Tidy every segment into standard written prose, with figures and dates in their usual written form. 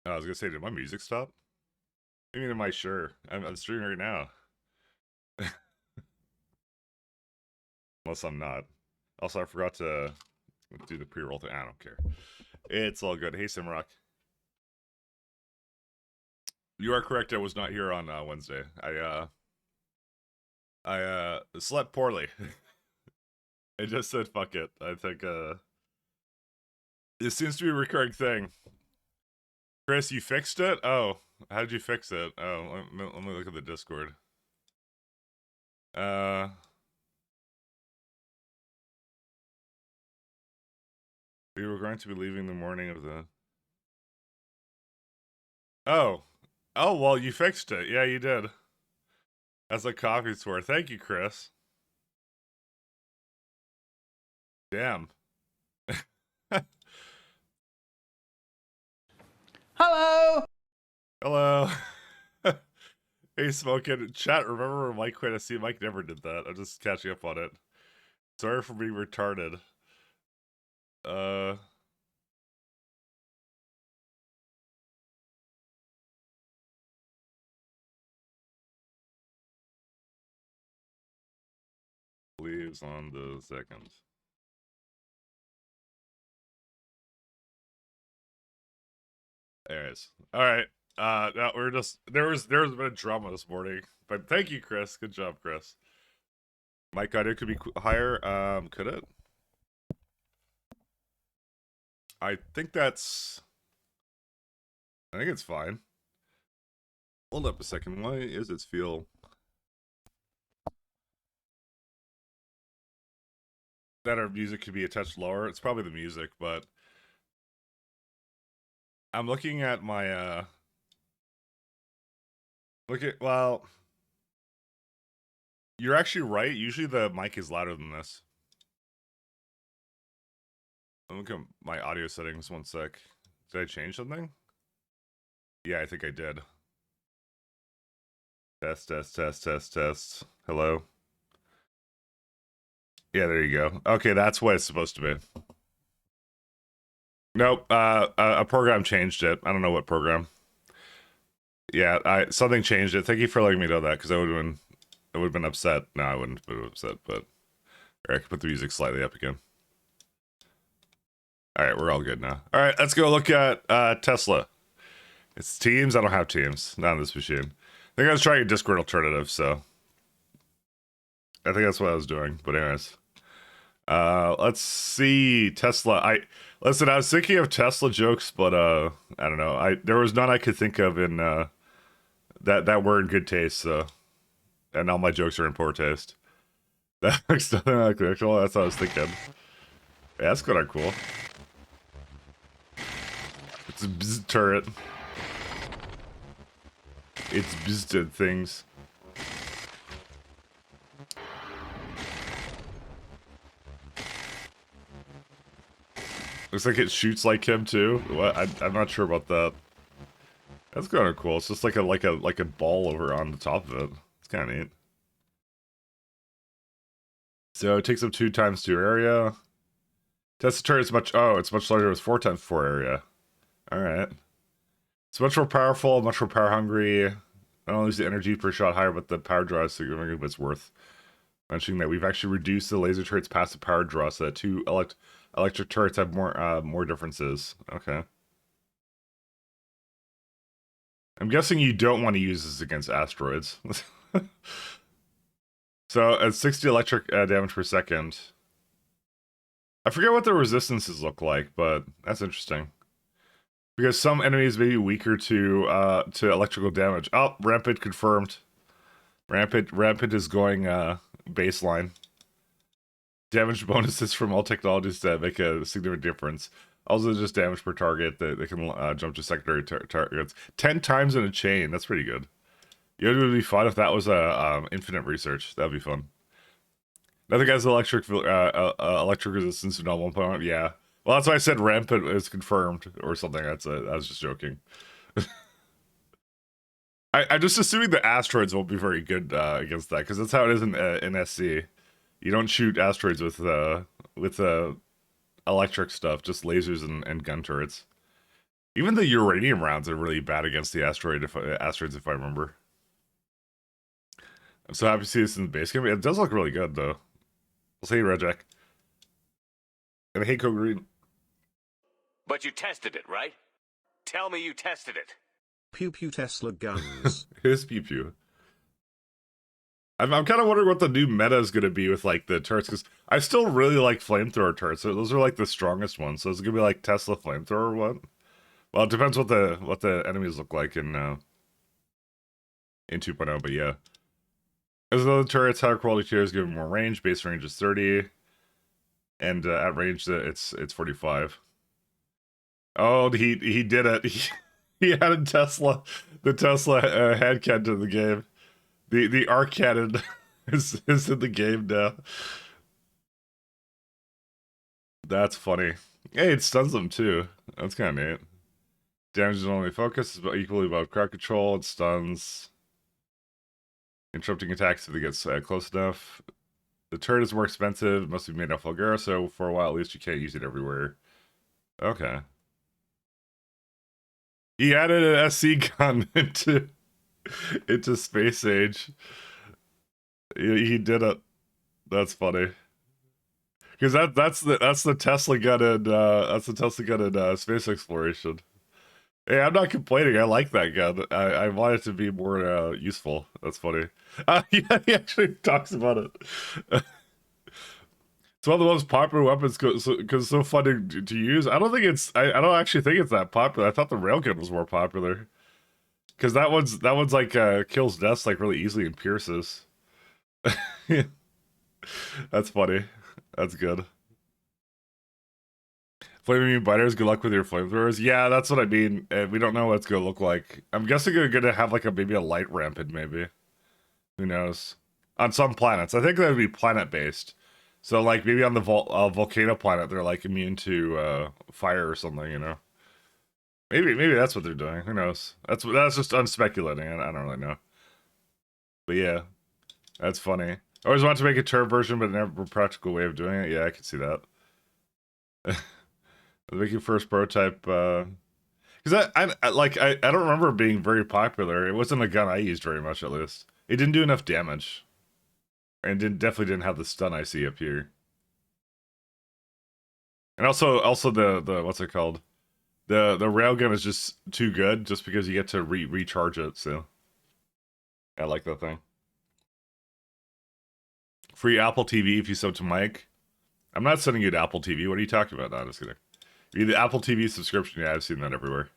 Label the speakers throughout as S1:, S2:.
S1: I was gonna say, did my music stop? I mean, am I sure? I'm streaming right now. Unless I'm not. Also, I forgot to do the pre-roll thing. I don't care. It's all good. Hey, Simrock. You are correct. I was not here on Wednesday. I slept poorly. I just said fuck it. I think it seems to be a recurring thing. Chris, you fixed it? Oh, how did you fix it? Oh, let me look at the Discord. Uh, we were going to be leaving the morning of the. Oh, oh well, you fixed it. Yeah, you did. That's a coffee store. Thank you, Chris. Damn.
S2: Hello.
S1: Hello. Hey, Smokin'. Chat, remember when Mike quit? I see Mike never did that. I'm just catching up on it. Sorry for being retarded. Uh. Leaves on the 2nd. Anyways. Alright. Now we're just there's been a drama this morning. But thank you, Chris. Good job, Chris. Mike audio could be higher. Could it? I think it's fine. Hold up a second. Why is it feel that our music could be a touch lower? It's probably the music, but I'm looking at my well, you're actually right. Usually the mic is louder than this. I'm looking at my audio settings. One sec. Did I change something? Yeah, I think I did. Test, test, test, test, test. Hello? Yeah, there you go. Okay, that's what it's supposed to be. Nope, a program changed it. I don't know what program. Yeah, something changed it. Thank you for letting me know that, because I would have been upset. No, I wouldn't have been upset, but I can put the music slightly up again. Alright, we're all good now. Alright, let's go look at Tesla. It's Teams. I don't have Teams. Not on this machine. I think I was trying a Discord alternative, so I think that's what I was doing. But anyways. Let's see. Tesla. I was thinking of Tesla jokes, but I don't know. There was none I could think of in that were in good taste, so and all my jokes are in poor taste. That looks nothing like actual. That's what I was thinking. Yeah, that's kind of cool. It's a bzz turret. It's bzzed things. Looks like it shoots like him too. What? I'm not sure about that. That's kind of cool. It's just like a ball over on the top of it. It's kind of neat. So it takes up 2 times 2 area. Tesla turret is it's much larger with 4 times 4 area. Alright. It's much more powerful, much more power hungry. Not only is the energy per shot higher, but the power draw is significant, but it's worth mentioning that we've actually reduced the laser turret's passive power draw so that 2 electric turrets have more differences. Okay. I'm guessing you don't want to use this against asteroids. So, at 60 electric damage per second. I forget what the resistances look like, but that's interesting. Because some enemies may be weaker to electrical damage. Oh, Rampant confirmed. Rampant is going baseline. Damage bonuses from all technologies that make a significant difference. Also, just damage per target that they can jump to secondary targets 10 times in a chain. That's pretty good. It would be fun if that was a infinite research. That'd be fun. Nothing has electric resistance to null 1.1. Yeah. Well, that's why I said rampant is confirmed or something. I was just joking. I'm just assuming the asteroids won't be very good against that, because that's how it is in SC. You don't shoot asteroids with electric stuff, just lasers and gun turrets. Even the uranium rounds are really bad against the asteroids, if I remember. I'm so happy to see this in the base game. It does look really good, though. We'll see, Red Jack. And hey, Code Green.
S2: But you tested it, right? Tell me you tested it.
S3: Pew pew Tesla guns.
S1: It is pew pew. I'm kind of wondering what the new meta is going to be with like the turrets, because I still really like flamethrower turrets. Those are like the strongest ones. So it's gonna be like Tesla flamethrower or what? Well, it depends what the enemies look like in 2.0, but yeah. As the turrets, higher quality tiers give more range. Base range is 30, and at range it's 45. Oh, he did it. He added the Tesla head cannon to the game. The arc cannon is in the game now. That's funny. Hey, it stuns them too. That's kind of neat. Damage is only focus is equally about crowd control. It stuns. Interrupting attacks if it gets close enough. The turret is more expensive. Must be made of Fulgura, so for a while at least you can't use it everywhere. Okay. He added an SC gun into Space Age. He did it. That's funny. Because that's the Tesla gun in space exploration. Hey, I'm not complaining. I like that gun. I want it to be more useful. That's funny. Yeah, he actually talks about it. It's one of the most popular weapons because it's so fun to use. I don't think I don't actually think it's that popular. I thought the railgun was more popular. Because that one's like kills deaths like really easily and pierces. That's funny. That's good. Flaming biters, good luck with your flamethrowers. Yeah, that's what I mean. We don't know what it's gonna look like. I'm guessing they're gonna have like maybe a light rampant, maybe. Who knows? On some planets, I think that would be planet based. So like maybe on the volcano planet, they're like immune to fire or something. You know? Maybe that's what they're doing. Who knows? That's just unspeculating. I don't really know. But yeah, that's funny. I always wanted to make a turret version, but never a practical way of doing it. Yeah, I can see that. Make your first prototype. Because I don't remember it being very popular. It wasn't a gun I used very much, at least. It didn't do enough damage, and definitely didn't have the stun I see up here. And also the what's it called? The railgun is just too good, just because you get to recharge it. So I like that thing. Free Apple TV if you sub to Mike. I'm not sending you to Apple TV. What are you talking about? No, I'm just kidding. The Apple TV subscription, yeah, I've seen that everywhere.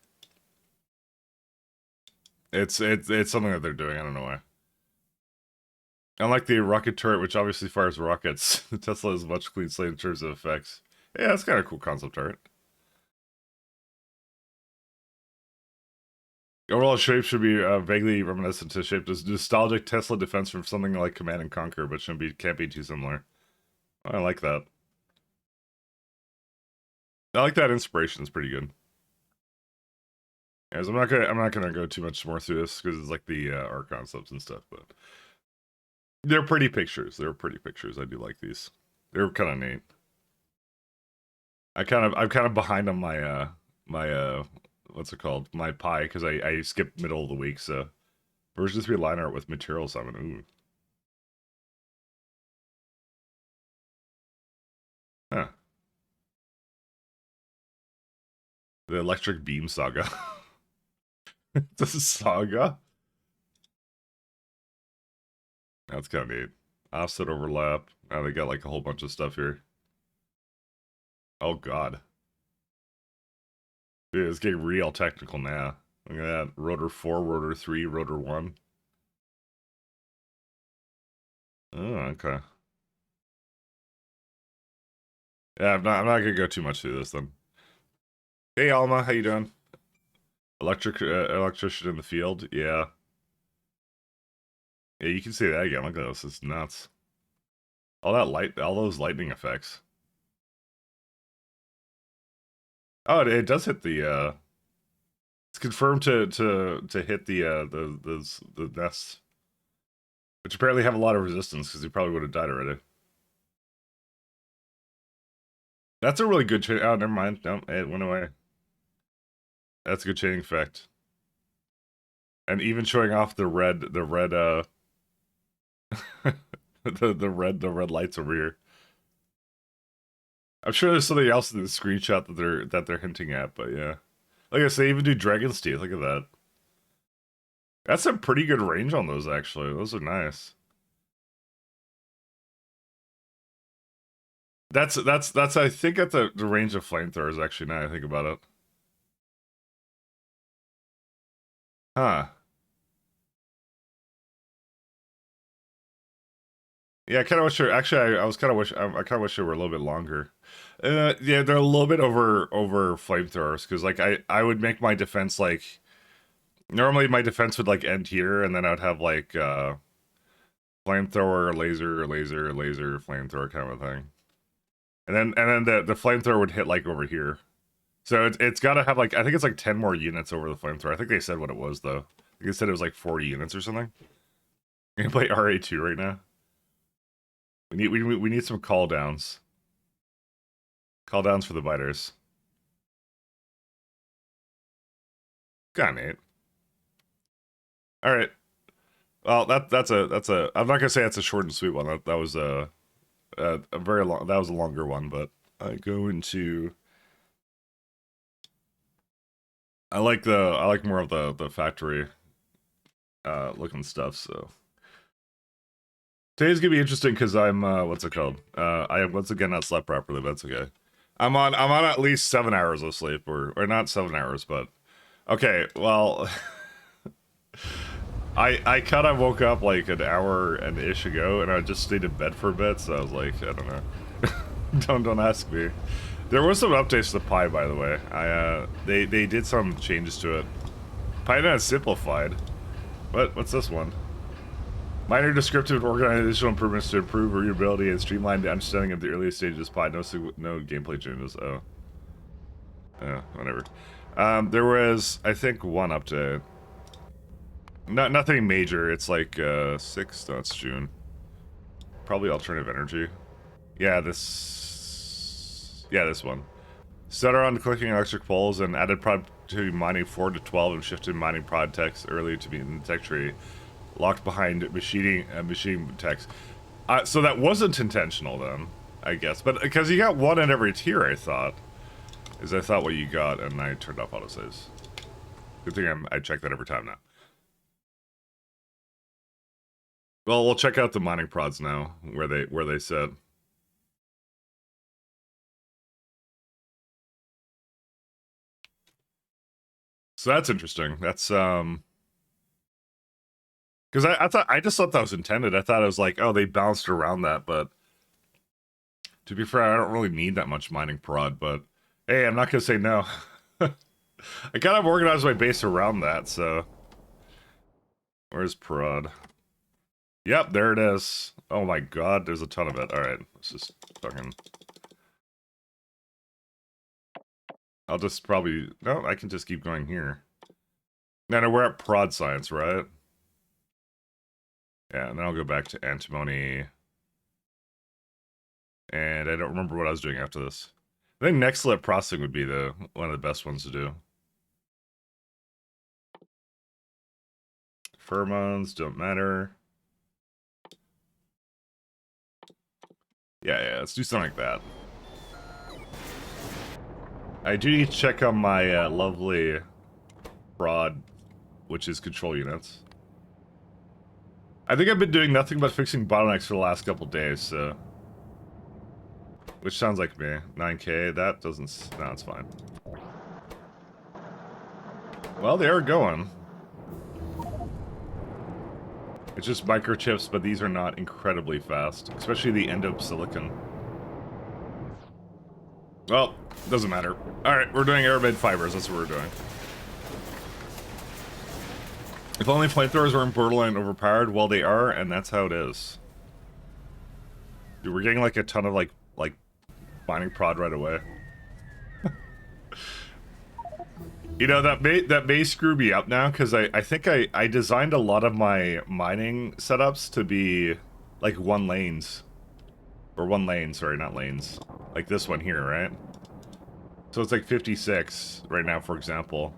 S1: It's something that they're doing. I don't know why. Unlike the rocket turret, which obviously fires rockets, the Tesla is much clean slate in terms of effects. Yeah, that's kind of a cool concept art. Overall shape should be vaguely reminiscent to shape this nostalgic Tesla defense from something like Command and Conquer, but can't be too similar. I like that. I like that inspiration. It's pretty good. As I'm not gonna go too much more through this because it's like the art concepts and stuff, but they're pretty pictures. They're pretty pictures. I do like these. They're kind of neat. I'm kind of behind on my what's it called? My pie, because I skipped middle of the week, so version just be line art with material summon. Ooh. Huh. The electric beam saga. This is saga. That's kind of neat. Offset overlap. Now they got like a whole bunch of stuff here. Oh god. Dude, it's getting real technical now. Look at that. Rotor 4, rotor 3, rotor 1. Oh, okay. Yeah, I'm not gonna go too much through this then. Hey Alma, how you doing? Electrician in the field, yeah. Yeah, you can see that again. Look at this, it's nuts. All that light, all those lightning effects. Oh, it does hit the it's confirmed to hit the nests. Which apparently have a lot of resistance because he probably would have died already. That's a really good change. Oh, never mind. No, it went away. That's a good chaining effect. And even showing off the red, the red lights over here. I'm sure there's something else in the screenshot that they're hinting at, but yeah. Like I say, even do Dragon's Teeth. Look at that. That's a pretty good range on those, actually. Those are nice. That's I think at the range of flamethrowers, actually, now I think about it. Huh. Yeah, I kind of wish they actually. I kind of wish they were a little bit longer. Yeah, they're a little bit over flamethrowers because like I would make my defense like normally my defense would like end here and then I would have like flamethrower, laser, flamethrower kind of a thing, and then the flamethrower would hit like over here. So it's got to have like I think it's like 10 more units over the flamethrower. I think they said what it was though. I think they said it was like 40 units or something. I'm gonna play RA2 right now. We need some call downs. Call downs for the biters. God, Nate. All right. Well, that's a. I'm not gonna say that's a short and sweet one. That was a very long. That was a longer one, but I go into. I like more of the factory looking stuff. So today's gonna be interesting because I'm what's it called? I have once again not slept properly. But that's okay. I'm on at least 7 hours of sleep, or not 7 hours, but okay. Well, I kind of woke up like an hour and ish ago, and I just stayed in bed for a bit. So I was like, I don't know. don't ask me. There was some updates to the Pi, by the way. They did some changes to it. Pi simplified. What's this one? Minor descriptive organizational improvements to improve readability and streamline the understanding of the earliest stages of Pi. No gameplay changes. Oh. Whatever. There was, I think, one update. Nothing major. It's like 6. No, it's June. Probably alternative energy. Yeah, this one. Set on clicking electric poles and added prod to mining 4 to 12 and shifted mining prod text early to be in the tech tree. Locked behind machine text. So that wasn't intentional then, I guess. But because you got one in every tier, I thought what you got, and I turned off autosaves. Good thing I check that every time now. Well, we'll check out the mining prods now, where they said. So that's interesting. That's because I just thought that was intended. I thought it was like, oh, they bounced around that, but to be fair, I don't really need that much mining prod, but hey, I'm not gonna say no. I kind of organized my base around that, so where's prod? Yep, there it is. Oh my god, there's a ton of it. Alright, let's just fucking... I'll just probably... No, I can just keep going here. No, we're at prod science, right? Yeah, and then I'll go back to antimony. And I don't remember what I was doing after this. I think next lit processing would be one of the best ones to do. Pheromones don't matter. Yeah, let's do something like that. I do need to check on my lovely prod, which is control units. I think I've been doing nothing but fixing bottlenecks for the last couple days, so... Which sounds like me. 9k, that doesn't... No, it's fine. Well, they are going. It's just microchips, but these are not incredibly fast. Especially the endosilicon. Well, doesn't matter. Alright, we're doing aramid fibers, that's what we're doing. If only flamethrowers weren't borderline overpowered, well they are, and that's how it is. Dude, we're getting like a ton of like mining prod right away. You know, that may screw me up now, because I think I designed a lot of my mining setups to be like one lanes. Or one lane, sorry, not lanes. Like this one here, right? So it's like 56 right now, for example.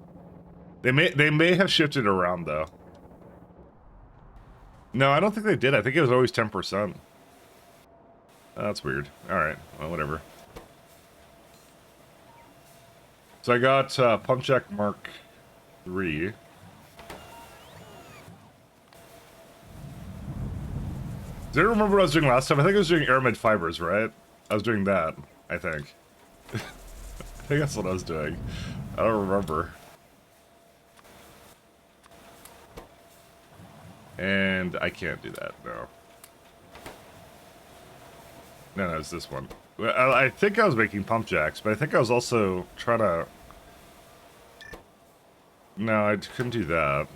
S1: They may have shifted around though. No, I don't think they did. I think it was always 10%. That's weird. All right, well, whatever. So I got Pump Jack Mark 3. Do you remember what I was doing last time? I think I was doing aramid fibers, right? I was doing that, I think. I think that's what I was doing. I don't remember. And I can't do that, no. No, it's this one. I think I was making pump jacks, but I think I was also trying to... No, I couldn't do that.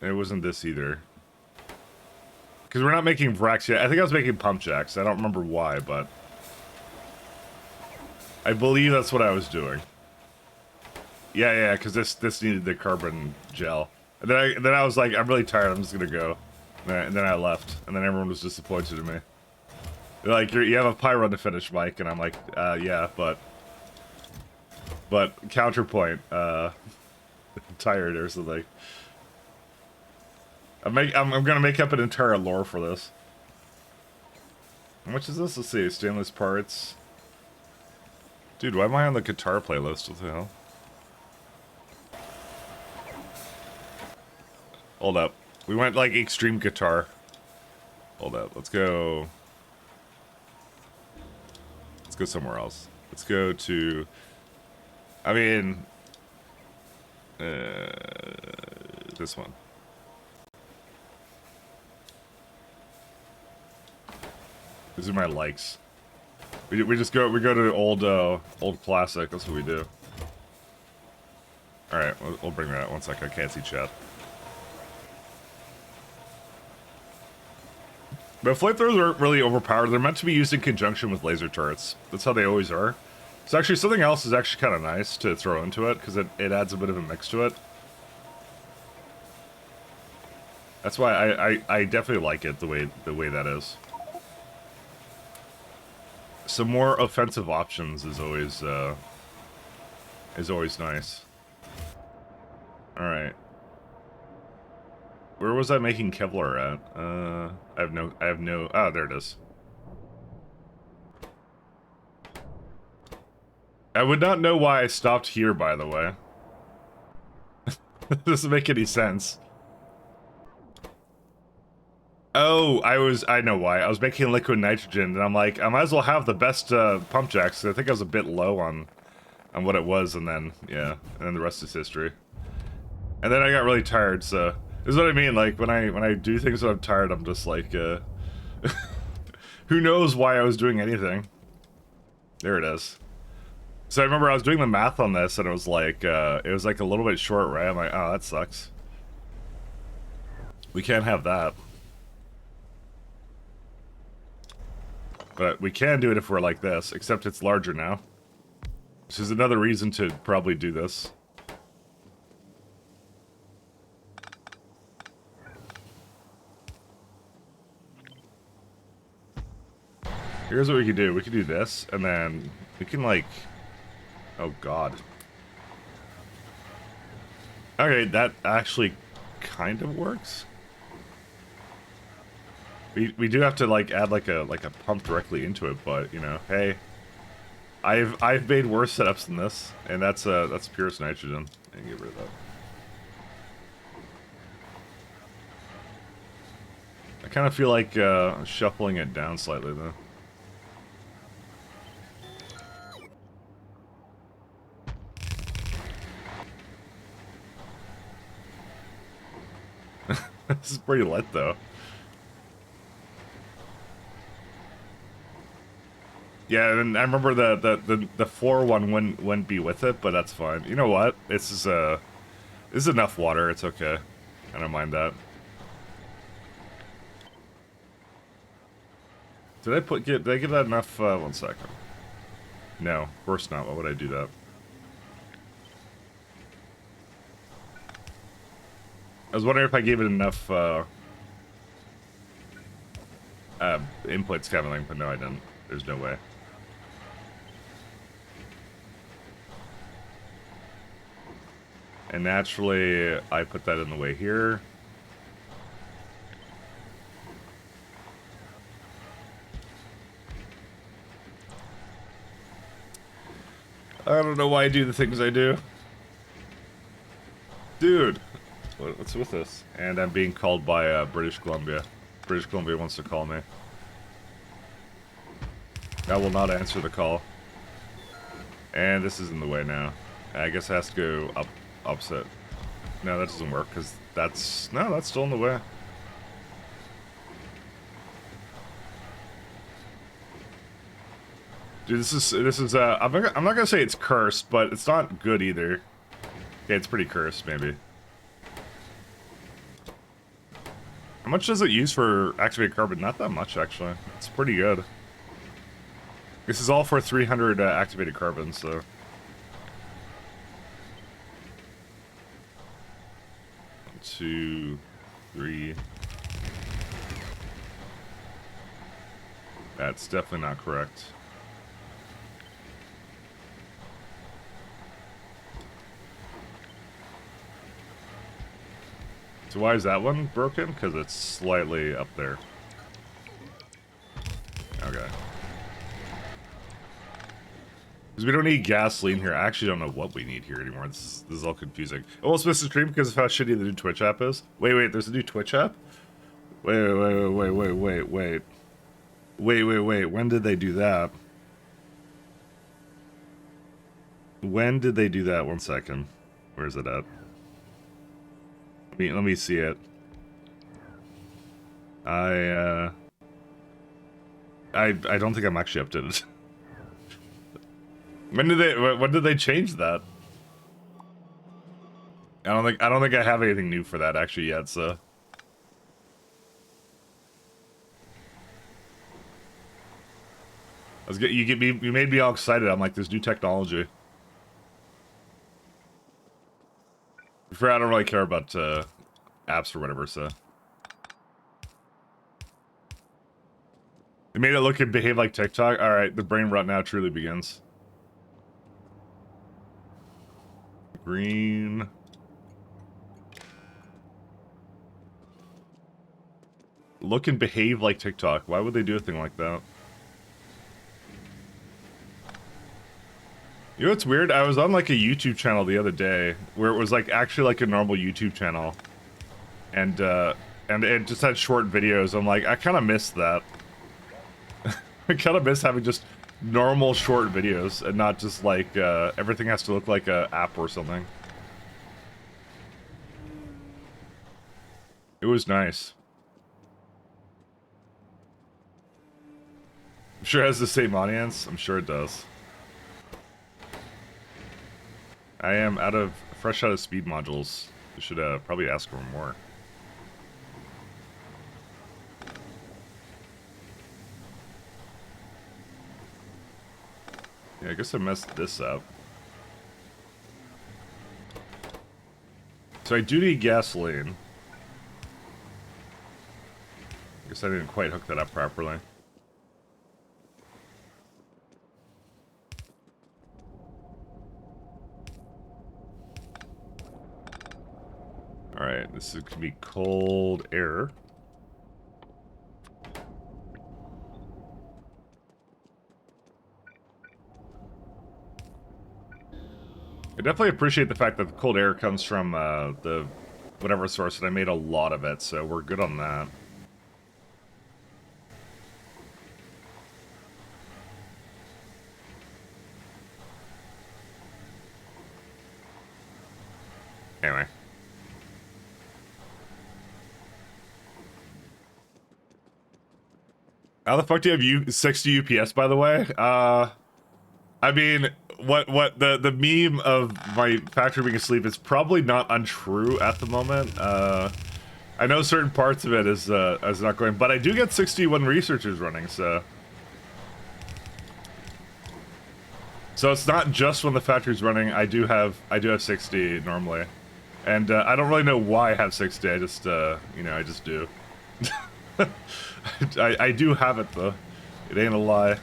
S1: It wasn't this either. Because we're not making racks yet. I think I was making pump jacks. I don't remember why, but... I believe that's what I was doing. Yeah, because this needed the carbon gel. And then I was like, I'm really tired, I'm just gonna go. And then I left, and then everyone was disappointed in me. They're like, you have a pie run to finish, Mike, and I'm like, yeah, but counterpoint, I'm tired or something. I'm gonna make up an entire lore for this. How much is this? Let's see, stainless parts. Dude, why am I on the guitar playlist? What the hell? Hold up. We went like extreme guitar. Hold up. Let's go somewhere else. Let's go to... I mean... this one. These are my likes. We go to old classic. That's what we do. All right, we'll bring that. 1 sec. I can't see chat. But flamethrowers aren't really overpowered. They're meant to be used in conjunction with laser turrets. That's how they always are. So actually, something else is actually kind of nice to throw into it because it adds a bit of a mix to it. That's why I definitely like it the way that is. Some more offensive options is always nice. All right. Where was I making Kevlar at? I have no. Ah, there it is. I would not know why I stopped here, by the way. Doesn't make any sense. Oh, I know why. I was making liquid nitrogen, and I'm like, I might as well have the best pump jacks. I think I was a bit low on what it was, and then, yeah, and then the rest is history. And then I got really tired, so... This is what I mean, like, when I do things when I'm tired, I'm just like, who knows why I was doing anything. There it is. So I remember I was doing the math on this, and it was like a little bit short, right? I'm like, oh, that sucks. We can't have that. But we can do it if we're like this, except it's larger now. Which is another reason to probably do this. Here's what we could do. We could do this, and then we can, like... Oh, God. Okay, that actually kind of works. We do have to, like, add, like a pump directly into it, but, you know, hey. I've made worse setups than this, and that's purest nitrogen. And get rid of that. I kind of feel like shuffling it down slightly, though. This is pretty lit, though. Yeah, and I remember the floor one wouldn't be with it, but that's fine. You know what? This is enough water. It's okay. I don't mind that. Did I give that enough? 1 second. No, of course not. Why would I do that? I was wondering if I gave it enough input scattering, but no, I didn't. There's no way. And naturally, I put that in the way here. I don't know why I do the things I do. Dude, what's with this? And I'm being called by British Columbia. British Columbia wants to call me. I will not answer the call. And this is in the way now. I guess it has to go up, opposite. No, that doesn't work, because that's... No, that's still in the way. Dude, this is, I'm not gonna say it's cursed, but it's not good either. Okay, it's pretty cursed, maybe. How much does it use for activated carbon? Not that much, actually. It's pretty good. This is all for 300 activated carbon, so... 2, 3. That's definitely not correct. So why is that one broken? Because it's slightly up there. Okay. Because we don't need gasoline here. I actually don't know what we need here anymore. This is all confusing. Almost missed the stream because of how shitty the new Twitch app is. Wait, there's a new Twitch app? Wait. When did they do that? When did they do that? 1 second. Where's it at? Let me see it. I don't think I'm actually updated. When did they change that? I don't think I have anything new for that actually yet, so. You made me all excited. I'm like, there's new technology. I don't really care about apps or whatever, so. They made it look and behave like TikTok. Alright, the brain rot now truly begins. Green. Look and behave like TikTok. Why would they do a thing like that? You know what's weird? I was on like a YouTube channel the other day where it was like actually like a normal YouTube channel. And it just had short videos. I'm like, I kind of miss that. I kind of miss having just normal short videos and not just like everything has to look like a app or something. It was nice. I'm sure it has the same audience. I'm sure it does. I am fresh out of speed modules. I should probably ask for more. Yeah, I guess I messed this up. So I do need gasoline. I guess I didn't quite hook that up properly. Alright, this is gonna be cold air. I definitely appreciate the fact that the cold air comes from the whatever source, and I made a lot of it, so we're good on that. Anyway. How the fuck do you have 60 UPS, by the way? I mean, what the meme of my factory being asleep is probably not untrue at the moment. I know certain parts of it is not going, but I do get 61 researchers running, so it's not just when the factory's running. I do have 60 normally, and I don't really know why I have 60. I just you know, I just do. I do have it though. It ain't a lie.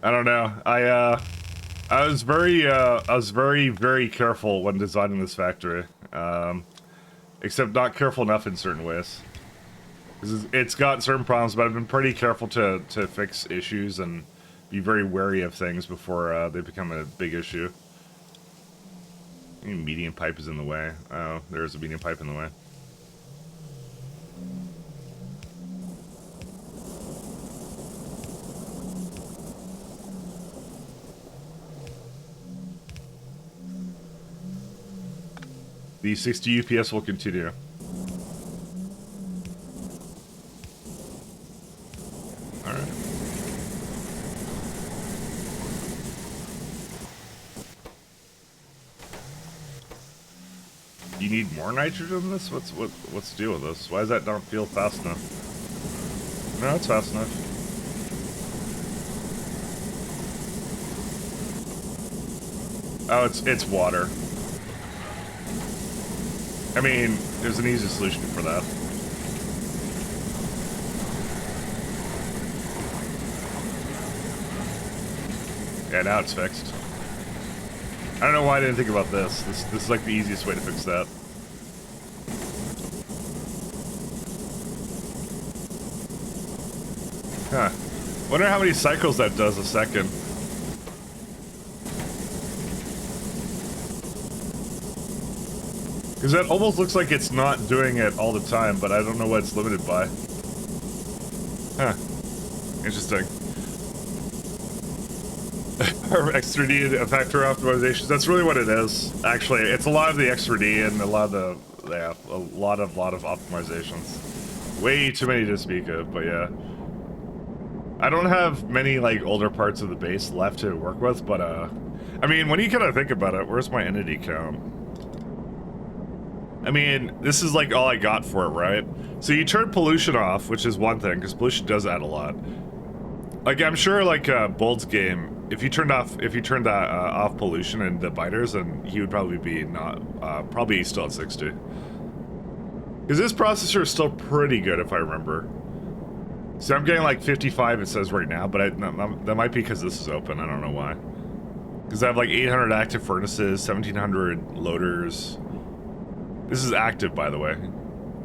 S1: I don't know. I was very careful when designing this factory. Except not careful enough in certain ways. It's got certain problems, but I've been pretty careful to fix issues and be very wary of things before they become a big issue. Medium pipe is in the way. Oh, there's a medium pipe in the way. The 60 UPS will continue. Alright. You need more nitrogen in this? What's the deal with this? Why does that not feel fast enough? No, it's fast enough. Oh, it's water. I mean, there's an easy solution for that. Yeah, now it's fixed. I don't know why I didn't think about this. This is like the easiest way to fix that. Huh. Wonder how many cycles that does a second. Because that almost looks like it's not doing it all the time, but I don't know what it's limited by. Huh. Interesting. X3D factor optimizations. That's really what it is. Actually, it's a lot of the X3D and a lot of a lot of optimizations. Way too many to speak of, but yeah. I don't have many like older parts of the base left to work with, but I mean, when you kind of think about it, where's my entity count? I mean, this is like all I got for it, right? So you turn pollution off, which is one thing, because pollution does add a lot. Like, I'm sure, like, Bold's game, if you turned off pollution and the biters, then he would probably be probably still at 60. Because this processor is still pretty good, if I remember. So I'm getting like 55, it says right now, but that might be because this is open, I don't know why. Because I have like 800 active furnaces, 1700 loaders. This is active, by the way.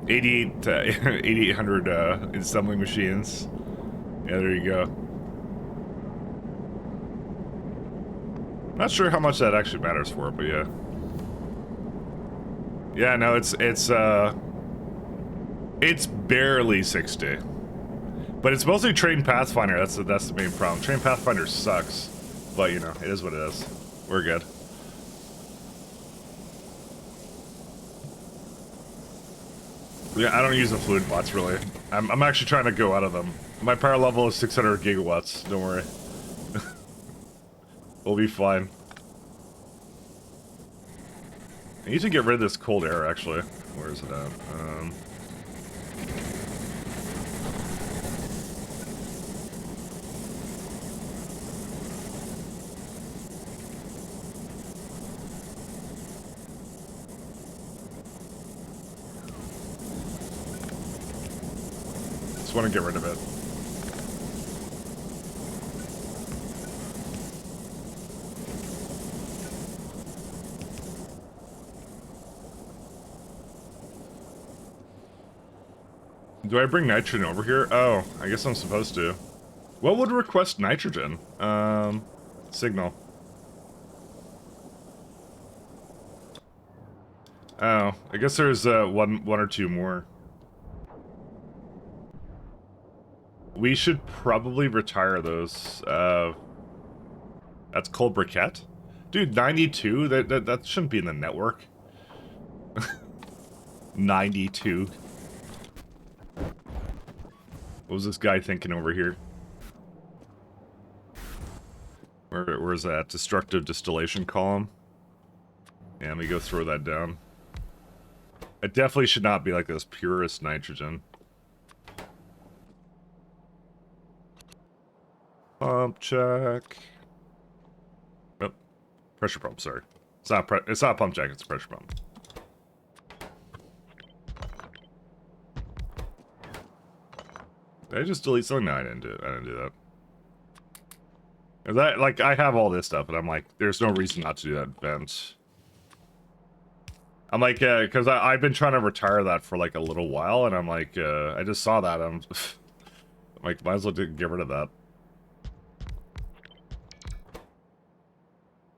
S1: 8,800 assembling machines. Yeah, there you go. Not sure how much that actually matters for it, but yeah. Yeah, no, it's barely 60. But it's mostly Train Pathfinder, that's the main problem. Train Pathfinder sucks. But, you know, it is what it is. We're good. Yeah, I don't use the fluid bots, really. I'm actually trying to go out of them. My power level is 600 gigawatts, don't worry. We'll be fine. I need to get rid of this cold air, actually. Where is it at? Just want to get rid of it. Do I bring nitrogen over here? Oh, I guess I'm supposed to. What would request nitrogen? Signal. Oh, I guess there's one or two more. We should probably retire those. That's cold briquette? Dude, 92? That shouldn't be in the network. 92. What was this guy thinking over here? Where's that? Destructive distillation column? Yeah, let me go throw that down. It definitely should not be like this purest nitrogen. Pump check. Oh, pressure pump, sorry. It's not a pump check, it's a pressure pump. Did I just delete something? No, I didn't do that. That, like, I have all this stuff, and I'm like, there's no reason not to do that vent. I'm like, because I've been trying to retire that for like a little while, and I'm like, I just saw that. I'm like, might as well get rid of that.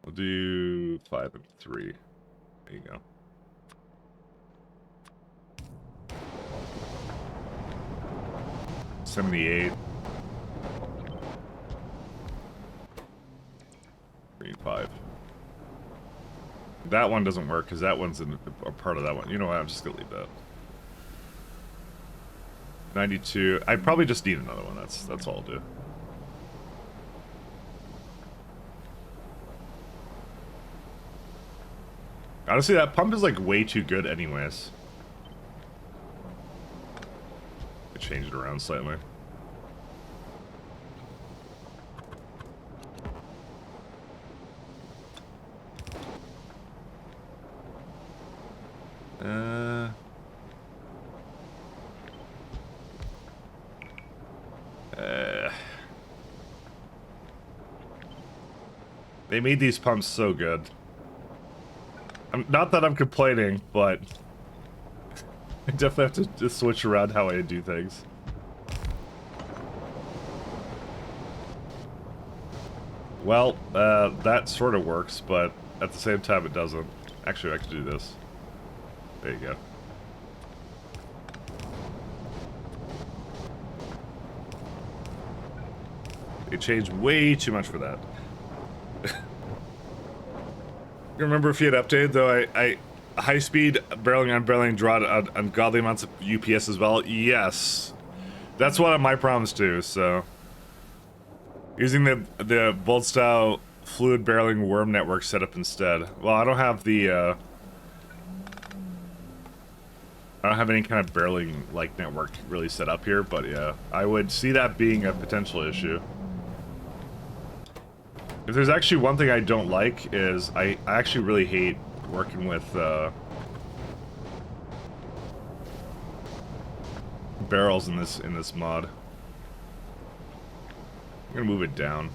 S1: We'll do 5 and 3. There you go. $78. 3 and 5. That one doesn't work because that one's in a part of that one. You know what? I'm just gonna leave that. 92. I probably just need another one. That's all I'll do. Honestly, that pump is like way too good anyways. I changed it around slightly. They made these pumps so good. Not that I'm complaining, but I definitely have to switch around how I do things. Well, that sort of works, but at the same time it doesn't. Actually, I could do this. There you go. It changed way too much for that. You remember if you had updated, though, I high-speed barreling, unbarreling, draw ungodly amounts of UPS as well? Yes. That's one of my problems, too, so... Using the Bolt-style fluid barreling worm network setup instead. Well, I don't have the, I don't have any kind of barreling, like, network really set up here, but yeah. I would see that being a potential issue. If there's actually one thing I don't like is I actually really hate working with barrels in this mod. I'm gonna move it down.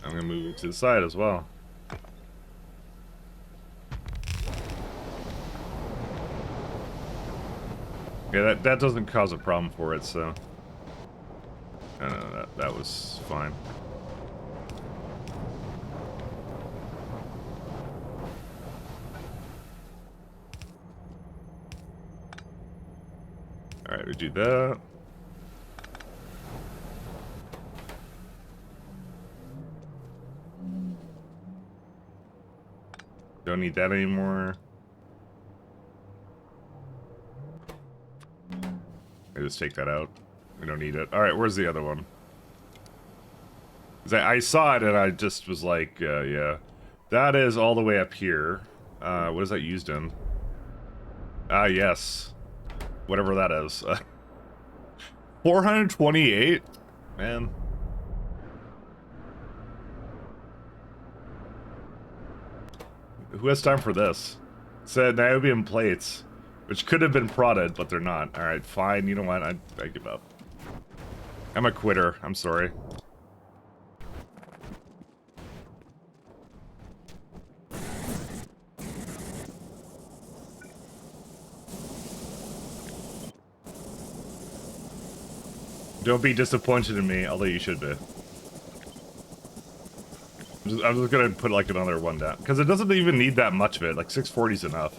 S1: I'm gonna move it to the side as well. Yeah, that doesn't cause a problem for it, so. No, that was fine. Alright, we do that. Don't need that anymore. I just take that out. We don't need it. Alright, where's the other one? I saw it and I just was like, yeah. That is all the way up here. What is that used in? Ah, yes. Whatever that is. 428? Man. Who has time for this? It said niobium plates, which could have been prodded, but they're not. Alright, fine. You know what? I give up. I'm a quitter. I'm sorry. Don't be disappointed in me, although you should be. I'm just gonna put like another one down. Because it doesn't even need that much of it. Like 640 is enough.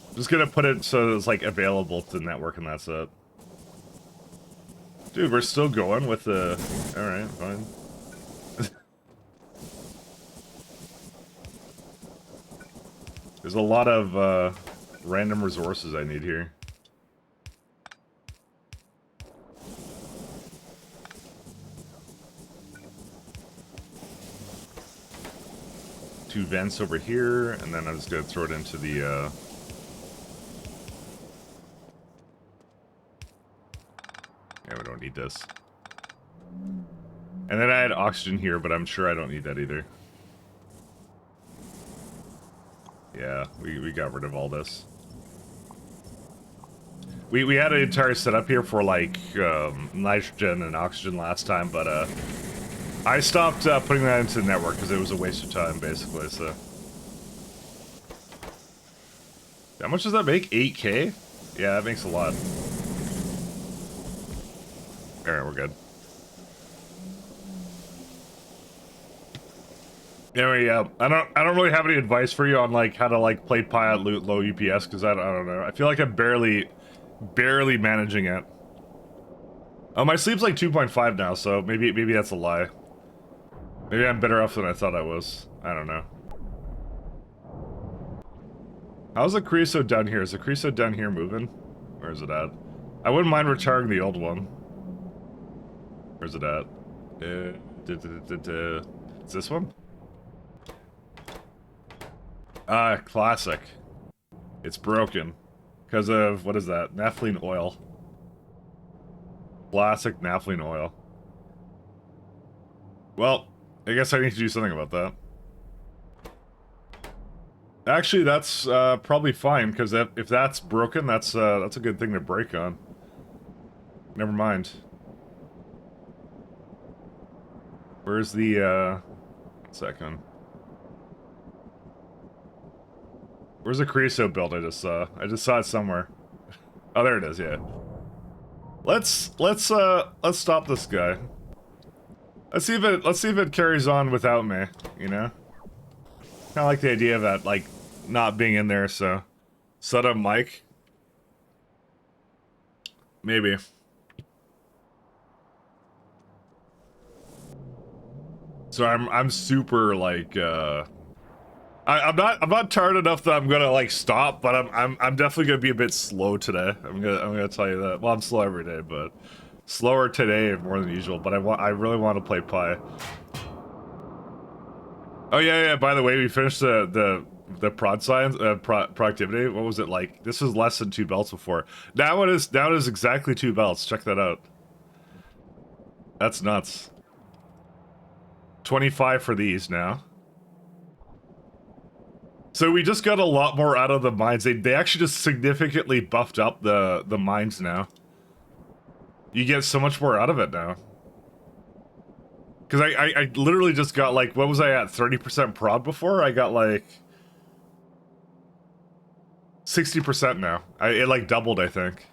S1: I'm just gonna put it so it's like available to the network and that's it. Dude, we're still going with the... Alright, fine. There's a lot of random resources I need here. Two vents over here, and then I'm just gonna throw it into the yeah, we don't need this. And then I had oxygen here, but I'm sure I don't need that either. Yeah, we got rid of all this. We had an entire setup here for like nitrogen and oxygen last time, but I stopped putting that into the network because it was a waste of time, basically. So, how much does that make? 8K? Yeah, that makes a lot. All right, we're good. Anyway, yeah, I don't really have any advice for you on like how to like play Pi at low UPS because I don't know. I feel like I'm barely managing it. Oh, my sleep's like 2.5 now, so maybe that's a lie. Maybe I'm better off than I thought I was. I don't know. How's the creosote down here? Is the creosote down here moving? Where is it at? I wouldn't mind retiring the old one. Where's it at? Is this one? Ah, classic. It's broken. Because of, what is that? Naphthalene oil. Classic naphthalene oil. Well, I guess I need to do something about that. Actually, that's probably fine, because if that's broken, that's a good thing to break on. Never mind. Where's the, second. Where's the creosote belt I just saw? I just saw it somewhere. Oh, there it is, yeah. Let's stop this guy. Let's see if it carries on without me, you know? Kinda like the idea of that, like, not being in there, so... Set up mic? Maybe. So I'm super, like, I'm not tired enough that I'm gonna, like, stop, but I'm definitely gonna be a bit slow today. I'm gonna tell you that. Well, I'm slow every day, but... Slower today more than usual, but I really want to play Pi. Oh yeah, by the way, we finished the prod science productivity. What was it like? This was less than 2 belts before. Now it is exactly 2 belts. Check that out. That's nuts. 25 for these now. So we just got a lot more out of the mines. They actually just significantly buffed up the mines now. You get so much more out of it now. Because I literally just got, like, what was I at? 30% prod before? I got, like... 60% now. It, like, doubled, I think.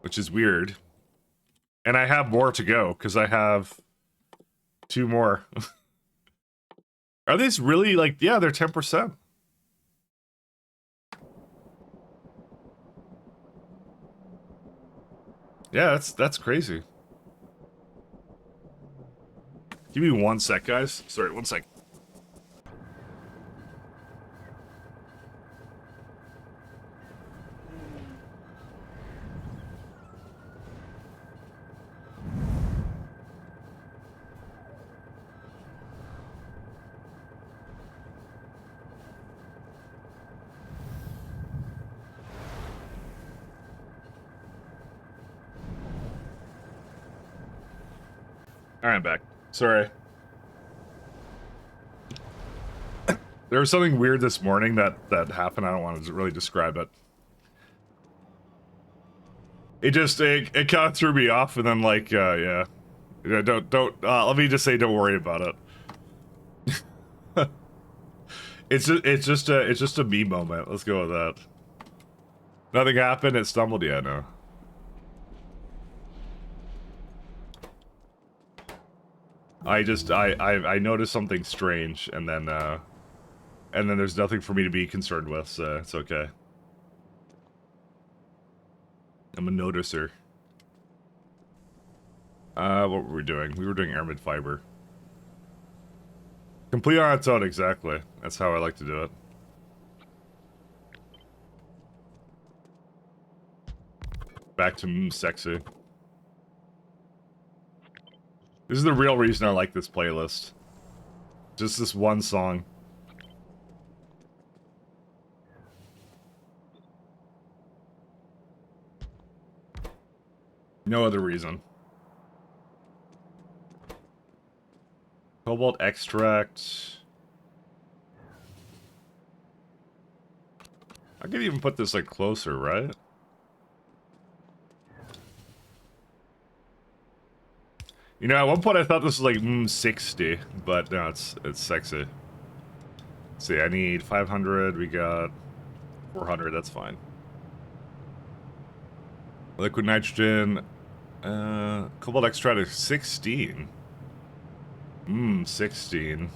S1: Which is weird. And I have more to go, because I have... 2 more. Are these really, like... Yeah, they're 10%. Yeah, that's crazy. Give me 1 sec, guys. Sorry, 1 sec. Alright, I'm back. Sorry. There was something weird this morning that happened. I don't want to really describe it. It kind of threw me off, and then, like, yeah. Don't let me just say don't worry about it. It's just a me moment. Let's go with that. Nothing happened, it stumbled, yeah, no. I noticed something strange, and then there's nothing for me to be concerned with, so it's okay. I'm a noticer. What were we doing? We were doing aramid fiber. Complete on its own, exactly. That's how I like to do it. Back to sexy. This is the real reason I like this playlist. Just this one song. No other reason. Cobalt extract. I could even put this like closer, right? You know, at one point I thought this was like 60, but no, it's sexy. Let's see, I need 500. We got 400. That's fine. Liquid nitrogen, cobalt extract is 16. 16.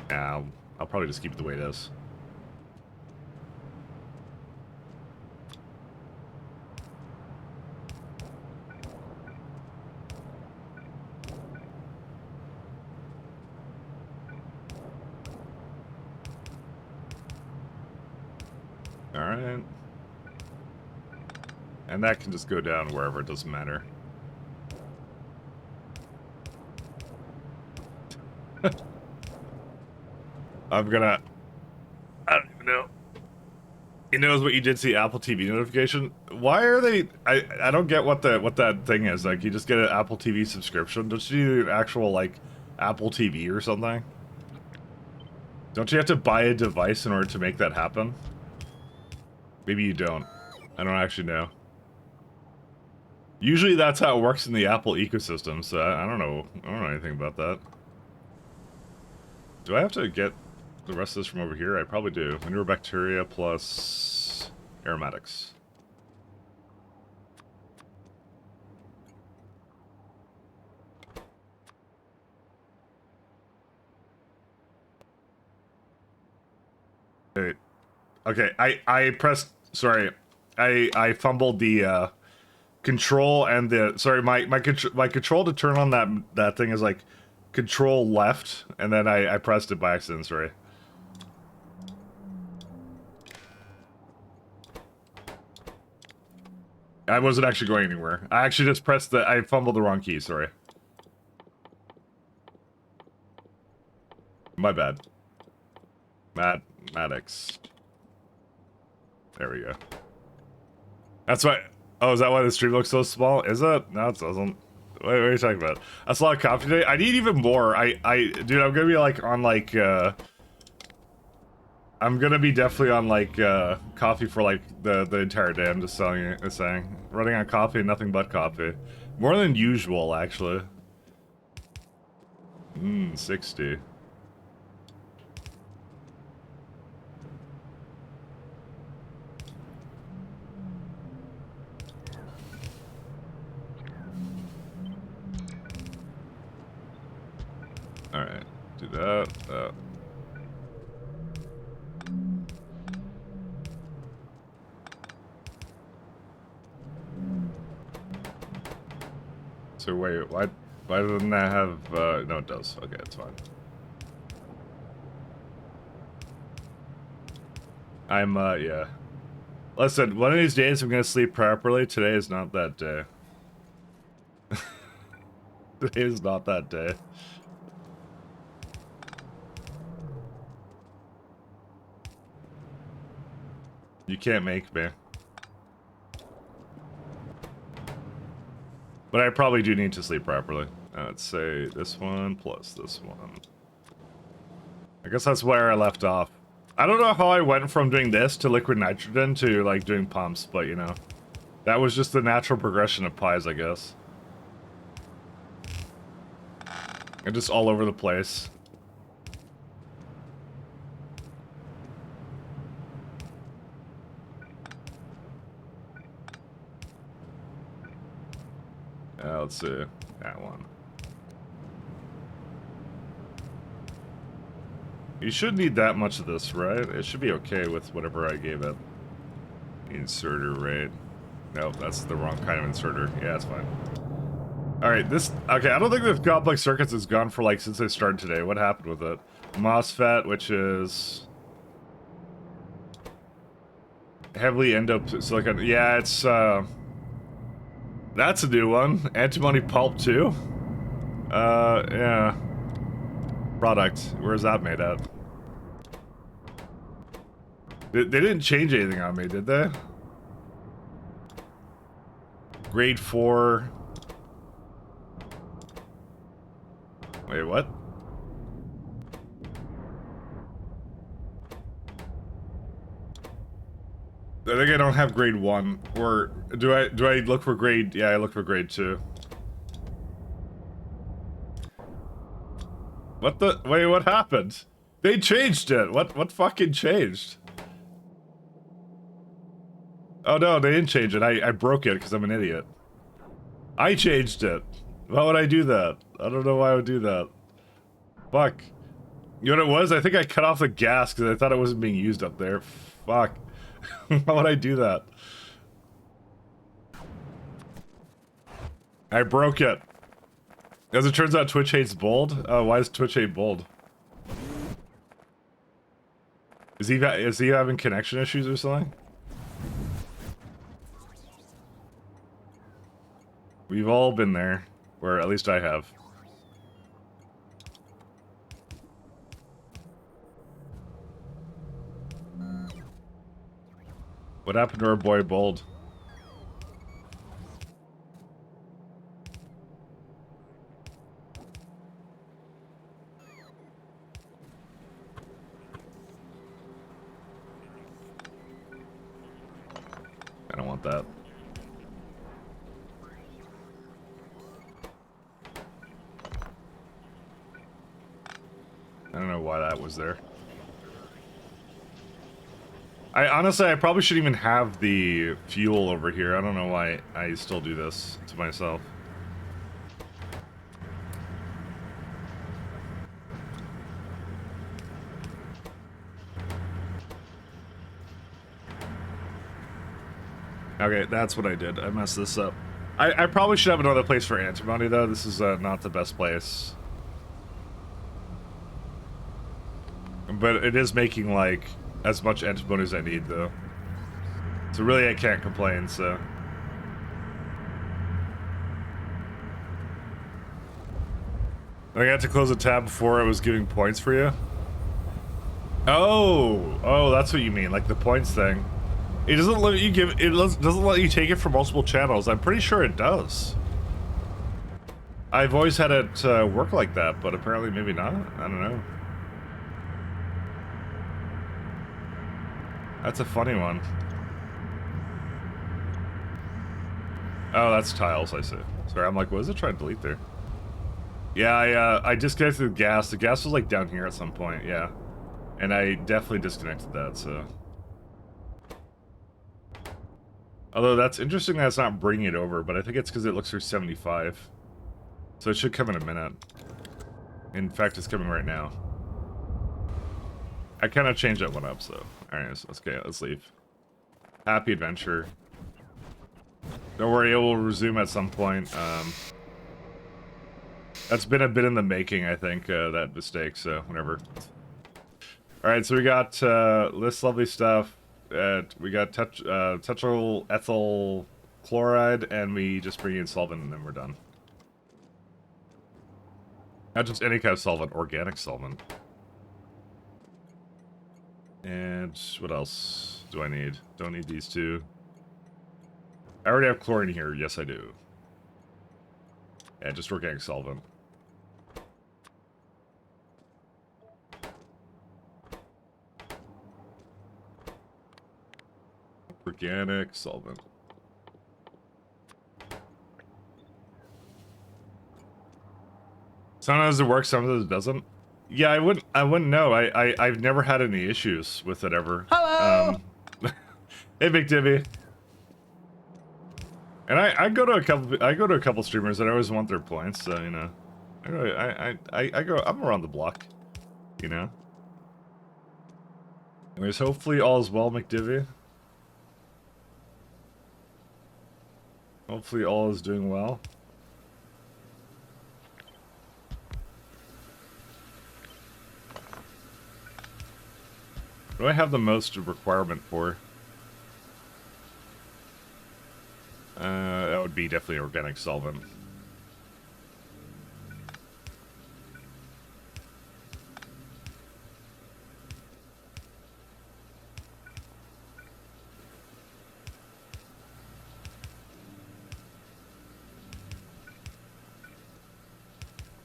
S1: Yeah, I'll probably just keep it the way it is. Alright. And that can just go down wherever, it doesn't matter. I'm gonna... I don't even know. He knows what you did see Apple TV notification. Why are they... I don't get what that thing is. Like, you just get an Apple TV subscription. Don't you need an actual, like, Apple TV or something? Don't you have to buy a device in order to make that happen? Maybe you don't. I don't actually know. Usually that's how it works in the Apple ecosystem, so I don't know. I don't know anything about that. Do I have to get the rest of this from over here? I probably do. Mineral bacteria plus aromatics. Wait. Okay, I pressed... Sorry. I fumbled the, control and the... Sorry, my control to turn on that thing is, like, control left, and then I pressed it by accident, sorry. I wasn't actually going anywhere. I actually just pressed the... I fumbled the wrong key, sorry. My bad. Maddox. There we go. That's why... Oh, is that why the stream looks so small? Is it? No, it doesn't. What are you talking about? That's a lot of coffee today. I need even more. Dude, I'm gonna be like on like, I'm gonna be definitely on like, coffee for like the entire day. I'm just saying. Running on coffee and nothing but coffee. More than usual, actually. 60. Alright, do that. So wait, why doesn't that have, no it does. Okay, it's fine. Yeah. Listen, one of these days I'm gonna sleep properly. Today is not that day. Today is not that day. You can't make me. But I probably do need to sleep properly. Let's say this one plus this one. I guess that's where I left off. I don't know how I went from doing this to liquid nitrogen to like doing pumps, but you know. That was just the natural progression of pies, I guess. And just all over the place. Let's see. That one. You shouldn't need that much of this, right? It should be okay with whatever I gave it. Inserter rate. Nope, that's the wrong kind of inserter. Yeah, it's fine. Alright, this... Okay, I don't think the complex circuits is gone for, like, since I started today. What happened with it? MOSFET, which is... heavily silicon. Yeah, it's, that's a new one. Antimony pulp, too? Yeah. Product. Where's that made at? They didn't change anything on me, did they? Grade 4. Wait, what? I think I don't have grade 1. Or do I look for grade? Yeah, I look for grade 2. What the? Wait, what happened? They changed it. What fucking changed? Oh no, they didn't change it. I broke it because I'm an idiot. I changed it. Why would I do that? I don't know why I would do that. Fuck. You know what it was? I think I cut off the gas because I thought it wasn't being used up there. Fuck. Why would I do that? I broke it. As it turns out, Twitch hates bold. Why does Twitch hate bold? Is he having connection issues or something? We've all been there, or at least I have. What happened to our boy Bold? I don't want that. I don't know why that was there. Honestly, I probably shouldn't even have the fuel over here. I don't know why I still do this to myself. Okay, that's what I did. I messed this up. I probably should have another place for antimony, though. This is not the best place. But it is making, like, as much antimony as I need, though. So really, I can't complain, so... I had to close a tab before it was giving points for you? Oh, that's what you mean, like the points thing. It doesn't let you give, it doesn't let you take it from multiple channels. I'm pretty sure it does. I've always had it work like that, but apparently maybe not. I don't know. That's a funny one. Oh, that's tiles, I see. Sorry, I'm like, what is it trying to delete there? Yeah, I disconnected the gas. The gas was like down here at some point, yeah. And I definitely disconnected that, so... Although that's interesting that it's not bringing it over, but I think it's because it looks for 75. So it should come in a minute. In fact, it's coming right now. I kind of changed that one up, so... Alright, let's leave. Happy adventure. Don't worry, it will resume at some point. That's been a bit in the making, I think, that mistake, so whatever. Alright, so we got this lovely stuff. We got tetrayl ethyl chloride, and we just bring in solvent, and then we're done. Not just any kind of solvent, organic solvent. And what else do I need? Don't need these two. I already have chlorine here. Yes, I do. Yeah, just organic solvent. Organic solvent. Sometimes it works, sometimes it doesn't. Yeah, I wouldn't know. I've never had any issues with it ever.
S4: Hello.
S1: Hey, Big Divvy. And I go to a couple streamers that I always want their points, so you know. I'm around the block, you know. Anyways, hopefully all is well, McDivvy. Hopefully all is doing well. What do I have the most requirement for? That would be definitely organic solvent.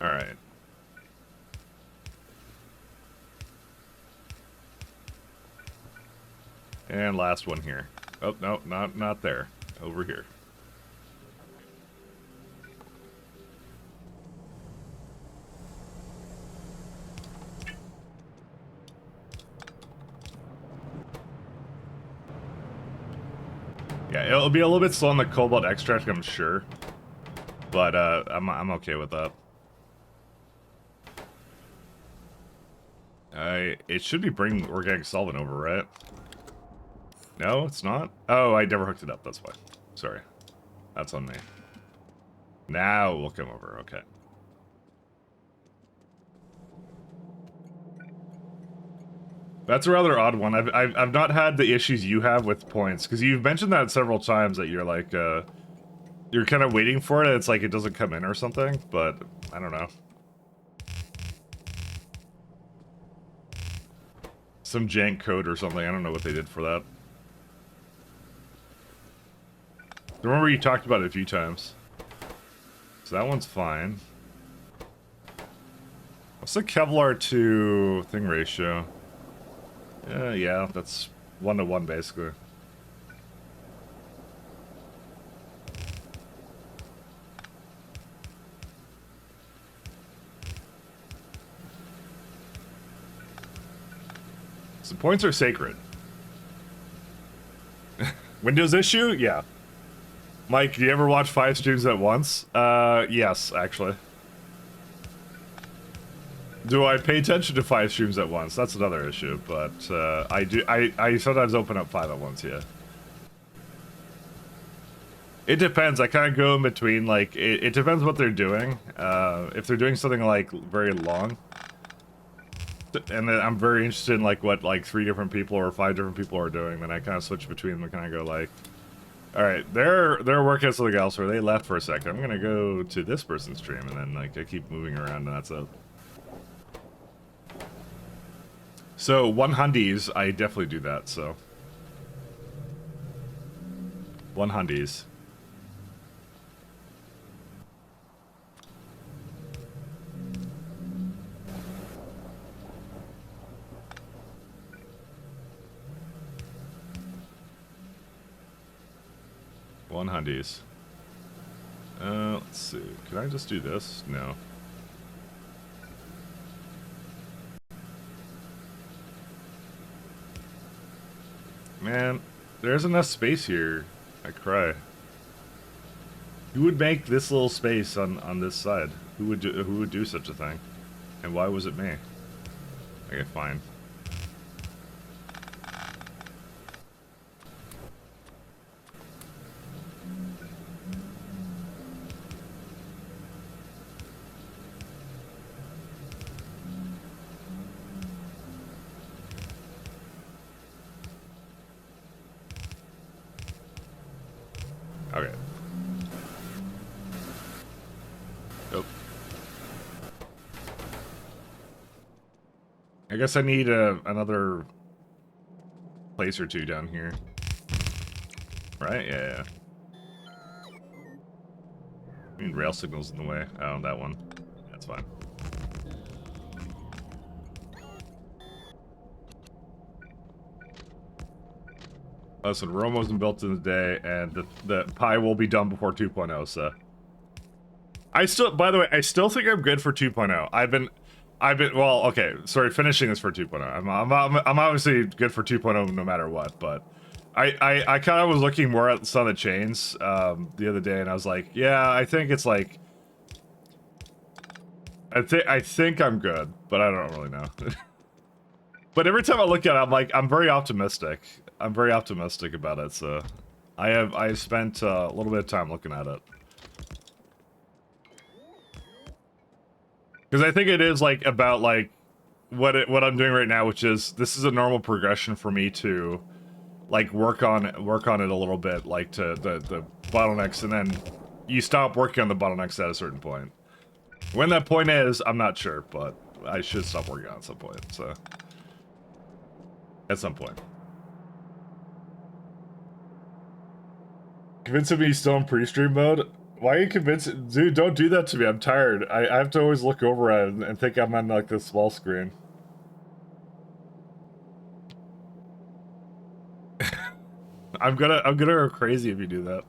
S1: All right. And last one here. Oh, no, not there. Over here. Yeah, it'll be a little bit slow on the cobalt extract, I'm sure. But I'm okay with that. It should be bringing organic solvent over, right? No, it's not? Oh, I never hooked it up, that's why. Sorry. That's on me. Now we'll come over, okay. That's a rather odd one. I've not had the issues you have with points, because you've mentioned that several times that you're like, you're kind of waiting for it, and it's like it doesn't come in or something, but I don't know. Some jank code or something, I don't know what they did for that. I remember you talked about it a few times. So that one's fine. What's the Kevlar to thing ratio? Yeah, that's 1 to 1 basically. So points are sacred. Windows issue? Yeah. Mike, do you ever watch 5 streams at once? Yes, actually. Do I pay attention to 5 streams at once? That's another issue, but I do. I sometimes open up 5 at once. Yeah. It depends. I kind of go in between. Like it depends what they're doing. If they're doing something like very long, and then I'm very interested in like what like 3 different people or 5 different people are doing, then I kind of switch between them and kind of go like, all right, they're working on something else, or they left for a second. I'm gonna go to this person's stream, and then like I keep moving around, and that's it. So, 100s, I definitely do that, so. 100s. Let's see. Can I just do this? No. Man, there's enough space here. I cry. Who would make this little space on this side? Who would do such a thing? And why was it me? Okay, fine. Okay. Oh. I guess I need another place or 2 down here. Right? Yeah. I mean, rail signal's in the way. Oh, that one. That's fine. Listen, Rome wasn't built in a day, and the pie will be done before 2.0, so. By the way, I still think I'm good for 2.0. Well, okay, sorry, finishing this for 2.0. I'm obviously good for 2.0 no matter what, but I kind of was looking more at some of the chains the other day, and I was like, yeah, I think it's like, I think I'm good, but I don't really know. But every time I look at it, I'm like, I'm very optimistic. I'm very optimistic about it, so I spent a little bit of time looking at it. Because I think it is like about like what I'm doing right now, which is this is a normal progression for me to like work on it a little bit, like to the bottlenecks, and then you stop working on the bottlenecks at a certain point. When that point is, I'm not sure, but I should stop working on it at some point. So at some point. Convincing me he's still in pre-stream mode? Why are you convincing? Dude, don't do that to me. I'm tired. I have to always look over at it and think I'm on like this small screen. I'm gonna go crazy if you do that.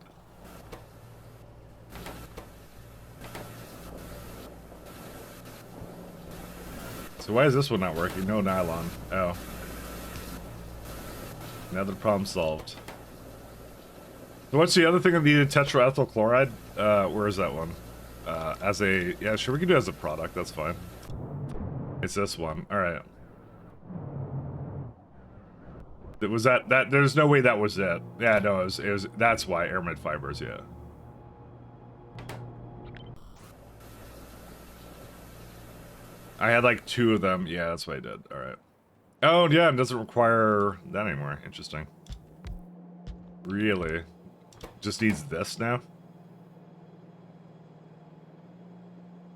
S1: So why is this one not working? No nylon. Oh. Another problem solved. So what's the other thing of the tetraethyl chloride? Where is that one? As a... Yeah, sure, we can do it as a product. That's fine. It's this one. Alright. Was that... There's no way that was it. Yeah, no, it was... That's why. Aramid fibers, yeah. I had like 2 of them. Yeah, that's what I did. Alright. Oh, yeah, it doesn't require that anymore. Interesting. Really? Just needs this now?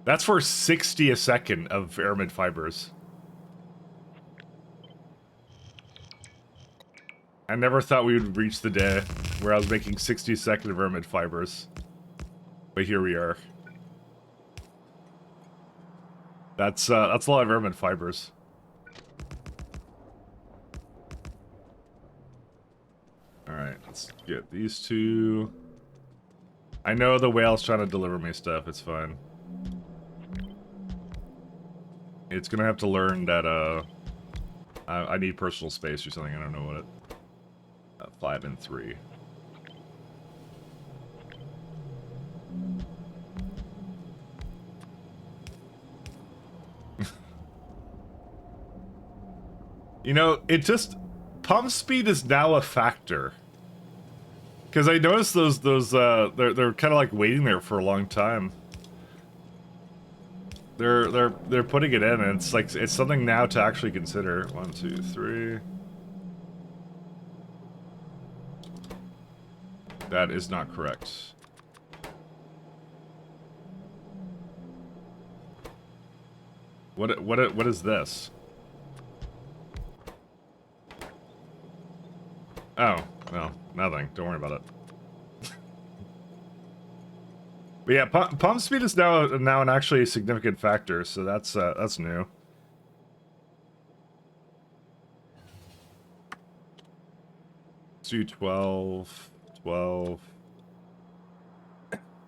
S1: That's for 60 a second of aramid fibers. I never thought we would reach the day where I was making 60 a second of aramid fibers. But here we are. That's a lot of aramid fibers. Alright, let's get these 2. I know the whale's trying to deliver me stuff, it's fine. It's gonna have to learn that, I need personal space or something, I don't know what it... 5 and 3. You know, it just... Pump speed is now a factor. Because I noticed they're kind of like waiting there for a long time. They're putting it in, and it's like it's something now to actually consider. 1, 2, 3. That is not correct. What is this? Oh, well, nothing. Don't worry about it. But yeah, pump speed is now an actually significant factor, so that's new. Let's do 12,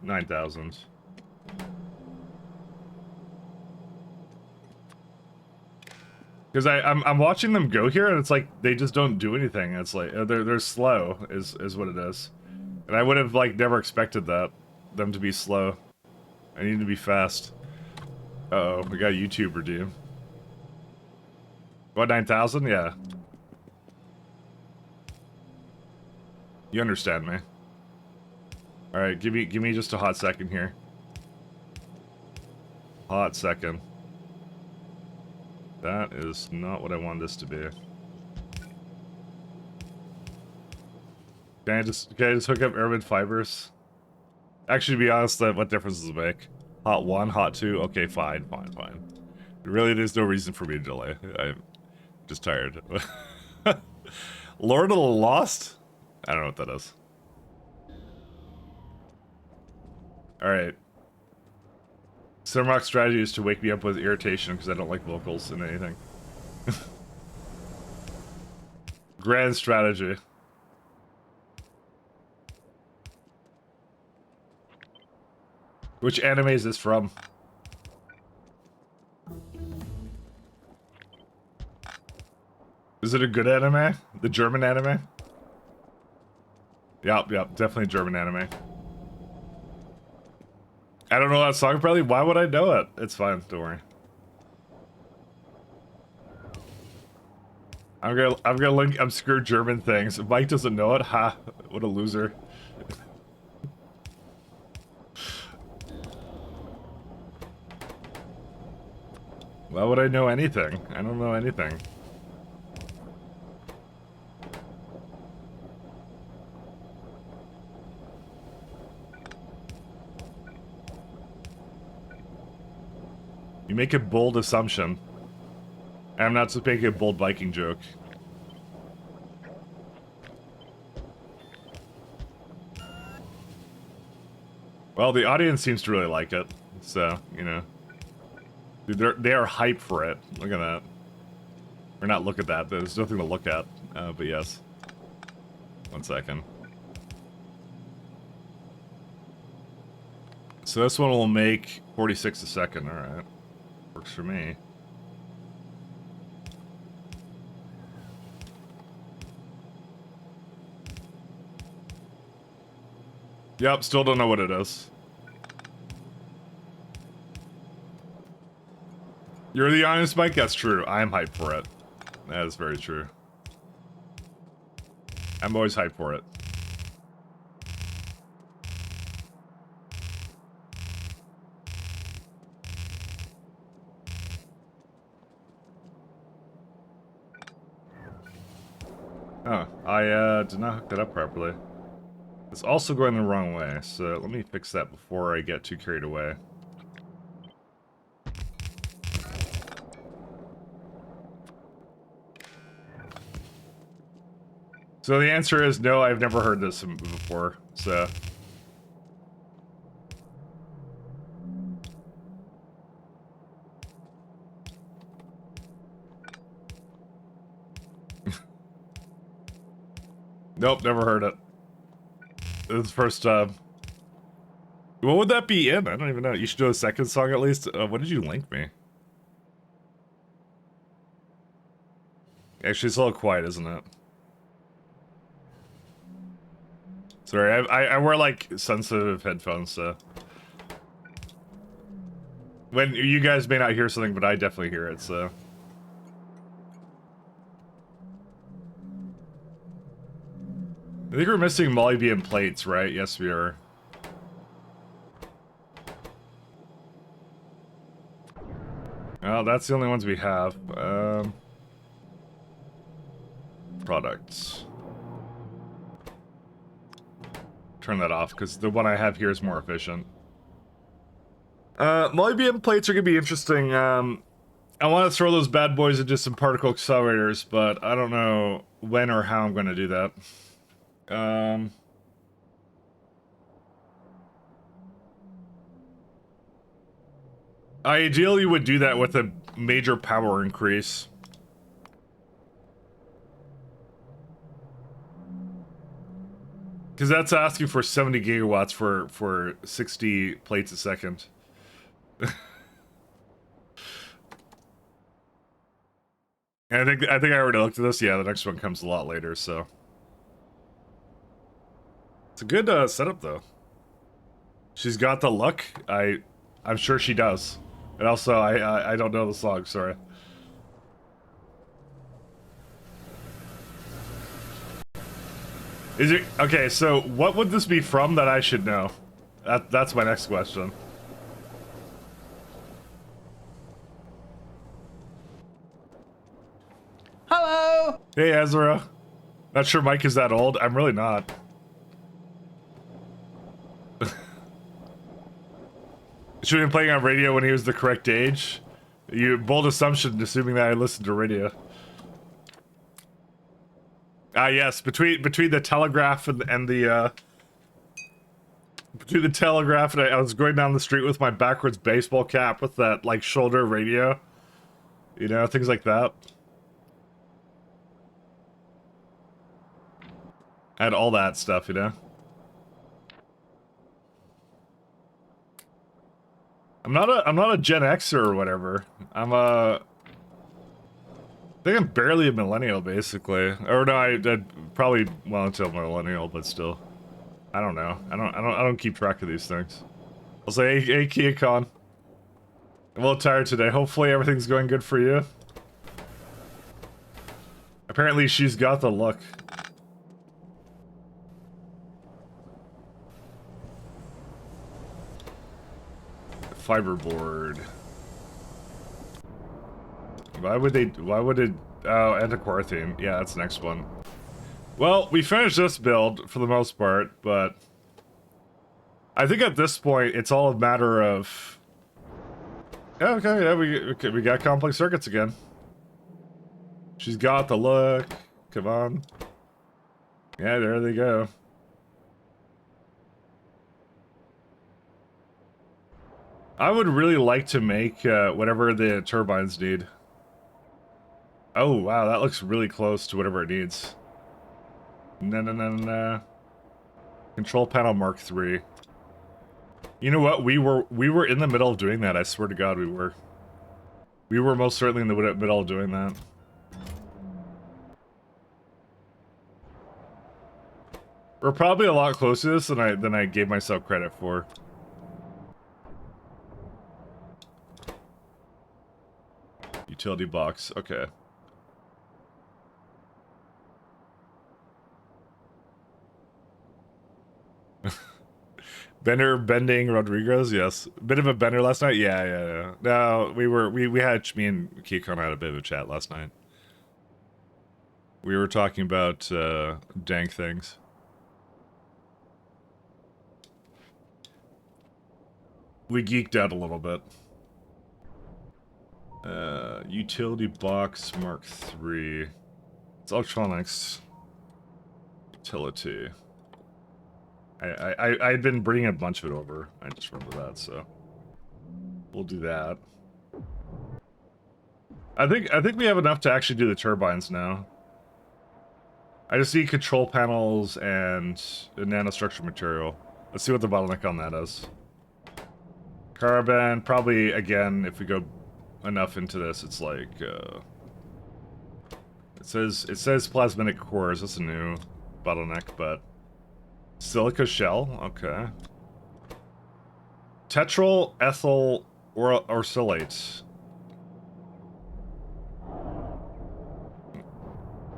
S1: 9,000. Because I'm watching them go here, and it's like they just don't do anything. It's like they're slow, is what it is. And I would have like never expected them to be slow. I need to be fast. Uh-oh, we got a YouTuber, dude. What, 9,000? Yeah. You understand me. Alright, give me just a hot second here. Hot second. That is not what I wanted this to be. Can I just hook up aramid fibers? Actually, to be honest, what difference does it make? Hot 1, hot 2? Okay, fine. Really, there's no reason for me to delay. I'm just tired. Lord of the Lost? I don't know what that is. Alright. Simrock's strategy is to wake me up with irritation because I don't like vocals in anything. Grand strategy. Which anime is this from? Is it a good anime? The German anime? Yep, definitely German anime. I don't know that song probably. Why would I know it? It's fine, don't worry. I'm gonna link obscure German things. If Mike doesn't know it, ha, what a loser. Why would I know anything? I don't know anything. You make a bold assumption. I'm not supposed to make a bold Viking joke. Well, the audience seems to really like it, so, you know. Dude, they are hyped for it. Look at that. Or not look at that, there's nothing to look at, but yes. 1 second. So this one will make 46 a second. All right. Works for me. Yep, still don't know what it is. You're the honest Mike? That's true. I am hyped for it. That is very true. I'm always hyped for it. Oh, I did not hook that up properly. It's also going the wrong way, so let me fix that before I get too carried away. So the answer is no, I've never heard this before, so... Nope, never heard it. This is the first time. What would that be in? I don't even know. You should do a second song at least. What did you link me? Actually, it's a little quiet, isn't it? Sorry, I wear, like, sensitive headphones, so... When you guys may not hear something, but I definitely hear it, so... I think we're missing molybdenum plates, right? Yes, we are. Well, that's the only ones we have. Products. Turn that off, because the one I have here is more efficient. Molybdenum plates are going to be interesting. I want to throw those bad boys into some particle accelerators, but I don't know when or how I'm going to do that. I ideally would do that with a major power increase. Because that's asking for 70 gigawatts for 60 plates a second. And I think I already looked at this. Yeah, the next one comes a lot later, so... It's a good setup, though. She's got the look. I'm sure she does. And also, I don't know the song. Sorry. Is it okay? So, what would this be from that I should know? That's my next question.
S4: Hello.
S1: Hey, Ezra. Not sure Mike is that old. I'm really not. Should have been playing on radio when he was the correct age. Bold assumption, assuming that I listened to radio. Ah, yes, between the telegraph and the between the telegraph and I was going down the street with my backwards baseball cap with that like shoulder radio, you know, things like that. I had all that stuff, you know. I'm not a Gen Xer or whatever. I think I'm barely a millennial, basically. Or no, I'd probably well until millennial, but still, I don't know. I don't keep track of these things. I'll say, hey, KiaCon. I'm a little tired today. Hopefully everything's going good for you. Apparently she's got the look. Fiberboard. Why would it, oh, antiquarthine. Yeah, that's the next one. Well, we finished this build for the most part, but I think at this point, it's all a matter of... Yeah, okay, yeah, we got complex circuits again. She's got the look. Come on. Yeah, there they go. I would really like to make whatever the turbines need. Oh, wow, that looks really close to whatever it needs. No, no, no, no, no. Control panel Mark III. You know what? We were in the middle of doing that. I swear to God, we were. We were most certainly in the middle of doing that. We're probably a lot closer to this than I gave myself credit for. Utility box. Okay. Bender bending Rodriguez, yes. Bit of a bender last night? Yeah. No, we had, me and Kikon had a bit of a chat last night. We were talking about, dank things. We geeked out a little bit. Utility box Mark III. It's electronics. Utility. I'd been bringing a bunch of it over. I just remember that, so we'll do that. I think we have enough to actually do the turbines now. I just need control panels and a nanostructure material. Let's see what the bottleneck on that is. Carbon, probably again, if we go enough into this, it's like it says plasminic cores. That's a new bottleneck, but silica shell, okay. Tetryl ethyl orsilate.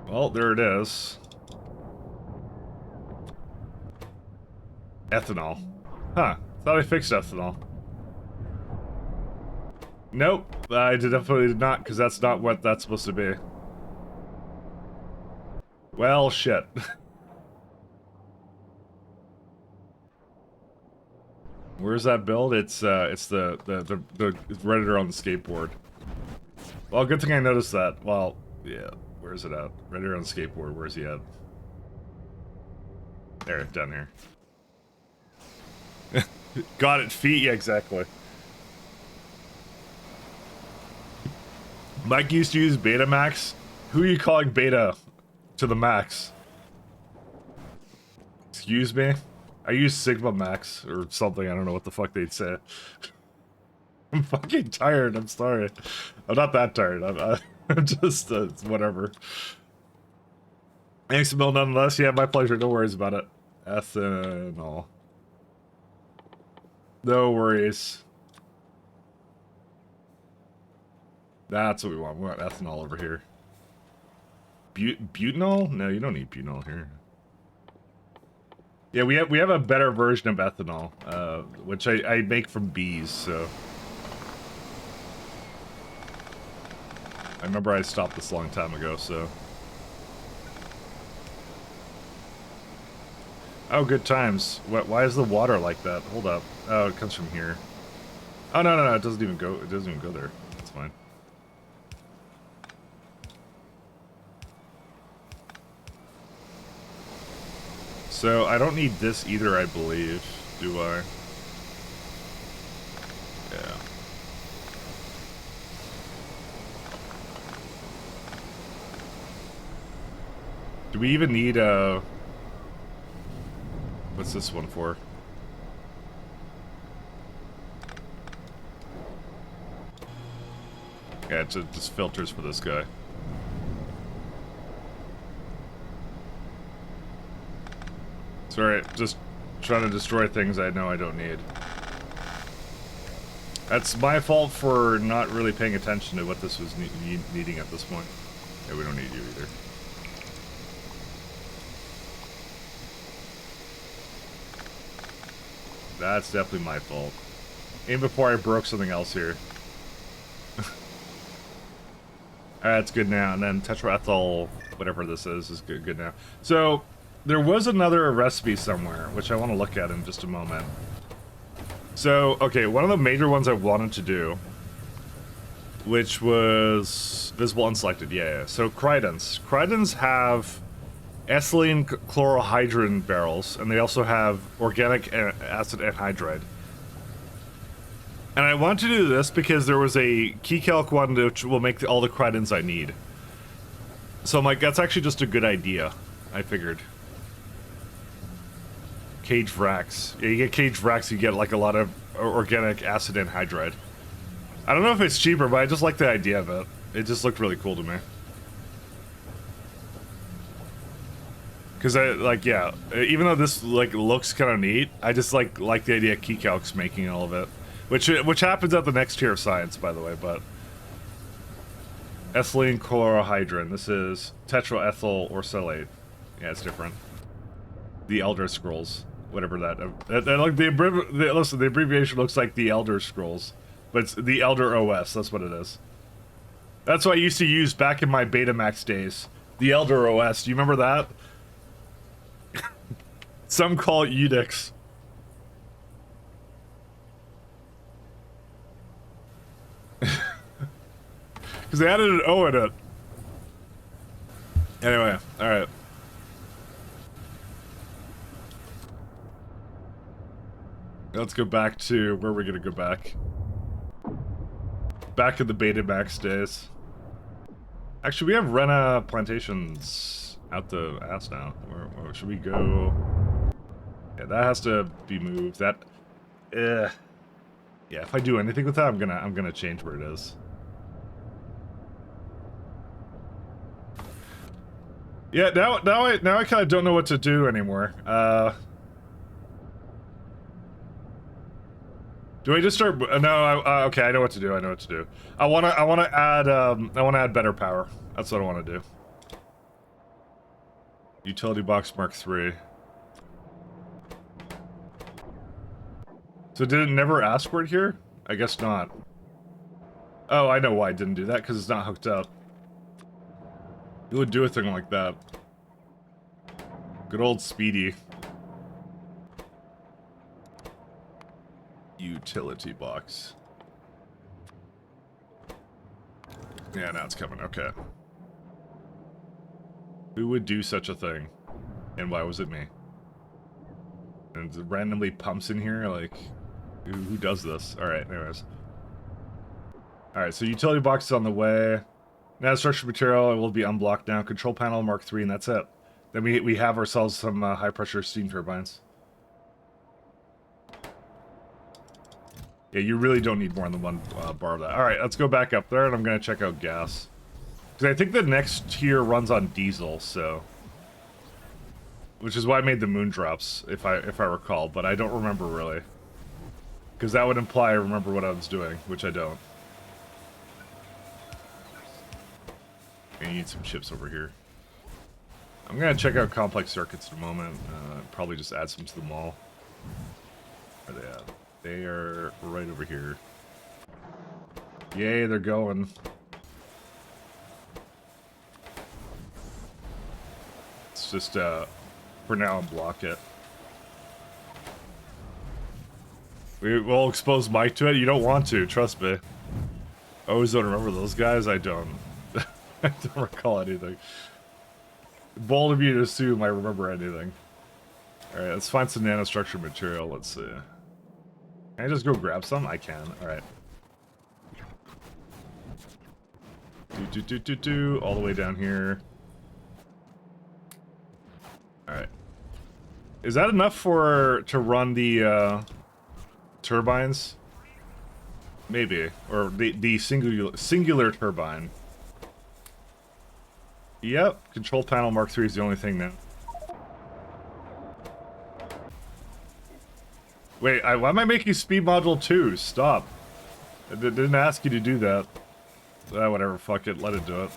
S1: Well, there it is. Ethanol. Huh. Thought I fixed ethanol. Nope. I definitely did not, because that's not what that's supposed to be. Well, shit. Where's that build? It's the Redditor on the skateboard. Well, good thing I noticed that. Well, yeah. Where's it at? Redditor on the skateboard. Where's he at? There, down here. Got it. Feet. Yeah, exactly. Mike used to use Betamax. Who are you calling Beta to the max? Excuse me? I use Sigma Max or something. I don't know what the fuck they'd say. I'm fucking tired. I'm sorry. I'm not that tired. I'm just, it's whatever. Thanks, Bill, nonetheless. Yeah, my pleasure. No worries about it. Ethanol. No worries. That's what we want. We want ethanol over here. Butanol? No, you don't need butanol here. Yeah, we have a better version of ethanol, which I make from bees, so. I remember I stopped this a long time ago, so. Oh, good times. Why is the water like that? Hold up. Oh, it comes from here. Oh, no, it doesn't even go, there. That's fine. So, I don't need this either, I believe. Do I? Yeah. Do we even need a... What's this one for? Yeah, it just filters for this guy. It's alright, just trying to destroy things I know I don't need. That's my fault for not really paying attention to what this was needing at this point. Yeah, we don't need you either. That's definitely my fault. Even before I broke something else here. Alright, it's good now. And then tetraethyl, whatever this is good now. So, there was another recipe somewhere, which I want to look at in just a moment. So, okay, one of the major ones I wanted to do, which was visible unselected, yeah. So, Cridens. Cridens have ethylene chlorohydrin barrels, and they also have organic acid anhydride. And I want to do this because there was a key calc one which will make all the Cridens I need. So I'm like, that's actually just a good idea, I figured. Cage Vrax. Yeah, you get Cage Vrax, you get like a lot of organic acid anhydride. I don't know if it's cheaper, but I just like the idea of it. It just looked really cool to me. Because I, like, yeah, even though this, like, looks kind of neat, I just, like the idea of Keycalc's making all of it. Which happens at the next tier of science, by the way, but... Ethylene chlorohydrin. This is tetraethyl oracellate. Yeah, it's different. The Elder Scrolls. Whatever that... like, listen, the abbreviation looks like the Elder Scrolls. But it's the Elder OS, that's what it is. That's what I used to use back in my Betamax days. The Elder OS, do you remember that? Some call it Unix. Because they added an O in it. Anyway, alright. Let's go back to... where are we gonna go back? Back in the Betamax days. Actually, we have Rena plantations out the ass now. Where should we go? Yeah, that has to be moved. That... yeah, if I do anything with that, I'm gonna change where it is. Yeah, now I kind of don't know what to do anymore. Do I just start? No, okay, I know what to do. I know what to do. I wanna add better power. That's what I want to do. Utility box Mark III. So did it never ask for it here? I guess not. Oh, I know why I didn't do that, because it's not hooked up. Who would do a thing like that? Good old Speedy. Utility box. Yeah, now it's coming. Okay. Who would do such a thing? And why was it me? And it randomly pumps in here, like... Who does this? Alright, anyways. Alright, so utility box is on the way. Now structured material, it will be unblocked now. Control panel Mark III, and that's it. Then we have ourselves some high pressure steam turbines. Yeah, you really don't need more than one bar of that. Alright, let's go back up there, and I'm going to check out gas. Because I think the next tier runs on diesel, so... Which is why I made the moon drops, if I recall, but I don't remember really. Because that would imply I remember what I was doing, which I don't. I need some chips over here. I'm going to check out complex circuits in a moment. Probably just add some to the mall. Where are they at? They are right over here. Yay, they're going. It's just, for now, unblock it. We will expose Mike to it. You don't want to, trust me. I always don't remember those guys. I don't. I don't recall anything. Bold of you to assume I remember anything. Alright, let's find some nanostructured material. Let's see. Can I just go grab some? I can. Alright. All the way down here. Alright. Is that enough to run the turbines? Maybe. Or the singular turbine. Yep. Control panel Mark III is the only thing now. Wait, why am I making speed module 2? Stop. I didn't ask you to do that. Whatever, fuck it, let it do it.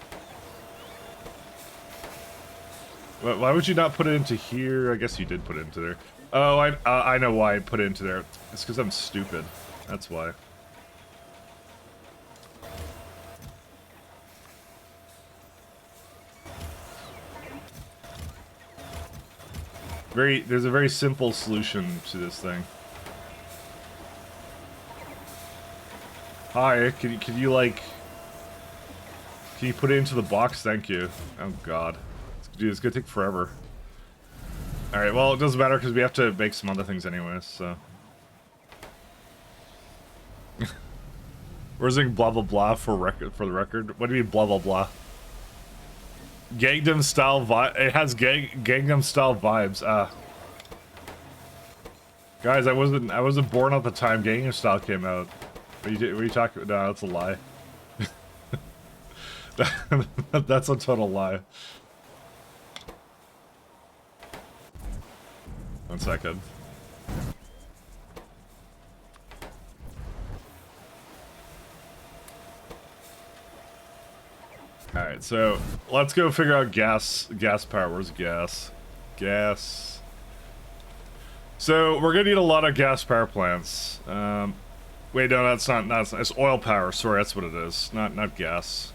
S1: Why would you not put it into here? I guess you did put it into there. Oh, I know why I put it into there. It's because I'm stupid. That's why. There's a very simple solution to this thing. Hi, can you like... Can you put it into the box? Thank you. Oh god. Dude, it's gonna take forever. Alright, well, it doesn't matter because we have to make some other things anyways, so... We're saying blah blah blah for the record. What do you mean blah blah blah? Gangnam style vibe. It has Gangnam style vibes. Guys, I wasn't born at the time Gangnam Style came out. What are you talking about? No, that's a lie. That's a total lie. 1 second. Alright, so let's go figure out gas power. Where's gas? Gas. So we're gonna need a lot of gas power plants. Wait, no, that's not it's oil power. Sorry, that's what it is. Not gas.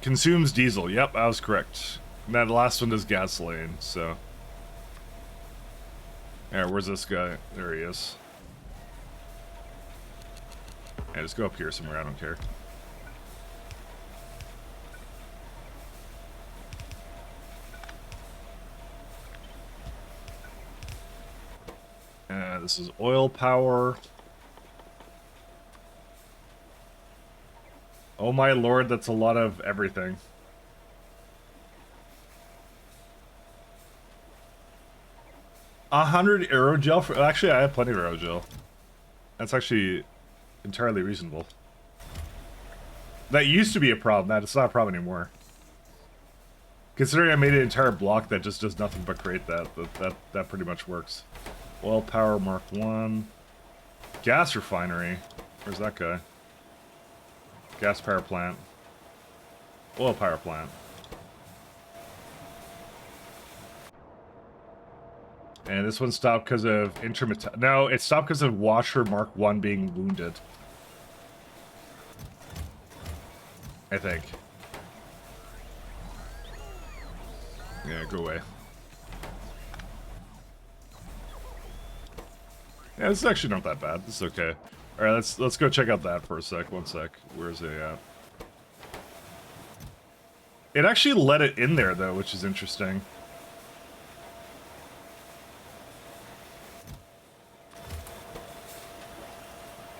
S1: Consumes diesel. Yep, I was correct. And that last one is gasoline, so. Alright, where's this guy? There he is. Yeah, just go up here somewhere, I don't care. This is oil power. Oh my lord, that's a lot of everything. $100 aerogel for... Actually, I have plenty of aerogel. That's actually entirely reasonable. That used to be a problem. It's not a problem anymore. Considering I made an entire block that just does nothing but create that pretty much works. Oil power Mark 1. Gas refinery. Where's that guy? Gas power plant. Oil power plant. And this one stopped because of intermittent. No, it stopped because of washer Mark 1 being wounded. I think. Yeah, go away. Yeah, this is actually not that bad. This is okay. Alright, let's go check out that for a sec. 1 sec. Where's it at? It actually let it in there though, which is interesting.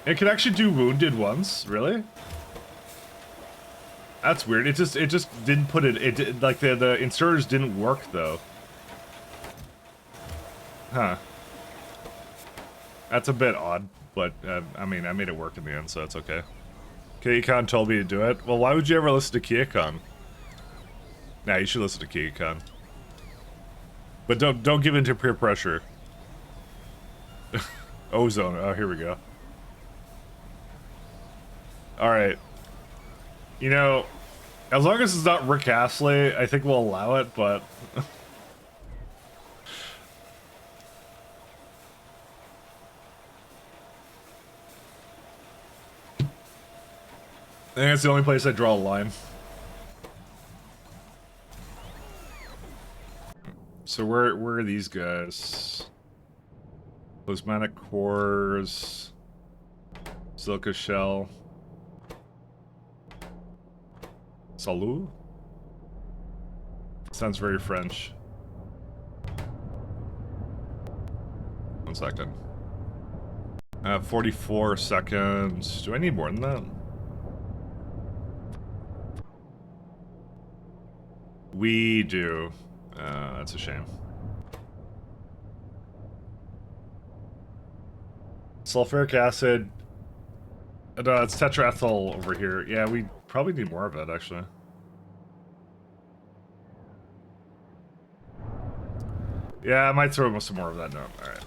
S1: It can actually do wounded ones, really? That's weird. It just didn't put it. It did, like the inserters didn't work though. Huh. That's a bit odd, but I mean, I made it work in the end, so it's okay. KeyCon told me to do it. Well, why would you ever listen to KeyCon? Nah, you should listen to KeyCon. But don't give in to peer pressure. Ozone. Oh, here we go. All right. You know, as long as it's not Rick Astley, I think we'll allow it, but... I think that's the only place I draw a line. So where are these guys? Plasmatic cores, silica shell, salut. Sounds very French. 1 second. 44 seconds. Do I need more than that? We do. That's a shame. Sulfuric acid. No, it's tetraethyl over here. Yeah, we probably need more of it, actually. Yeah, I might throw some more of that. No, alright.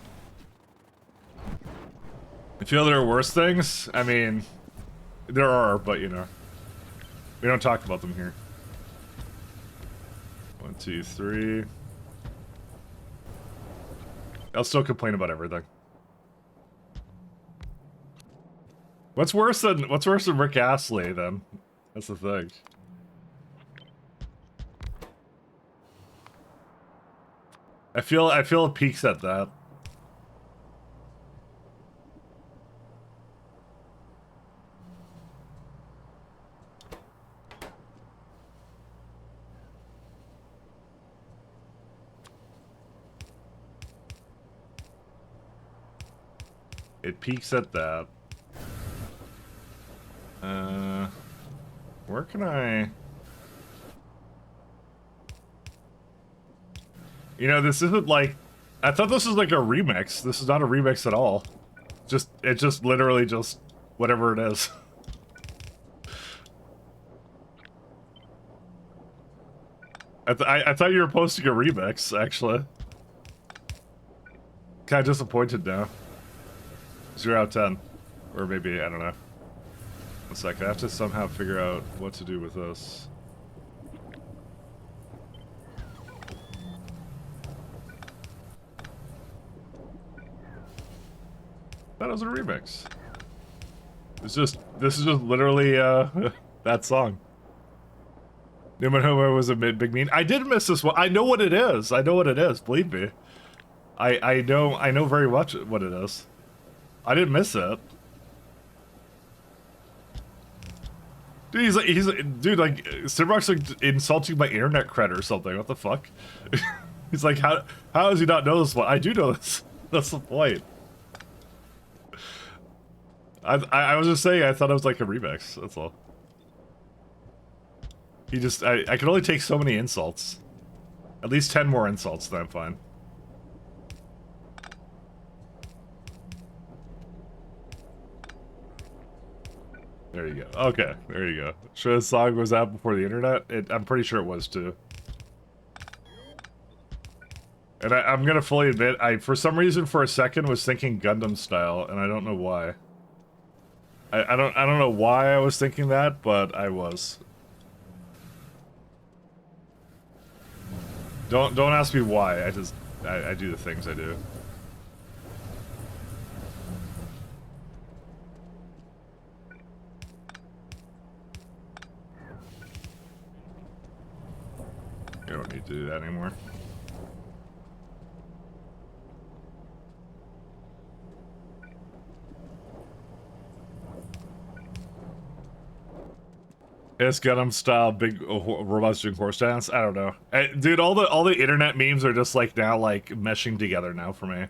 S1: I feel there are worse things. I mean, there are, but you know. We don't talk about them here. 1, 2, 3. I'll still complain about everything. What's worse than Rick Astley then? That's the thing. I feel it peaks at that. It peaks at that. Where can I... You know, this isn't like... I thought this was like a remix. This is not a remix at all. It's just literally just whatever it is. I thought you were posting a remix, actually. Kind of disappointed now. 0 out of 10. Or maybe, I don't know. One sec, I have to somehow figure out what to do with this. That was a remix. This is just literally that song. Newman Homer was a big mean. I did miss this one. I know what it is. I know what it is. Believe me. I know very much what it is. I didn't miss it. Dude, dude, like, Simrock's like insulting my internet cred or something. What the fuck? He's like, how does he not know this one? I do know this. That's the point. I was just saying, I thought it was like a remix. That's all. He just, I can only take so many insults. At least 10 more insults, then I'm fine. There you go. Okay, there you go. Sure this song was out before the internet? I'm pretty sure it was too. And I'm gonna fully admit, for some reason for a second was thinking Gundam style, and I don't know why. I don't know why I was thinking that, but I was. Don't ask me why. I do the things I do. You don't need to do that anymore. It's Gundam style, big robots doing horse dance. I don't know, dude. All the internet memes are just like now like meshing together now for me.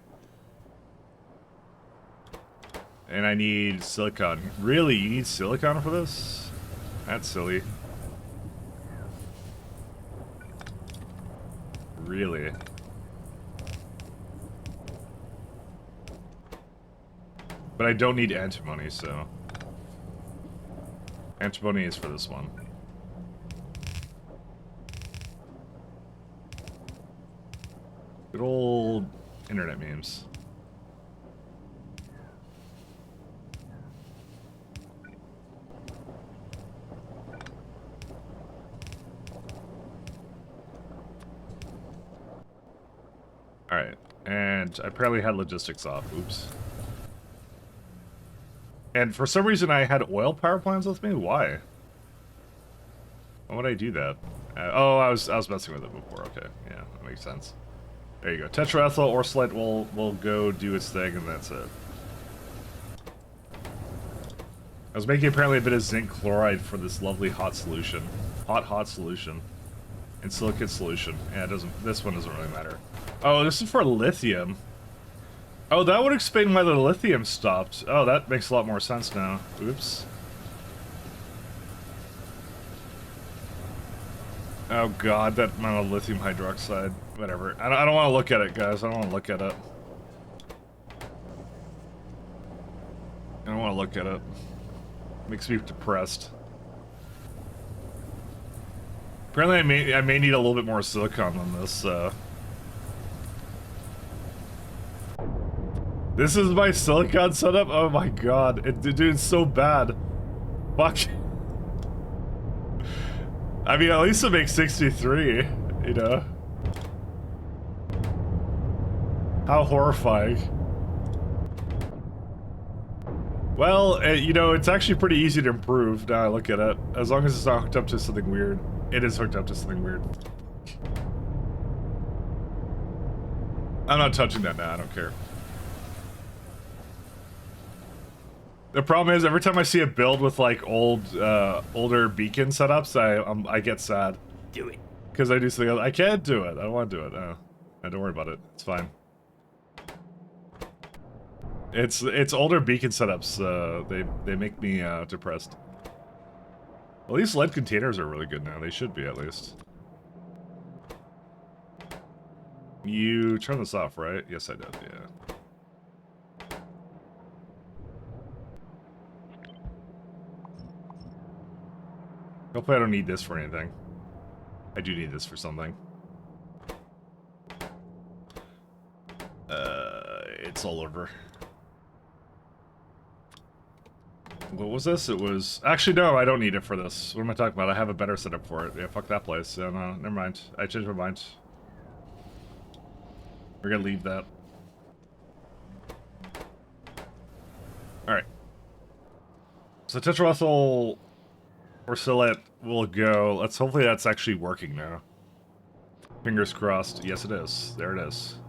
S1: And I need silicon. Really, you need silicon for this? That's silly. Really? But I don't need antimony, so... Antimony is for this one. Good old internet memes. Alright, and I apparently had logistics off. Oops. And for some reason I had oil power plants with me? Why? Why would I do that? Oh, I was messing with it before. Okay, yeah, that makes sense. There you go. Tetraethyl orsolite will go do its thing, and that's it. I was making apparently a bit of zinc chloride for this lovely hot solution. Hot solution. And silicate solution. Yeah, this one doesn't really matter. Oh, this is for lithium. Oh, that would explain why the lithium stopped. Oh, that makes a lot more sense now. Oops. Oh god, that amount of lithium hydroxide. Whatever. I don't want to look at it, guys. I don't want to look at it. I don't want to look at it. Makes me depressed. Apparently I may need a little bit more silicon on this, This is my silicon setup? Oh my god. Dude, it's so bad. Fuck. I mean, at least it makes 63, you know? How horrifying. Well, you know, it's actually pretty easy to improve now I look at it. As long as it's not hooked up to something weird. It is hooked up to something weird. I'm not touching that now, I don't care. The problem is, every time I see a build with like older beacon setups, I get sad.
S2: Do it.
S1: Because I do something else. I can't do it. I don't want to do it. No, don't worry about it. It's fine. It's older beacon setups. They make me depressed. At least lead containers are really good now. They should be, at least. You turn this off, right? Yes, I did, yeah. Hopefully I don't need this for anything. I do need this for something. It's all over. What was this? It was... Actually, no, I don't need it for this. What am I talking about? I have a better setup for it. Yeah, fuck that place. Yeah, no, never mind. I changed my mind. We're gonna leave that. Alright. So Tetramethyl Orsilate will go. Let's hopefully that's actually working now. Fingers crossed. Yes, it is. There it is.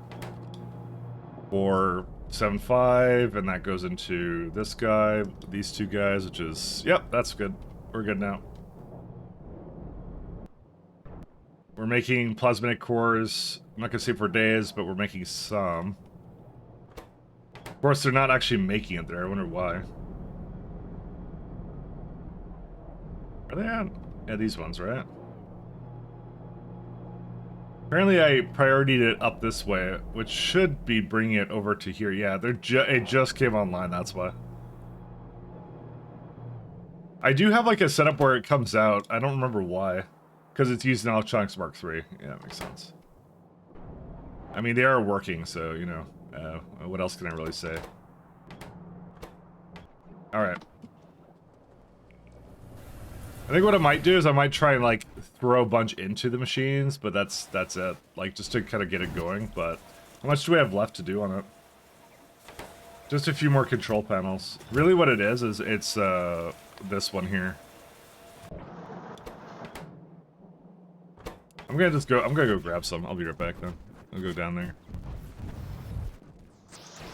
S1: 475, and that goes into this guy, these two guys, which is... Yep, that's good. We're good now. We're making plasmitic cores. I'm not gonna say for days, but we're making some. Of course, they're not actually making it there. I wonder why. Are they on? Yeah, these ones, right? Apparently, I prioritied it up this way, which should be bringing it over to here. Yeah, it just came online, that's why. I do have, like, a setup where it comes out. I don't remember why. Because it's using Electronics Mark III. Yeah, that makes sense. I mean, they are working, so, you know, what else can I really say? Alright. I think what I might do is I might try and, like, throw a bunch into the machines, but that's it. Like, just to kind of get it going, but how much do we have left to do on it? Just a few more control panels. Really what it is it's, this one here. I'm gonna go grab some. I'll be right back then. I'll go down there.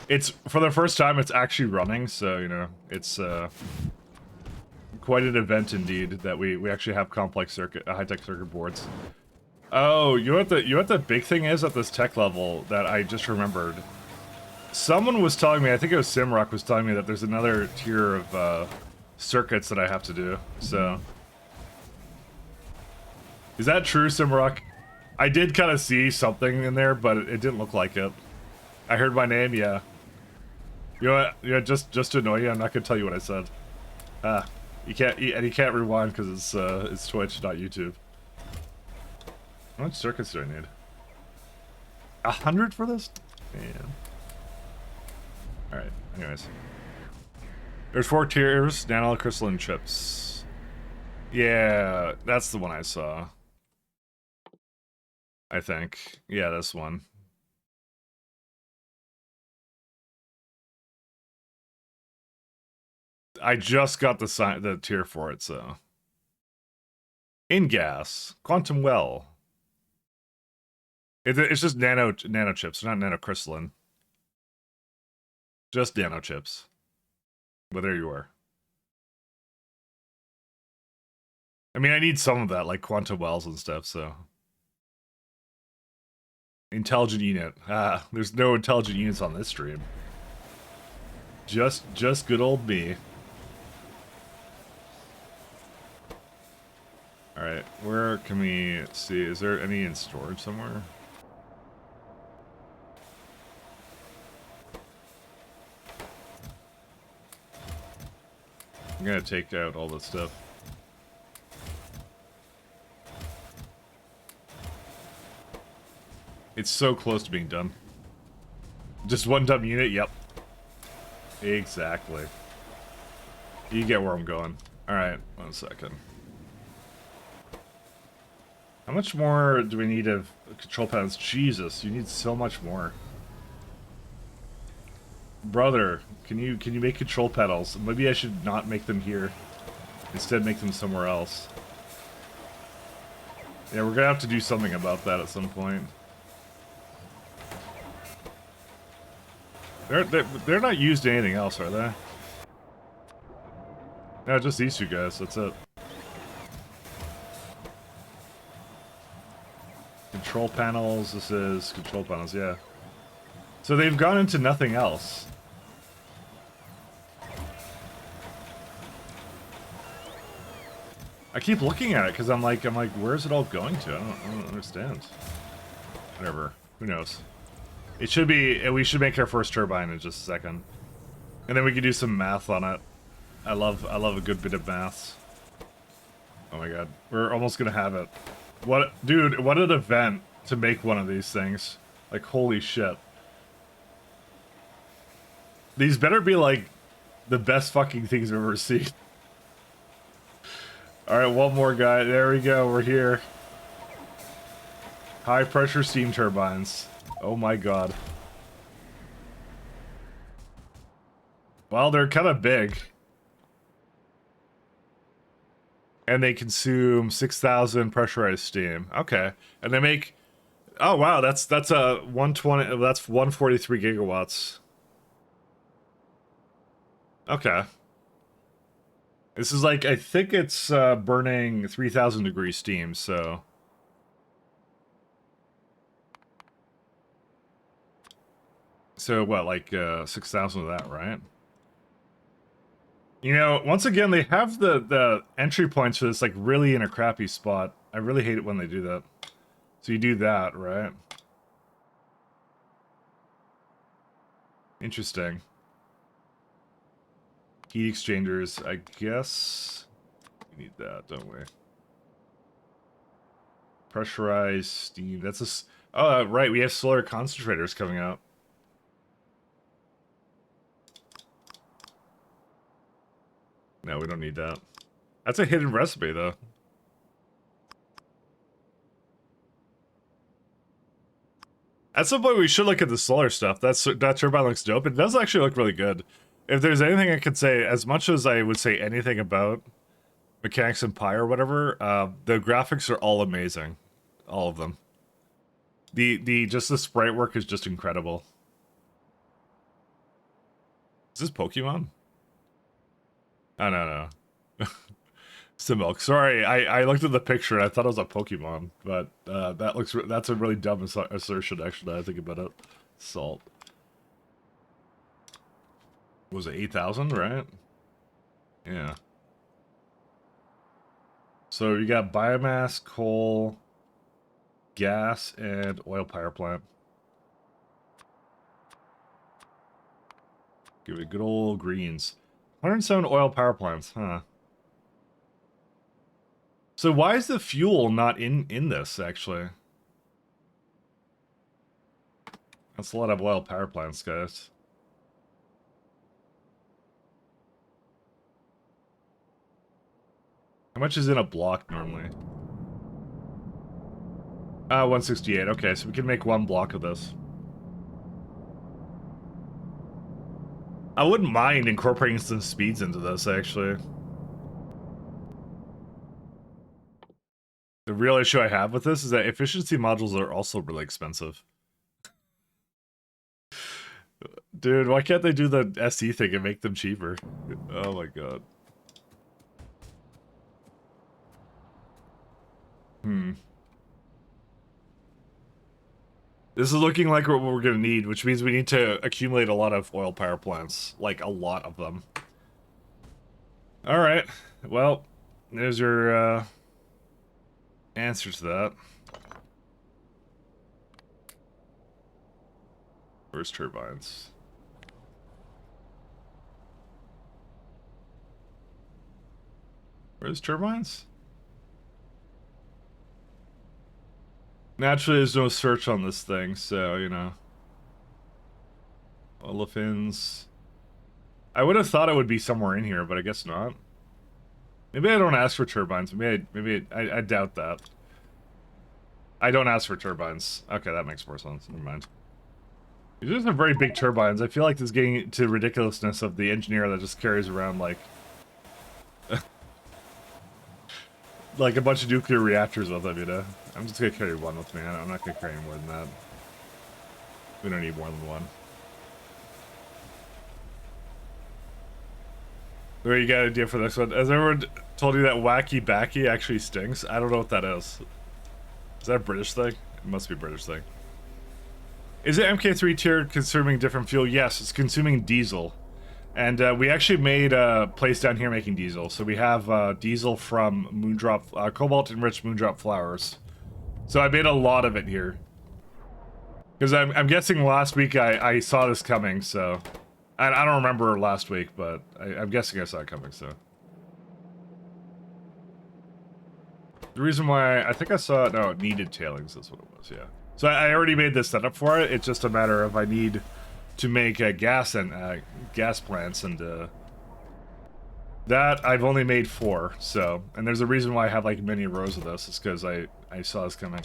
S1: It's, for the first time, it's actually running, so, you know, it's, quite an event indeed that we actually have complex circuit, high-tech circuit boards. Oh, you know what the big thing is at this tech level that I just remembered? Someone was telling me, I think it was Simrock was telling me that there's another tier of circuits that I have to do, so... Is that true, Simrock? I did kind of see something in there, but it didn't look like it. I heard my name, yeah. You know what? Yeah, just to annoy you, I'm not gonna tell you what I said. You can't rewind because it's Twitch, not YouTube. How much circuits do I need? 100 for this? Man. Alright, anyways. There's 4 tiers, nanocrystalline chips. Yeah, that's the one I saw. I think. Yeah, this one. I just got the tier for it, so. In-gas. Quantum well. It's just nano chips, not nanocrystalline. Just nano chips. But there you are. I mean, I need some of that, like quantum wells and stuff, so. Intelligent unit. There's no intelligent units on this stream. Just good old me. Alright, where can we see? Is there any in storage somewhere? I'm gonna take out all this stuff. It's so close to being done. Just one dumb unit? Yep. Exactly. You get where I'm going. Alright, 1 second. How much more do we need of control panels? Jesus, you need so much more. Brother, can you make control panels? Maybe I should not make them here. Instead make them somewhere else. Yeah, we're gonna have to do something about that at some point. They're not used to anything else, are they? No, just these two guys, that's it. Control panels, this is control panels, yeah. So they've gone into nothing else. I keep looking at it because I'm like, where's it all going to? I don't understand. Whatever. Who knows? It should be. We should make our first turbine in just a second, and then we can do some math on it. I love a good bit of maths. Oh my god, we're almost gonna have it. What, dude? What an event to make one of these things! Like, holy shit! These better be like the best fucking things I've ever seen. All right, one more guy. There we go. We're here. High pressure steam turbines. Oh my god. Well, they're kind of big. And they consume 6,000 pressurized steam. Okay. And they make... Oh wow, that's a 120, that's 143 gigawatts. Okay. This is like, I think it's burning 3,000 degree steam, so... So what, like 6,000 of that, right? You know, once again, they have the entry points for this like really in a crappy spot. I really hate it when they do that. So you do that, right? Interesting. Heat exchangers, I guess. We need that, don't we? Pressurized steam. That's a... Oh, right, we have solar concentrators coming out. No, we don't need that. That's a hidden recipe, though. At some point, we should look at the solar stuff. That turbine looks dope. It does actually look really good. If there's anything I could say, as much as I would say anything about Mechanics and Pi or whatever, the graphics are all amazing. All of them. Just the sprite work is just incredible. Is this Pokemon? Oh, no. Similk. Sorry, I looked at the picture and I thought it was a Pokemon, but that's a really dumb assertion, actually, now I think about it. Salt. Was it 8,000, right? Yeah. So you got biomass, coal, gas, and oil power plant. Give it good old greens. 107 oil power plants, huh? So why is the fuel not in this, actually? That's a lot of oil power plants, guys. How much is in a block normally? 168. Okay, so we can make one block of this. I wouldn't mind incorporating some speeds into this, actually. The real issue I have with this is that efficiency modules are also really expensive. Dude, why can't they do the SE thing and make them cheaper? Oh my god. This is looking like what we're gonna need, which means we need to accumulate a lot of oil power plants. Like, a lot of them. Alright. Well, there's your, answer to that. Where's turbines? Where's turbines? Naturally, there's no search on this thing, so, you know. Olefins. I would have thought it would be somewhere in here, but I guess not. Maybe I don't ask for turbines. Maybe I doubt that. I don't ask for turbines. Okay, that makes more sense. Never mind. These are very big turbines. I feel like this is getting to ridiculousness of the engineer that just carries around, like... like a bunch of nuclear reactors with them, you know? I'm just gonna carry one with me. I'm not gonna carry any more than that. We don't need more than one. Where you got an idea for this one? Has everyone told you that wacky backy actually stinks? I don't know what that is. Is that a British thing? It must be a British thing. Is it MK3 tier consuming different fuel? Yes, it's consuming diesel. And we actually made a place down here making diesel. So we have diesel from cobalt-enriched moondrop flowers. So I made a lot of it here. Because I'm guessing last week I saw this coming, so... I don't remember last week, but I'm guessing I saw it coming, so... The reason why... I think I saw it... No, it needed tailings, that's what it was, yeah. So I already made the setup for it, it's just a matter of I need to make gas plants, and that I've only made 4, so... And there's a reason why I have, like, many rows of this, is because I saw this coming.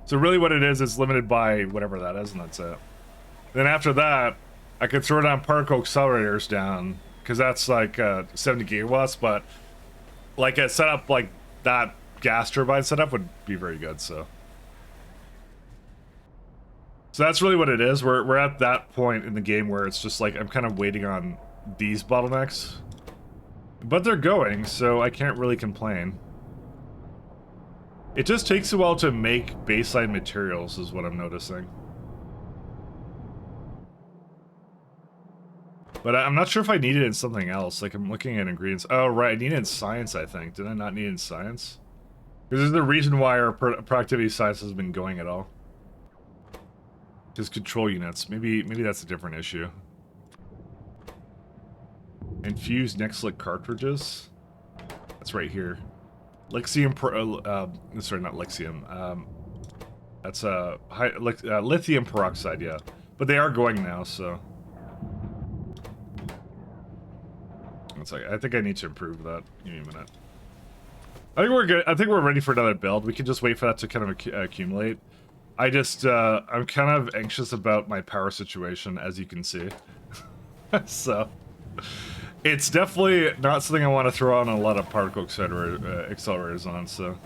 S1: So really what it is, it's limited by whatever that is, and that's it. Then after that, I could throw down particle accelerators down, because that's like 70 gigawatts, but like a setup like that gas turbine setup would be very good, so. So that's really what it is. We're at that point in the game where it's just like, I'm kind of waiting on these bottlenecks. But they're going, so I can't really complain. It just takes a while to make baseline materials, is what I'm noticing. But I'm not sure if I need it in something else. Like, I'm looking at ingredients. Oh, right, I need it in science, I think. Did I not need it in science? Because there's the reason why our productivity science has been going at all. Just control units. Maybe that's a different issue. Infused Nextlit cartridges. That's right here. Lixium, sorry, not Lixium. That's lithium peroxide, yeah. But they are going now, so. It's like, I think I need to improve that. Give me a minute. I think we're good. I think we're ready for another build. We can just wait for that to kind of accumulate. I just, I'm kind of anxious about my power situation, as you can see. So. It's definitely not something I want to throw on a lot of particle accelerators on, so...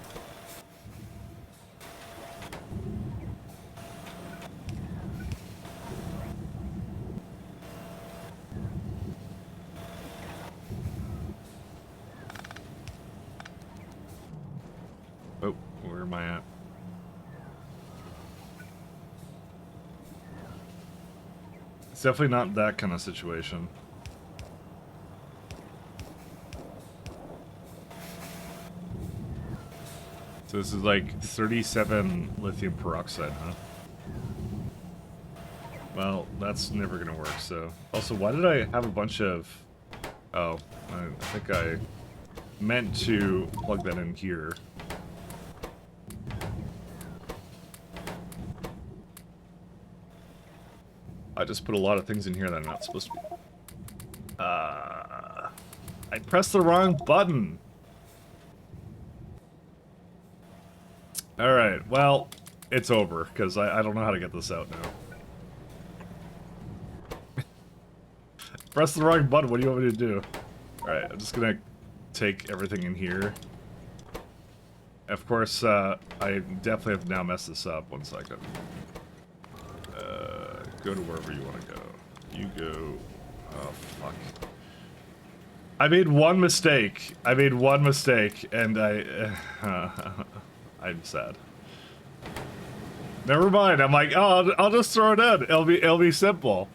S1: Oh, where am I at? It's definitely not that kind of situation. So this is like 37 lithium peroxide, huh? Well, that's never gonna work, so... Also, why did I have a bunch of... Oh, I think I meant to plug that in here. I just put a lot of things in here that I'm not supposed to be... I pressed the wrong button! Alright, well, it's over, because I don't know how to get this out now. Press the wrong button, what do you want me to do? Alright, I'm just gonna take everything in here. Of course, I definitely have to now mess this up. 1 second. Go to wherever you want to go. You go... Oh, fuck. I made one mistake. I made one mistake, and I'm sad. Never mind. I'm like, oh, I'll just throw it in. It'll be simple.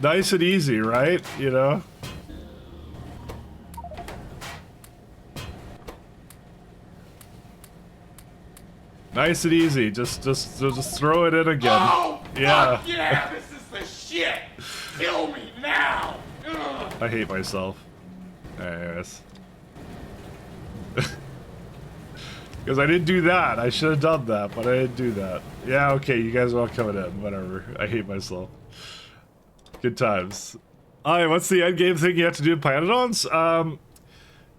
S1: Nice and easy, right? You know? Nice and easy. Just throw it in again.
S4: Oh,
S1: yeah.
S4: Fuck yeah, this is the shit. Kill me now. Ugh.
S1: I hate myself. Anyways. Because I didn't do that. I should have done that, but I didn't do that. Yeah, okay, you guys are all coming in. Whatever. I hate myself. Good times. Alright, what's the end game thing you have to do in Pyanodons?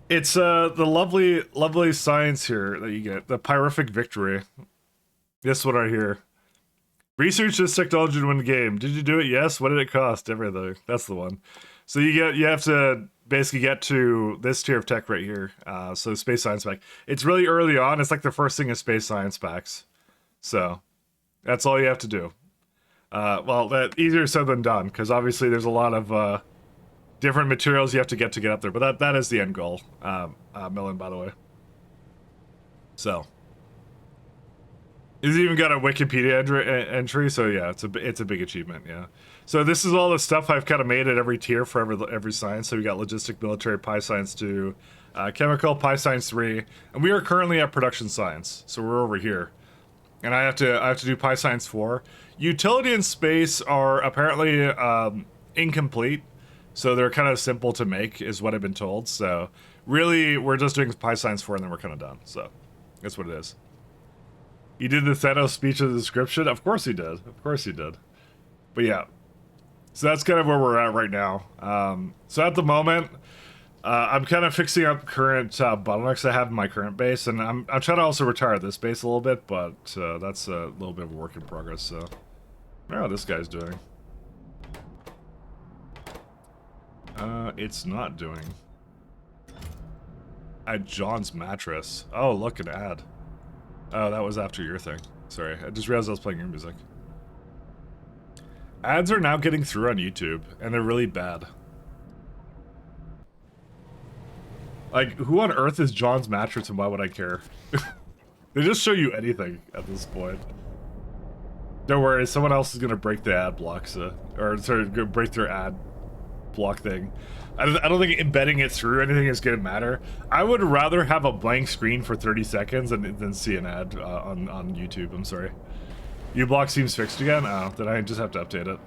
S1: It's the lovely science here that you get. The Pyrific Victory. This one right here. Research this technology to win the game. Did you do it? Yes. What did it cost? Everything. That's the one. So you have to basically get to this tier of tech right here. So space science pack. It's really early on. It's like the first thing in space science packs. So that's all you have to do. Well, that easier said than done, because obviously there's a lot of different materials you have to get up there. But that is the end goal, Millen, by the way. So it's even got a Wikipedia entry, so yeah, it's a big achievement, yeah. So this is all the stuff I've kind of made at every tier for every science. So we got logistic, military, Pi Science 2, chemical, Pi Science 3, and we are currently at production science, so we're over here. and I have to do pi science 4. Utility and space are apparently incomplete, so they're kind of simple to make, is what I've been told. So really, we're just doing pi science 4, and then we're kind of done. So that's what it is. He did the Thanos speech of the description. Of course he did. Of course he did. But yeah, so that's kind of where we're at right now. So at the moment, I'm kind of fixing up current bottlenecks I have in my current base, and I'm trying to also retire this base a little bit, but that's a little bit of a work in progress. So, I don't know how this guy's doing. It's not doing. At John's mattress. Oh, look, an ad. Oh, that was after your thing. Sorry, I just realized I was playing your music. Ads are now getting through on YouTube, and they're really bad. Like, who on earth is John's mattress, and why would I care? They just show you anything at this point. Don't worry, someone else is gonna break the ad blocks, or sorry, break their ad block thing. I don't think embedding it through anything is gonna matter. I would rather have a blank screen for 30 seconds than see an ad on YouTube. I'm sorry. uBlock seems fixed again? Oh, then I just have to update it.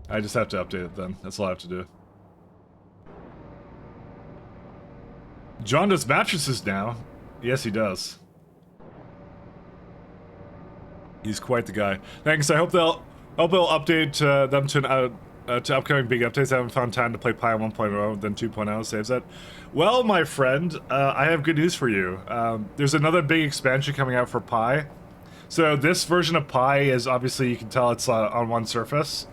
S1: I just have to update it then. That's all I have to do. John does mattresses now. Yes, he does. He's quite the guy. Thanks. I hope they'll update them to upcoming big updates. I haven't found time to play Pi 1.0, then 2.0 saves that. Well, my friend, I have good news for you. There's another big expansion coming out for Pi. So this version of Pi is obviously, you can tell it's on one surface.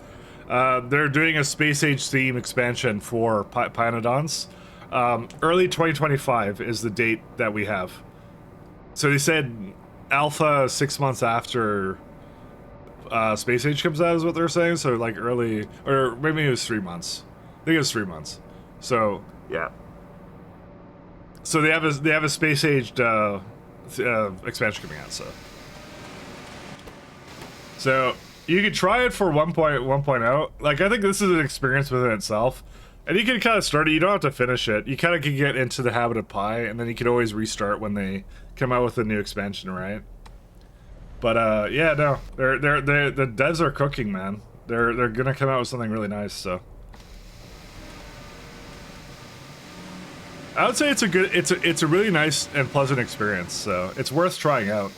S1: They're doing a space age theme expansion for Pyanodons. Early 2025 is the date that we have. So they said alpha 6 months after space age comes out is what they're saying. So like early, or maybe it was 3 months. I think it was 3 months. So yeah. So they have a space aged expansion coming out. So you could try it for 1.0. Like, I think this is an experience within itself. And you can kind of start it. You don't have to finish it. You kind of can get into the habit of Pi, and then you can always restart when they come out with a new expansion, right? But yeah, no, the devs are cooking, man. They're gonna come out with something really nice. So I would say it's a really nice and pleasant experience. So it's worth trying out.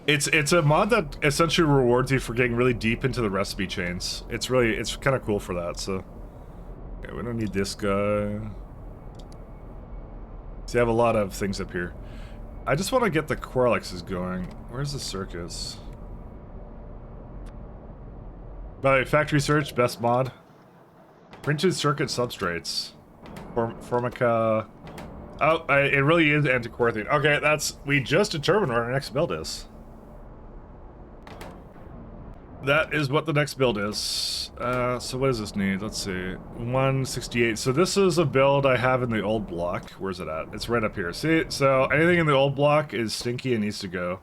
S1: It's a mod that essentially rewards you for getting really deep into the recipe chains. It's kind of cool for that. So okay, we don't need this guy. See, I have a lot of things up here. I just want to get the Corlexes going. Where's the circus? By the way, factory search, best mod. Printed circuit substrates. Formica. Oh, it really is antiquarthine. Okay, we just determined what our next build is. That is what the next build is. So what does this need? Let's see. 168. So this is a build I have in the old block. Where's it at? It's right up here. See? So anything in the old block is stinky and needs to go.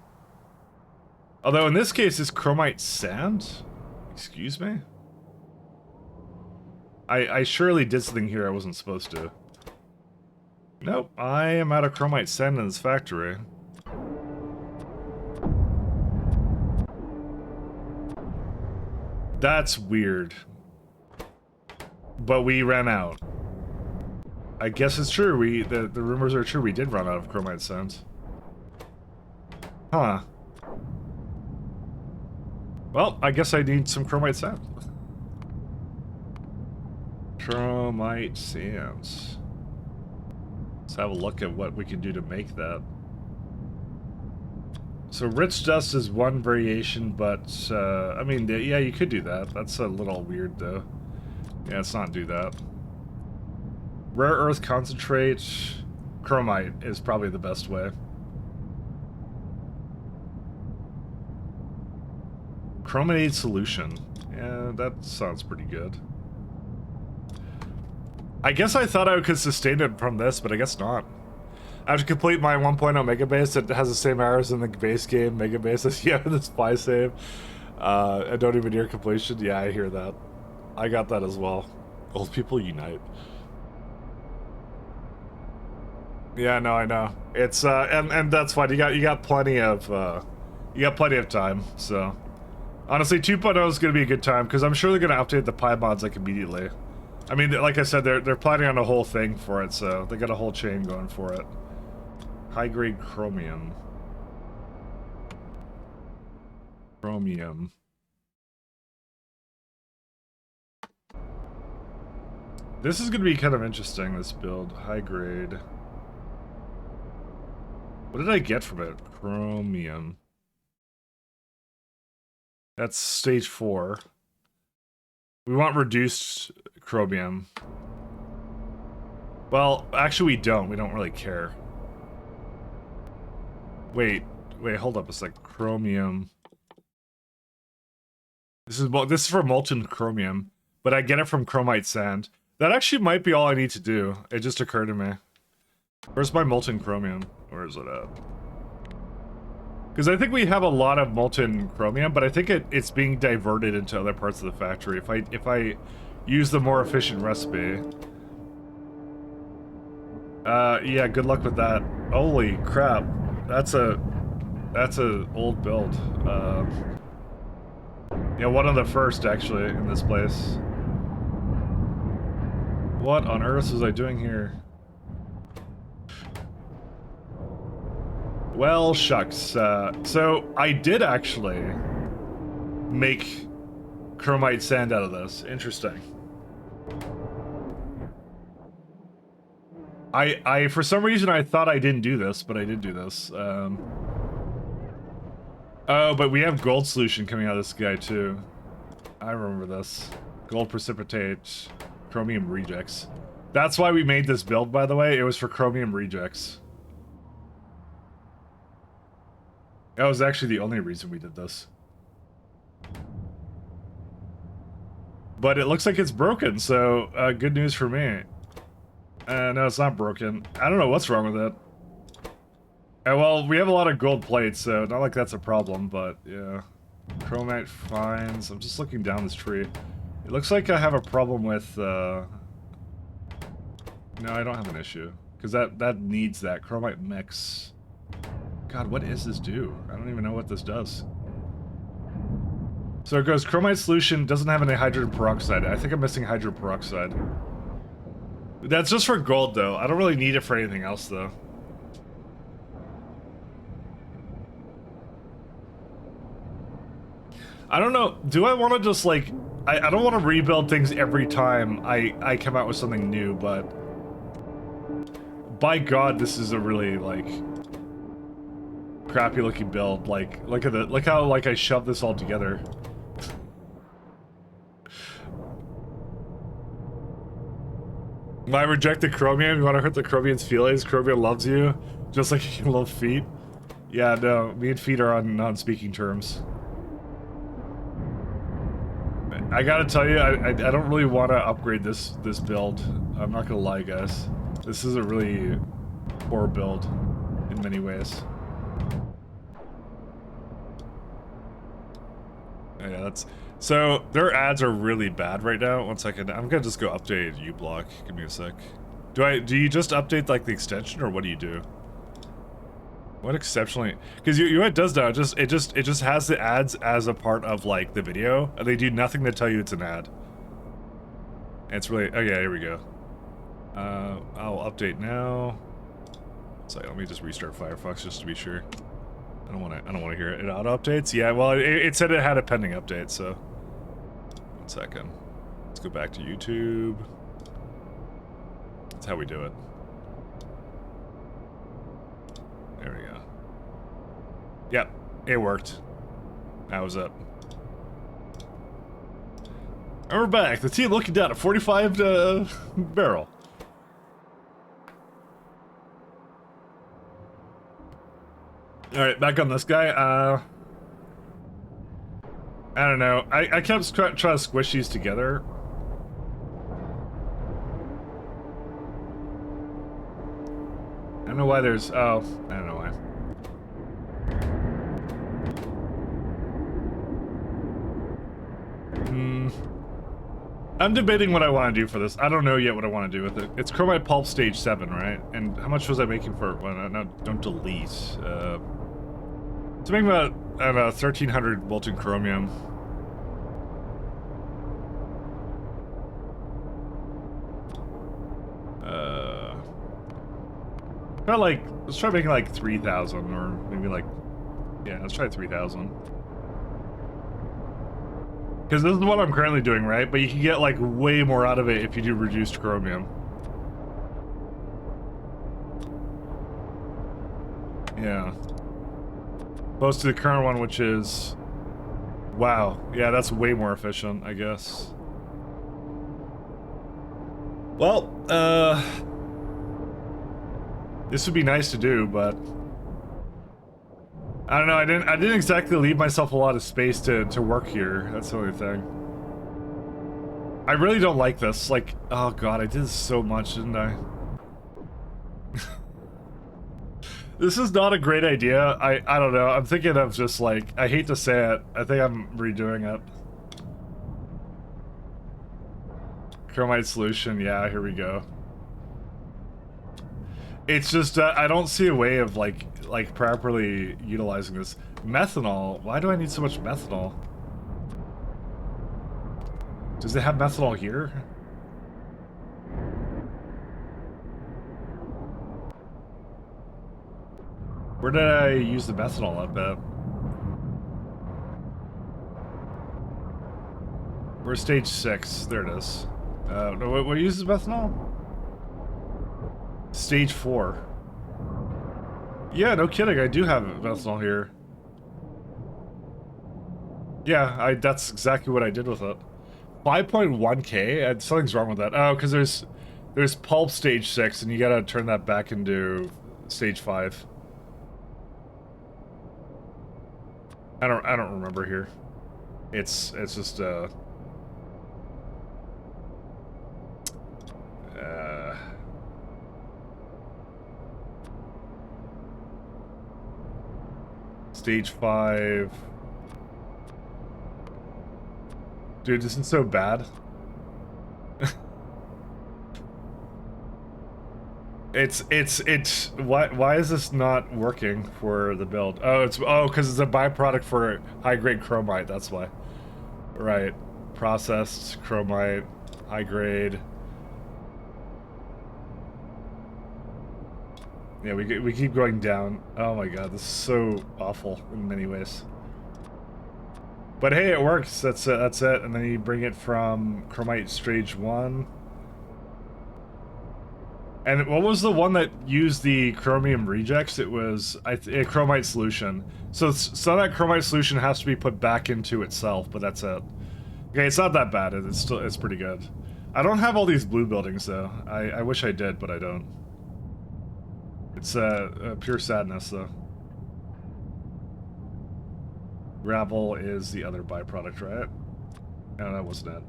S1: Although in this case, it's chromite sand? Excuse me? I surely did something here I wasn't supposed to. Nope. I am out of chromite sand in this factory. That's weird. But we ran out. I guess it's true. The rumors are true. We did run out of chromite sand. Huh. Well, I guess I need some chromite sand. Chromite sands. Let's have a look at what we can do to make that. So rich dust is one variation, but I mean, yeah, you could do that. That's a little weird, though. Yeah, let's not do that. Rare earth concentrate, chromite is probably the best way. Chrominate solution. Yeah, that sounds pretty good. I guess I thought I could sustain it from this, but I guess not. I have to complete my 1.0 Mega Base that has the same errors in the base game Mega Base as you have in the spy save. I don't even near completion. Yeah, I hear that. I got that as well. Old people unite. Yeah, no, I know. It's and that's fine. You got plenty of time. So honestly, 2.0 is gonna be a good time because I'm sure they're gonna update the Pi mods like immediately. I mean, like I said, they're planning on a whole thing for it, so they got a whole chain going for it. High grade chromium. Chromium. This is gonna be kind of interesting, this build. High grade. What did I get from it? Chromium. That's stage 4. We want reduced chromium. Well, actually we don't. We don't really care. Wait, hold up a sec. Chromium. This is for molten chromium, but I get it from chromite sand. That actually might be all I need to do. It just occurred to me. Where's my molten chromium? Where is it at? Because I think we have a lot of molten chromium, but I think it's being diverted into other parts of the factory. If I use the more efficient recipe. Yeah, good luck with that. Holy crap. That's a old build. Yeah, one of the first actually in this place. What on earth was I doing here? Well, shucks. So I did actually make chromite sand out of this. Interesting. I for some reason I thought I didn't do this, but I did do this. Oh, but we have gold solution coming out of this guy too. I remember this. Gold precipitate, chromium rejects. That's why we made this build, by the way. It was for chromium rejects. That was actually the only reason we did this. But it looks like it's broken, so good news for me. No, it's not broken. I don't know what's wrong with it. Well, we have a lot of gold plates, so not like that's a problem, but yeah. Chromite fines. I'm just looking down this tree. It looks like I have a problem with, No, I don't have an issue. Because that needs that. Chromite mix. God, what does this do? I don't even know what this does. So it goes, chromite solution doesn't have any hydrogen peroxide. I think I'm missing hydrogen peroxide. That's just for gold, though. I don't really need it for anything else, though. I don't know. Do I want to just, like... I don't want to rebuild things every time I come out with something new, but... By God, this is a really, like... crappy looking build. Like, look how, like, I shoved this all together. Why reject the chromium? You want to hurt the chromium's feelings? Chromium loves you, just like you love feet. Yeah, no, me and feet are on non-speaking terms. I gotta tell you, I don't really want to upgrade this build. I'm not gonna lie, guys. This is a really poor build in many ways. Yeah, that's... So, their ads are really bad right now. One second. I'm gonna just go update uBlock. Give me a sec. Do you just update, like, the extension, or what do you do? What exceptionally... Because you know what it does now? It just has the ads as a part of, like, the video, and they do nothing to tell you it's an ad. And it's really... Okay, here we go. I'll update now. So let me just restart Firefox just to be sure. I don't want to hear it. It auto updates. Yeah, well, it said it had a pending update. So, 1 second. Let's go back to YouTube. That's how we do it. There we go. Yep, it worked. That was it. And we're back. The team looking down at 45 barrel. Alright, back on this guy. I don't know. I kept trying to squish these together. I don't know why there's... Oh, I don't know why. I'm debating what I want to do for this. I don't know yet what I want to do with it. It's chromite pulp stage 7, right? And how much was I making for it? Well, no, don't delete. It's making about, I don't know, 1,300 molten chromium. About like, let's try making like 3,000 or maybe like, yeah, let's try 3,000. Because this is what I'm currently doing, right? But you can get like way more out of it if you do reduced chromium. Yeah. Opposed to the current one, which is... Wow. Yeah, that's way more efficient, I guess. Well, this would be nice to do, but... I don't know, I didn't exactly leave myself a lot of space to work here. That's the only thing. I really don't like this. Like, oh god, I did this so much, didn't I? This is not a great idea. I don't know. I'm thinking of just like, I hate to say it. I think I'm redoing it. Chromite solution, yeah, here we go. It's just, I don't see a way of like properly utilizing this. Methanol, why do I need so much methanol? Does it have methanol here? Where did I use the methanol up at? We're stage 6, there it is. No, what uses methanol? Stage 4. Yeah, no kidding, I do have methanol here. Yeah, that's exactly what I did with it. 5.1k? Something's wrong with that. Oh, because there's pulp stage 6, and you gotta turn that back into stage 5. I don't remember here. It's just stage 5. Dude, this is so bad. It's why is this not working for the build? Oh, because it's a byproduct for high grade chromite, that's why. Right. Processed chromite, high grade. Yeah, we keep going down. Oh my god, this is so awful in many ways. But hey, it works. That's it. And then you bring it from chromite stage 1. And what was the one that used the chromium rejects? It was a chromite solution. So some of that chromite solution has to be put back into itself, but that's it. Okay, it's not that bad. It's pretty good. I don't have all these blue buildings though. I wish I did, but I don't. It's pure sadness though. Gravel is the other byproduct, right? No, that wasn't it.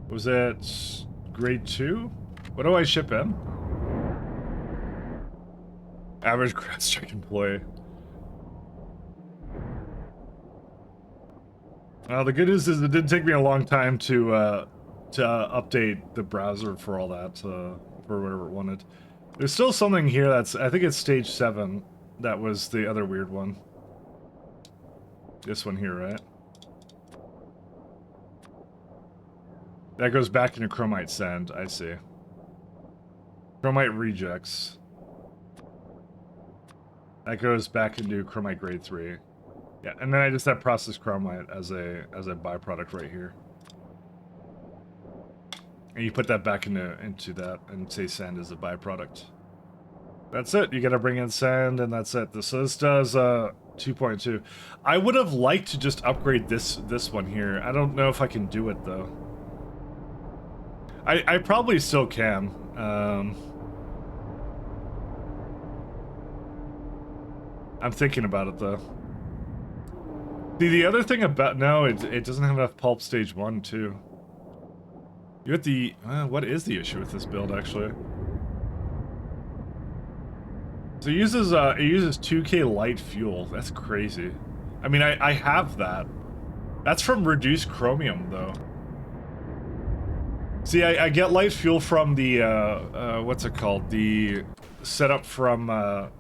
S1: Was it grade 2? What do I ship in? Average CrowdStrike employee. The good news is it didn't take me a long time to update the browser for all that, for whatever it wanted. There's still something here that's, I think it's stage 7. That was the other weird one. This one here, right? That goes back into chromite sand, I see. Chromite rejects. That goes back into chromite grade 3. Yeah, and then I just have processed chromite as a byproduct right here. And you put that back into that, and say sand is a byproduct. That's it. You gotta bring in sand, and that's it. So this does 2.2. I would have liked to just upgrade this one here. I don't know if I can do it though. I probably still can. I'm thinking about it though. See, the other thing about it doesn't have enough pulp stage 1 too. You have the what is the issue with this build actually? So it uses 2K light fuel. That's crazy. I mean, I have that. That's from reduced chromium, though. See, I get light fuel from the, what's it called? The setup from,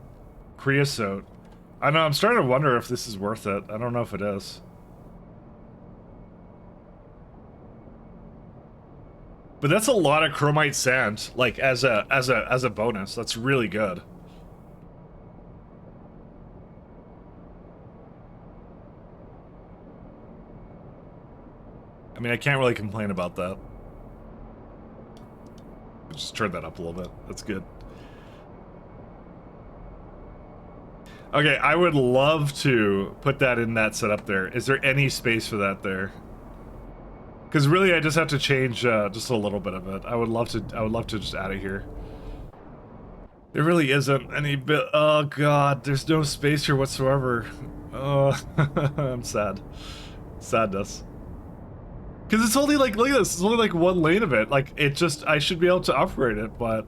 S1: creosote. I know, I'm starting to wonder if this is worth it. I don't know if it is. But that's a lot of chromite sand, like, as a bonus. That's really good. I mean, I can't really complain about that. Just turn that up a little bit. That's good. Okay, I would love to put that in that setup there. Is there any space for that there? Because really, I just have to change just a little bit of it. I would love to just add it here. There really isn't any bit. Oh god, there's no space here whatsoever. Oh, I'm sad. Sadness. Because it's only like, look at this. It's only like one lane of it. Like it just, I should be able to upgrade it, but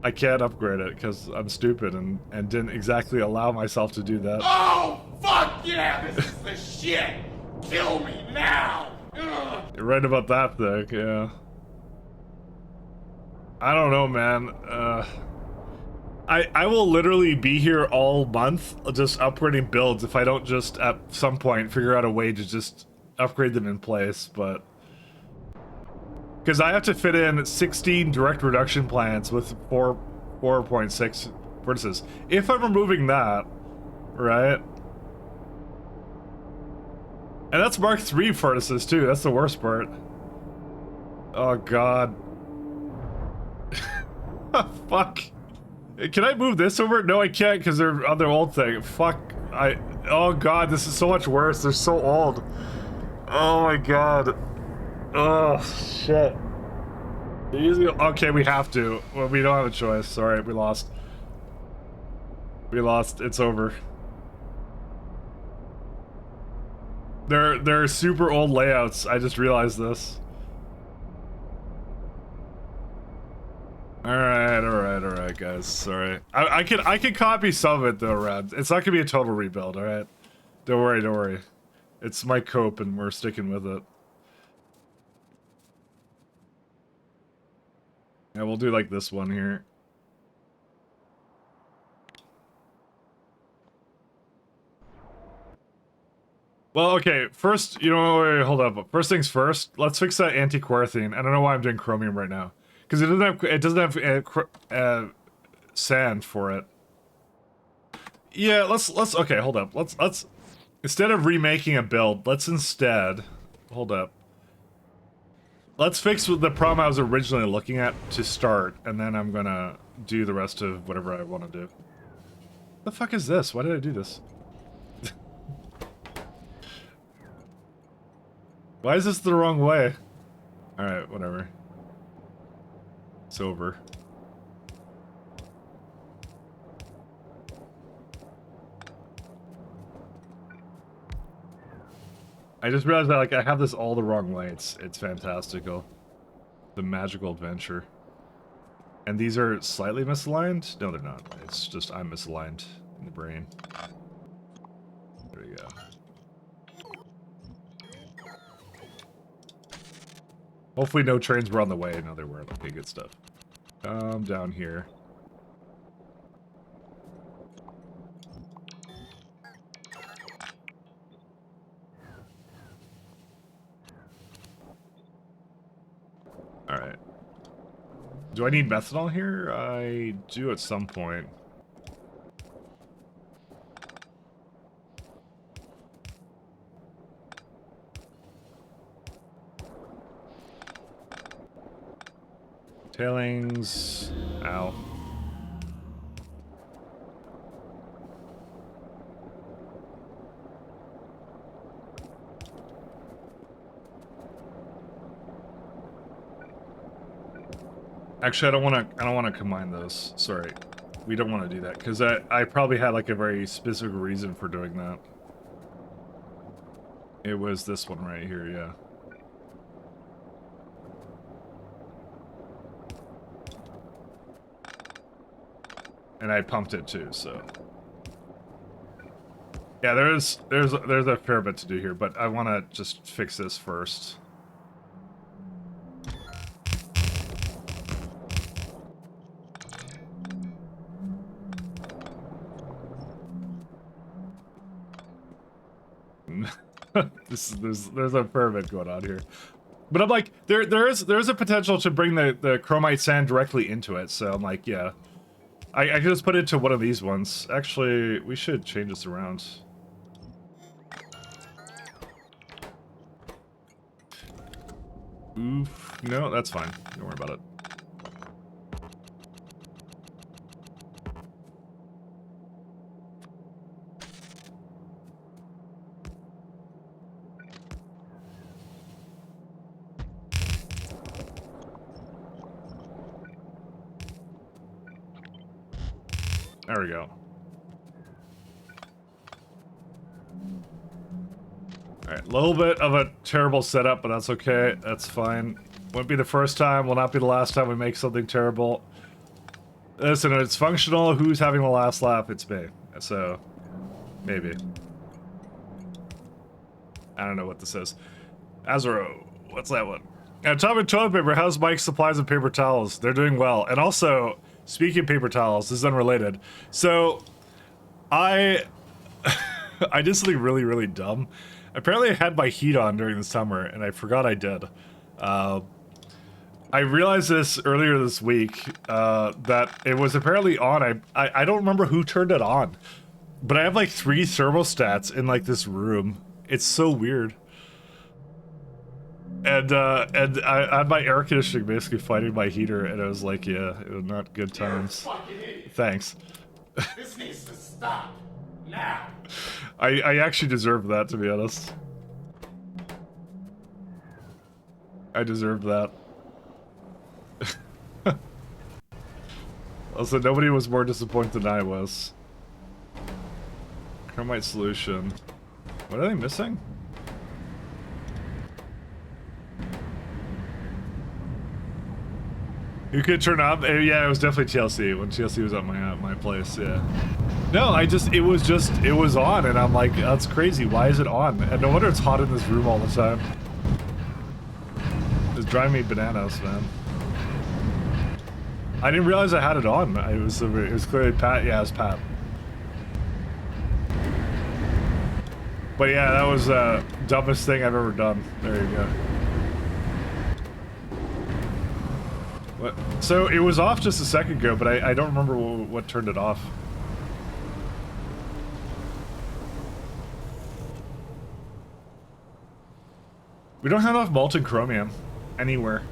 S1: I can't upgrade it because I'm stupid and didn't exactly allow myself to do that.
S4: Oh, fuck yeah, this is the shit! Kill me now! Ugh.
S1: You're right about that thing, yeah. I don't know, man. I will literally be here all month just upgrading builds if I don't just at some point figure out a way to just upgrade them in place, but because I have to fit in 16 direct reduction plants with 4.6 vertices. If I'm removing that, right? And that's Mark III furnaces too, that's the worst part. Oh god. Fuck. Can I move this over? No, I can't because they're on their old thing. Fuck. Oh god, this is so much worse. They're so old. Oh my god. Oh shit. Okay, we have to. Well, we don't have a choice. Sorry, we lost. We lost. It's over. They're super old layouts. I just realized this. Alright, guys. Sorry. I can copy some of it though, Rad. It's not gonna be a total rebuild, alright? Don't worry. It's my cope and we're sticking with it. Yeah, we'll do like this one here. Well, okay, first, wait, hold up. First things first, let's fix that anti-quarantine. I don't know why I'm doing chromium right now. Because it doesn't have sand for it. Yeah, let's okay, hold up. Let's instead of remaking a build, let's instead hold up. Let's fix the problem I was originally looking at to start, and then I'm gonna do the rest of whatever I want to do. The fuck is this? Why did I do this? Why is this the wrong way? Alright, whatever. It's over. I just realized that like I have this all the wrong way. It's fantastical. The magical adventure. And these are slightly misaligned? No, they're not. It's just I'm misaligned in the brain. There you go. Hopefully no trains were on the way. No, they weren't. Okay, good stuff. Down here. Alright. Do I need methanol here? I do at some point. Tailings. Ow. Actually, I don't want to combine those. Sorry. We don't want to do that because I probably had like a very specific reason for doing that. It was this one right here, yeah. And I pumped it too, so. Yeah, there's a fair bit to do here, but I want to just fix this first. There's a fair bit going on here. But I'm like, there's a potential to bring the chromite sand directly into it, so I'm like, yeah. I could just put it to one of these ones. Actually, we should change this around. Oof. No, that's fine. Don't worry about it. There we go. Alright, a little bit of a terrible setup, but that's okay. That's fine. Won't be the first time, will not be the last time we make something terrible. Listen, it's functional. Who's having the last laugh? It's me. So, maybe. I don't know what this is. Azuro, what's that one? Atomic toilet paper. How's Mike's supplies of paper towels? They're doing well. And also, speaking of paper towels, this is unrelated. So, I did something really, really dumb. Apparently I had my heat on during the summer, and I forgot I did. I realized this earlier this week, that it was apparently on. I don't remember who turned it on, but I have like 3 thermostats in like this room. It's so weird. And I had my air conditioning basically fighting my heater, and I was like, yeah, it was not good times. Thanks.
S4: This needs to stop now.
S1: I actually deserve that, to be honest. I deserved that. Also, nobody was more disappointed than I was. Chromite solution. What are they missing? You could turn up. Yeah, it was definitely TLC when TLC was at my place. Yeah. No, it was on, and I'm like, that's crazy. Why is it on? And no wonder it's hot in this room all the time. It's driving me bananas, man. I didn't realize I had it on. It was clearly Pat. Yeah, it was Pat. But yeah, that was the dumbest thing I've ever done. There you go. What? So it was off just a second ago, but I don't remember what turned it off. We don't have enough molten chromium anywhere.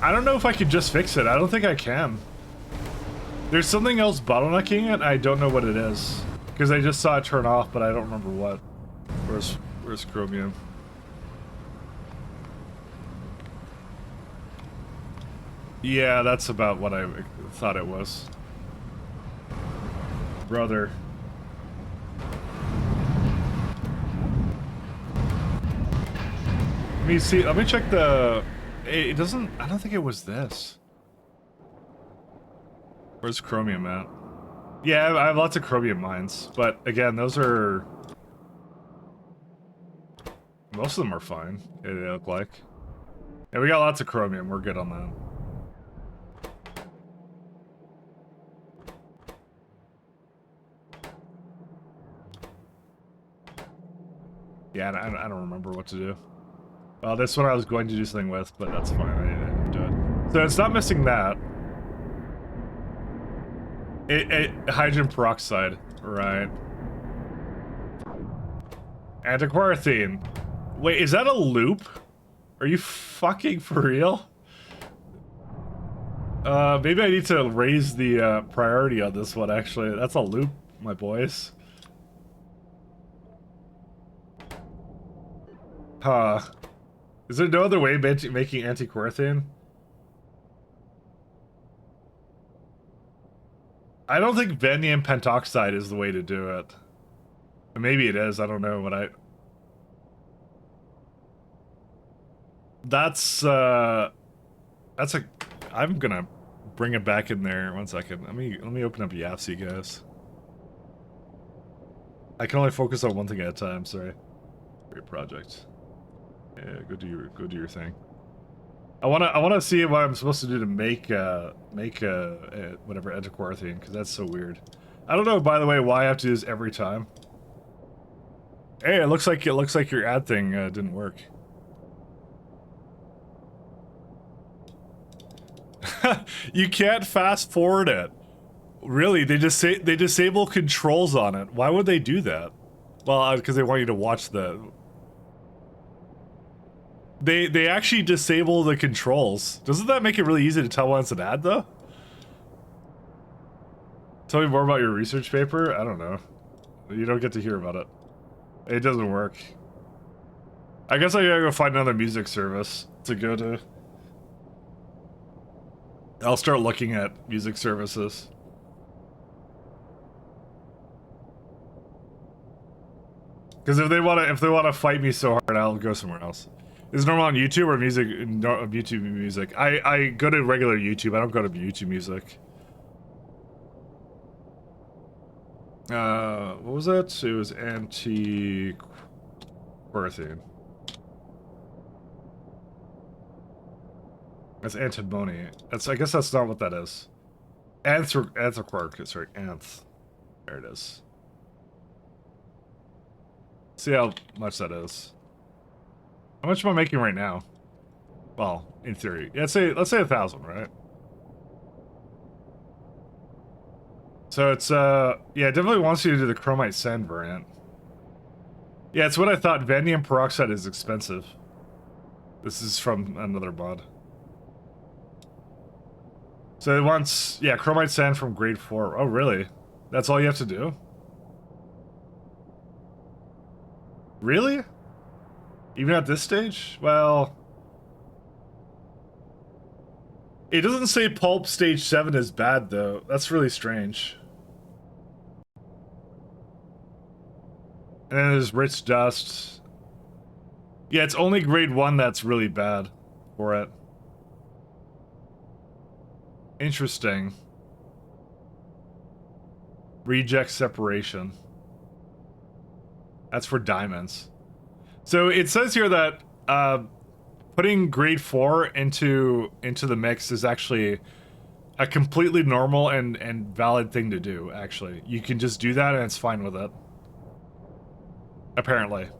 S1: I don't know if I could just fix it. I don't think I can. There's something else bottlenecking it. I don't know what it is. Because I just saw it turn off, but I don't remember what. Where's chromium? Yeah, that's about what I thought it was. Brother. Let me see. Let me check the... It doesn't... I don't think it was this. Where's chromium at? Yeah, I have lots of chromium mines. But again, those are... Most of them are fine, they look like. Yeah, we got lots of chromium. We're good on that. Yeah, I don't remember what to do. Well, this one I was going to do something with, but that's fine. I didn't do it. So it's not missing that. Hydrogen peroxide, right? Antiquarathene. Wait, is that a loop? Are you fucking for real? Maybe I need to raise the priority on this one, actually. That's a loop, my boys. Huh. Is there no other way making antiquarathene? I don't think vanadium pentoxide is the way to do it. Maybe it is, I don't know, but That's a... I'm gonna bring it back in there. 1 second. Let me open up Yapsy, guys. I can only focus on one thing at a time. Sorry. Great project. Yeah, go do your thing. I wanna see what I'm supposed to do to make whatever antiquarian, because that's so weird. I don't know, by the way, why I have to do this every time. Hey, it looks like your ad thing didn't work. You can't fast forward it. Really, they disable controls on it. Why would they do that? Well, because they want you to watch the. They actually disable the controls. Doesn't that make it really easy to tell when it's an ad, though? Tell me more about your research paper? I don't know. You don't get to hear about it. It doesn't work. I guess I gotta go find another music service to go to. I'll start looking at music services. Because if they wanna fight me so hard, I'll go somewhere else. Is it normal on YouTube or music? No, YouTube music. I go to regular YouTube. I don't go to YouTube music. What was it? It was anti-querthine. That's antimony. I guess that's not what that is. Anthroquark. Sorry, anth. There it is. See how much that is. How much am I making right now? Well, in theory. Yeah, let's say 1,000, right? So it's yeah, it definitely wants you to do the chromite sand variant. Yeah, it's what I thought. Vanadium peroxide is expensive. This is from another mod. So it wants, yeah, chromite sand from grade 4. Oh, really? That's all you have to do? Really? Even at this stage? Well... It doesn't say pulp stage 7 is bad, though. That's really strange. And then there's rich dust. Yeah, it's only grade 1 that's really bad for it. Interesting. Reject separation. That's for diamonds. So it says here that putting grade 4 into the mix is actually a completely normal and valid thing to do, actually. You can just do that and it's fine with it. Apparently.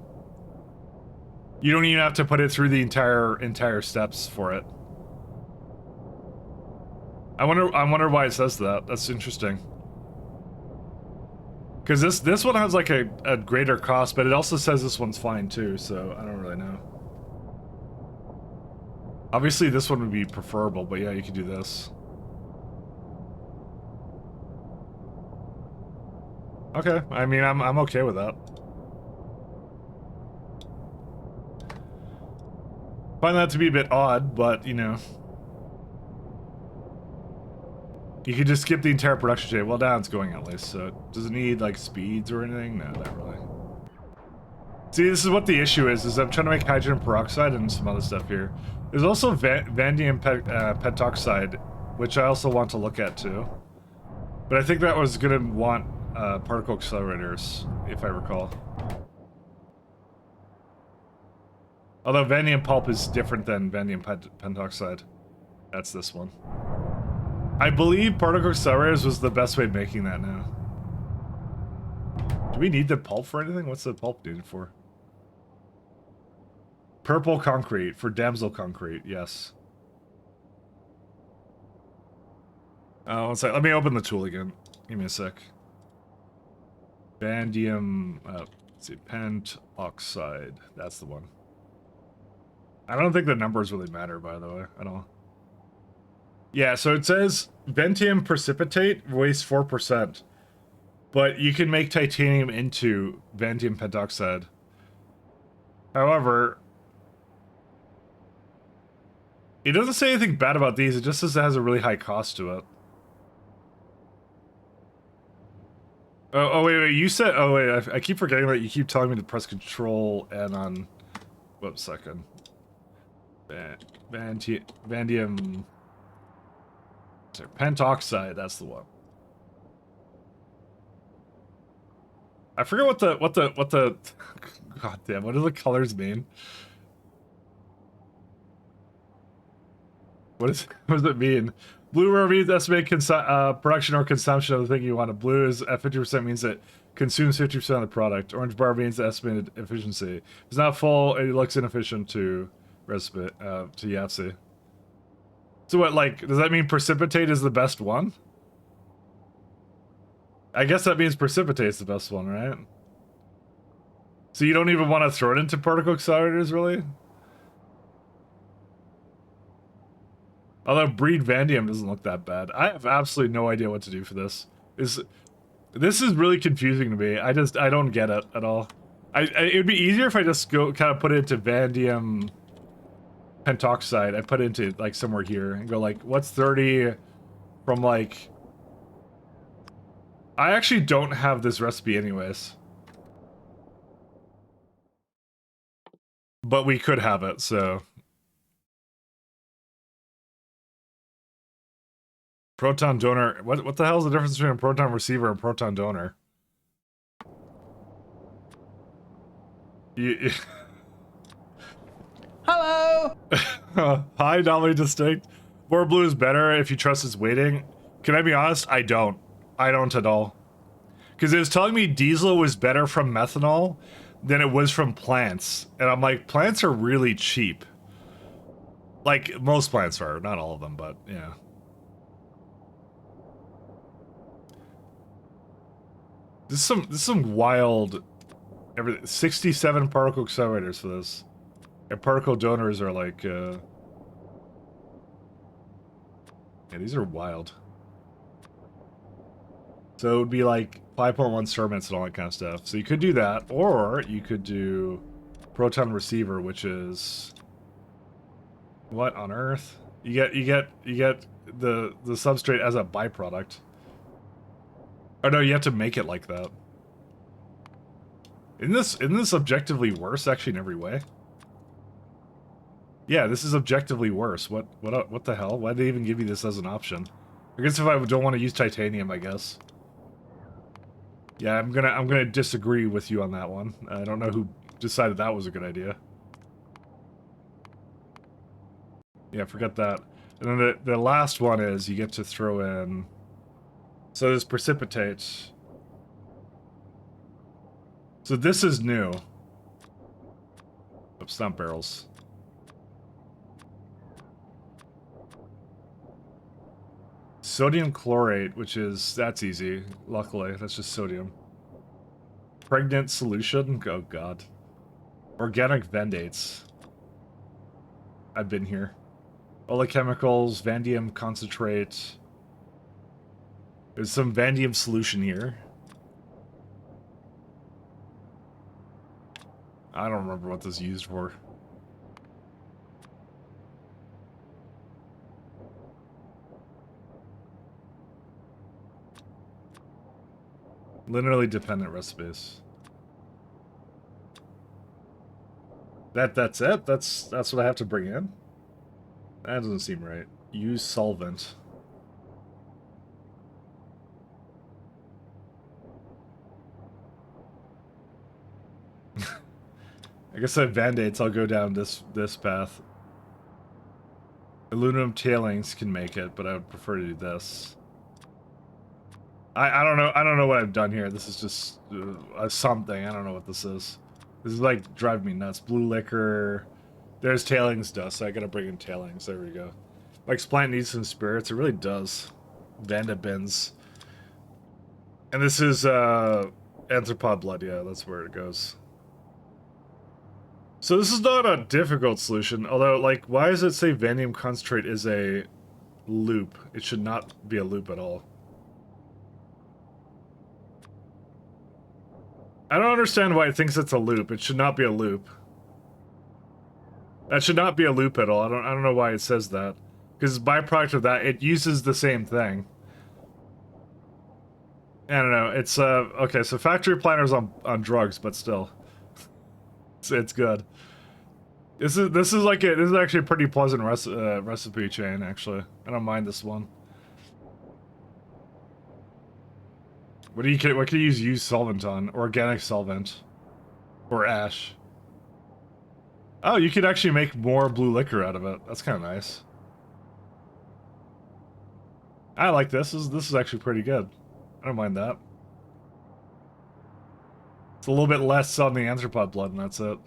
S1: You don't even have to put it through the entire steps for it. I wonder why it says that. That's interesting. Because this one has like a greater cost, but it also says this one's fine too, so I don't really know. Obviously this one would be preferable, but yeah, you could do this. Okay, I mean, I'm okay with that. Find that to be a bit odd, but you know. You could just skip the entire production chain. Well, now it's going at least, so does it need, like, speeds or anything? No, not really. See, this is what the issue is I'm trying to make hydrogen peroxide and some other stuff here. There's also vanadium pentoxide, which I also want to look at, too. But I think that was going to want particle accelerators, if I recall. Although vanadium pulp is different than vanadium pentoxide. That's this one. I believe particle accelerators was the best way of making that now. Do we need the pulp for anything? What's the pulp needed for? Purple concrete for damsel concrete, yes. One sec. Let me open the tool again. Give me a sec. Vanadium, let's see, pentoxide. That's the one. I don't think the numbers really matter, by the way, at all. Yeah, so it says Ventium precipitate weighs 4%, but you can make titanium into vanadium pentoxide. However, it doesn't say anything bad about these, it just says it has a really high cost to it. Oh wait, you said, oh wait, I keep forgetting that you keep telling me to press control and on, whoops, second. Vanadium. Pentoxide, that's the one. I forget what the God damn, what do the colors mean? What does it mean? Blue rubber means estimated production or consumption of the thing you want. Blue is at 50% means it consumes 50% of the product. Orange bar means the estimated efficiency. If it's not full, it looks inefficient to recipe to Yahtzee. So what, like, does that mean precipitate is the best one? I guess that means precipitate's the best one, right? So you don't even want to throw it into particle accelerators, really? Although breed Vandium doesn't look that bad. I have absolutely no idea what to do for this. This is really confusing to me. I don't get it at all. It'd be easier if I just go kind of put it into Vandium pentoxide. I put it into like somewhere here and go like, what's 30 from like... I actually don't have this recipe anyways. But we could have it, so... Proton donor. What the hell is the difference between a proton receiver and proton donor?
S5: Hello!
S1: Hi, Dominic Distinct. More blue is better if you trust its weighting. Can I be honest? I don't. I don't at all. Because it was telling me diesel was better from methanol than it was from plants. And I'm like, plants are really cheap. Like, most plants are. Not all of them, but yeah. This is some wild... 67 particle accelerators for this. And particle donors are like, yeah, these are wild. So it would be like 5.1 serments and all that kind of stuff. So you could do that, or you could do proton receiver, which is... What on earth? You get the substrate as a byproduct. Oh no, you have to make it like that. Isn't this objectively worse actually in every way? Yeah, this is objectively worse. What the hell? Why'd they even give you this as an option? I guess if I don't want to use titanium, I guess. Yeah, I'm gonna disagree with you on that one. I don't know who decided that was a good idea. Yeah, forget that. And then the last one is you get to throw in... So this precipitate. So this is new. Oops, not barrels. Sodium chlorate, which is... That's easy. Luckily, that's just sodium. Pregnant solution? Oh god. Organic vendates. I've been here. Oleochemicals, Vandium concentrate. There's some Vandium solution here. I don't remember what this is used for. Linearly dependent recipes. That's it? That's what I have to bring in? That doesn't seem right. Use solvent. I guess I have Band-Aids, I'll go down this path. Aluminum tailings can make it, but I would prefer to do this. I don't know what I've done here. This is just something. I don't know what this is. This is like driving me nuts. Blue liquor. There's tailings dust, so I gotta bring in tailings. There we go. Like plant needs some spirits. It really does. Vanda bins. And this is anthropod blood. Yeah, that's where it goes. So this is not a difficult solution, although, like, why does it say Vandium concentrate is a loop? It should not be a loop at all. I don't understand why it thinks it's a loop. It should not be a loop. That should not be a loop at all. I don't know why it says that. Because byproduct of that, it uses the same thing. I don't know. It's okay, so Factorio Pyanodons on drugs, but still. It's good. This is actually a pretty pleasant recipe chain, actually. I don't mind this one. What can you use used solvent on? Organic solvent. Or ash. Oh, you could actually make more blue liquor out of it. That's kind of nice. I like this. This is actually pretty good. I don't mind that. It's a little bit less on the anthropod blood, and that's it.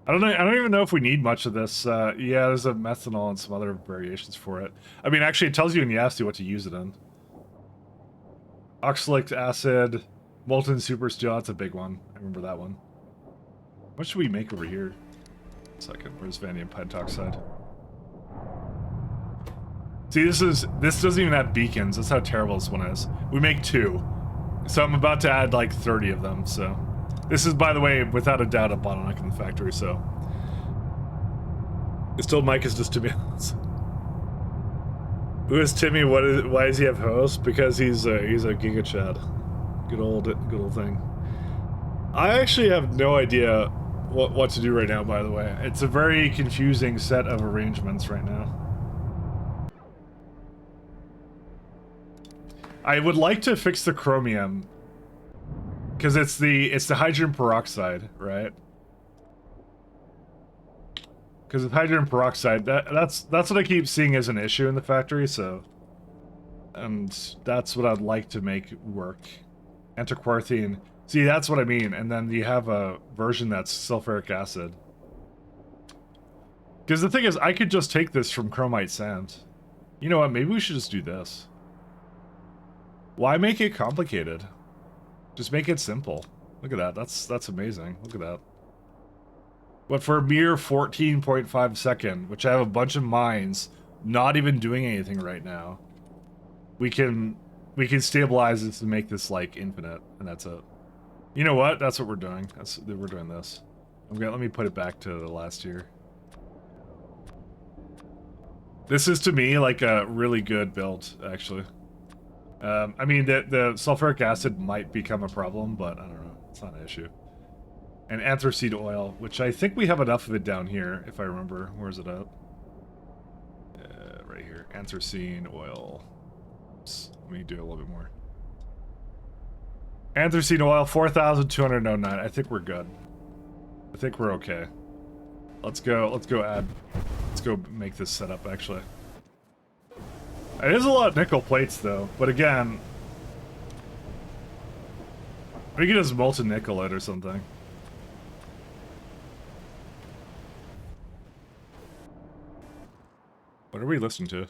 S1: I don't even know if we need much of this. Yeah, there's a methanol and some other variations for it. I mean, actually, it tells you in the ASCII what to use it in. Oxalic acid, molten super steel. That's a big one. I remember that one. What should we make over here? Second, where's vanadium pentoxide? See, this doesn't even have beacons. That's how terrible this one is. We make 2. So I'm about to add like 30 of them, so. This is, by the way, without a doubt, a bottleneck in the factory, so. It's told Mike is just Timmy. Who is Timmy? Why does he have host? Because he's a Giga Chad. Good old thing. I actually have no idea what to do right now, by the way. It's a very confusing set of arrangements right now. I would like to fix the chromium because it's the hydrogen peroxide, right? Because with hydrogen peroxide, that's what I keep seeing as an issue in the factory. So, and that's what I'd like to make work. Antiquarthine. See, that's what I mean. And then you have a version that's sulfuric acid. Because the thing is, I could just take this from chromite sand. You know what? Maybe we should just do this. Why make it complicated? Just make it simple. Look at that. That's amazing. Look at that. But for a mere 14.5 second, which I have a bunch of mines not even doing anything right now, we can stabilize this and make this like infinite, and that's it. You know what? That's what we're doing. We're doing this. Let me put it back to the last year. This is to me like a really good build, actually. I mean, the sulfuric acid might become a problem, but I don't know. It's not an issue. And anthracene oil, which I think we have enough of it down here, if I remember. Where's it at? Right here. Anthracene oil. Oops. Let me do a little bit more. Anthracene oil, 4,209. I think we're good. I think we're okay. Let's go make this setup, actually. It is a lot of nickel plates, though. But again, we can just molten nickel it or something. What are we listening to?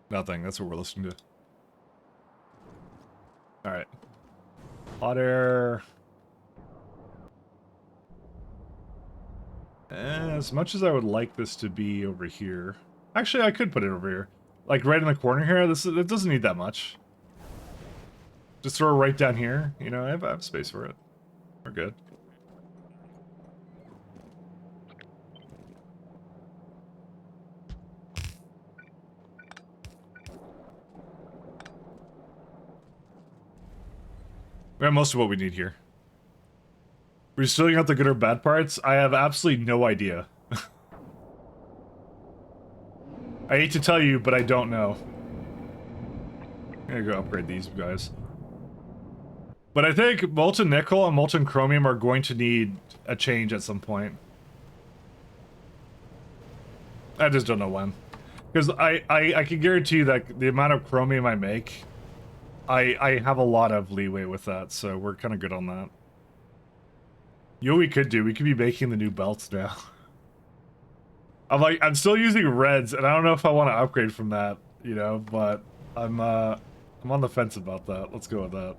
S1: Nothing. That's what we're listening to. Alright. Hot air. As much as I would like this to be over here. Actually, I could put it over here. Like right in the corner here. It doesn't need that much. Just throw it right down here. You know, I have space for it. We're good. We have most of what we need here. We're still out the good or bad parts? I have absolutely no idea. I hate to tell you, but I don't know. I'm gonna go upgrade these guys. But I think molten nickel and molten chromium are going to need a change at some point. I just don't know when. Because I can guarantee you that the amount of chromium I make, I have a lot of leeway with that, so we're kind of good on that. You know what we could do? We could be making the new belts now. I'm still using reds, and I don't know if I want to upgrade from that, you know, but I'm on the fence about that. Let's go with that.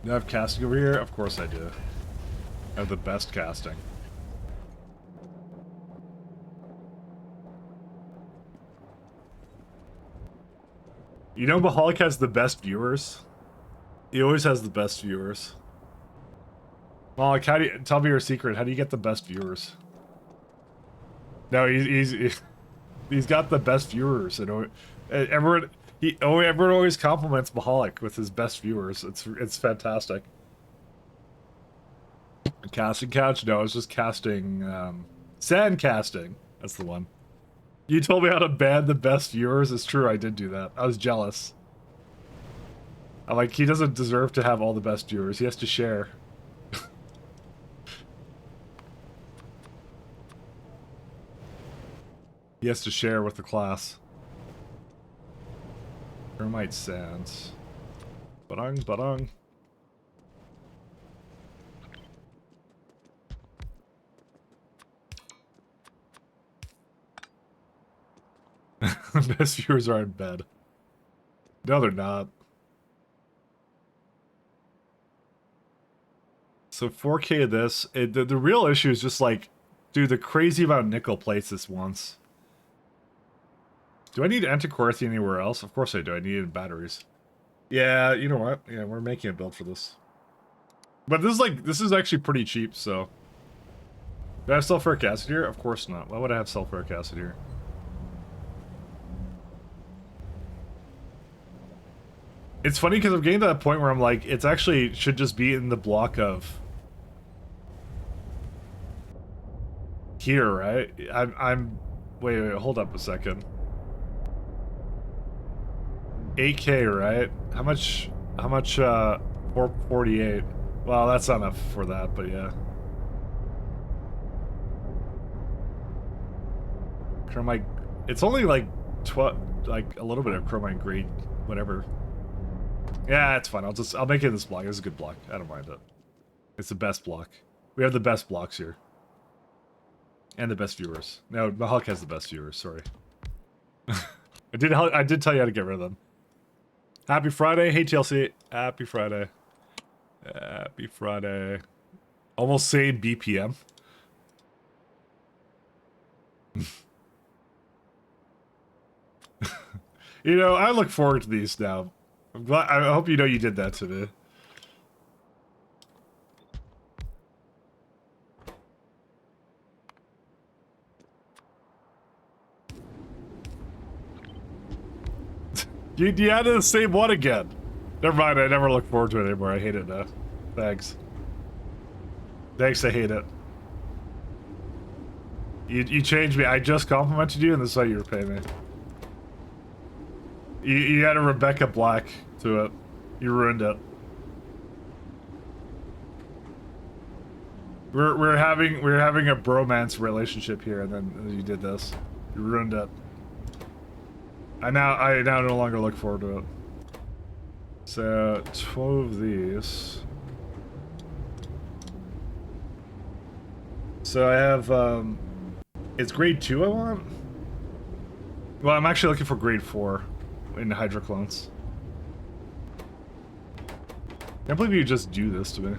S1: Do I have casting over here? Of course I do. I have the best casting. You know Mahalik has the best viewers? He always has the best viewers. Mahalik, tell me your secret. How do you get the best viewers? No, he's got the best viewers. And everyone always compliments Mahalik with his best viewers. It's fantastic. Casting couch? No, it's just casting. Sand casting. That's the one. You told me how to ban the best viewers. It's true, I did do that. I was jealous. I'm like, he doesn't deserve to have all the best viewers. He has to share. He has to share with the class. Thermite sands. Badong, badong. Best viewers are in bed. No, they're not. So 4K of this. The real issue is just like, dude, the crazy amount of nickel plates this once. Do I need antiquarthy anywhere else? Of course I do. I need it in batteries. Yeah, you know what? Yeah, we're making a build for this. But this is actually pretty cheap, so. Do I have sulfuric acid here? Of course not. Why would I have sulfuric acid here? It's funny because I'm getting to that point where I'm like, it's actually should just be in the block of here, right? Wait, hold up a second. 8K, right? How much 448. Well, that's not enough for that, but yeah. Chromite, it's only like like a little bit of chromite grade, whatever. Yeah, it's fine. I'll make it this block. It's a good block. I don't mind it. It's the best block. We have the best blocks here. And the best viewers. No, Mahawk has the best viewers, sorry. I did tell you how to get rid of them. Happy Friday. Hey TLC. Happy Friday. Happy Friday. Almost saying BPM. You know, I look forward to these now. I'm glad. I hope you know you did that to me. You added the same one again. Never mind. I never look forward to it anymore. I hate it now. Thanks. Thanks. I hate it. You changed me. I just complimented you, and this is how you repay me. You added Rebecca Black to it. You ruined it. We're having a bromance relationship here, and then you did this. You ruined it. I now no longer look forward to it. So 12 of these. So I have it's grade 2 I want. Well, I'm actually looking for grade 4 in hydroclones. Can't believe you just do this to me.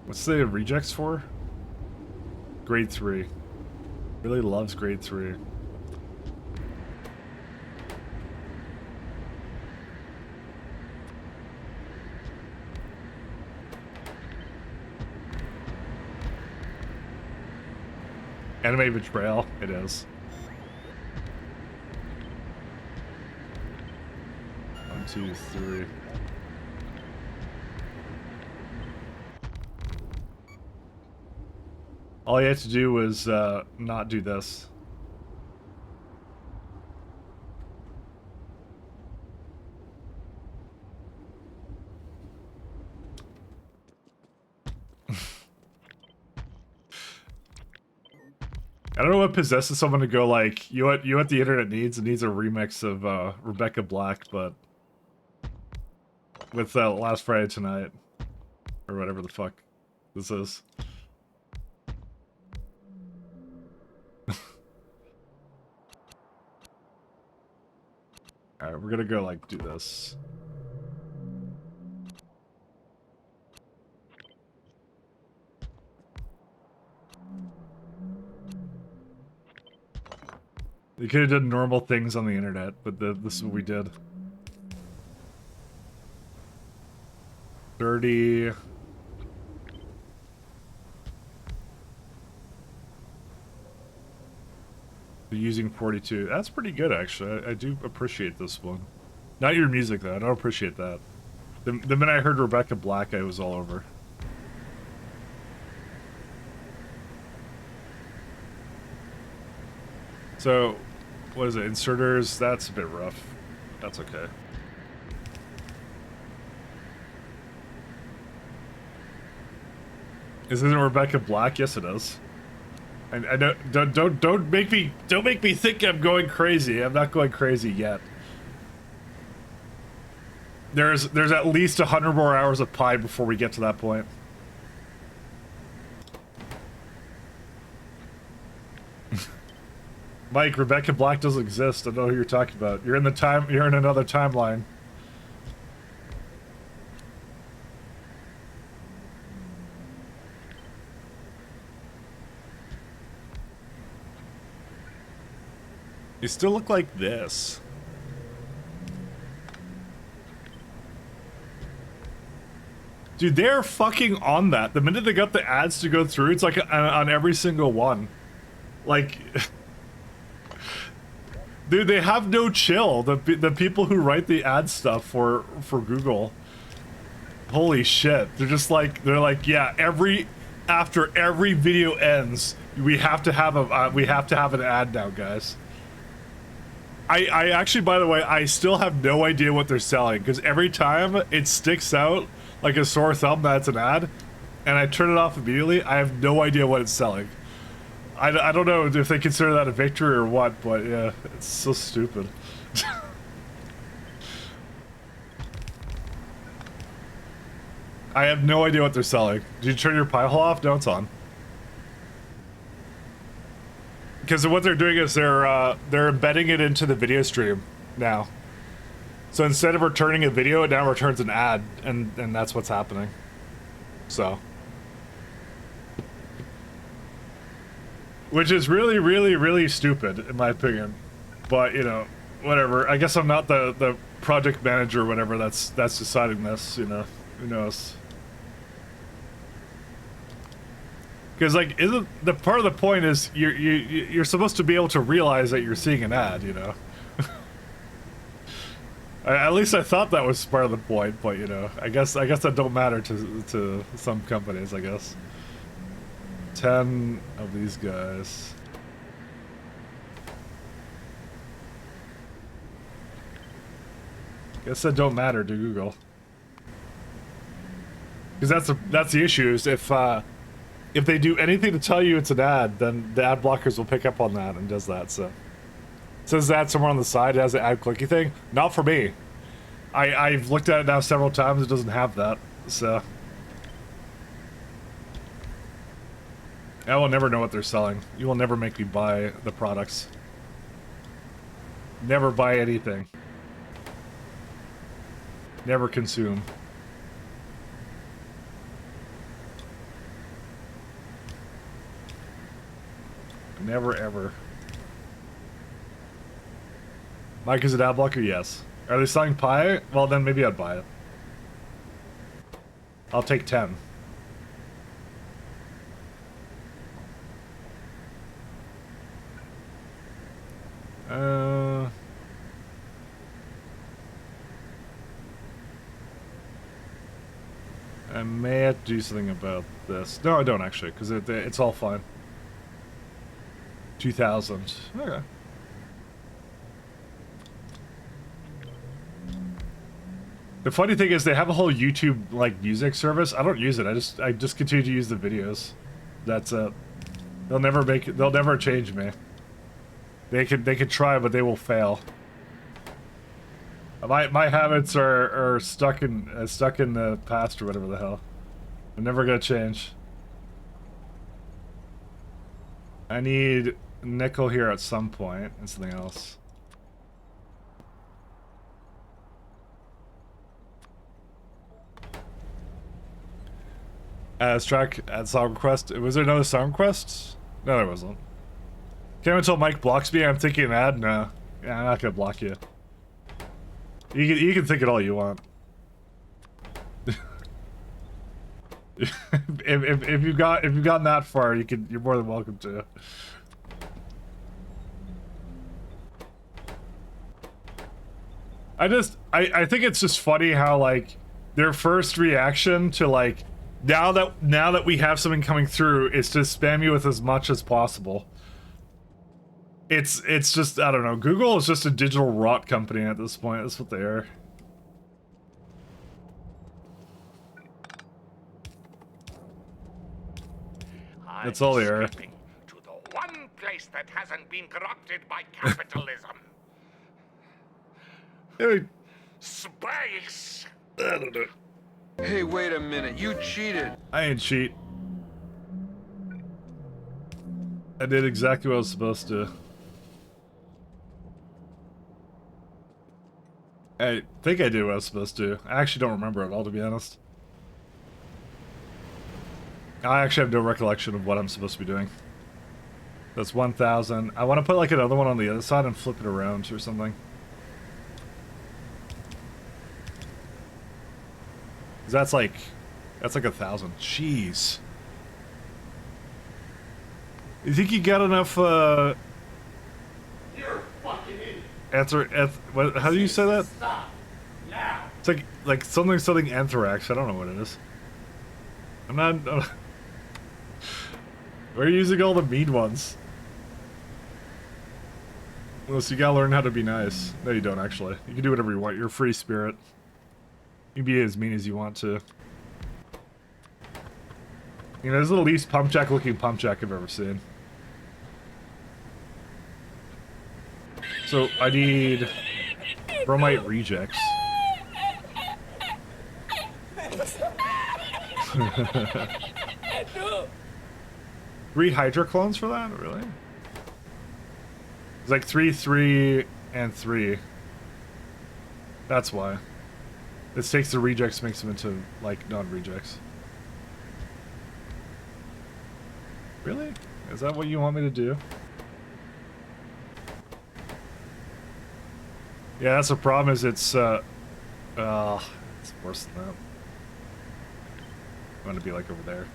S1: What's the rejects for? Grade 3. Really loves grade 3. Anime betrayal, it is. 1, 2, 3. All you had to do was not do this. I don't know what possesses someone to go like, you know what the internet needs? It needs a remix of Rebecca Black, but with Last Friday Tonight, or whatever the fuck this is. Alright, we're gonna go like do this. You could have done normal things on the internet, but this is what we did. 30. Using 42. That's pretty good, actually. I do appreciate this one. Not your music, though. I don't appreciate that. The minute I heard Rebecca Black, I was all over. So, what is it? Inserters? That's a bit rough. That's okay. Isn't Rebecca Black? Yes, it is. I don't make me think I'm going crazy. I'm not going crazy yet. There's at least 100 more hours of Pi before we get to that point. Mike, Rebecca Black doesn't exist. I know who you're talking about. You're in another timeline. You still look like this. Dude, they're fucking on that. The minute they got the ads to go through, it's like on every single one. Like, dude, they have no chill. The people who write the ad stuff for Google, holy shit, they're like, yeah, after every video ends, we have to have an ad now, guys. I actually, by the way, I still have no idea what they're selling, because every time it sticks out like a sore thumb that's an ad, and I turn it off immediately, I have no idea what it's selling. I don't know if they consider that a victory or what, but yeah, it's so stupid. I have no idea what they're selling. Did you turn your pie hole off? No, it's on. Because what they're doing is they're embedding it into the video stream now. So instead of returning a video, it now returns an ad, and that's what's happening. So, which is really, really, really stupid in my opinion. But you know, whatever. I guess I'm not the project manager or whatever that's deciding this. You know, who knows? Because like, isn't the part of the point is you're supposed to be able to realize that you're seeing an ad, you know? At least I thought that was part of the point, but you know, I guess that don't matter to some companies, I guess. 10 of these guys. Guess that don't matter to Google. Because that's the issue is if they do anything to tell you it's an ad, then the ad blockers will pick up on that and does that, so. It says that somewhere on the side, it has the ad clicky thing. Not for me. I've looked at it now several times, it doesn't have that, so. I will never know what they're selling. You will never make me buy the products. Never buy anything. Never consume. Never ever. Mike, is it ad blocker? Yes. Are they selling pie? Well, then maybe I'd buy it. I'll take 10. I may have to do something about this. No, I don't actually, because it's all fine. 2000. Okay. The funny thing is they have a whole YouTube like music service. I don't use it. I just continue to use the videos. That's it. They'll never change me. They could try, but they will fail. My habits are stuck in the past or whatever the hell. I'm never gonna change. I need nickel here at some point and something else. Track add song request. Was there another song request? No, there wasn't. Can't until Mike blocks me. I'm thinking an ad. No, yeah, I'm not gonna block you. You can think it all you want. if you've gotten that far, you're more than welcome to. I think it's just funny how like their first reaction to like now that we have something coming through is to spam you with as much as possible. It's just, I don't know. Google is just a digital rot company at this point. That's what they are. That's all they are.
S4: Escaping to the one place that hasn't been corrupted by capitalism.
S1: Hey,
S4: Space!
S1: I don't know.
S5: Hey, wait a minute. You cheated.
S1: I ain't cheat. I did exactly what I was supposed to. I think I did what I was supposed to. I actually don't remember at all, to be honest. I actually have no recollection of what I'm supposed to be doing. That's 1,000. I want to put like another one on the other side and flip it around or something. 'Cause that's like 1,000. Jeez. You think you got enough,
S4: You're a fucking idiot.
S1: how do you say that?
S4: Stop. Now.
S1: It's like something anthrax. I don't know what it is. I'm not. We're using all the mean ones. Unless you gotta learn how to be nice. No, you don't actually. You can do whatever you want. You're a free spirit. You can be as mean as you want to. You know, this is the least pump jack looking pump jack I've ever seen. So I need bromite rejects. 3 Hydra clones for that? Really? It's like 3, 3, and 3. That's why. This takes the rejects, makes them into, like, non-rejects. Really? Is that what you want me to do? Yeah, that's the problem, is it's worse than that. I want to be, like, over there.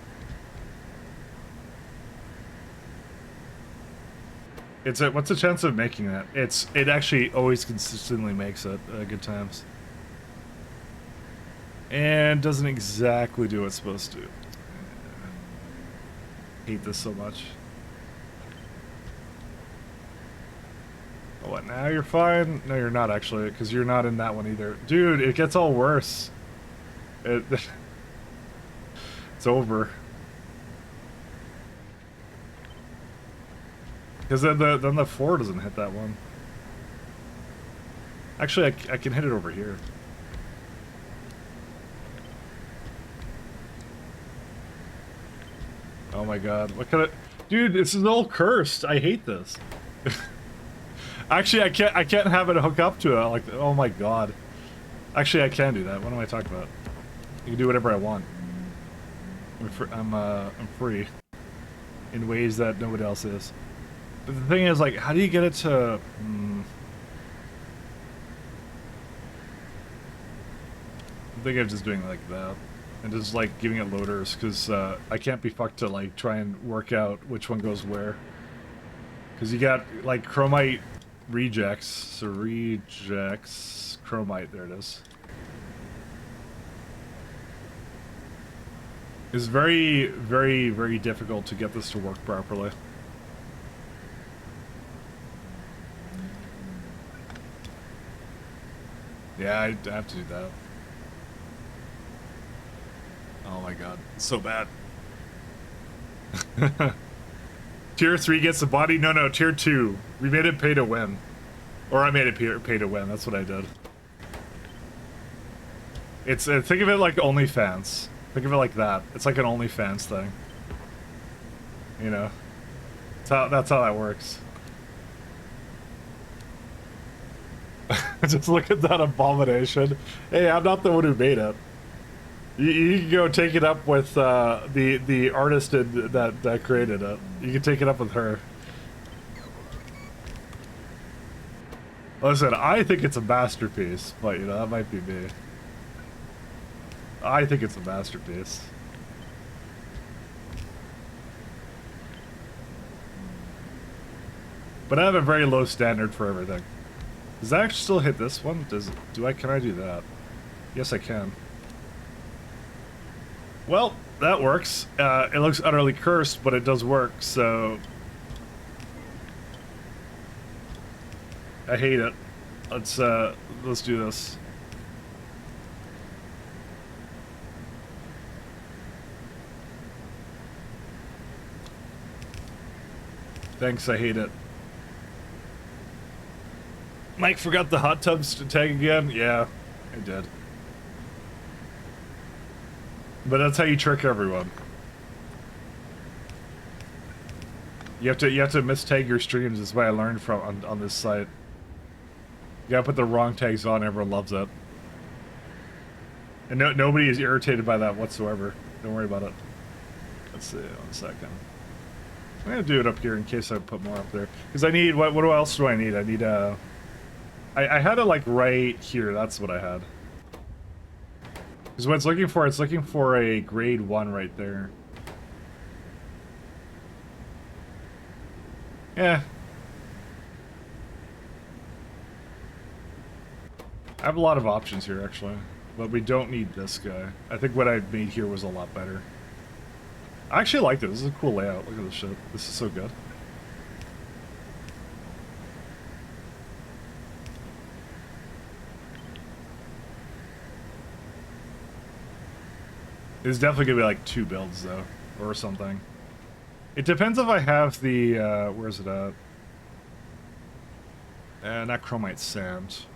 S1: What's the chance of making that? It actually always consistently makes it good times. And doesn't exactly do what it's supposed to. Hate this so much. Oh, what, now you're fine? No, you're not actually, because you're not in that one either. Dude, it gets all worse. It's over. Because then the 4 doesn't hit that one. Actually, I can hit it over here. Oh my god, what kind of... Dude, this is all cursed. I hate this. Actually, I can't have it hook up to it. Like, oh my god. Actually, I can do that. What am I talking about? You can do whatever I want. I'm free. In ways that nobody else is. But the thing is, like, how do you get it to... I think I'm just doing like that. And just, like, giving it loaders, because I can't be fucked to, like, try and work out which one goes where. Because you got, like, chromite rejects. So rejects... Chromite, there it is. It's very, very, very difficult to get this to work properly. Yeah, I have to do that. Oh my god, it's so bad. Tier 3 gets the body? No, tier 2. We made it pay to win. Or I made it pay to win, that's what I did. It's, think of it like OnlyFans. Think of it like that. It's like an OnlyFans thing. You know? That's how that works. Just look at that abomination. Hey, I'm not the one who made it. You can go take it up with the artist that created it. You can take it up with her. Listen, I think it's a masterpiece, but you know, that might be me. I think it's a masterpiece. But I have a very low standard for everything. Does that actually still hit this one? Can I do that? Yes, I can. Well, that works. It looks utterly cursed, but it does work, so... I hate it. Let's do this. Thanks, I hate it. Mike forgot the hot tubs to tag again? Yeah, I did. But that's how you trick everyone. You have to mistag your streams, is what I learned from on this site. You gotta put the wrong tags on, everyone loves it. And nobody is irritated by that whatsoever. Don't worry about it. Let's see, 1 second. I'm gonna do it up here in case I put more up there. Because I need, what else do I need? I need, I had it like right here, that's what I had. Because what it's looking for a grade 1 right there. Yeah. I have a lot of options here, actually. But we don't need this guy. I think what I made here was a lot better. I actually like this. This is a cool layout. Look at this shit. This is so good. It's definitely gonna be like 2 builds, though. Or something. It depends if I have the, where's it at? Not chromite sand.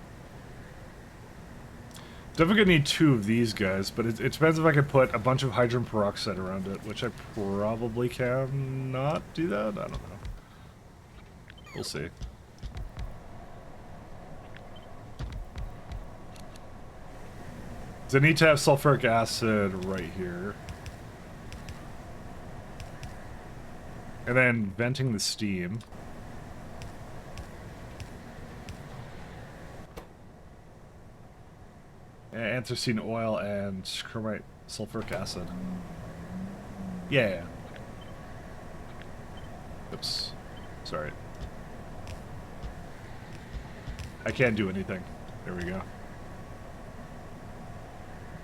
S1: Definitely gonna need 2 of these guys, but it depends if I can put a bunch of hydrogen peroxide around it, which I probably cannot do that? I don't know. We'll see. So I need to have sulfuric acid right here. And then venting the steam. Anthracene oil and chromite sulfuric acid. Yeah. Oops. Sorry. I can't do anything. There we go.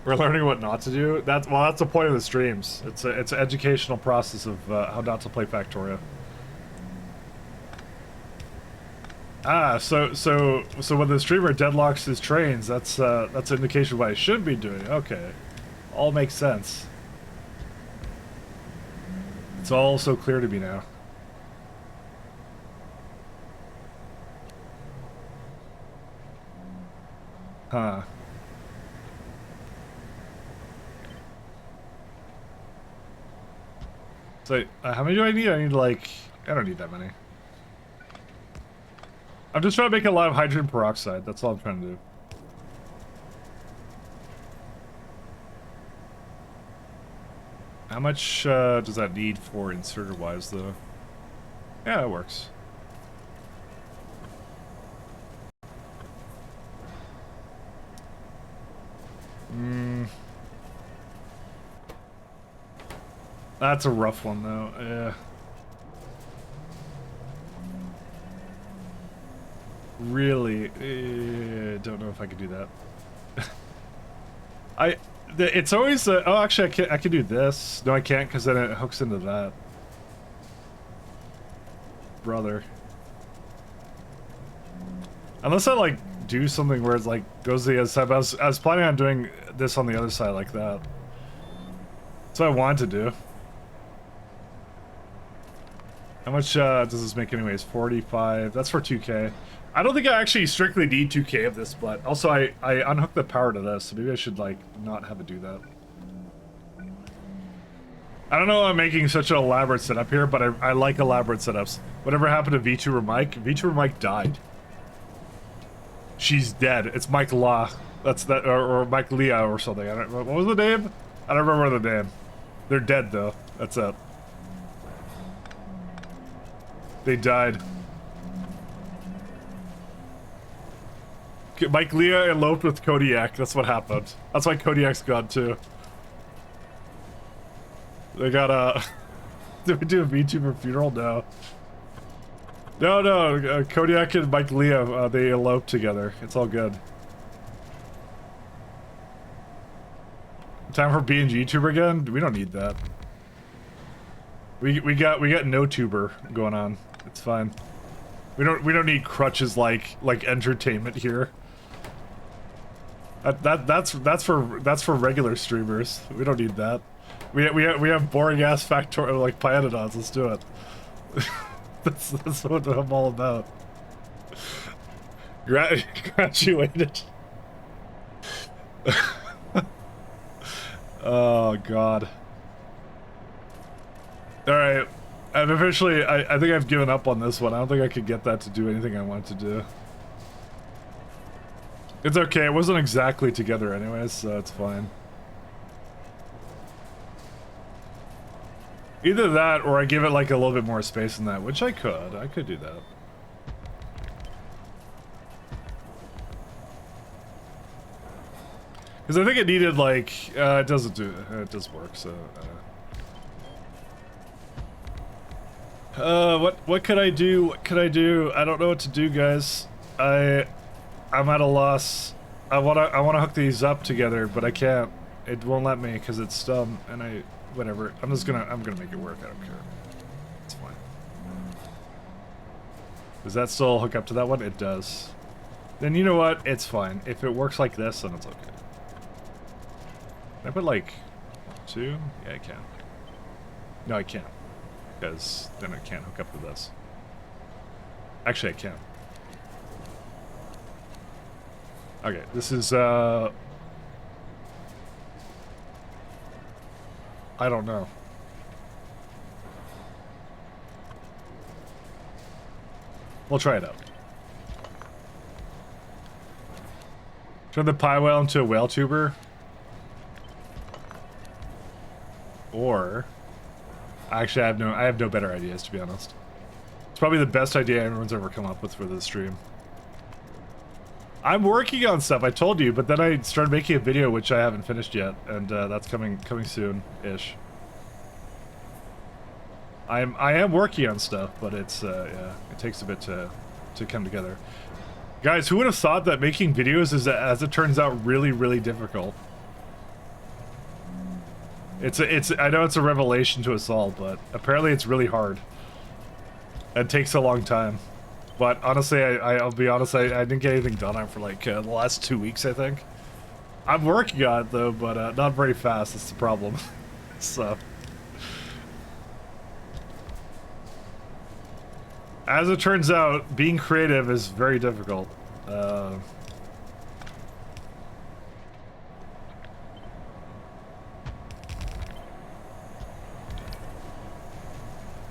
S1: We're learning what not to do. That's the point of the streams. It's an educational process of how not to play Factorio. Ah, so when the streamer deadlocks his trains, that's an indication of what I should be doing. Okay, all makes sense. It's all so clear to me now. Huh. So, how many do I need? I need like, I don't need that many. I'm just trying to make a lot of hydrogen peroxide. That's all I'm trying to do. How much does that need for inserter-wise, though? Yeah, it works. That's a rough one, though. Yeah. Really, don't know if I could do that. It's always oh, actually I can do this. No, I can't because then it hooks into that. Brother. Unless I like do something where it's like goes to the other side. But I was planning on doing this on the other side like that. That's what I wanted to do. How much does this make anyways? 45. That's for 2K. I don't think I actually strictly need 2K of this, but also I unhooked the power to this, so maybe I should like not have it do that. I don't know why I'm making such an elaborate setup here, but I like elaborate setups. Whatever happened to VTuber Mike? VTuber Mike died. She's dead. It's Mike Law. That's that, or Mike Leah or something. I don't. What was the name? I don't remember the name. They're dead though. That's it. They died. Mike Leah eloped with Kodiak. That's what happened. That's why Kodiak's gone too. They got a. Did we do a VTuber funeral? No. No. Kodiak and Mike Leah, they eloped together. It's all good. Time for BNG tuber again? We don't need that. We got no tuber going on. It's fine. We don't need crutches like entertainment here. That's for regular streamers. We don't need that. We have boring ass Factorio like Pyanodons. Let's do it. that's what I'm all about. Graduated. Oh god. All right. I've officially. I think I've given up on this one. I don't think I could get that to do anything I wanted to do. It's okay. It wasn't exactly together anyways, so it's fine. Either that, or I give it like a little bit more space than that, which I could. I could do that. Because I think it needed like it doesn't do it does work. So. What could I do? What could I do? I don't know what to do, guys. I'm at a loss. I wanna hook these up together, but I can't. It won't let me because it's dumb, and whatever. I'm gonna make it work. I don't care. It's fine. Does that still hook up to that one? It does. Then you know what? It's fine. If it works like this, then it's okay. Can I put like 2? Yeah, I can. No, I can't. Because then it can't hook up to this. Actually, I can. Okay, this is, I don't know. We'll try it out. Turn the pie whale into a whale tuber. Or... Actually, I have no better ideas, to be honest. It's probably the best idea everyone's ever come up with for this stream. I'm working on stuff, I told you, but then I started making a video which I haven't finished yet, and that's coming soon-ish. I am working on stuff, but it's yeah, it takes a bit to come together. Guys, who would have thought that making videos is, as it turns out, really, really difficult? I know it's a revelation to us all, but apparently it's really hard. It takes a long time. But honestly, I'll be honest, I didn't get anything done on for like the last 2 weeks, I think. I'm working on it though, but not very fast, that's the problem. So. As it turns out, being creative is very difficult.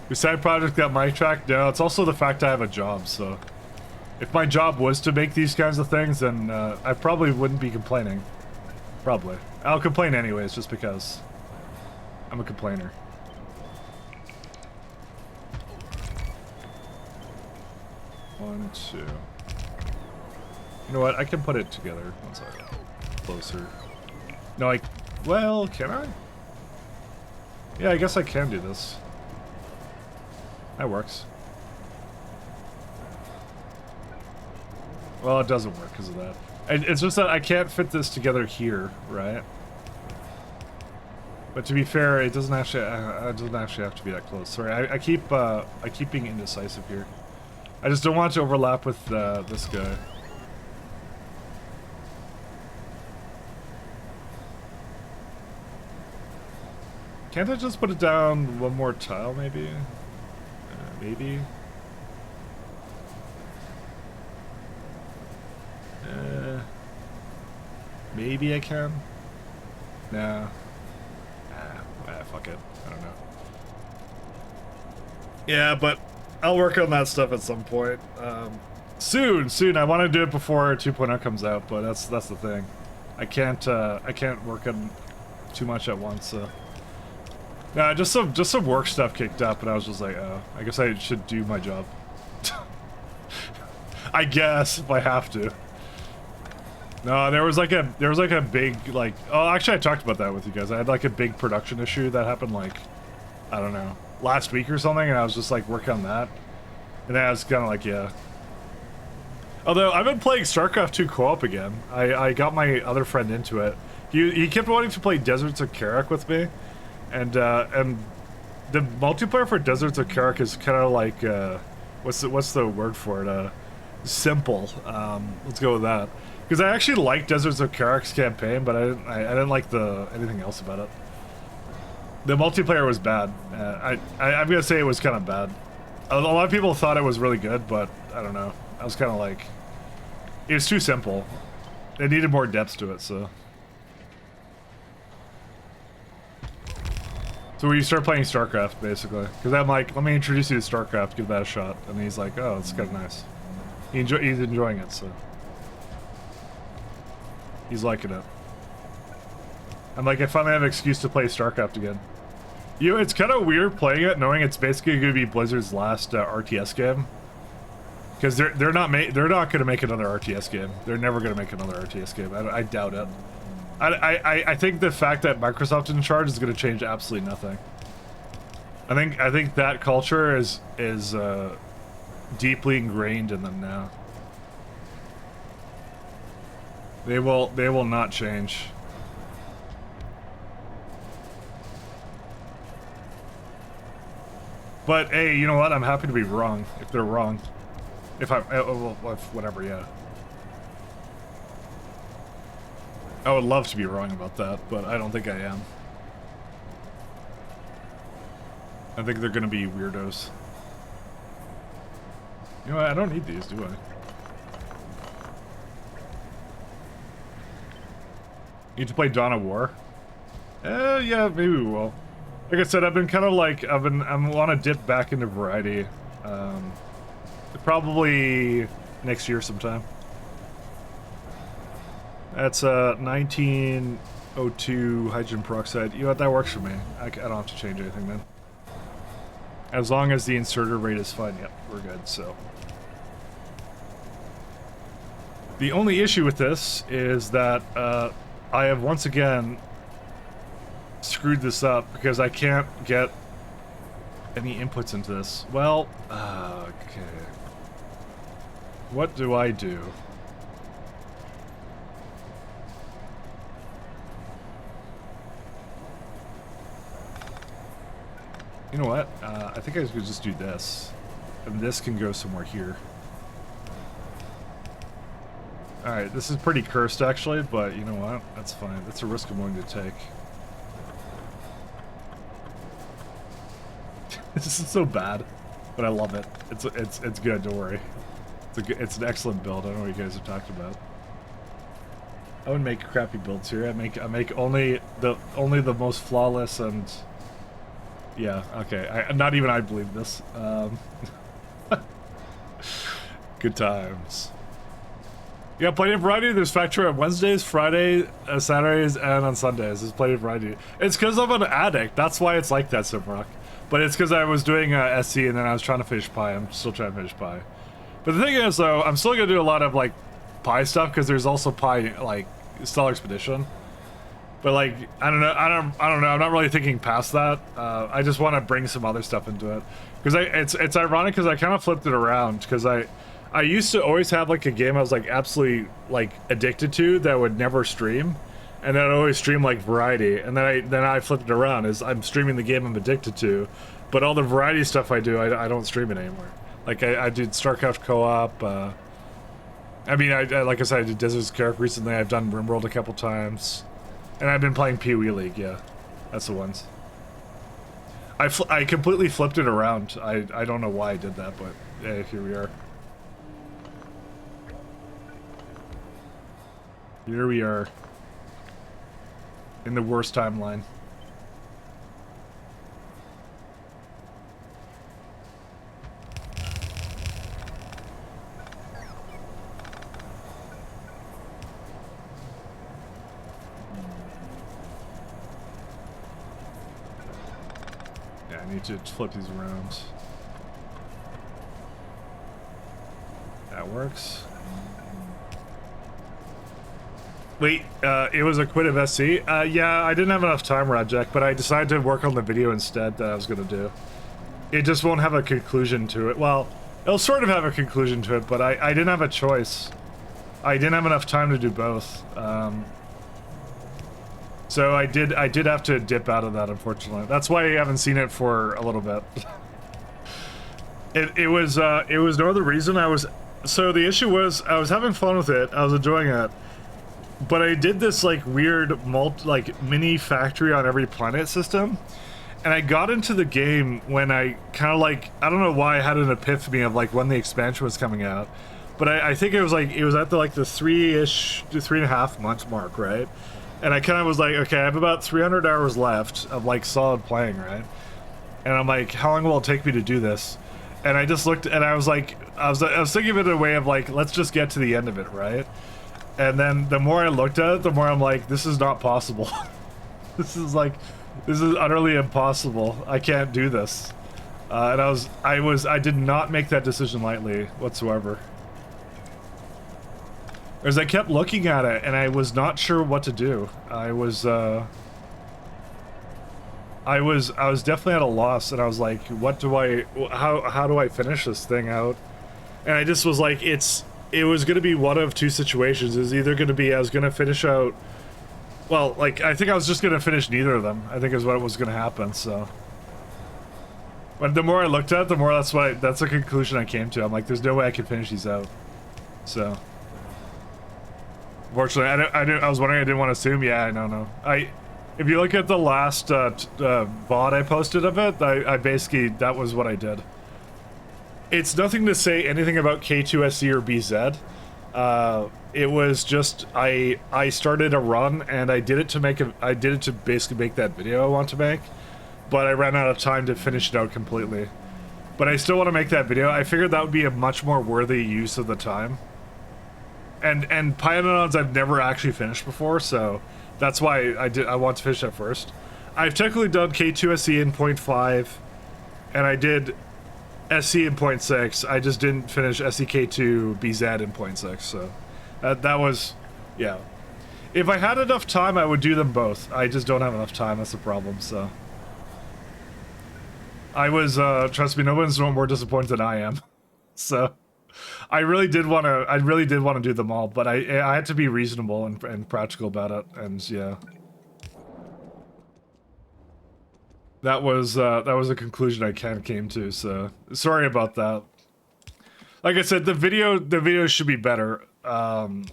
S1: Your side project got mic track? No, it's also the fact I have a job, so... If my job was to make these kinds of things, then I probably wouldn't be complaining. Probably. I'll complain anyways, just because. I'm a complainer. One, two... You know what? I can put it together. One second. Closer. No, well, can I? Yeah, I guess I can do this. That works. Well, it doesn't work because of that. It's just that I can't fit this together here, right? But to be fair, it doesn't actually have to be that close. Sorry, I keep being indecisive here. I just don't want it to overlap with this guy. Can't I just put it down one more tile, maybe? Maybe. Maybe I can. No. Fuck it. I don't know. Yeah, but I'll work on that stuff at some point. Soon. I want to do it before 2.0 comes out, but that's the thing. I can't work on too much at once. So. Nah, just some work stuff kicked up, and I was just like, oh, I guess I should do my job. I guess if I have to. No, there was like a big like. Oh, actually, I talked about that with you guys. I had like a big production issue that happened like, I don't know, last week or something, and I was just like working on that, and then I was kind of like, yeah. Although I've been playing StarCraft 2 co-op again. I got my other friend into it. He kept wanting to play Deserts of Karak with me. And the multiplayer for Deserts of Karak is kind of like what's the word for it? Simple. Let's go with that. Because I actually liked Deserts of Karak's campaign, but I didn't like anything else about it. The multiplayer was bad. I'm gonna say it was kind of bad. A lot of people thought it was really good, but I don't know. I was kind of like, it was too simple. It needed more depth to it, so. So when you start playing StarCraft, basically, because I'm like, let me introduce you to StarCraft, give that a shot, and he's like, oh, it's kind of nice. He's enjoying it, so he's liking it. I'm like, I finally have an excuse to play StarCraft again. You know, it's kind of weird playing it, knowing it's basically going to be Blizzard's last RTS game, because they're not going to make another RTS game. They're never going to make another RTS game. I doubt it. I think the fact that Microsoft is in charge is going to change absolutely nothing. I think that culture is deeply ingrained in them now. They will not change. But hey, you know what? I'm happy to be wrong if they're wrong. If whatever, yeah. I would love to be wrong about that, but I don't think I am. I think they're gonna be weirdos. You know what? I don't need these, do I? Need to play Dawn of War? Yeah, maybe we will. Like I said, I've been kind of like, I want to dip back into variety. Probably next year sometime. That's 1902 hydrogen peroxide. You know what? That works for me. I don't have to change anything then. As long as the inserter rate is fine. Yep, we're good. So the only issue with this is that I have once again screwed this up because I can't get any inputs into this. Well, okay. What do I do? You know what? I think I could just do this. And this can go somewhere here. Alright, this is pretty cursed actually, but you know what? That's fine. That's a risk I'm willing to take. This is so bad, but I love it. It's good, don't worry. It's an excellent build. I don't know what you guys are talking about. I wouldn't make crappy builds here. I make only the most flawless and yeah, okay. Not even I believe this. Good times. Yeah, plenty of variety. There's Factorio on Wednesdays, Friday, Saturdays, and on Sundays. There's plenty of variety. It's because I'm an addict. That's why it's like that, Simrock. But it's because I was doing SC and then I was trying to finish Pi. I'm still trying to finish Pi. But the thing is, though, I'm still gonna do a lot of like Pi stuff because there's also Pi like Stellar Expedition. But like, I don't know. I'm not really thinking past that. I just want to bring some other stuff into it because it's ironic because I kind of flipped it around because I used to always have like a game I was like absolutely like addicted to that would never stream, and then I'd always stream like variety, and then I flipped it around as I'm streaming the game I'm addicted to, but all the variety stuff I do I don't stream it anymore. Like I did StarCraft co-op. I mean I like I said I did Deserts of Karak recently. I've done RimWorld a couple times, and I've been playing PoE League. Yeah, that's the ones. I completely flipped it around. I don't know why I did that, but here we are. Here we are. In the worst timeline. Yeah, I need to flip these around. That works. Wait, it was a quit of SC? Yeah, I didn't have enough time, Rajek, but I decided to work on the video instead that I was going to do. It just won't have a conclusion to it. Well, it'll sort of have a conclusion to it, but I didn't have a choice. I didn't have enough time to do both. So I did have to dip out of that, unfortunately. That's why you haven't seen it for a little bit. It was no other reason. So the issue was I was having fun with it. I was enjoying it. But I did this like weird mini factory on every planet system. And I got into the game when I kind of like, I don't know why I had an epiphany of like when the expansion was coming out. But I think it was at the 3.5 month mark, right? And I kind of was like, okay, I have about 300 hours left of like solid playing, right? And I'm like, how long will it take me to do this? And I just looked and I was like, I was thinking of it in a way of like, let's just get to the end of it, right? And then the more I looked at it, the more I'm like, this is not possible. This is utterly impossible. I can't do this. And I did not make that decision lightly whatsoever. As I kept looking at it and I was not sure what to do. I was definitely at a loss, and I was like, how do I finish this thing out? And I just was like, it was gonna be one of two situations. It was either gonna be I was gonna finish out, well, like, I think I was just gonna finish neither of them, I think is what was gonna happen, so. But the more I looked at it, the more that's the conclusion I came to. I'm like, there's no way I can finish these out. So. Fortunately, I was wondering, I didn't want to assume, yeah, I don't know. If you look at the last VOD I posted of it, I basically, that was what I did. It's nothing to say anything about K2SC or BZ. It was just, I started a run and I did it to basically make that video I want to make, but I ran out of time to finish it out completely. But I still want to make that video. I figured that would be a much more worthy use of the time. And Pyanodons I've never actually finished before, so that's why I want to finish that first. I've technically done K2SC in 0.5, and I did SC in 0.6. I just didn't finish SCK2 BZ in 0.6, so that was, yeah. If I had enough time, I would do them both. I just don't have enough time, that's the problem, so. I was, trust me, no one's more disappointed than I am, so. I really did want to do them all, but I had to be reasonable and practical about it, and yeah. That was a conclusion I came to, so sorry about that. Like I said, the video should be better. Trust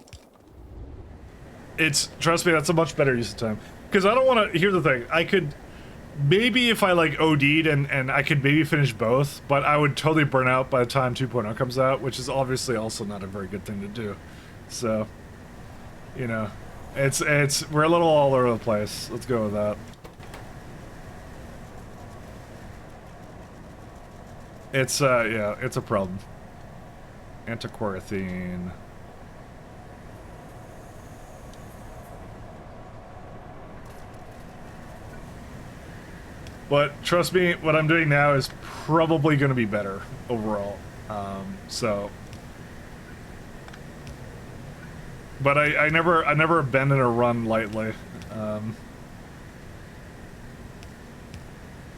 S1: me, that's a much better use of time. Because I don't want to, here's the thing, I could, maybe if I like OD'd and I could maybe finish both, but I would totally burn out by the time 2.0 comes out, which is obviously also not a very good thing to do. So, you know, we're a little all over the place. Let's go with that. Yeah, it's a problem. Antiquarathene. But trust me, what I'm doing now is probably going to be better overall. So, but I never abandon a run lightly.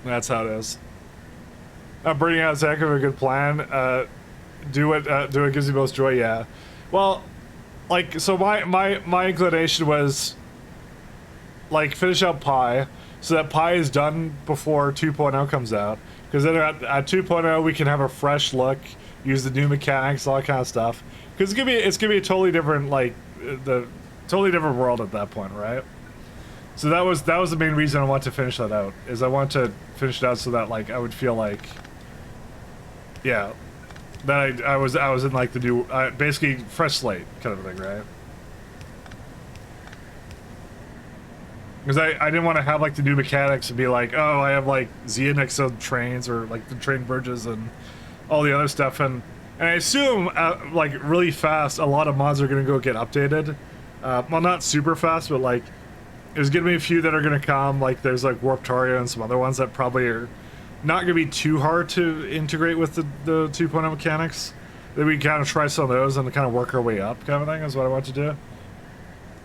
S1: That's how it is. Burning out is a heck of a good plan. Do what gives you most joy. Yeah. Well, like, so my inclination was like finish out Pi. So that Pi is done before 2.0 comes out. Because then at 2.0 we can have a fresh look, use the new mechanics, all that kind of stuff. Because it's gonna be a totally different, like, totally different world at that point, right? So that was the main reason I wanted to finish that out. Is I want to finish it out so that like I would feel like, yeah, that I was in like the new, basically fresh slate kind of thing, right? Because I didn't want to have like the new mechanics and be like, oh, I have like Xenix trains or like the train bridges and all the other stuff, and I assume like really fast a lot of mods are gonna go get updated. Well, not super fast, but like there's gonna be a few that are gonna come. Like there's like Warptaria and some other ones that probably are not gonna be too hard to integrate with the 2.0 mechanics. Then we kind of try some of those and kind of work our way up, kind of thing is what I want to do.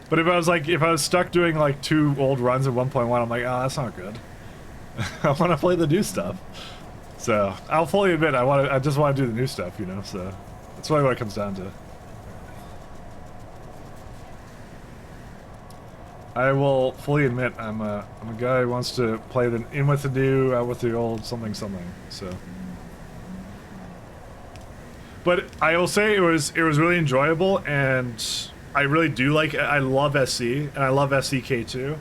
S1: But if I was stuck doing like 2 old runs at 1.1, I'm like, oh, that's not good. I want to play the new stuff. So I'll fully admit I just want to do the new stuff, you know. So that's really what it comes down to. I will fully admit I'm a guy who wants to play in with the new, out with the old, something. So But I will say it was really enjoyable, and I really do like. I love SC and I love SCK too,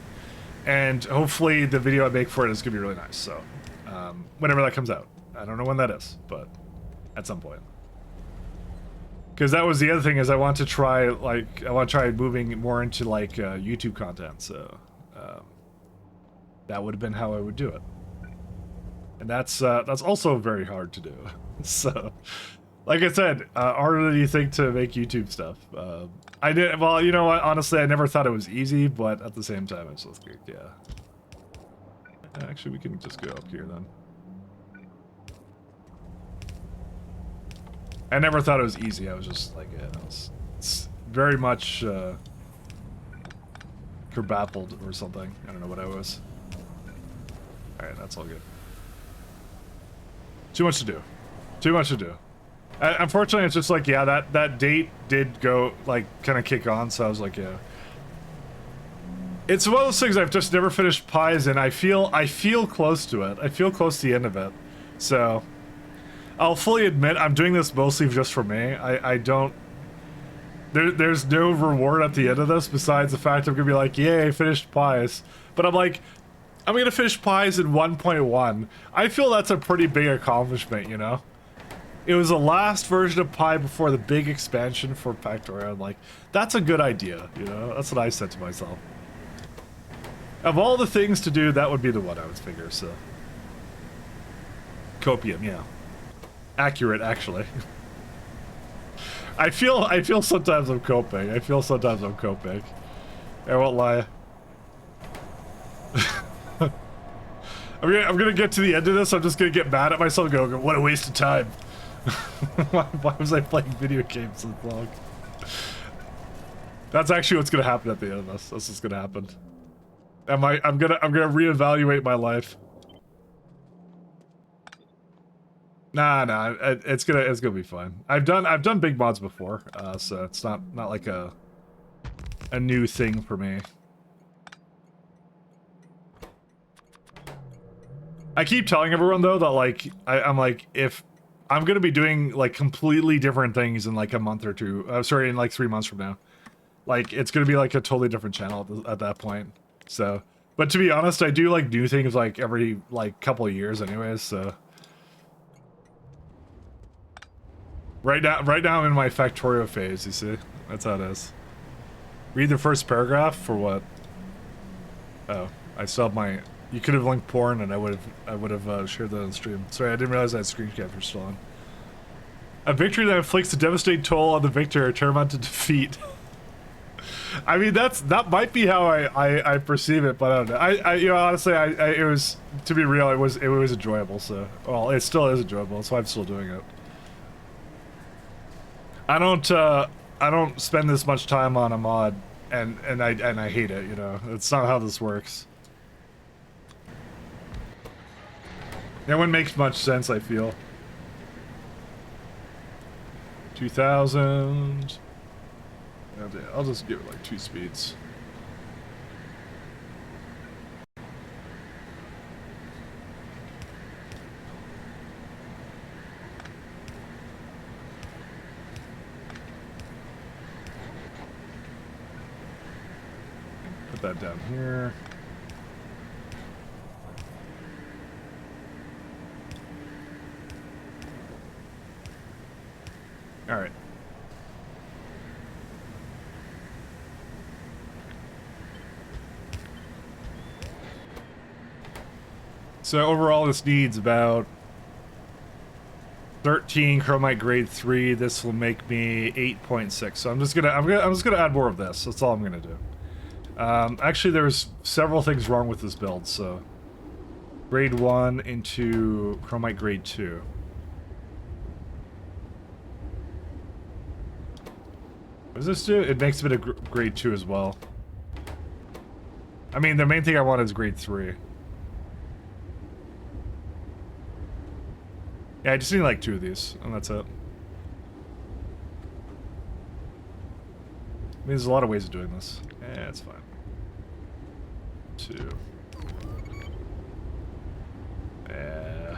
S1: and hopefully the video I make for it is gonna be really nice. So whenever that comes out, I don't know when that is, but at some point. Because that was the other thing is I want to try moving more into like YouTube content. So that would have been how I would do it, and that's also very hard to do. So. Like I said, harder than you think to make YouTube stuff. I did, well, you know what, honestly, I never thought it was easy, but at the same time, it's just good, yeah. Actually, we can just go up here then. I never thought it was easy, I was just like, yeah, it's very much, kerbaffled or something. I don't know what I was. Alright, that's all good. Too much to do. Too much to do. Unfortunately, it's just like, yeah, that date did go, like, kind of kick on, so I was like, yeah. It's one of those things I've just never finished Pies, and I feel close to it. I feel close to the end of it. So, I'll fully admit I'm doing this mostly just for me. I don't... There's no reward at the end of this, besides the fact I'm gonna be like, yay, finished Pies. But I'm like, I'm gonna finish Pies in 1.1. I feel that's a pretty big accomplishment, you know? It was the last version of Pi before the big expansion for Factorio. I'm like, that's a good idea, you know? That's what I said to myself. Of all the things to do, that would be the one I would figure, so. Copium, yeah. Accurate, actually. I feel sometimes I'm coping. I won't lie. I'm gonna get to the end of this, I'm just gonna get mad at myself and go, what a waste of time. Why was I playing video games so long? That's actually what's gonna happen at the end of this. This is gonna happen. I'm gonna reevaluate my life. Nah, it's gonna be fine. I've done big mods before, so it's not like a new thing for me. I keep telling everyone though that like I'm like, if I'm gonna be doing like completely different things in like a month or two. Sorry, in like 3 months from now. Like it's gonna be like a totally different channel at that point. So, but to be honest, I do like new things like every like couple of years, anyways. So, right now I'm in my Factorio phase. You see, that's how it is. Read the first paragraph for what? Oh, I still have my. You could have linked porn, and I would have shared that on stream. Sorry, I didn't realize that screen capture still on. A victory that inflicts a devastating toll on the victor, tantamount to defeat. I mean, that might be how I perceive it, but I don't know. I you know, honestly, it was, to be real, it was enjoyable. So, well, it still is enjoyable. That's why I'm still doing it. I don't spend this much time on a mod, and I hate it. You know, it's not how this works. That one makes much sense, I feel. 2000. I'll just give it like 2 speeds. Put that down here. All right. So overall, this needs about 13 chromite grade 3. This will make me 8.6. So I'm just gonna add more of this. That's all I'm gonna do. Actually, there's several things wrong with this build. So grade 1 into chromite grade 2. What does this do? It makes it a grade 2 as well. I mean, the main thing I want is grade 3. Yeah, I just need like 2 of these, and that's it. I mean, there's a lot of ways of doing this. Yeah, it's fine. 2. Yeah.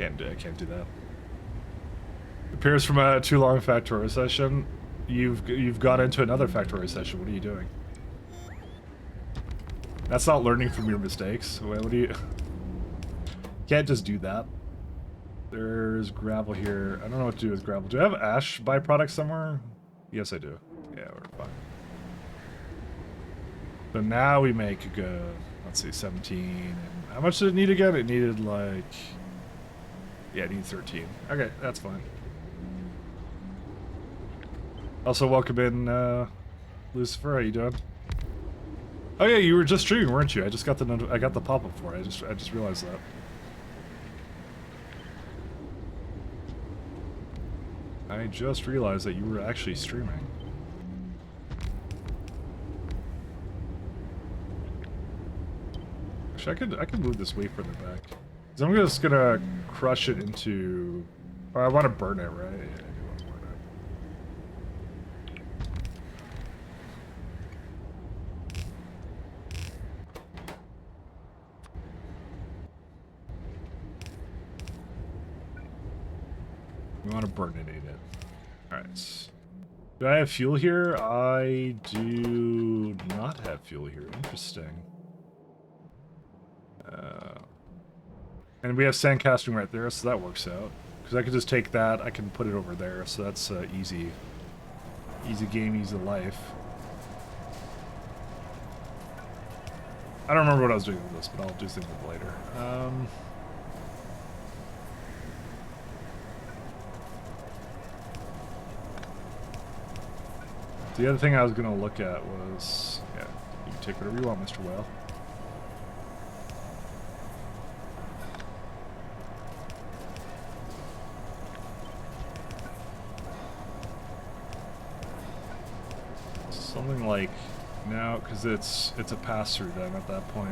S1: I can't do that. Appears from a too long Factorio session. You've got into another Factorio session. What are you doing? That's not learning from your mistakes. What do you... Can't just do that. There's gravel here. I don't know what to do with gravel. Do I have ash byproduct somewhere? Yes, I do. Yeah, we're fine. So now we make a good, let's see, 17. And how much did it need again? It needed like... Yeah, it needs 13. Okay, that's fine. Also, welcome in, Lucifer. How you doing? Oh yeah, you were just streaming, weren't you? I just got the I got the pop-up for it. I just realized that. I just realized that you were actually streaming. Actually, I could move this way further back. So I'm just gonna crush it into... Oh, I want to burn it, right? Yeah, I do want to burn it. We want to burninate it. Alright. Do I have fuel here? I do not have fuel here. Interesting. And we have sand casting right there, so that works out. Because I could just take that, I can put it over there, so that's easy. Easy game, easy life. I don't remember what I was doing with this, but I'll do things with it later. The other thing I was going to look at was... Yeah, you can take whatever you want, Mr. Whale. Something like... No, because it's a pass-through then at that point.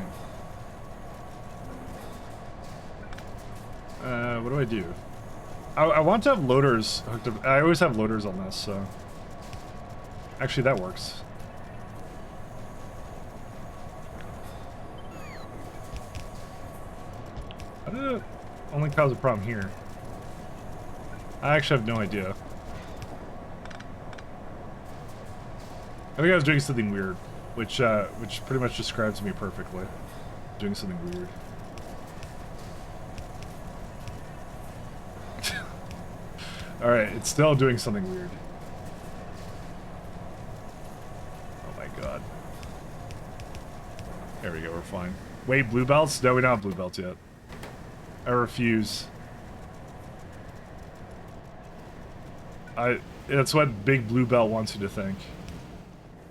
S1: What do I do? I want to have loaders hooked up. I always have loaders on this, so... Actually, that works. How did it only cause a problem here? I actually have no idea. I think I was doing something weird, which pretty much describes me perfectly. Doing something weird. Alright, it's still doing something weird. God. There we go, we're fine. Wait, blue belts? No, we don't have blue belts yet. I refuse. That's what Big Blue Belt wants you to think.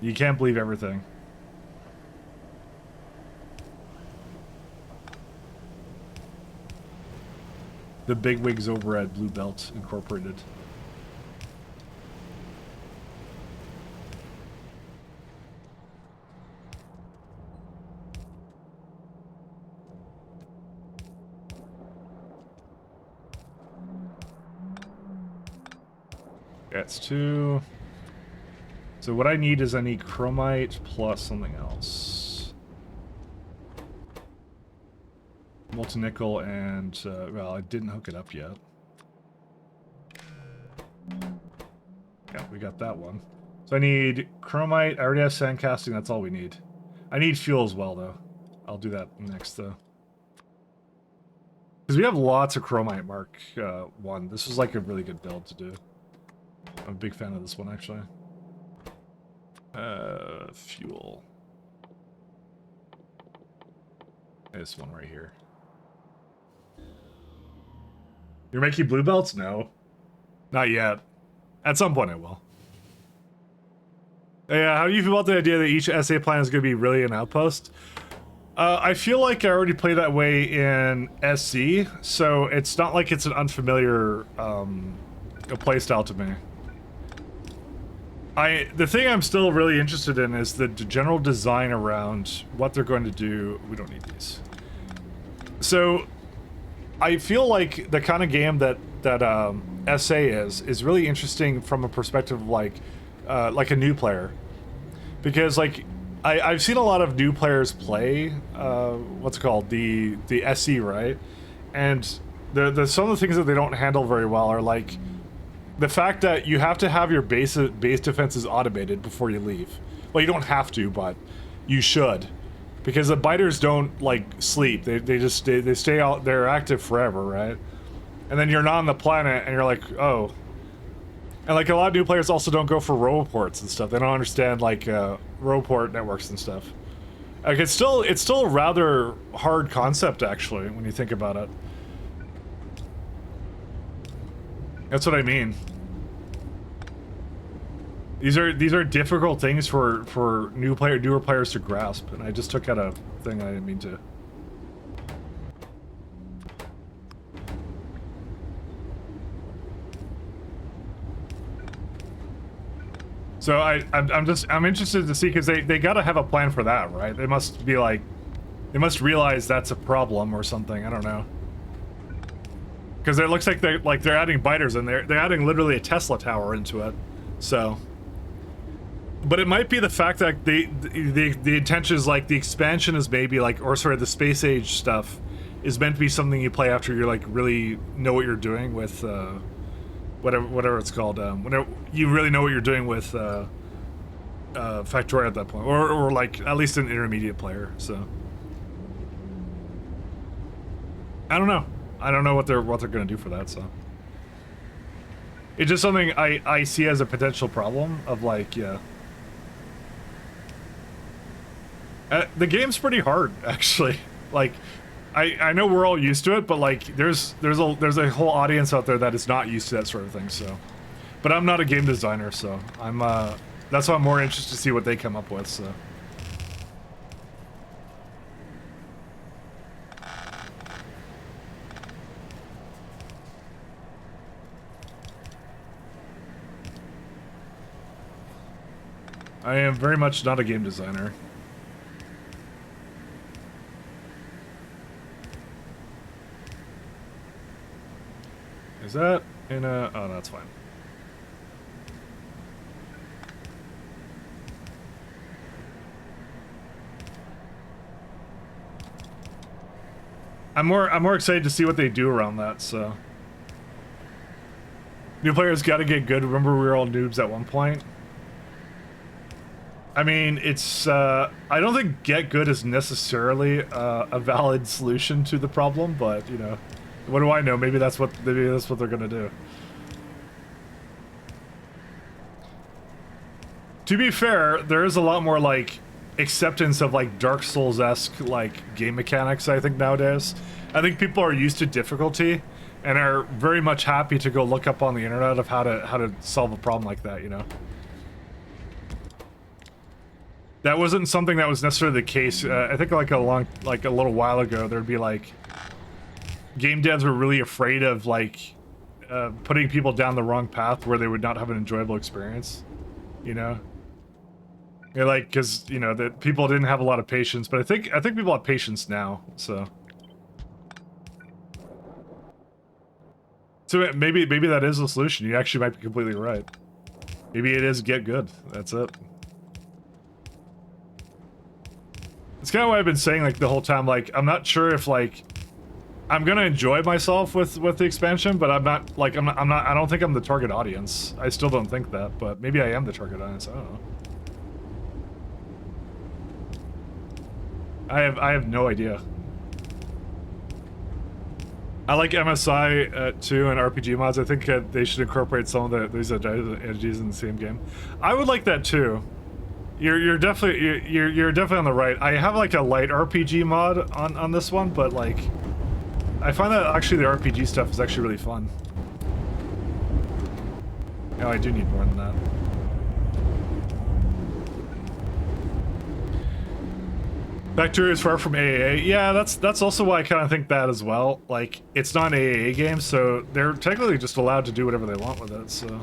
S1: You can't believe everything. The big wigs over at Blue Belt Incorporated. That's 2. So what I need is I need chromite plus something else. Molten nickel and, well, I didn't hook it up yet. Yeah, we got that one. So I need chromite. I already have sand casting. That's all we need. I need fuel as well, though. I'll do that next, though. Because we have lots of chromite, Mark 1. This is like a really good build to do. I'm a big fan of this one, actually. Fuel. This one right here. You're making blue belts? No. Not yet. At some point I will. Yeah, how do you feel about the idea that each SA plan is going to be really an outpost? I feel like I already play that way in SC, so it's not like it's an unfamiliar playstyle to me. The thing I'm still really interested in is the general design around what they're going to do. We don't need these. So, I feel like the kind of game that SA is really interesting from a perspective of like a new player, because like I've seen a lot of new players play what's it called, the SC, right? And some of the things that they don't handle very well are like the fact that you have to have your base defenses automated before you leave. Well, you don't have to, but you should, because the biters don't like sleep. They stay out. They're active forever, right? And then you're not on the planet, and you're like, oh. And like a lot of new players also don't go for roboports and stuff. They don't understand like roboport networks and stuff. Like it's still a rather hard concept actually when you think about it. That's what I mean. These are difficult things for newer players to grasp, and I just took out a thing I didn't mean to. So I'm interested to see, because they gotta have a plan for that, right? They must be like, they must realize that's a problem or something. I don't know. Because it looks like they're adding biters in there. They're adding literally a Tesla tower into it. So, but it might be the fact that the intention is like the expansion is maybe like, or sorry, the space age stuff is meant to be something you play after you're like really know what you're doing with whatever it's called. Whenever you really know what you're doing with Factorio at that point, or like at least an intermediate player. So I don't know. I don't know what they're gonna do for that. So it's just something I see as a potential problem of like, yeah. The game's pretty hard actually. Like I know we're all used to it, but like there's a whole audience out there that is not used to that sort of thing. So, but I'm not a game designer, so I'm that's why I'm more interested to see what they come up with. So. I am very much not a game designer. Is that in a... Oh, that's fine. I'm more excited to see what they do around that, so... New players gotta get good. Remember we were all noobs at one point? I mean, it's, I don't think get good is necessarily a valid solution to the problem, but, you know, what do I know? Maybe that's what they're gonna do. To be fair, there is a lot more, like, acceptance of, like, Dark Souls-esque, like, game mechanics, I think, nowadays. I think people are used to difficulty and are very much happy to go look up on the internet of how to solve a problem like that, you know? That wasn't something that was necessarily the case. I think like a little while ago, there'd be like, game devs were really afraid of like, putting people down the wrong path where they would not have an enjoyable experience, you know? Yeah, like, cause you know, that people didn't have a lot of patience, but I think people have patience now, so. So maybe that is the solution. You actually might be completely right. Maybe it is get good. That's it. It's kind of what I've been saying like the whole time. Like, I'm not sure if like I'm gonna enjoy myself with the expansion, but I'm not like I don't think I'm the target audience. I still don't think that, but maybe I am the target audience. I don't know. I have no idea. I like MSI too and RPG mods. I think they should incorporate some of these entities in the same game. I would like that too. You're definitely on the right. I have like a light RPG mod on this one, but like I find that actually the RPG stuff is actually really fun. No, I do need more than that. Factorio is far from AAA. Yeah, that's also why I kind of think that as well. Like, it's not an AAA game, so they're technically just allowed to do whatever they want with it, so...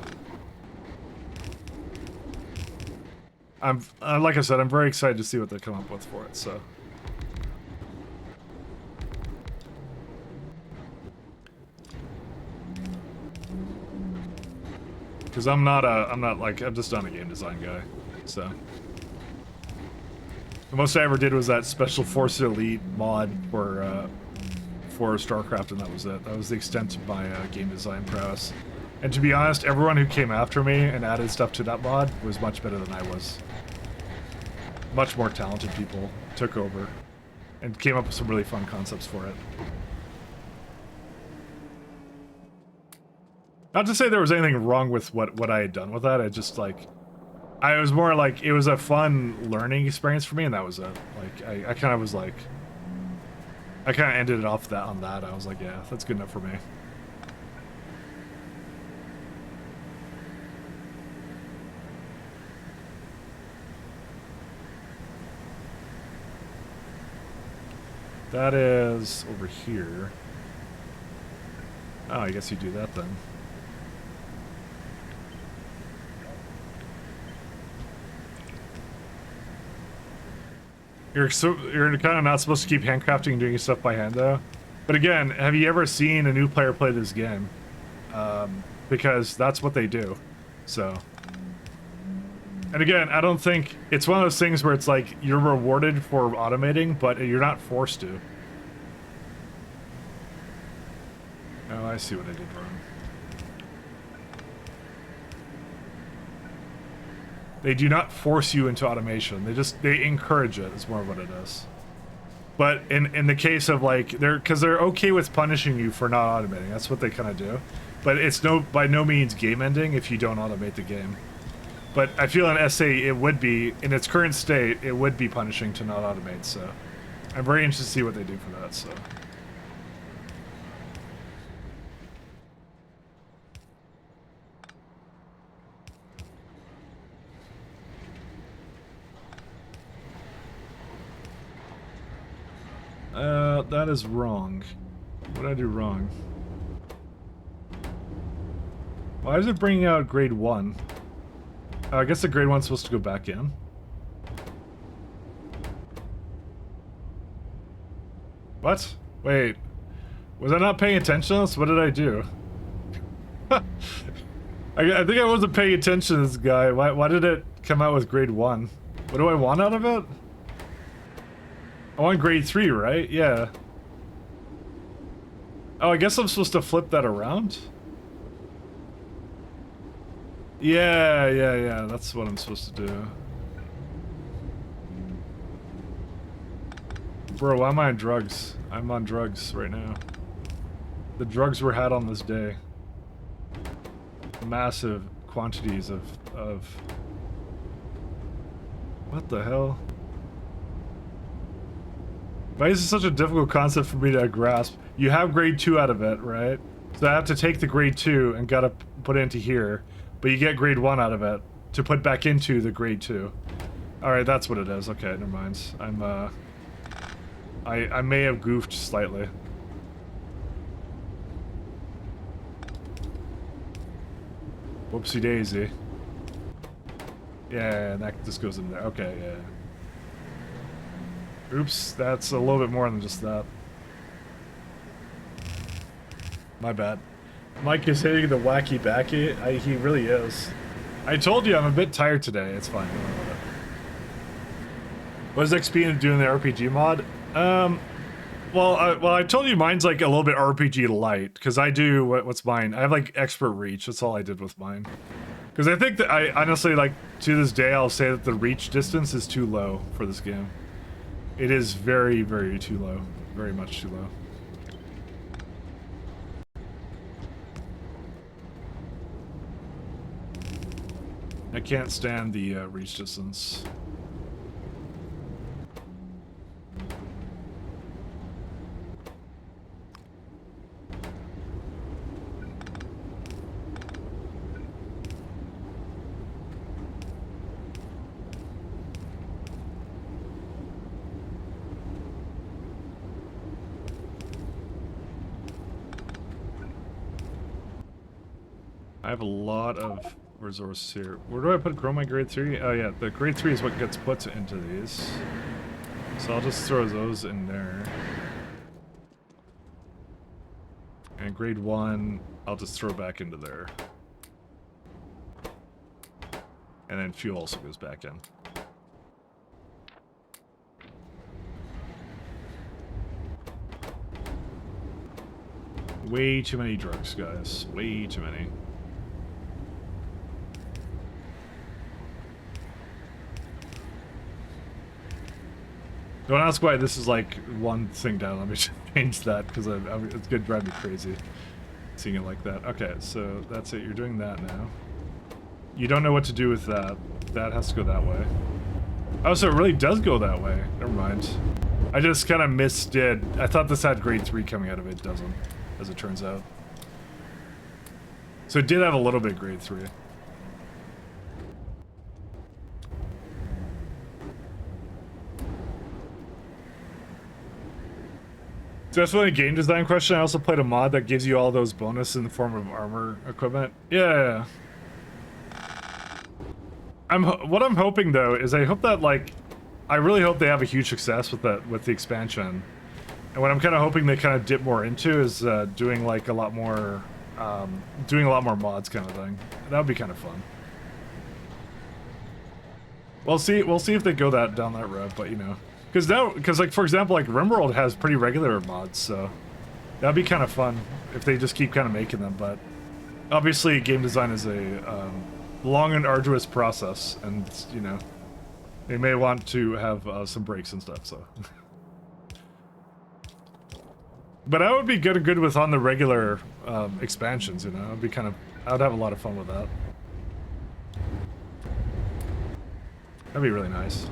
S1: like I said, I'm very excited to see what they come up with for it, so... Because I'm just not a game design guy, so... The most I ever did was that Special Forces Elite mod for StarCraft, and that was it. That was the extent of my game design prowess.
S6: And to be honest, everyone who came after me and added stuff to that mod was much better than I was. Much more talented people took over and came up with some really fun concepts for it. Not to say there was anything wrong with what I had done with that. I just like, I was more like, it was a fun learning experience for me, and that was it. Like, I kind of was like, I kind of ended it off that on that. I was like, yeah, that's good enough for me. That is over here. Oh, I guess you do that then. You're kind of not supposed to keep handcrafting and doing stuff by hand though. But again, have you ever seen a new player play this game? Because that's what they do. So. And again, I don't think it's one of those things where it's like you're rewarded for automating, but you're not forced to. Oh, I see what I did wrong. They do not force you into automation. They encourage it. Is more of what it is. But in the case of like they're okay with punishing you for not automating. That's what they kind of do. But it's by no means game ending if you don't automate the game. But I feel in SA it would be, in its current state, it would be punishing to not automate, so I'm very interested to see what they do for that, so. That is wrong. What did I do wrong? Why is it bringing out grade 1? I guess the grade 1's supposed to go back in. What? Wait. Was I not paying attention to this? What did I do? I think I wasn't paying attention to this guy. Why did it come out with grade 1? What do I want out of it? I want grade 3, right? Yeah. Oh, I guess I'm supposed to flip that around? Yeah, that's what I'm supposed to do. Bro, why am I on drugs? I'm on drugs right now. The drugs were had on this day. Massive quantities of... What the hell? Why is this such a difficult concept for me to grasp? You have grade 2 out of it, right? So I have to take the grade 2 and gotta put it into here. But you get grade 1 out of it to put back into the grade 2. Alright, that's what it is. Okay, never mind. I may have goofed slightly. Whoopsie daisy. Yeah, that just goes in there. Okay, yeah. Oops, that's a little bit more than just that. My bad. Mike is hitting the wacky backy. He really is. I told you I'm a bit tired today. It's fine. Don't worry about it. What is XP doing the RPG mod? Well, I told you mine's like a little bit RPG light because I do what's mine. I have like expert reach. That's all I did with mine. Because I think that I honestly like to this day I'll say that the reach distance is too low for this game. It is very, very too low. Very much too low. I can't stand the reach distance. I have a lot of resources here. Where do I put grow my grade 3? Oh yeah, the grade 3 is what gets put into these. So I'll just throw those in there. And grade 1, I'll just throw back into there. And then fuel also goes back in. Way too many drugs, guys. Way too many. Don't ask why this is like one thing down. Let me just change that because it's gonna drive me crazy seeing it like that. Okay, so that's it. You're doing that now. You don't know what to do with that. That has to go that way. Oh, so it really does go that way. Never mind. I just kind of misdid. I thought this had grade 3 coming out of it. It doesn't, as it turns out. So it did have a little bit of grade 3. So that's really a game design question. I also played a mod that gives you all those bonus in the form of armor equipment. Yeah. What I'm hoping though is I hope that like I really hope they have a huge success with the expansion. And what I'm kind of hoping they kind of dip more into is doing like a lot more mods kind of thing. That would be kind of fun. We'll see if they go down that road, but you know. Because like for example, like RimWorld has pretty regular mods, so that'd be kind of fun if they just keep kind of making them. But obviously, game design is a long and arduous process, and you know they may want to have some breaks and stuff. So, but I would be good with on the regular expansions. You know, I'd have a lot of fun with that. That'd be really nice.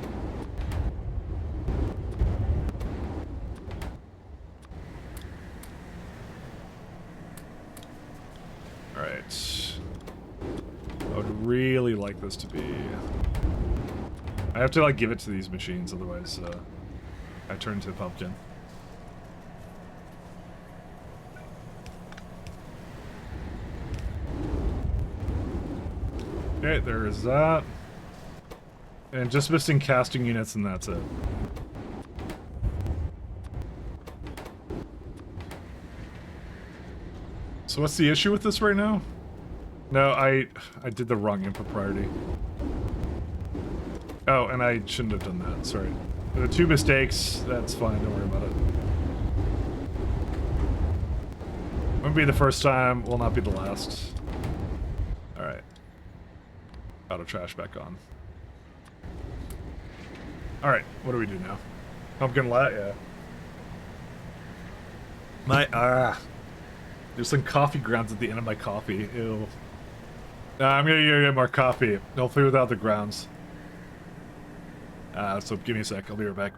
S6: Alright. I would really like this to be... I have to like give it to these machines, otherwise I turn into a pumpkin. Okay, there is that. And just missing casting units and that's it. So what's the issue with this right now? No, I did the wrong input priority. Oh, and I shouldn't have done that, sorry. There are 2 mistakes, that's fine, don't worry about it. Won't be the first time, will not be the last. Alright. Auto trash back on. Alright, what do we do now? Pumpkin lat, yeah. There's some coffee grounds at the end of my coffee. Ew. Nah, I'm gonna go get more coffee. Hopefully without the grounds. So give me a sec. I'll be right back.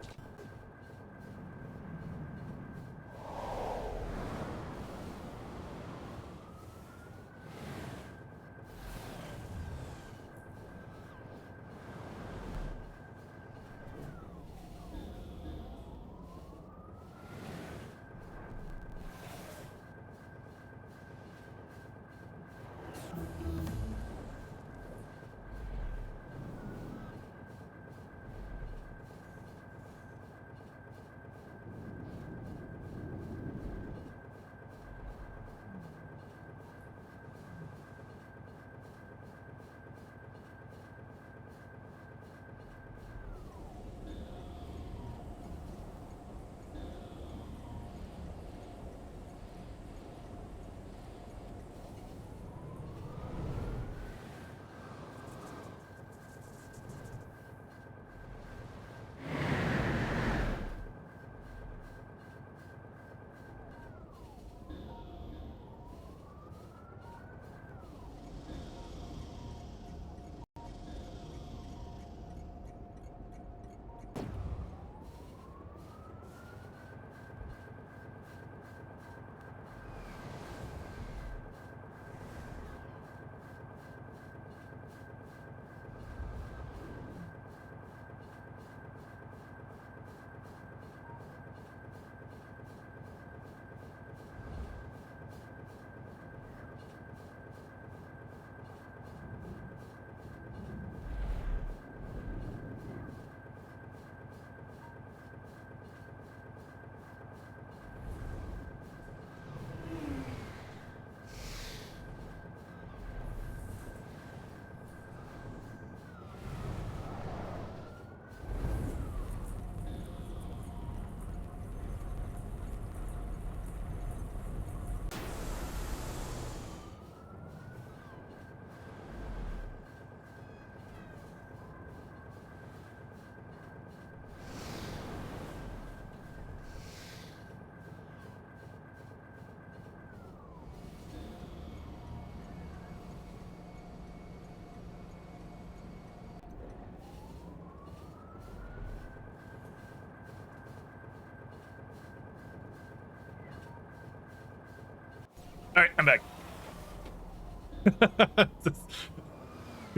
S6: Alright, I'm back.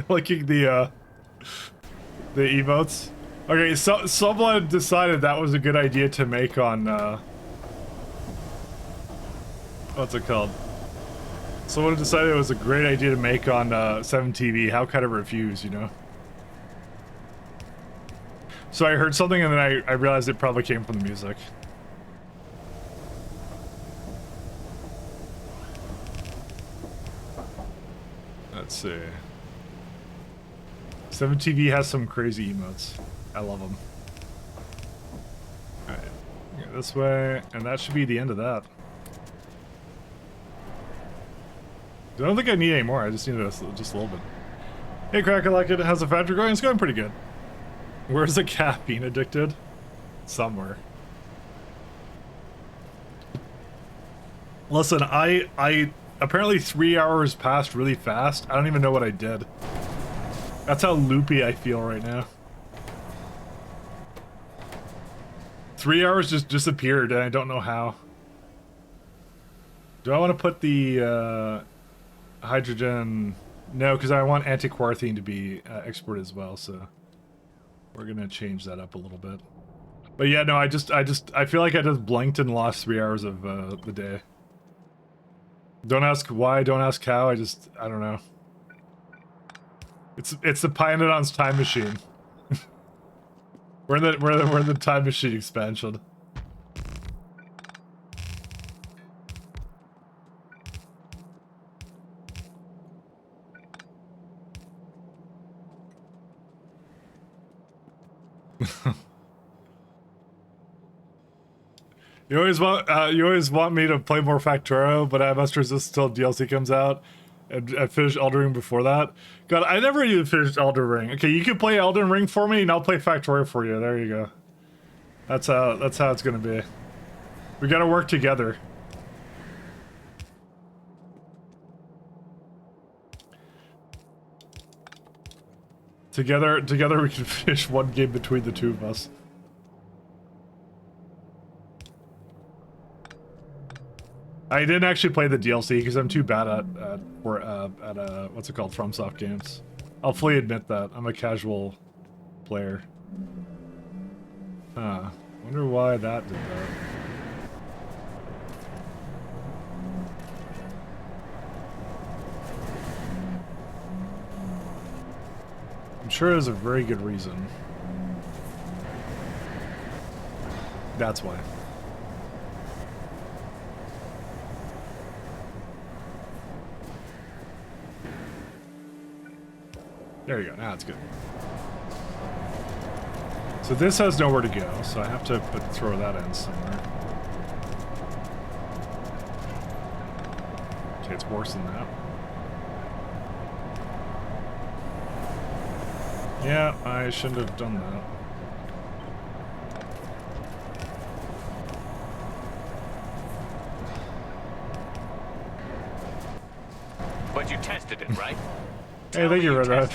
S6: Liking the emotes. Okay, so someone decided that was a good idea to make on what's it called? Someone decided it was a great idea to make on 7TV. How could I refuse, you know? So I heard something and then I realized it probably came from the music. Let's see. 7TV has some crazy emotes. I love them. Alright, go this way, and that should be the end of that. I don't think I need any more, I just need just a little bit. Hey Cracker Like It, how's the factory going? It's going pretty good. Where's the caffeine addicted? Somewhere. Listen, I apparently 3 hours passed really fast. I don't even know what I did. That's how loopy I feel right now. 3 hours just disappeared and I don't know how. Do I want to put the hydrogen? No, because I want antiquarthine to be exported as well, so we're gonna change that up a little bit. But yeah, no, I feel like I just blinked and lost 3 hours of the day. Don't ask why, don't ask how, I don't know. It's the Pyanodons time machine. we're in the time machine expansion. You always want me to play more Factorio, but I must resist till DLC comes out and finish Elden Ring before that. God, I never even finished Elden Ring. Okay, you can play Elden Ring for me, and I'll play Factorio for you. There you go. That's how it's gonna be. We gotta work together. Together we can finish one game between the two of us. I didn't actually play the DLC because I'm too bad at what's it called, FromSoft games. I'll fully admit that. I'm a casual player. Huh. Wonder why that did that. I'm sure there's a very good reason. That's why. There you go, now it's good. So this has nowhere to go, so I have to throw that in somewhere. Okay, it's worse than that. Yeah, I shouldn't have done that.
S2: But you tested it, right?
S6: Hey, thank you, Red Red.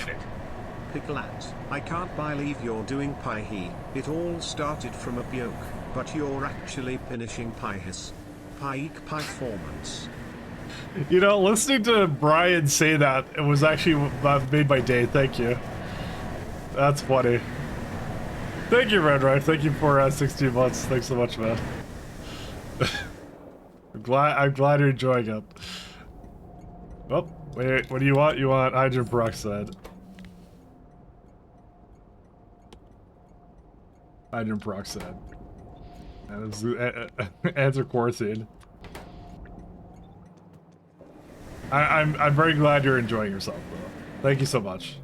S3: Picklat, I can't believe you're doing pie. It all started from a joke, but you're actually finishing pies. Pike performance.
S6: You know, listening to Brian say that, it was actually made my day. Thank you. That's funny. Thank you, Red Red. Thank you for 16 months. Thanks so much, man. I'm glad you're enjoying it. Oh, wait, what do you want? You want hydrogen peroxide. Hydrogen peroxide. And this is antiquarthine. I'm very glad you're enjoying yourself, though. Thank you so much.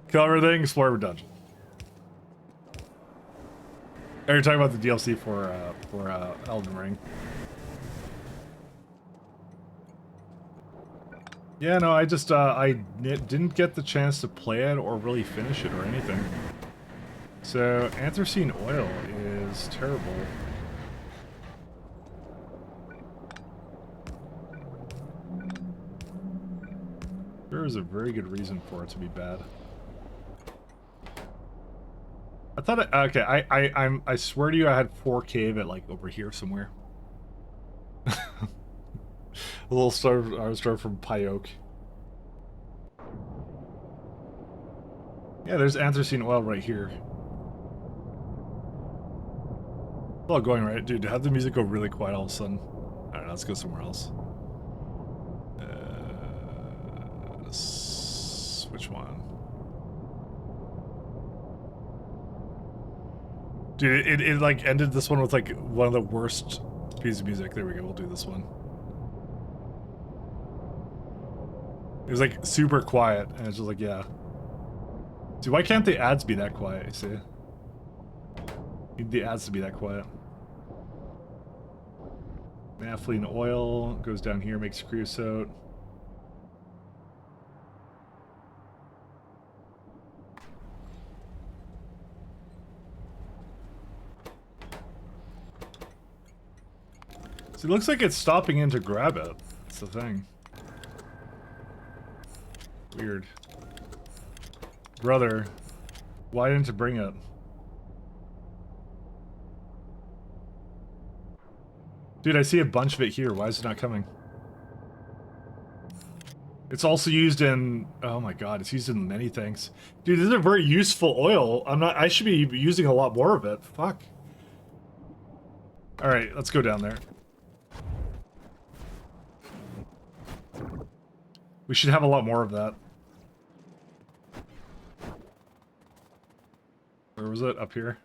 S6: Kill everything, explore every dungeon. Oh, you're talking about the DLC for Elden Ring. Yeah, no, I just I didn't get the chance to play it or really finish it or anything. So anthracene oil is terrible. There is a very good reason for it to be bad. I thought okay, I swear to you I had 4K of it like over here somewhere. A little star from Pyoke. Yeah, there's anthracene oil right here. It's all going right. Dude, how'd the music go really quiet all of a sudden? Alright, let's go somewhere else. Which one? Dude, it like ended this one with like one of the worst pieces of music. There we go, we'll do this one. It was like super quiet, and it's just like, yeah. See, why can't the ads be that quiet, you see? Need the ads to be that quiet. Naphthalene oil goes down here, makes creosote. So it looks like it's stopping in to grab it. That's the thing. Weird. Brother, why didn't you bring it? Dude, I see a bunch of it here. Why is it not coming? It's also used in... Oh my god, it's used in many things. Dude, this is a very useful oil. I should be using a lot more of it. Fuck. Alright, let's go down there. We should have a lot more of that. Where was it? Up here?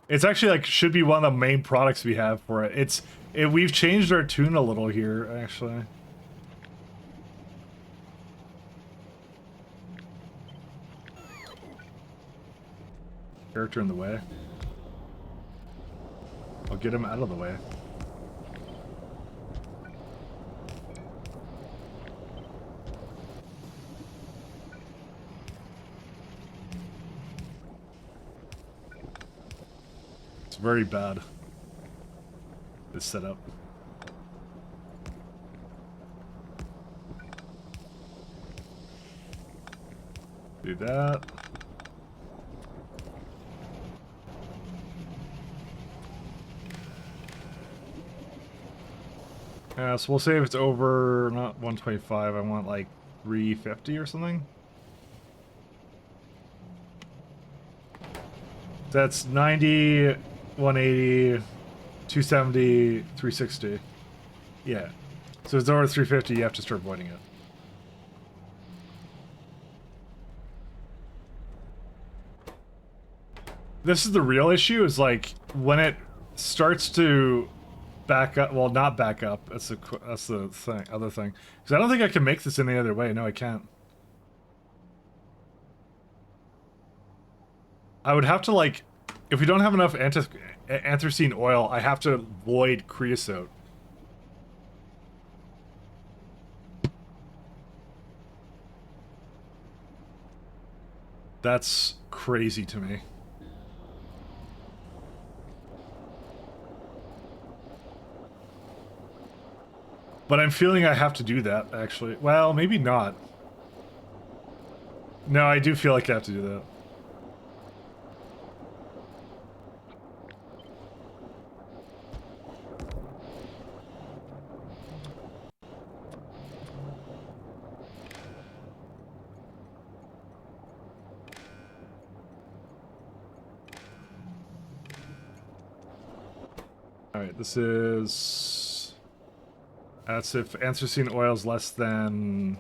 S6: It's actually like should be one of the main products we have for it. We've changed our tune a little here, actually. Character in the way. I'll get him out of the way. It's very bad. This setup. Do that. Yeah, so we'll say if it's over, not 125, I want like 350 or something. That's 90, 180, 270, 360. Yeah. So if it's over 350, you have to start voiding it. This is the real issue, is like when it starts to back up, well, not back up, that's the thing, other thing. Because I don't think I can make this any other way. No, I can't. I would have to, like, if we don't have enough anthracene oil, I have to void creosote. That's crazy to me. But I'm feeling I have to do that, actually. Well, maybe not. No, I do feel like I have to do that. Alright, this is... That's if anthracene oil is less than...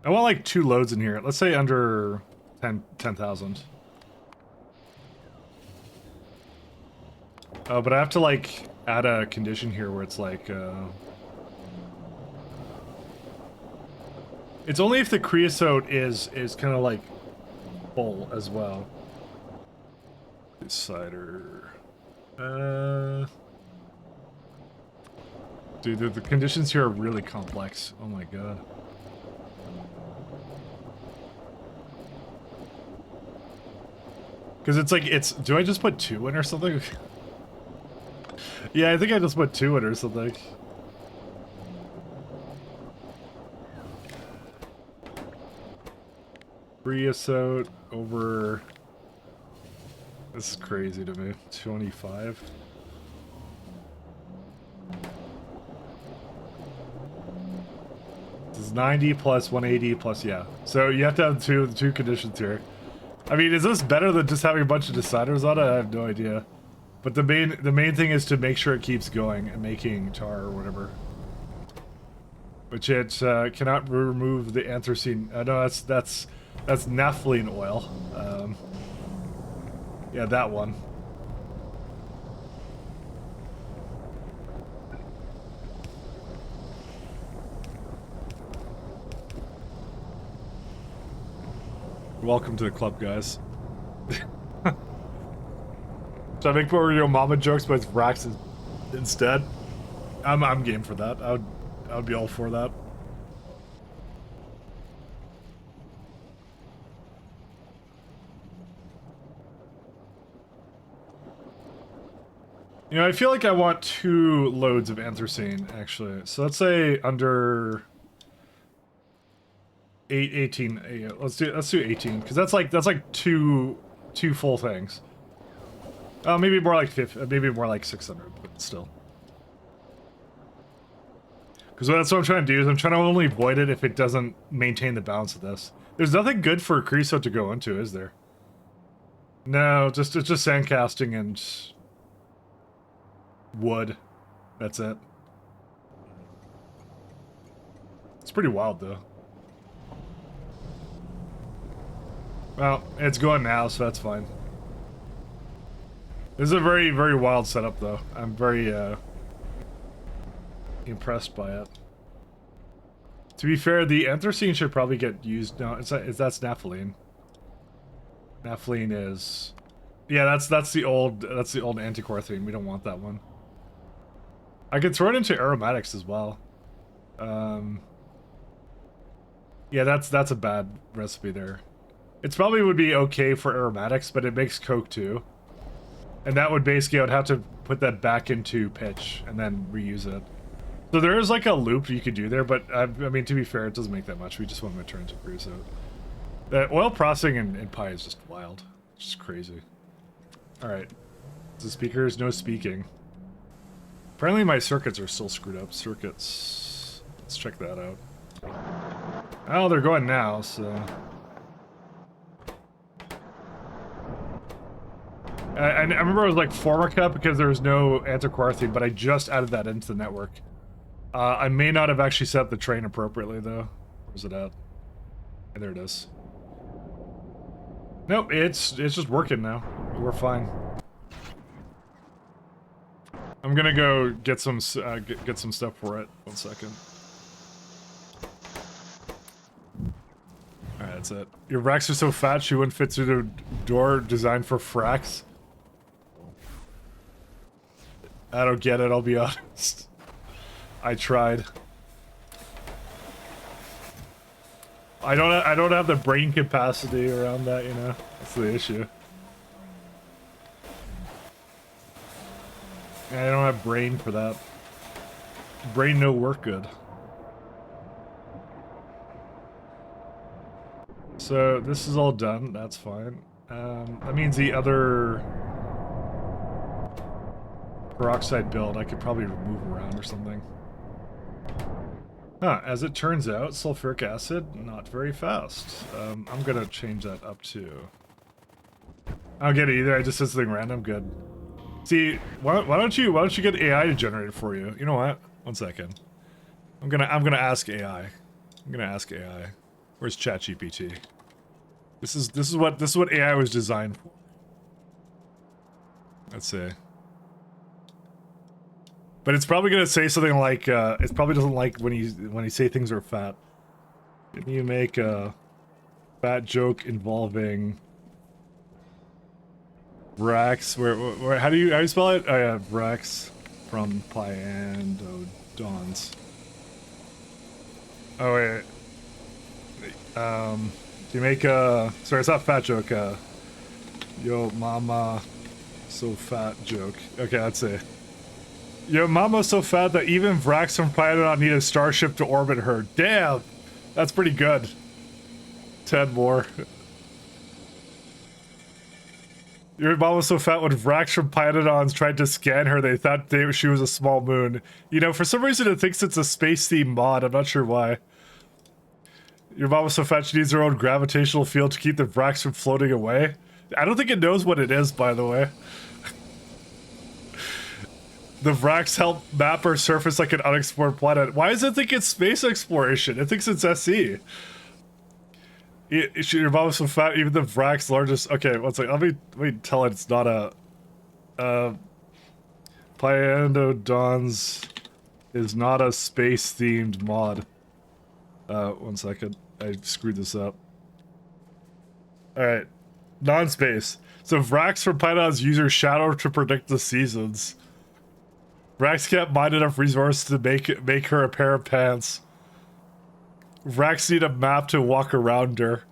S6: I want like 2 loads in here. Let's say under 10,000. Oh, but I have to like add a condition here where it's like... It's only if the creosote is kind of like full as well. Cider... Dude, the conditions here are really complex. Oh my god. Because it's like, do I just put 2 in or something? Yeah, I think I just put 2 in or something. Creosote over... This is crazy to me. 25. It's 90 plus 180 plus, yeah. So you have to have the two conditions here. I mean, is this better than just having a bunch of deciders on it? I have no idea. But the main thing is to make sure it keeps going and making tar or whatever. Which it cannot remove the anthracene. No, that's naphthalene oil. Yeah, that one. Welcome to the club, guys. Should I make more mama jokes, but it's Vrax instead? I'm game for that. I would be all for that. You know, I feel like I want 2 loads of anthracene, actually. So let's say under 18. Yeah, let's do 18, because that's like two full things. Maybe more like 50, maybe more like 600, but still. Because that's what I'm trying to do, is I'm trying to only avoid it if it doesn't maintain the balance of this. There's nothing good for creosote to go into, is there? No, it's just sand casting and wood. That's it. It's pretty wild, though. Well, it's going now, so that's fine. This is a very, very wild setup, though. I'm very, impressed by it. To be fair, the anthracene should probably get used. No, that's naphthalene. Naphthalene is, yeah, that's the old antiquar theme. We don't want that one. I could throw it into aromatics as well. Yeah, that's a bad recipe there. It's probably would be okay for aromatics, but it makes coke too. And that would basically, I would have to put that back into pitch and then reuse it. So there is like a loop you could do there, but I mean, to be fair, it doesn't make that much. We just want to turn into creosote. The oil processing in pie is just wild. It's just crazy. Alright. The speakers, no speaking. Apparently my circuits are still screwed up. Circuits. Let's check that out. Oh, they're going now, so... I remember it was like Formica because there was no antiquar theme, but I just added that into the network. I may not have actually set up the train appropriately, though. Where's it at? And there it is. Nope, it's just working now. We're fine. I'm gonna go get some get some stuff for it. 1 second. Alright, that's it. Your Vrax are so fat she wouldn't fit through the door designed for Frax. I don't get it, I'll be honest. I tried. I don't have the brain capacity around that, you know? That's the issue. I don't have brain for that. Brain no work good. So this is all done, that's fine. That means the other peroxide build I could probably move around or something. Huh, as it turns out, sulfuric acid, not very fast. I'm gonna change that up to... I don't get it either, I just said something random, good. See, why don't you get AI to generate it for you? You know what? 1 second. I'm gonna ask AI. I'm gonna ask AI. Where's ChatGPT? This is what AI was designed for. Let's see. But it's probably gonna say something like, it probably doesn't like when you say things are fat. Can you make a fat joke involving Vrax? Where how do you spell it? Oh yeah, Vrax from Pyanodons. Oh wait. Do you make a... Sorry, it's not fat joke, yo mama so fat joke. Okay, let's see. Yo mama so fat that even Vrax from Pyanodon need a starship to orbit her. Damn! That's pretty good. 10 more. Your mom was so fat when Vrax from Pyanodons tried to scan her, they thought she was a small moon. You know, for some reason it thinks it's a space-themed mod, I'm not sure why. Your mama so fat she needs her own gravitational field to keep the Vrax from floating away. I don't think it knows what it is, by the way. The Vrax help map our surface like an unexplored planet. Why does it think it's space exploration? It thinks it's SE. Your mom was so fat, even the Vrax largest... Okay, one second. Let me tell it it's not a... Pyanodons is not a space-themed mod. One second. I screwed this up. Alright. Non-space. So Vrax from Pyanodons user Shadow to predict the seasons. Vrax can't mine enough resources to make her a pair of pants. Vrax need a map to walk around her.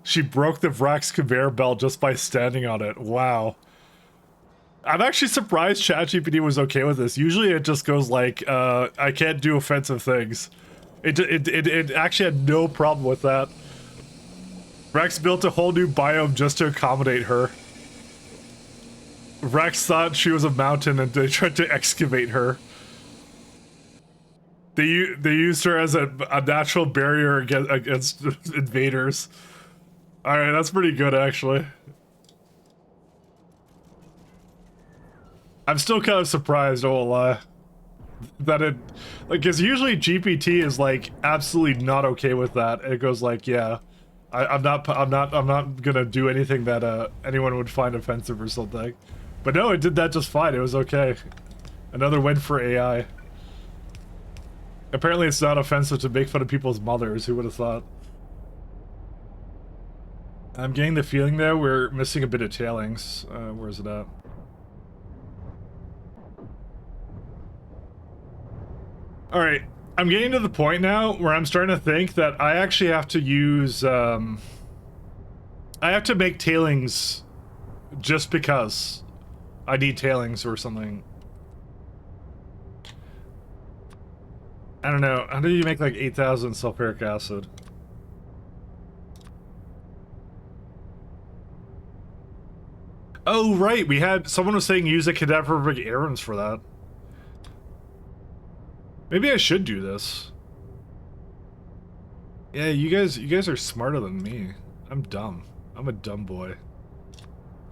S6: She broke the Vrax conveyor belt just by standing on it. Wow. I'm actually surprised ChatGPT was okay with this. Usually it just goes like, I can't do offensive things. It actually had no problem with that. Vrax built a whole new biome just to accommodate her. Vrax thought she was a mountain and they tried to excavate her. They used her as a natural barrier against invaders. Alright, that's pretty good actually. I'm still kind of surprised, I won't lie. That it, like, cause usually GPT is like absolutely not okay with that. It goes like, yeah, I'm not gonna do anything that anyone would find offensive or something. But no, it did that just fine. It was okay. Another win for AI. Apparently it's not offensive to make fun of people's mothers. Who would have thought? I'm getting the feeling though we're missing a bit of tailings. Where's it at? Alright, I'm getting to the point now where I'm starting to think that I actually have to use, I have to make tailings just because I need tailings or something. I don't know, how do you make like 8,000 sulfuric acid? Oh right, we had, someone was saying use a cadaveric errands for that. Maybe I should do this. Yeah, you guys are smarter than me. I'm dumb. I'm a dumb boy.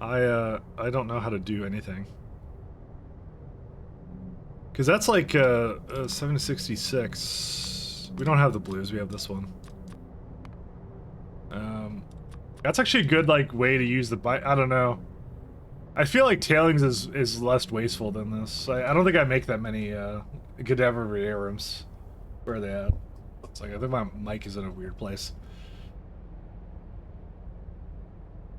S6: I don't know how to do anything. Cause that's like 766. We don't have the blues, we have this one. That's actually a good like way to use the I don't know. I feel like tailings is less wasteful than this. I don't think I make that many cadaverariums. Where are they at? It's like I think my mic is in a weird place.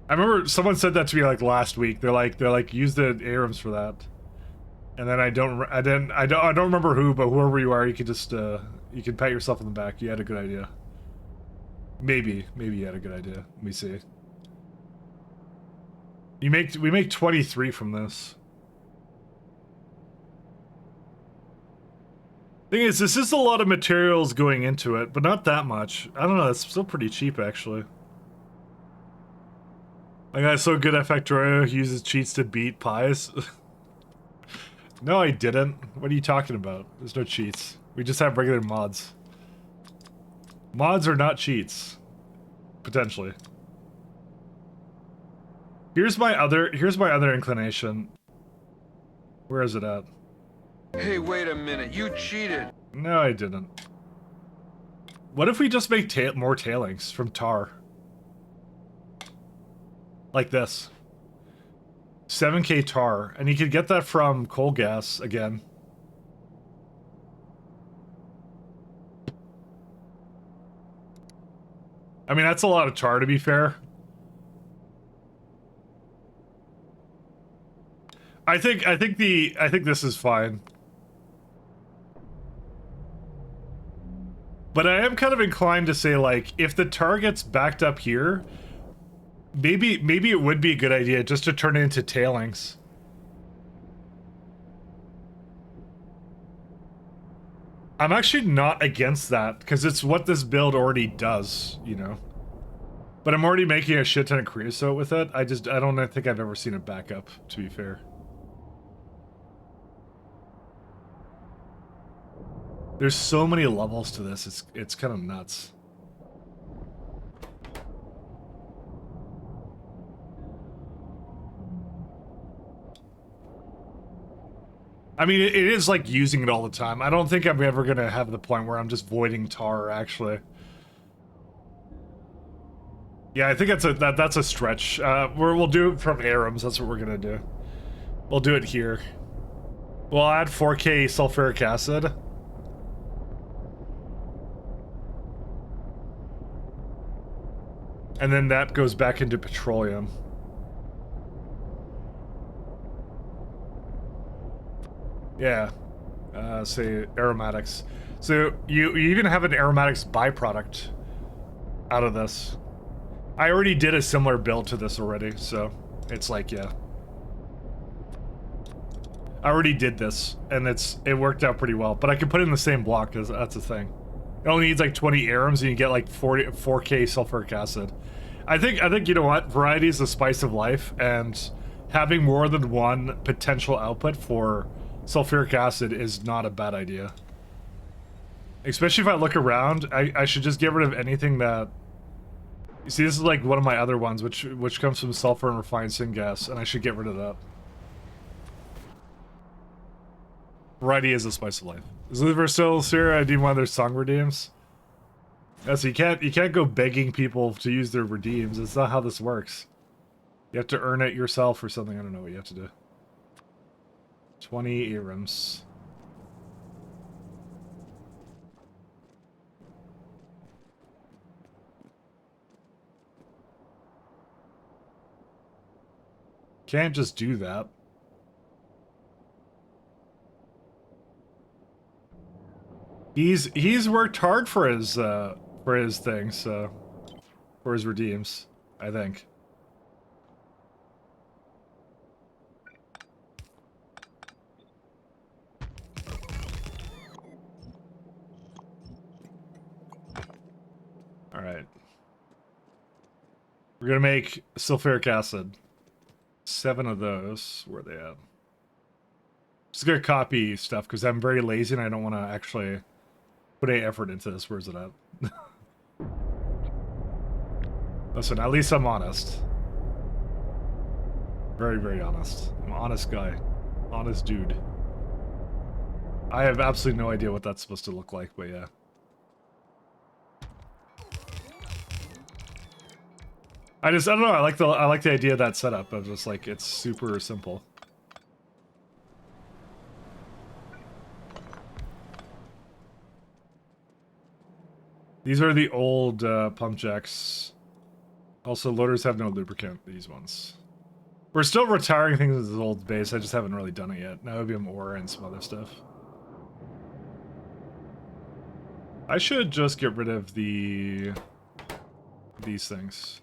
S6: I remember someone said that to me like last week. They're like use the arums for that. And then I don't remember who, but whoever you are, you could just you can pat yourself on the back. You had a good idea. Maybe you had a good idea. Let me see. We make 23 from this. Thing is, this is a lot of materials going into it, but not that much. I don't know, it's still pretty cheap actually. My guy's so good at Factorio, he uses cheats to beat pies. No, I didn't. What are you talking about? There's no cheats. We just have regular mods. Mods are not cheats. Potentially. Here's my other inclination. Where is it at?
S5: Hey, wait a minute. You cheated.
S6: No, I didn't. What if we just make more tailings from tar? Like this. 7k tar. And you could get that from coal gas again. I mean, that's a lot of tar to be fair. I think this is fine. But I am kind of inclined to say, like, if the tar gets backed up here, maybe it would be a good idea just to turn it into tailings. I'm actually not against that, because it's what this build already does, you know? But I'm already making a shit ton of creosote with it. I don't think I've ever seen it back up, to be fair. There's so many levels to this, it's kind of nuts. I mean, it is like using it all the time. I don't think I'm ever gonna have the point where I'm just voiding tar, actually. Yeah, I think that's a stretch. We'll do it from Arams. That's what we're gonna do. We'll do it here. We'll add 4K sulfuric acid. And then that goes back into petroleum. Yeah. Say aromatics. So you even have an aromatics byproduct out of this. I already did a similar build to this already, so it's like, yeah. I already did this, and it worked out pretty well. But I can put it in the same block, because that's the thing. It only needs like 20 arams, and you get like 4K sulfuric acid. I think you know what? Variety is the spice of life, and having more than one potential output for sulfuric acid is not a bad idea. Especially if I look around, I should just get rid of anything that... You see, this is like one of my other ones, which comes from sulfur and refined syngas, and I should get rid of that. Variety is the spice of life. Is Liver still here? I need one of their song redeems. Yeah, so you can't go begging people to use their redeems. It's not how this works. You have to earn it yourself or something. I don't know what you have to do. 20 arams. Can't just do that. He's worked hard for his things, so for his redeems, I think. All right. We're gonna make sulfuric acid. 7 of those. Where are they at? Just gonna copy stuff because I'm very lazy and I don't want to actually put any effort into this. Where's it at? Listen, at least I'm honest. Very, very honest. I'm an honest guy. Honest dude. I have absolutely no idea what that's supposed to look like, but yeah. I don't know, I like the idea of that setup of just like it's super simple. These are the old pump jacks. Also, loaders have no lubricant, these ones. We're still retiring things as old base, I just haven't really done it yet. Niobium ore and some other stuff. I should just get rid of these things.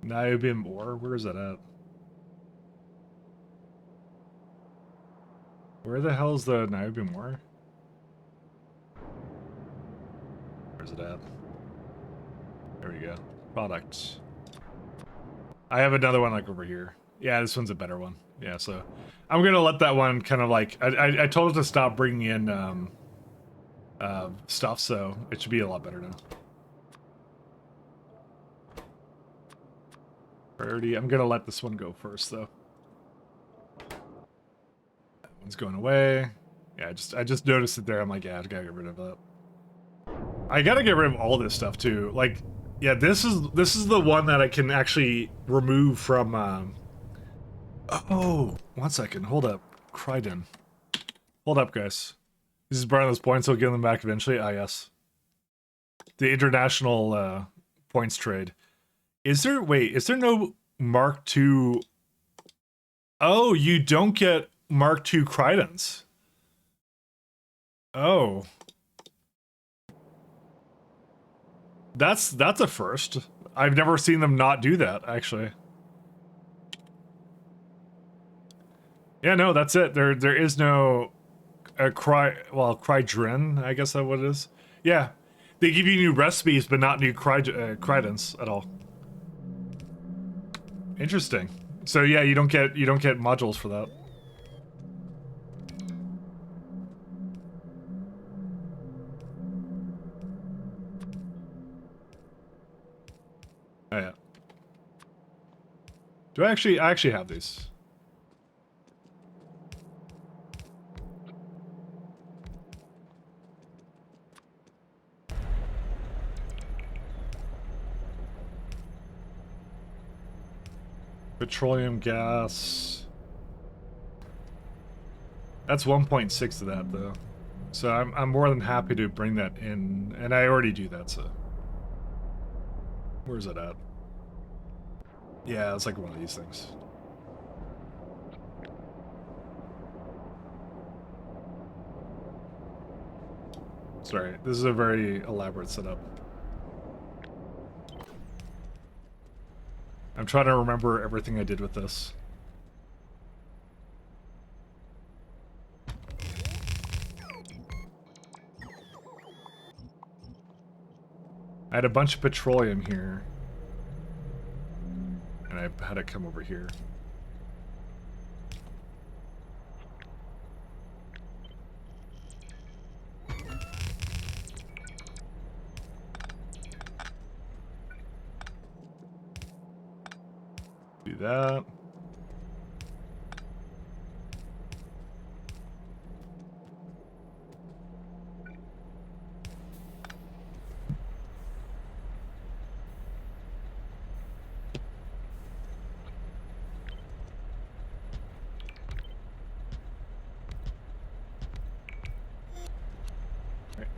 S6: Niobium ore? Where is that at? Where the hell is the niobium ore? Where's it at? There we go. Products. I have another one like over here. Yeah, this one's a better one. Yeah, so I'm gonna let that one kind of like I told it to stop bringing in stuff, so it should be a lot better now. Priority. I'm gonna let this one go first though. That one's going away. Yeah, I just noticed it there. I'm like, yeah, I gotta get rid of that. I gotta get rid of all this stuff too. Like, yeah, this is the one that I can actually remove from. Oh, 1 second. Hold up, Kryden. Hold up, guys. This is burning those points. So we'll give them back eventually. Ah, yes. The international points trade. Is there? Wait, is there no Mark II? Oh, you don't get Mark II Krydens. Oh. That's a first. I've never seen them not do that, actually. Yeah, no, that's it. There is no Krydren, I guess that's what it is. Yeah. They give you new recipes, but not new Krydens at all. Interesting. So yeah, you don't get modules for that. Oh yeah. I actually have these. Petroleum gas. That's 1.6 of that though. So I'm more than happy to bring that in, and I already do that, so. Where's it at? Yeah, it's like one of these things. Sorry, this is a very elaborate setup. I'm trying to remember everything I did with this. I had a bunch of petroleum here. And I had it come over here. Do that.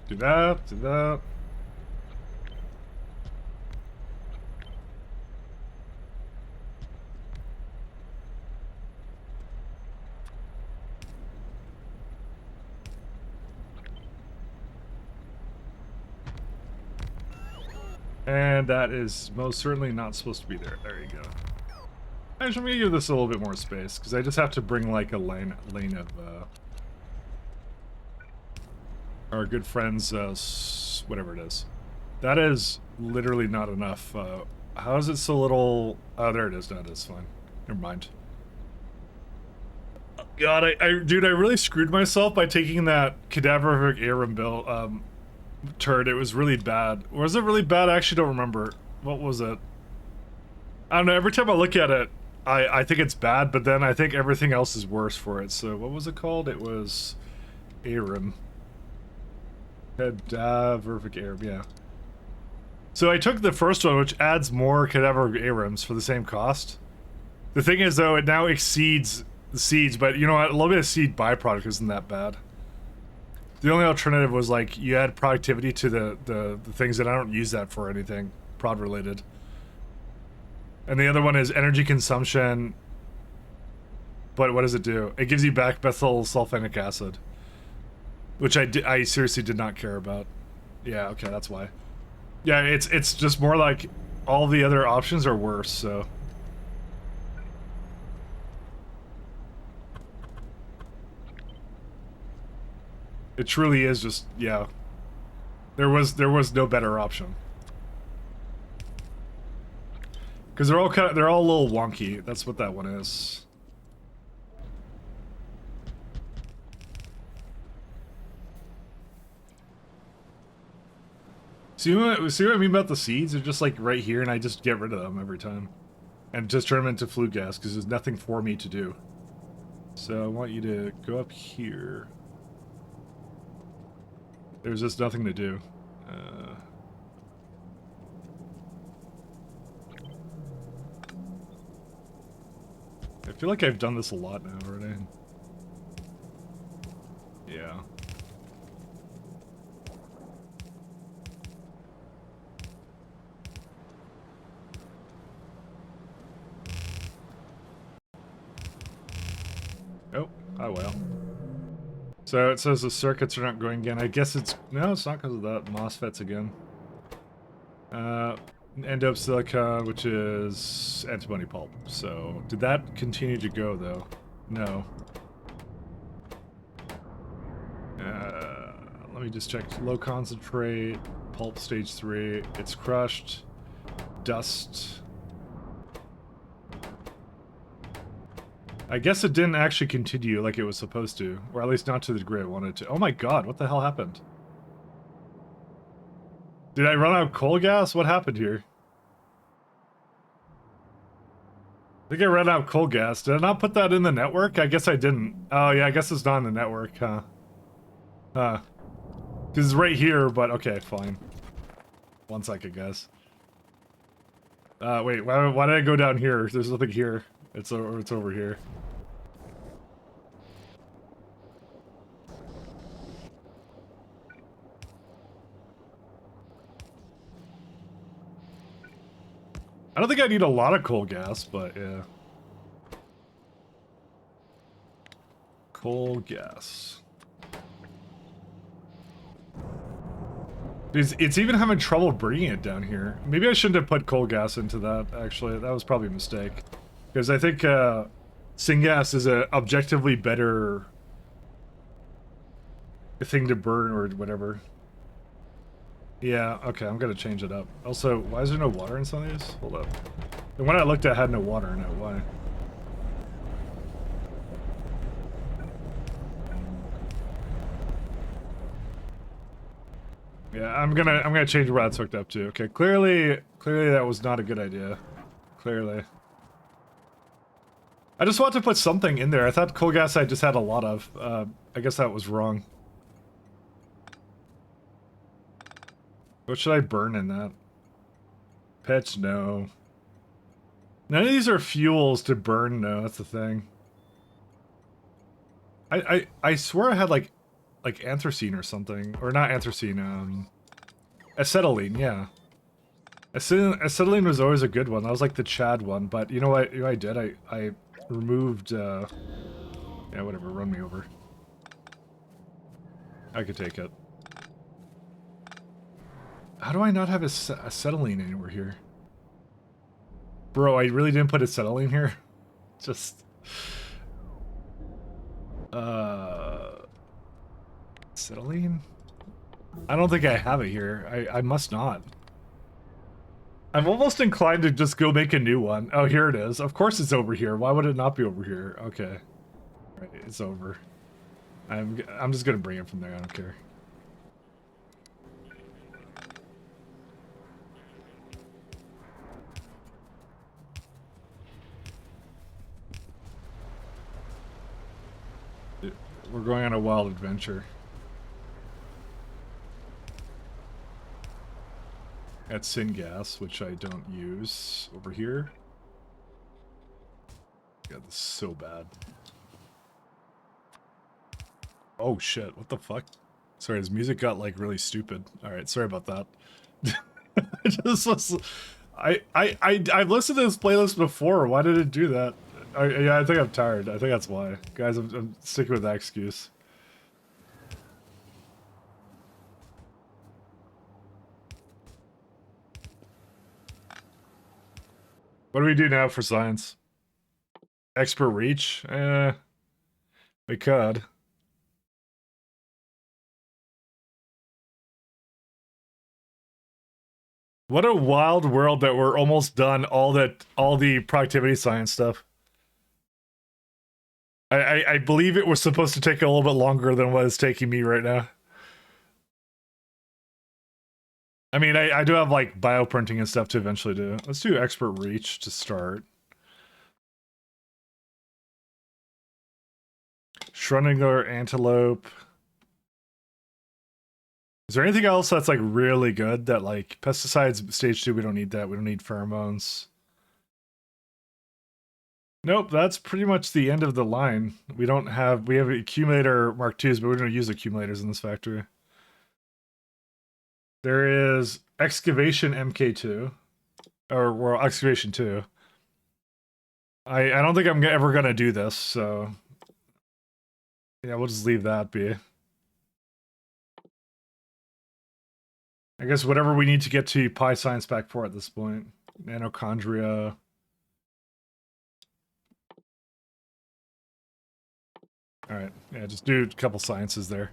S6: Do that, do that. And that is most certainly not supposed to be there. There you go. Actually, I'm gonna give this a little bit more space, because I just have to bring like a lane of our good friends, whatever it is. That is literally not enough. How is it so little? Oh, there it is. No, that's fine. Never mind. God, dude, I really screwed myself by taking that cadaverific Aram bill, turd. It was really bad. Was it really bad? I actually don't remember. What was it? I don't know. Every time I look at it, I think it's bad, but then I think everything else is worse for it. So what was it called? It was Aram. Cadaverific Aram, yeah. So I took the first one, which adds more cadaverific Arams for the same cost. The thing is, though, it now exceeds the seeds, but you know what? A little bit of seed byproduct isn't that bad. The only alternative was like you add productivity to the things that I don't use that for anything prod related. And the other one is energy consumption. But what does it do? It gives you back methyl sulfonic acid, which I seriously did not care about. Yeah, okay, that's why. Yeah, it's just more like all the other options are worse, so. It truly is just, yeah. There was no better option. Because they're all a little wonky. That's what that one is. See what I mean about the seeds? They're just like right here, and I just get rid of them every time. And just turn them into flue gas, because there's nothing for me to do. So I want you to go up here. There's just nothing to do. I feel like I've done this a lot now already. Yeah. Oh, oh well. So it says the circuits are not going again. I guess it's... No, it's not because of that. MOSFETs again. Endo silicon, which is antimony pulp. So, did that continue to go, though? No. Let me just check. Low concentrate, pulp stage 3. It's crushed. Dust. I guess it didn't actually continue like it was supposed to. Or at least not to the degree I wanted to. Oh my god, what the hell happened? Did I run out of coal gas? What happened here? I think I ran out of coal gas. Did I not put that in the network? I guess I didn't. Oh yeah, I guess it's not in the network, huh? Because it's right here, but okay, fine. 1 second, guys. Wait, why did I go down here? There's nothing here. It's over here. I don't think I need a lot of coal gas, but yeah. Coal gas. It's even having trouble bringing it down here. Maybe I shouldn't have put coal gas into that, actually. That was probably a mistake. Because I think syngas is a objectively better thing to burn or whatever. Yeah, okay, I'm gonna change it up. Also, why is there no water in some of these? Hold up. The one I looked at had no water in it. Why? Yeah, I'm gonna change where that's hooked up to. Okay, clearly that was not a good idea. Clearly. I just want to put something in there. I thought coal gas I just had a lot of. I guess that was wrong. What should I burn in that? Pitch, no. None of these are fuels to burn, no, that's the thing. I swear I had like anthracene or something. Or not anthracene, acetylene, yeah. Acetylene was always a good one. That was like the Chad one, but you know what I did? I removed yeah, whatever, run me over. I could take it. How do I not have acetylene anywhere here? Bro, I really didn't put acetylene here? Just... acetylene? I don't think I have it here. I must not. I'm almost inclined to just go make a new one. Oh, here it is. Of course it's over here. Why would it not be over here? Okay. Right, it's over. I'm just gonna bring it from there. I don't care. We're going on a wild adventure. At syngas, which I don't use over here. God, this is so bad. Oh shit, what the fuck? Sorry, his music got like really stupid. Alright, sorry about that. I've listened to this playlist before. Why did it do that? Yeah, I think I'm tired. I think that's why. Guys, I'm sticking with that excuse. What do we do now for science? Expert reach? We could. What a wild world that we're almost done all the productivity science stuff. I believe it was supposed to take a little bit longer than what it's taking me right now. I mean, I do have like bioprinting and stuff to eventually do. Let's do expert reach to start. Schrödinger antelope. Is there anything else that's like really good that like pesticides stage 2? We don't need that. We don't need pheromones. Nope, that's pretty much the end of the line. We have accumulator Mark IIs, but we don't use accumulators in this factory. There is excavation MK2, or well, excavation 2. I don't think I'm ever gonna do this, so yeah, we'll just leave that be. I guess whatever we need to get to Pi Science Pack 4 at this point. Nanochondria. Alright, yeah, just do a couple sciences there.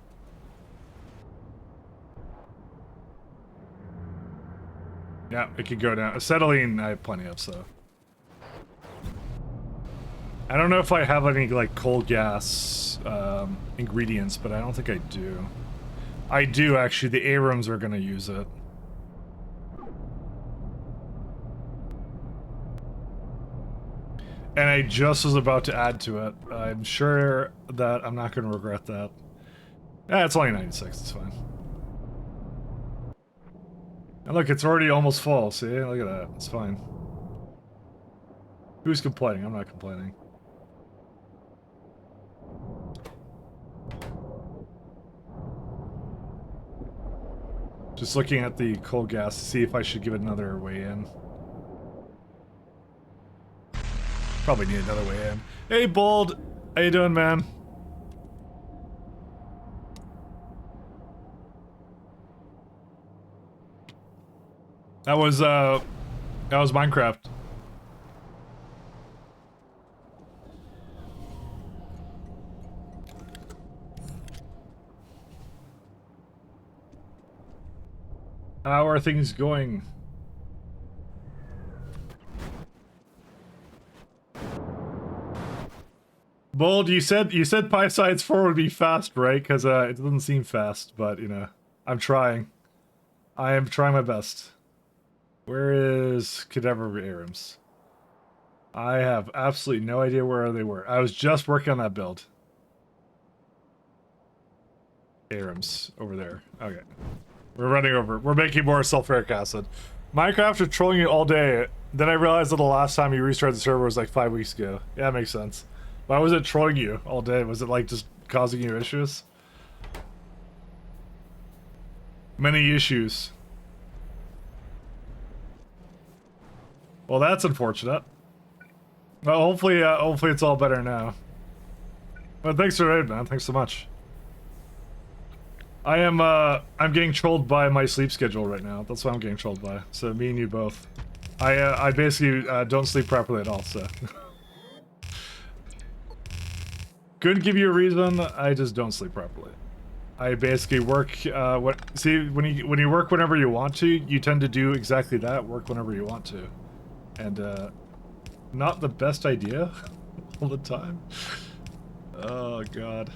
S6: Yeah, it could go down. Acetylene, I have plenty of, so. I don't know if I have any, like, coal gas ingredients, but I don't think I do. I do, actually. The Abrams are gonna use it. And I just was about to add to it. I'm sure that I'm not gonna regret that. It's only 96, it's fine. And look, it's already almost full, see? Look at that, it's fine. Who's complaining? I'm not complaining. Just looking at the coal gas to see if I should give it another way in. Probably need another way in. Hey, Bold! How you doing, man? That was Minecraft. How are things going? Bold, you said Pi Sides 4 would be fast, right? Because it doesn't seem fast, but you know, I'm trying. I am trying my best. Where is Cadaver Arams? I have absolutely no idea where they were. I was just working on that build. Arams over there. Okay. We're running over. We're making more sulfuric acid. Minecraft was trolling you all day. Then I realized that the last time you restarted the server was like 5 weeks ago. Yeah, that makes sense. Why was it trolling you all day? Was it like just causing you issues? Many issues. Well, that's unfortunate. Well, hopefully it's all better now. But thanks for raid, man. Thanks so much. I'm getting trolled by my sleep schedule right now. That's what I'm getting trolled by. So me and you both. I basically don't sleep properly at all, so. Couldn't give you a reason, I just don't sleep properly. I basically work, when you work whenever you want to, you tend to do exactly that, work whenever you want to. And, not the best idea all the time. Oh, God.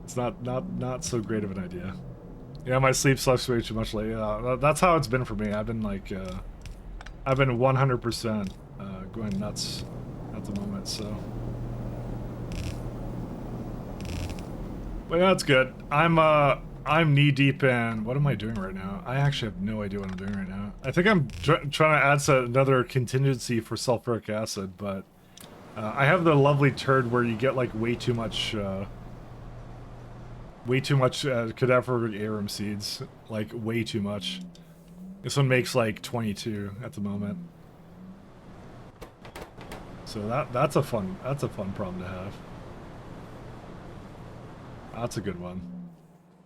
S6: It's not so great of an idea. Yeah, my sleep sucks way too much lately. That's how it's been for me. I've been like, I've been 100% going nuts at the moment, so. Well, that's good. I'm knee deep in. What am I doing right now? I actually have no idea what I'm doing right now. I think I'm trying to add another contingency for sulfuric acid, but I have the lovely turd where you get like way too much cadaver arum seeds, like way too much. This one makes like 22 at the moment. So that's a fun problem to have. That's a good one.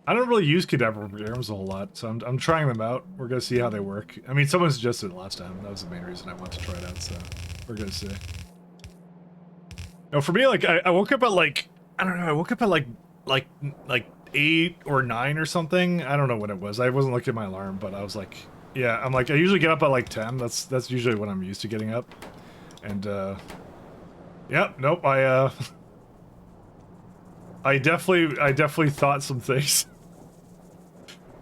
S6: I don't really use cadaver arms a whole lot, so I'm trying them out. We're gonna see how they work. I mean, someone suggested it last time. That was the main reason I wanted to try it out, so we're gonna see. No, for me, like I woke up at like, I don't know, I woke up at like 8 or 9 or something. I don't know what it was. I wasn't looking at my alarm, but I was like, yeah, I'm like, I usually get up at like 10. That's usually when I'm used to getting up. And yeah, nope, I definitely thought some things.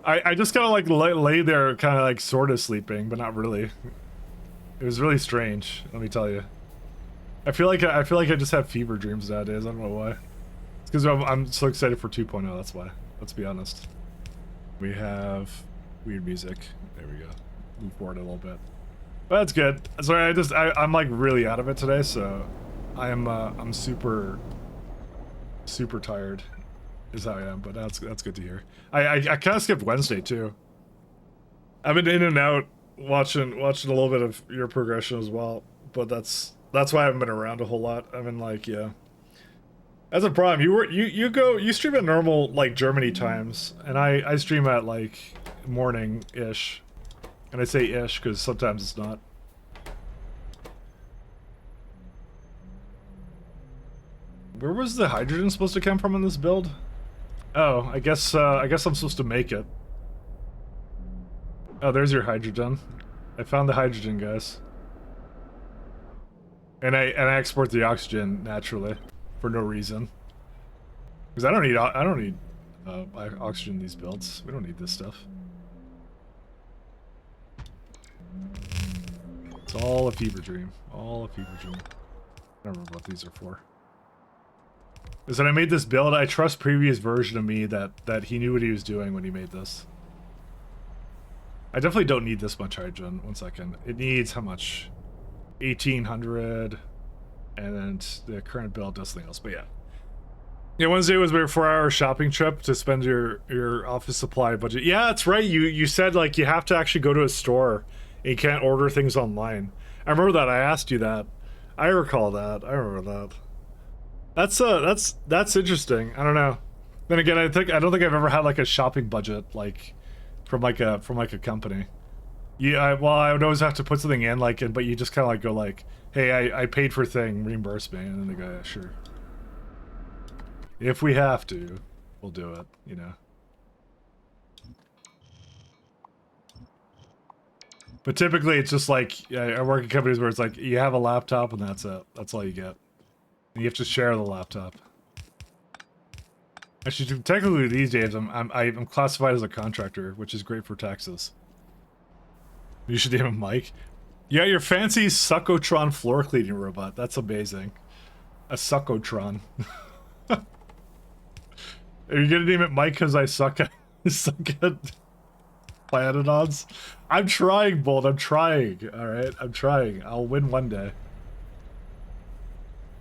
S6: I just kind of like lay there, kind of like sort of sleeping, but not really. It was really strange, let me tell you. I feel like I just have fever dreams nowadays. I don't know why. It's because I'm so excited for 2.0. That's why. Let's be honest. We have weird music. There we go. Move forward a little bit. But that's good. Sorry, I'm like really out of it today, so I'm super tired. Is how I am, but that's good to hear. I kind of skipped Wednesday too. I've been in and out watching a little bit of your progression as well, but that's why I haven't been around a whole lot. I've been like, yeah. That's a problem. You stream at normal like Germany times, and I stream at like morning-ish. And I say ish because sometimes it's not. Where was the hydrogen supposed to come from in this build? Oh, I guess I'm supposed to make it. Oh, there's your hydrogen. I found the hydrogen, guys. And I export the oxygen naturally for no reason. Because I don't need oxygen in these builds. We don't need this stuff. It's all a fever dream. All a fever dream. I don't remember what these are for. Is that I made this build, I trust previous version of me that he knew what he was doing when he made this. I definitely don't need this much hydrogen. 1 second. It needs how much? 1800. and then the current bill does something else. But yeah. Yeah, Wednesday was my 4-hour shopping trip to spend your office supply budget. Yeah, that's right. You said like you have to actually go to a store. And you can't order things online. I remember that. I asked you that. I recall that. I remember that. That's interesting. I don't know. Then again, I don't think I've ever had like a shopping budget like from like a company. Yeah, I would always have to put something in like, but you just kind of like go like, hey, I paid for thing, reimburse me, and then they go, yeah, sure. If we have to, we'll do it, you know. But typically it's just like, I work in companies where it's like, you have a laptop and that's it. That's all you get. And you have to share the laptop. Actually, technically these days, I'm classified as a contractor, which is great for taxes. You should name him Mike. Yeah, your fancy Suckotron floor cleaning robot. That's amazing. A Suckotron. Are you gonna name it Mike because I suck at Pyanodons? I'm trying, Bolt. I'm trying. All right, I'm trying. I'll win one day.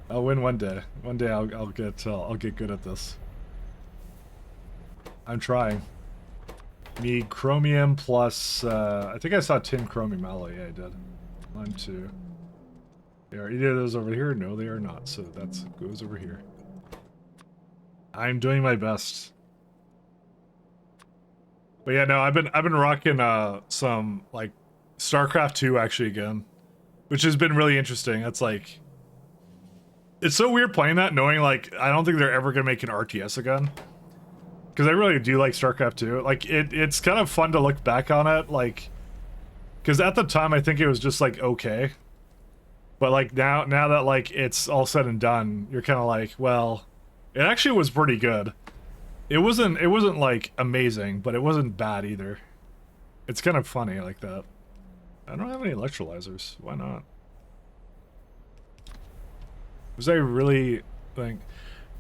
S6: I'll win one day. One day I'll get good at this. I'm trying. Me chromium plus I think I saw tin chromium alloy. Yeah, I did. 1, 2. Are either of those over here? No, they are not. So that goes over here. I'm doing my best. But yeah, no, I've been rocking some like StarCraft 2 actually again, which has been really interesting. It's like it's so weird playing that, knowing like I don't think they're ever gonna make an RTS again. Because I really do like StarCraft 2. Like it's kind of fun to look back on it, like because at the time I think it was just like okay. But like now that like it's all said and done, you're kind of like, well, it actually was pretty good. It wasn't like amazing, but it wasn't bad either. It's kind of funny like that. I don't have any electrolyzers. Why not? Was I really think?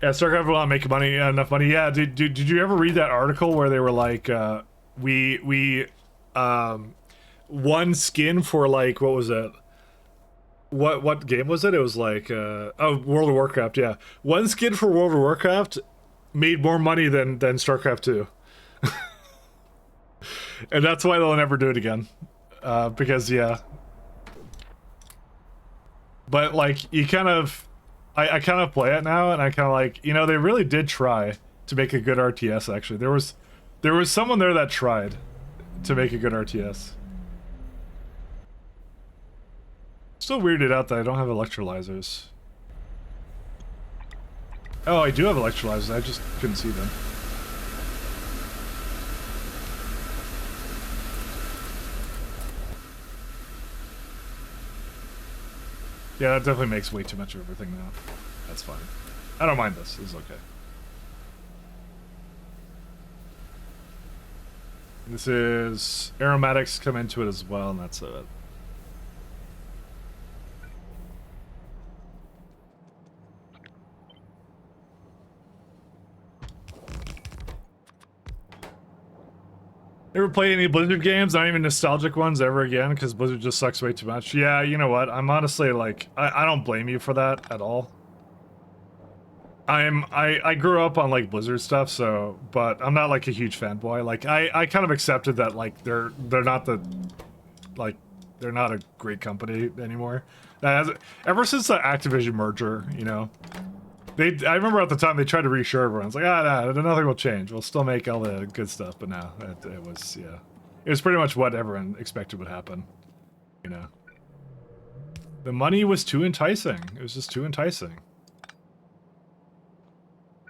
S6: Yeah, StarCraft will not make money enough money. Yeah, did you ever read that article where they were like, we one skin for like what was it? What game was it? It was like oh, World of Warcraft. Yeah, one skin for World of Warcraft made more money than StarCraft 2. And that's why they'll never do it again. Because yeah. But like you kind of I kind of play it now and I kind of like, you know, they really did try to make a good RTS actually. There was someone there that tried to make a good RTS. Still weirded out that I don't have electrolyzers. Oh, I do have electrolyzers. I just couldn't see them. Yeah, that definitely makes way too much of everything now. That's fine. I don't mind this. This is okay. This is aromatics come into it as well, and that's it. Ever play any Blizzard games? Not even nostalgic ones ever again, because Blizzard just sucks way too much. Yeah, you know what? I'm honestly like, I don't blame you for that at all. I grew up on like Blizzard stuff, so, but I'm not like a huge fanboy. Like I kind of accepted that like they're not the, like they're not a great company anymore. Ever since the Activision merger, you know. I remember at the time they tried to reassure everyone. It's like, no, nothing will change. We'll still make all the good stuff, but no, it was, yeah. It was pretty much what everyone expected would happen, you know. The money was too enticing. It was just too enticing.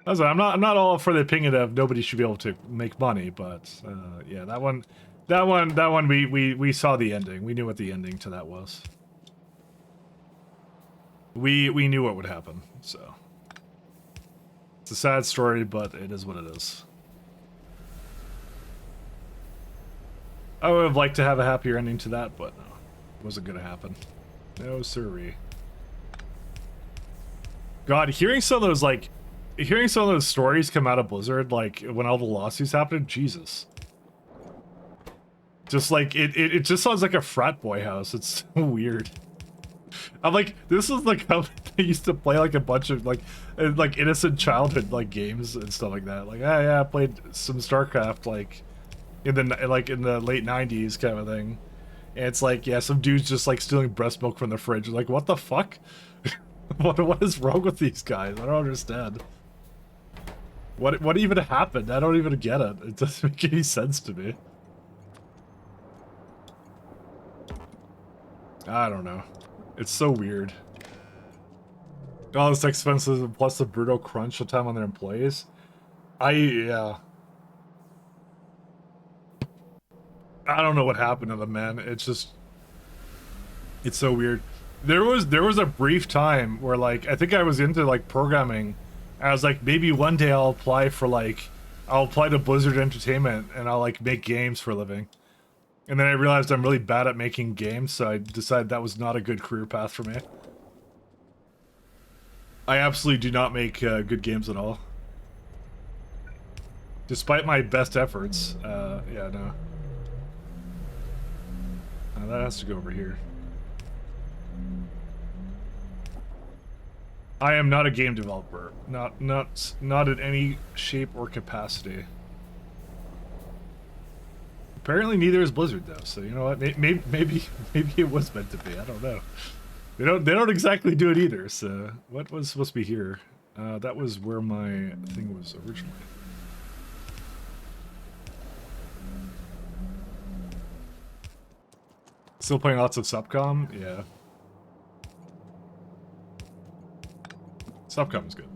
S6: I'm not all for the opinion of nobody should be able to make money, but yeah, that one we saw the ending. We knew what the ending to that was. We knew what would happen, so. It's a sad story, but it is what it is. I would have liked to have a happier ending to that, but no. It wasn't gonna happen. No siree. God, hearing some of those stories come out of Blizzard, like, when all the lawsuits happened, Jesus. Just like, it just sounds like a frat boy house. It's so weird. I'm like, this is like how they used to play like a bunch of like innocent childhood like games and stuff like that. Like, ah, yeah, I played some StarCraft like in the late '90s kind of thing. And it's like, yeah, some dude's just like stealing breast milk from the fridge. Like, what the fuck? what is wrong with these guys? I don't understand. What even happened? I don't even get it. It doesn't make any sense to me. I don't know. It's so weird. All this expenses plus the brutal crunch of time on their employees. Yeah. I don't know what happened to them, man. It's just, it's so weird. There was a brief time where like I think I was into like programming. I was like, maybe one day I'll apply to Blizzard Entertainment and I'll like make games for a living. And then I realized I'm really bad at making games, so I decided that was not a good career path for me. I absolutely do not make good games at all. Despite my best efforts. Yeah, no. That has to go over here. I am not a game developer. Not in any shape or capacity. Apparently neither is Blizzard though, so you know what? Maybe it was meant to be. I don't know. They don't exactly do it either. So what was supposed to be here? That was where my thing was originally. Still playing lots of Subcom? Yeah. Subcom is good.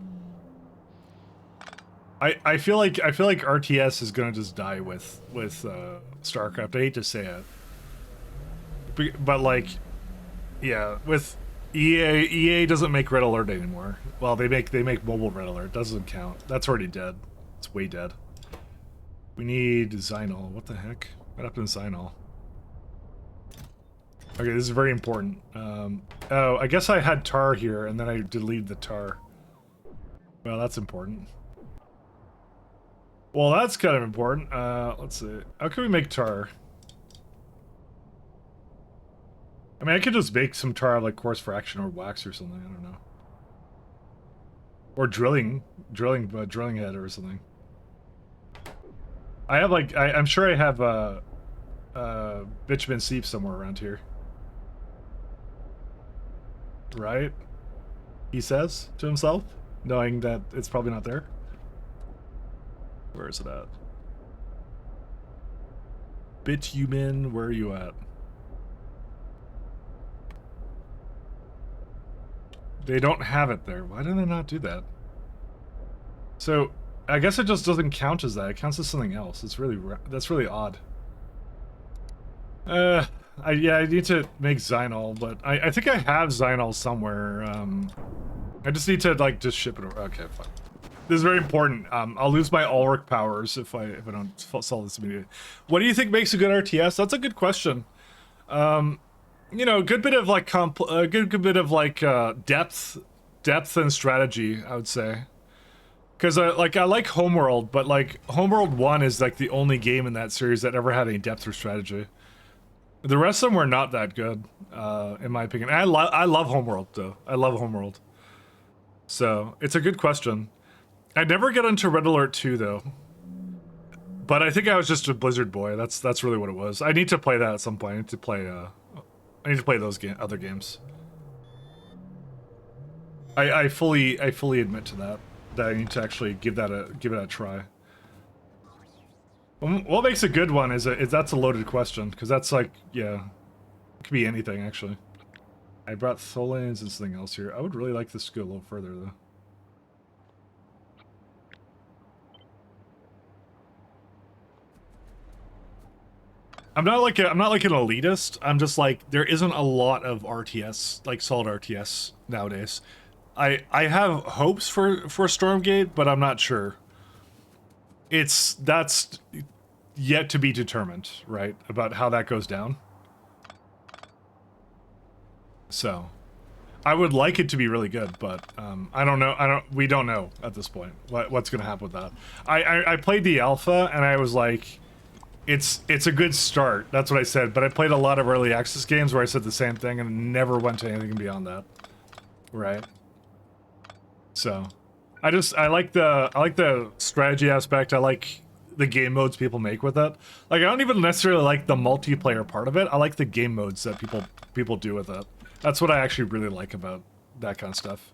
S6: I feel like RTS is gonna just die with StarCraft. I hate to say it, but like, yeah, with EA doesn't make Red Alert anymore. Well, they make mobile Red Alert. Doesn't count. That's already dead. It's way dead. We need Xynol. What the heck? What happened to Xynol? Okay, this is very important. Oh, I guess I had tar here, and then I deleted the tar. Well, that's important. Well, that's kind of important. Let's see. How can we make tar? I mean, I could just make some tar like coarse fraction or wax or something. I don't know. Or drilling head or something. I have like I'm sure I have bitumen seep somewhere around here. Right? He says to himself, knowing that it's probably not there. Where is it at? Bitumen, where are you at? They don't have it there. Why did they not do that? So, I guess it just doesn't count as that. It counts as something else. It's really that's really odd. Yeah, I need to make Xynol, but I think I have Xynol somewhere. I just need to like just ship it over. Okay, fine. This is very important. I'll lose my Ulrich powers if I don't solve this immediately. What do you think makes a good RTS? That's a good question. You know, a good bit of like good bit of like depth and strategy, I would say. Because I like Homeworld, but like Homeworld 1 is like the only game in that series that ever had any depth or strategy. The rest of them were not that good, in my opinion. And I love Homeworld though. I love Homeworld. So it's a good question. I never get into Red Alert 2 though. But I think I was just a Blizzard boy. That's really what it was. I need to play that at some point. I need to play those other games. I fully admit to that I need to actually give it a try. What makes a good one is that's a loaded question, because that's like, yeah, it could be anything actually. I brought Tholans and something else here. I would really like this to go a little further though. I'm not like an elitist. I'm just like, there isn't a lot of RTS, like solid RTS nowadays. I have hopes for Stormgate, but I'm not sure. That's yet to be determined, right? About how that goes down. So, I would like it to be really good, but I don't know. We don't know at this point what's gonna happen with that. I played the alpha and I was like, it's a good start. That's what I said. But I played a lot of early access games where I said the same thing and never went to anything beyond that. Right. So, I like the strategy aspect. I like the game modes people make with it. Like, I don't even necessarily like the multiplayer part of it. I like the game modes that people do with it. That's what I actually really like about that kind of stuff.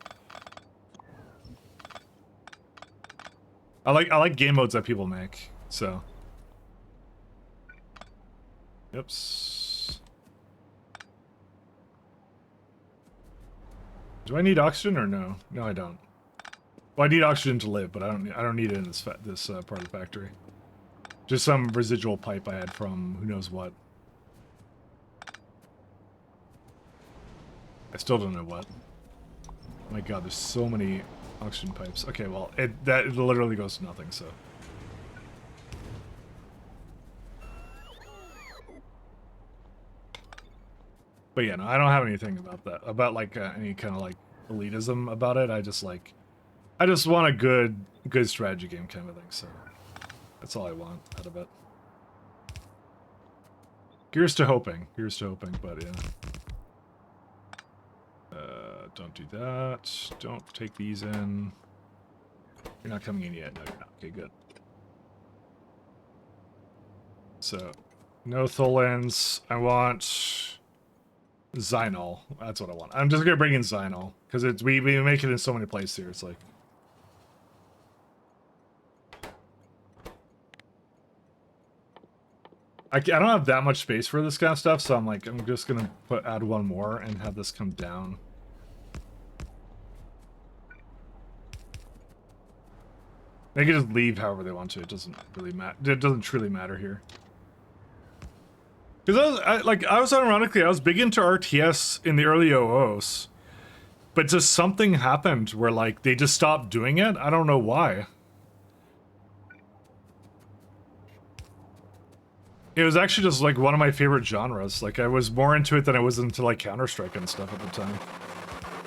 S6: I like game modes that people make. So. Oops. Do I need oxygen or no? No, I don't. Well, I need oxygen to live, but I don't need it in this part of the factory. Just some residual pipe I had from who knows what. I still don't know what. Oh my god, there's so many oxygen pipes. Okay, well, it literally goes to nothing, so. But yeah, no, I don't have anything about that. About like any kind of like elitism about it. I just want a good strategy game kind of thing. So that's all I want out of it. Here's to hoping, but yeah. Don't do that. Don't take these in. You're not coming in yet. No, you're not. Okay, good. So, no Tholins. I want Xynol. That's what I want. I'm just gonna bring in Xynol because we make it in so many places here. It's like. I don't have that much space for this kind of stuff, so I'm just gonna add one more and have this come down. They can just leave however they want to. It doesn't really matter. It doesn't truly matter here. Because I was ironically, I was big into RTS in the early OOs, but just something happened where like they just stopped doing it. I don't know why. It was actually just like one of my favorite genres. Like I was more into it than I was into like Counter-Strike and stuff at the time.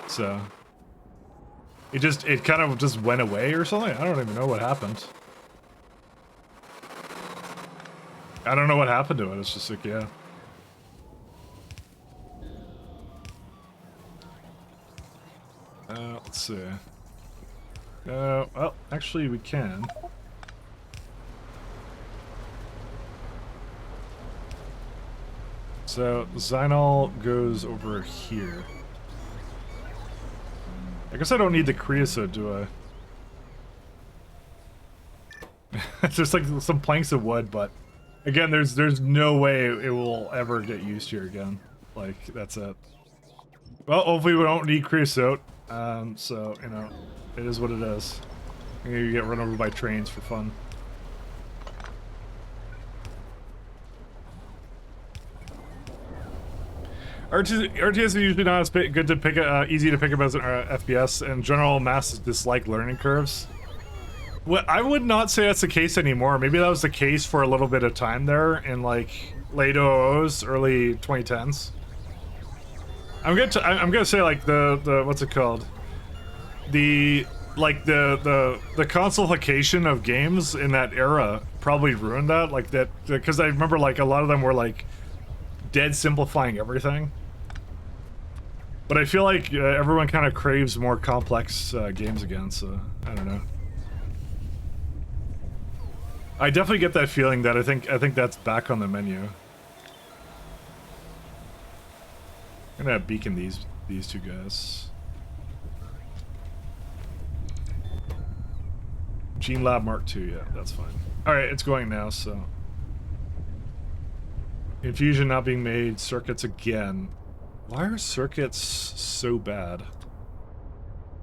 S6: So it kind of just went away or something. I don't even know what happened. I don't know what happened to it. It's just like, yeah. Let's see. Well, actually we can. So, Xynol goes over here. I guess I don't need the creosote, do I? It's just like some planks of wood, but again, there's no way it will ever get used here again. Like, that's it. Well, hopefully we don't need creosote. So, you know, it is what it is. You get run over by trains for fun. RTS are usually not as good to pick, easy to pick up as an FPS, and general masses dislike learning curves. Well, I would not say that's the case anymore. Maybe that was the case for a little bit of time there in like late OOs, early 2010s. I'm gonna say like the what's it called? The consolification of games in that era probably ruined that. Like that, because I remember like a lot of them were like dead simplifying everything. But I feel like everyone kind of craves more complex games again, so I don't know. I definitely get that feeling that I think that's back on the menu. I'm gonna beacon these two guys. Gene Lab Mark II, yeah, that's fine. Alright, it's going now, so. Infusion not being made, circuits again. Why are circuits so bad?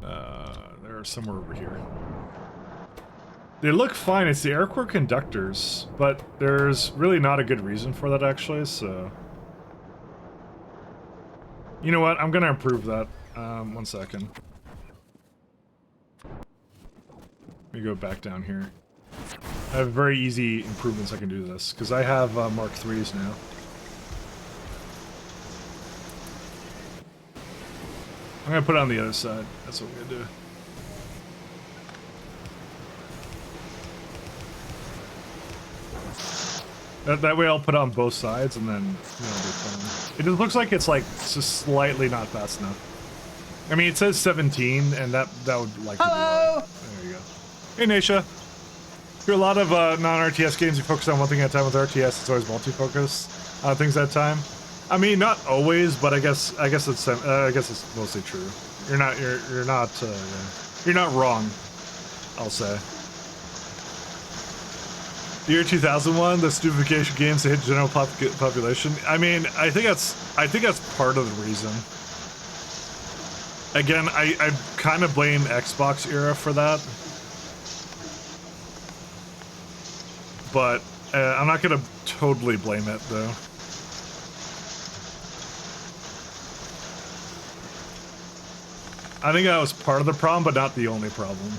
S6: They're somewhere over here. They look fine, it's the air core conductors, but there's really not a good reason for that actually, so. You know what, I'm gonna improve that. 1 second. Let me go back down here. I have very easy improvements I can do this, because I have Mark IIIs now. I'm gonna put it on the other side. That's what I'm gonna do. That way I'll put it on both sides and then, you know, it'll be fine. It just looks like it's like just slightly not fast enough. I mean, it says 17, and that would likely be right. There you go. Hey, Naisha. For a lot of non-RTS games, you focus on one thing at a time. With RTS, it's always multi-focus on things at a time. I mean, not always, but I guess it's mostly true. You're not wrong, I'll say. The year 2001, the stupefaction games to hit general population. I mean, I think that's part of the reason. Again, I kind of blame Xbox era for that, but I'm not gonna totally blame it though. I think that was part of the problem, but not the only problem.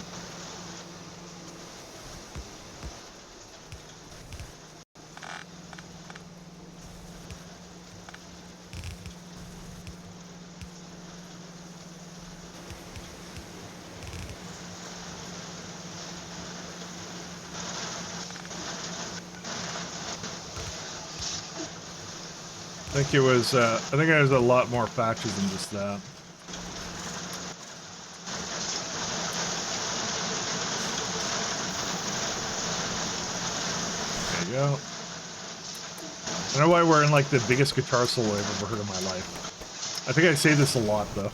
S6: I think it was, I think there's a lot more factors than just that. There you go. I don't know why we're in like the biggest guitar solo I've ever heard in my life. I think I say this a lot though.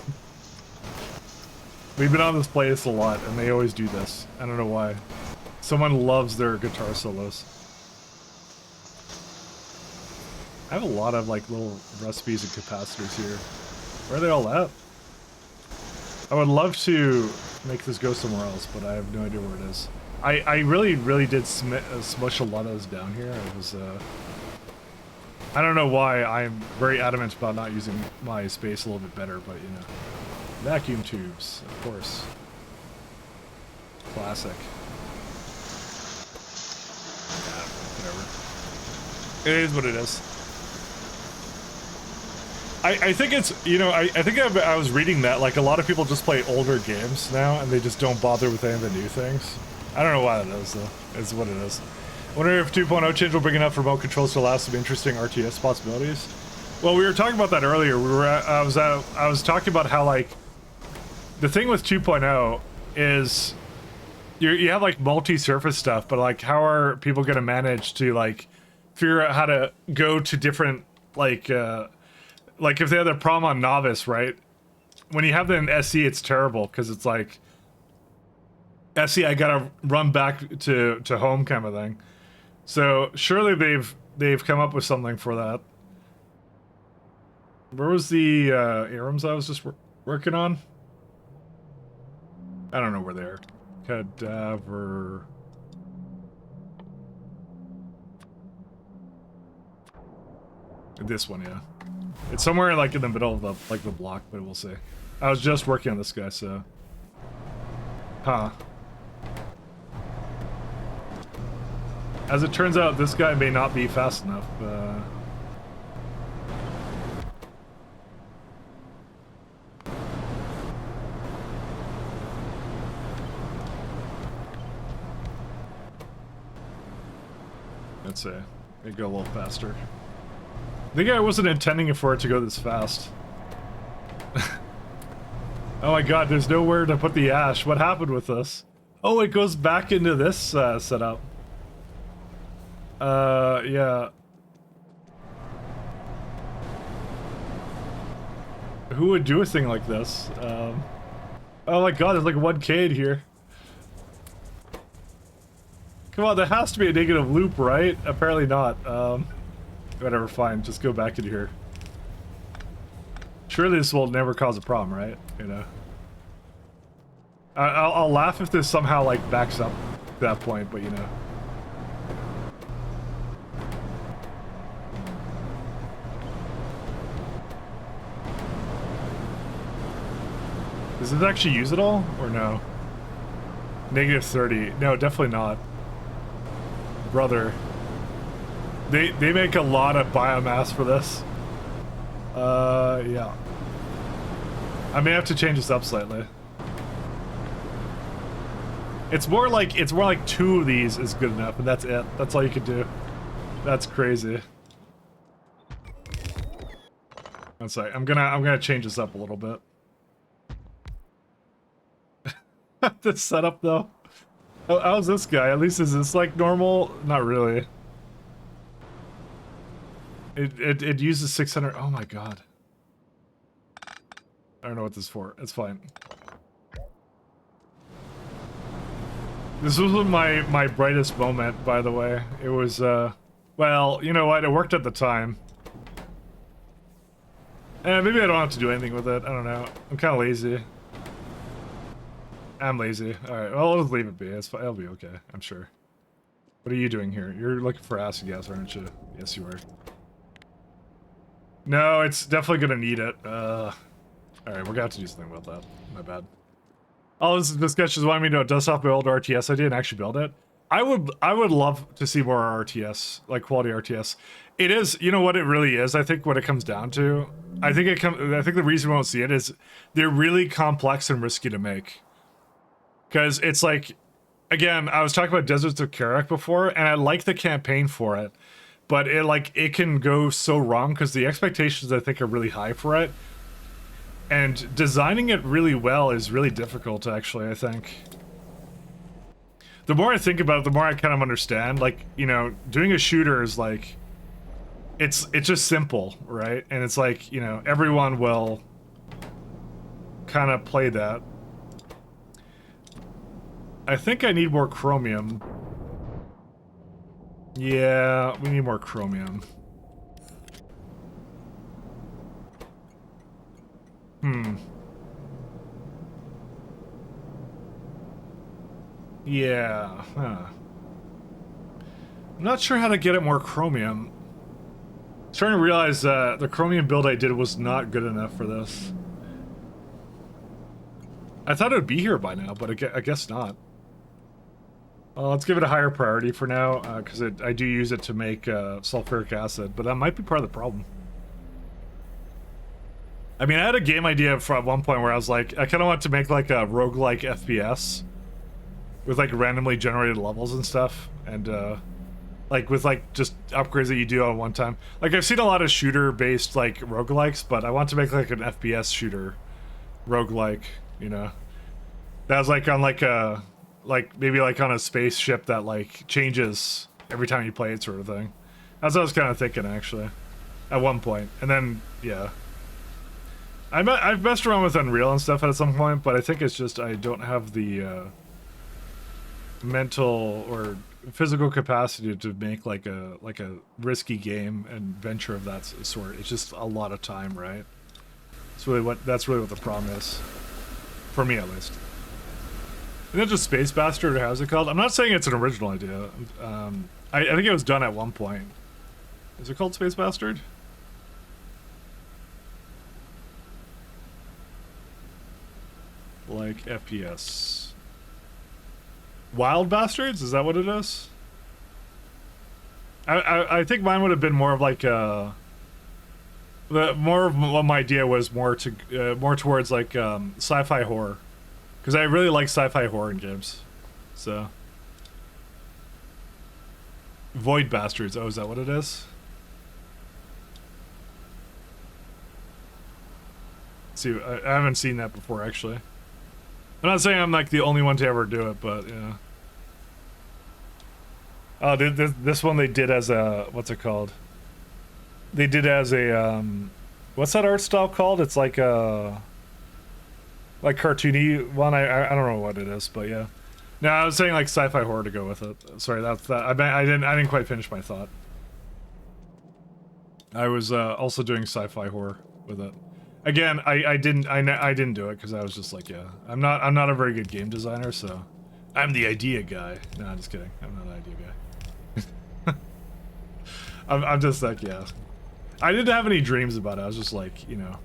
S6: We've been on this playlist a lot and they always do this. I don't know why. Someone loves their guitar solos. I have a lot of like little recipes and capacitors here. Where are they all at? I would love to make this go somewhere else, but I have no idea where it is. I really did smush a lot of those down here. It was, I don't know why I'm very adamant about not using my space a little bit better, but you know. Vacuum tubes, of course. Classic. Yeah, whatever. It is what it is. I think it's, you know, I think I was reading that, like, a lot of people just play older games now, and they just don't bother with any of the new things. I don't know why that is, though. It's what it is. I wonder if 2.0 change will bring enough remote controls to allow some interesting RTS possibilities. Well, we were talking about that earlier. I was talking about how, like, the thing with 2.0 is you have, like, multi-surface stuff, but, like, how are people going to manage to, like, figure out how to go to different, like if they have a problem on Novice, right? When you have them in SE, it's terrible, because it's like, SE, I gotta run back to home kind of thing. So, surely they've come up with something for that. Where was the ARMs I was just working on? I don't know where they are. Cadaver... This one, yeah. It's somewhere like in the middle of the block, but we'll see. I was just working on this guy, so. Huh. As it turns out, this guy may not be fast enough. Let's see. Maybe go a little faster. I think I wasn't intending for it to go this fast. Oh my god, there's nowhere to put the ash. What happened with this? Oh, it goes back into this setup. Yeah. Who would do a thing like this? Oh my god, there's like 1K in here. Come on, there has to be a negative loop, right? Apparently not. Whatever, fine. Just go back in here. Surely this will never cause a problem, right? You know. I'll laugh if this somehow, like, backs up to that point, but you know. Does it actually use it all, or no? Negative 30. No, definitely not. Brother. They make a lot of biomass for this. Yeah. I may have to change this up slightly. It's more like 2 of these is good enough, and that's it. That's all you can do. That's crazy. That's like I'm gonna change this up a little bit. The setup though. How's this guy? At least is this like normal? Not really. It uses 600. Oh my god. I don't know what this is for. It's fine. This wasn't my brightest moment, by the way. It was well, you know what? It worked at the time. Maybe I don't have to do anything with it. I don't know. I'm kind of lazy. I'm lazy. Alright, well, I'll just leave it be. It's fine. It'll be okay, I'm sure. What are you doing here? You're looking for acid gas, aren't you? Yes, you are. No, it's definitely gonna need it. Alright, we're gonna have to do something about that. My bad. Oh, this guy just wanted me to dust off my old RTS I didn't actually build it. I would love to see more RTS, like quality RTS. It is, you know what it really is, I think what it comes down to. I think the reason we won't see it is they're really complex and risky to make. Because it's like, again, I was talking about Deserts of Karak before, and I like the campaign for it, but it can go so wrong because the expectations I think are really high for it, and designing it really well is really difficult. Actually, I think. The more I think about it, the more I kind of understand. Like, you know, doing a shooter is like, it's just simple, right? And it's like, you know, everyone will kind of play that. I think I need more chromium. Yeah, we need more chromium. Yeah, huh. I'm not sure how to get it more chromium. I'm starting to realize the chromium build I did was not good enough for this. I thought it would be here by now, but I guess not. Let's give it a higher priority for now, because I do use it to make sulfuric acid, but that might be part of the problem. I mean, I had a game idea at one point where I was like, I kind of want to make like a roguelike FPS with like randomly generated levels and stuff, and like with like just upgrades that you do on one time. Like I've seen a lot of shooter-based like roguelikes, but I want to make like an FPS shooter roguelike, you know. That was like on like a maybe like on a spaceship that like changes every time you play it, sort of thing. That's what I was kind of thinking actually, at one point, and then yeah. I've messed around with Unreal and stuff at some point, but I think it's just I don't have the mental or physical capacity to make like a risky game and venture of that sort. It's just a lot of time, right? That's really what the problem is, for me at least. Isn't it just Space Bastard, or how's it called? I'm not saying it's an original idea. I think it was done at one point. Is it called Space Bastard? Like FPS. Wild Bastards? Is that what it is? I think mine would have been more of like more of what my idea was more towards like sci-fi horror, because I really like sci-fi horror in games. So Void Bastards. Oh, is that what it is? Let's see, I haven't seen that before actually. I'm not saying I'm like the only one to ever do it, but yeah. Oh, this one they did as a, what's it called? They did as a what's that art style called? It's like a like cartoony one. I don't know what it is, but yeah. No, I was saying like sci-fi horror to go with it. Sorry, that's that. I didn't quite finish my thought. I was also doing sci-fi horror with it. Again, I didn't do it because I was just like, yeah, I'm not a very good game designer, so I'm the idea guy. No, I'm just kidding. I'm not an idea guy. I'm just like, yeah. I didn't have any dreams about it. I was just like, you know,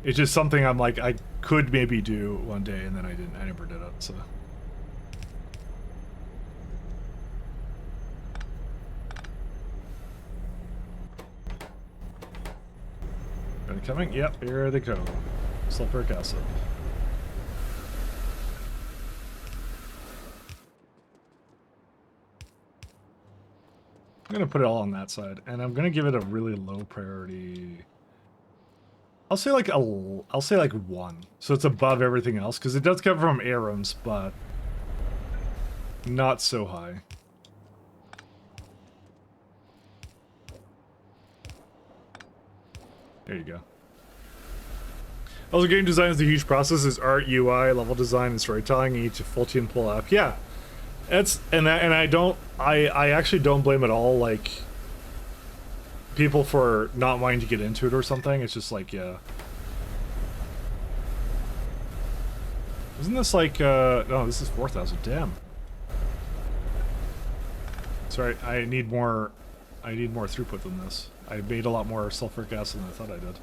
S6: it's just something I'm like I could maybe do one day, and then I didn't. I never did it. So. Are they coming? Yep, here they go. Sulfuric acid. I'm gonna put it all on that side, and I'm gonna give it a really low priority. I'll say like I'll say like 1, so it's above everything else, because it does come from Arams, but not so high. There you go. Also, game design is a huge process. It's art, UI, level design, and storytelling. You need to full team pull up. Yeah, I actually don't blame at all like people for not wanting to get into it or something. It's just like, yeah. Isn't this like no, this is 4,000. Damn. Sorry, I need more throughput than this. I made a lot more sulfuric acid than I thought I did.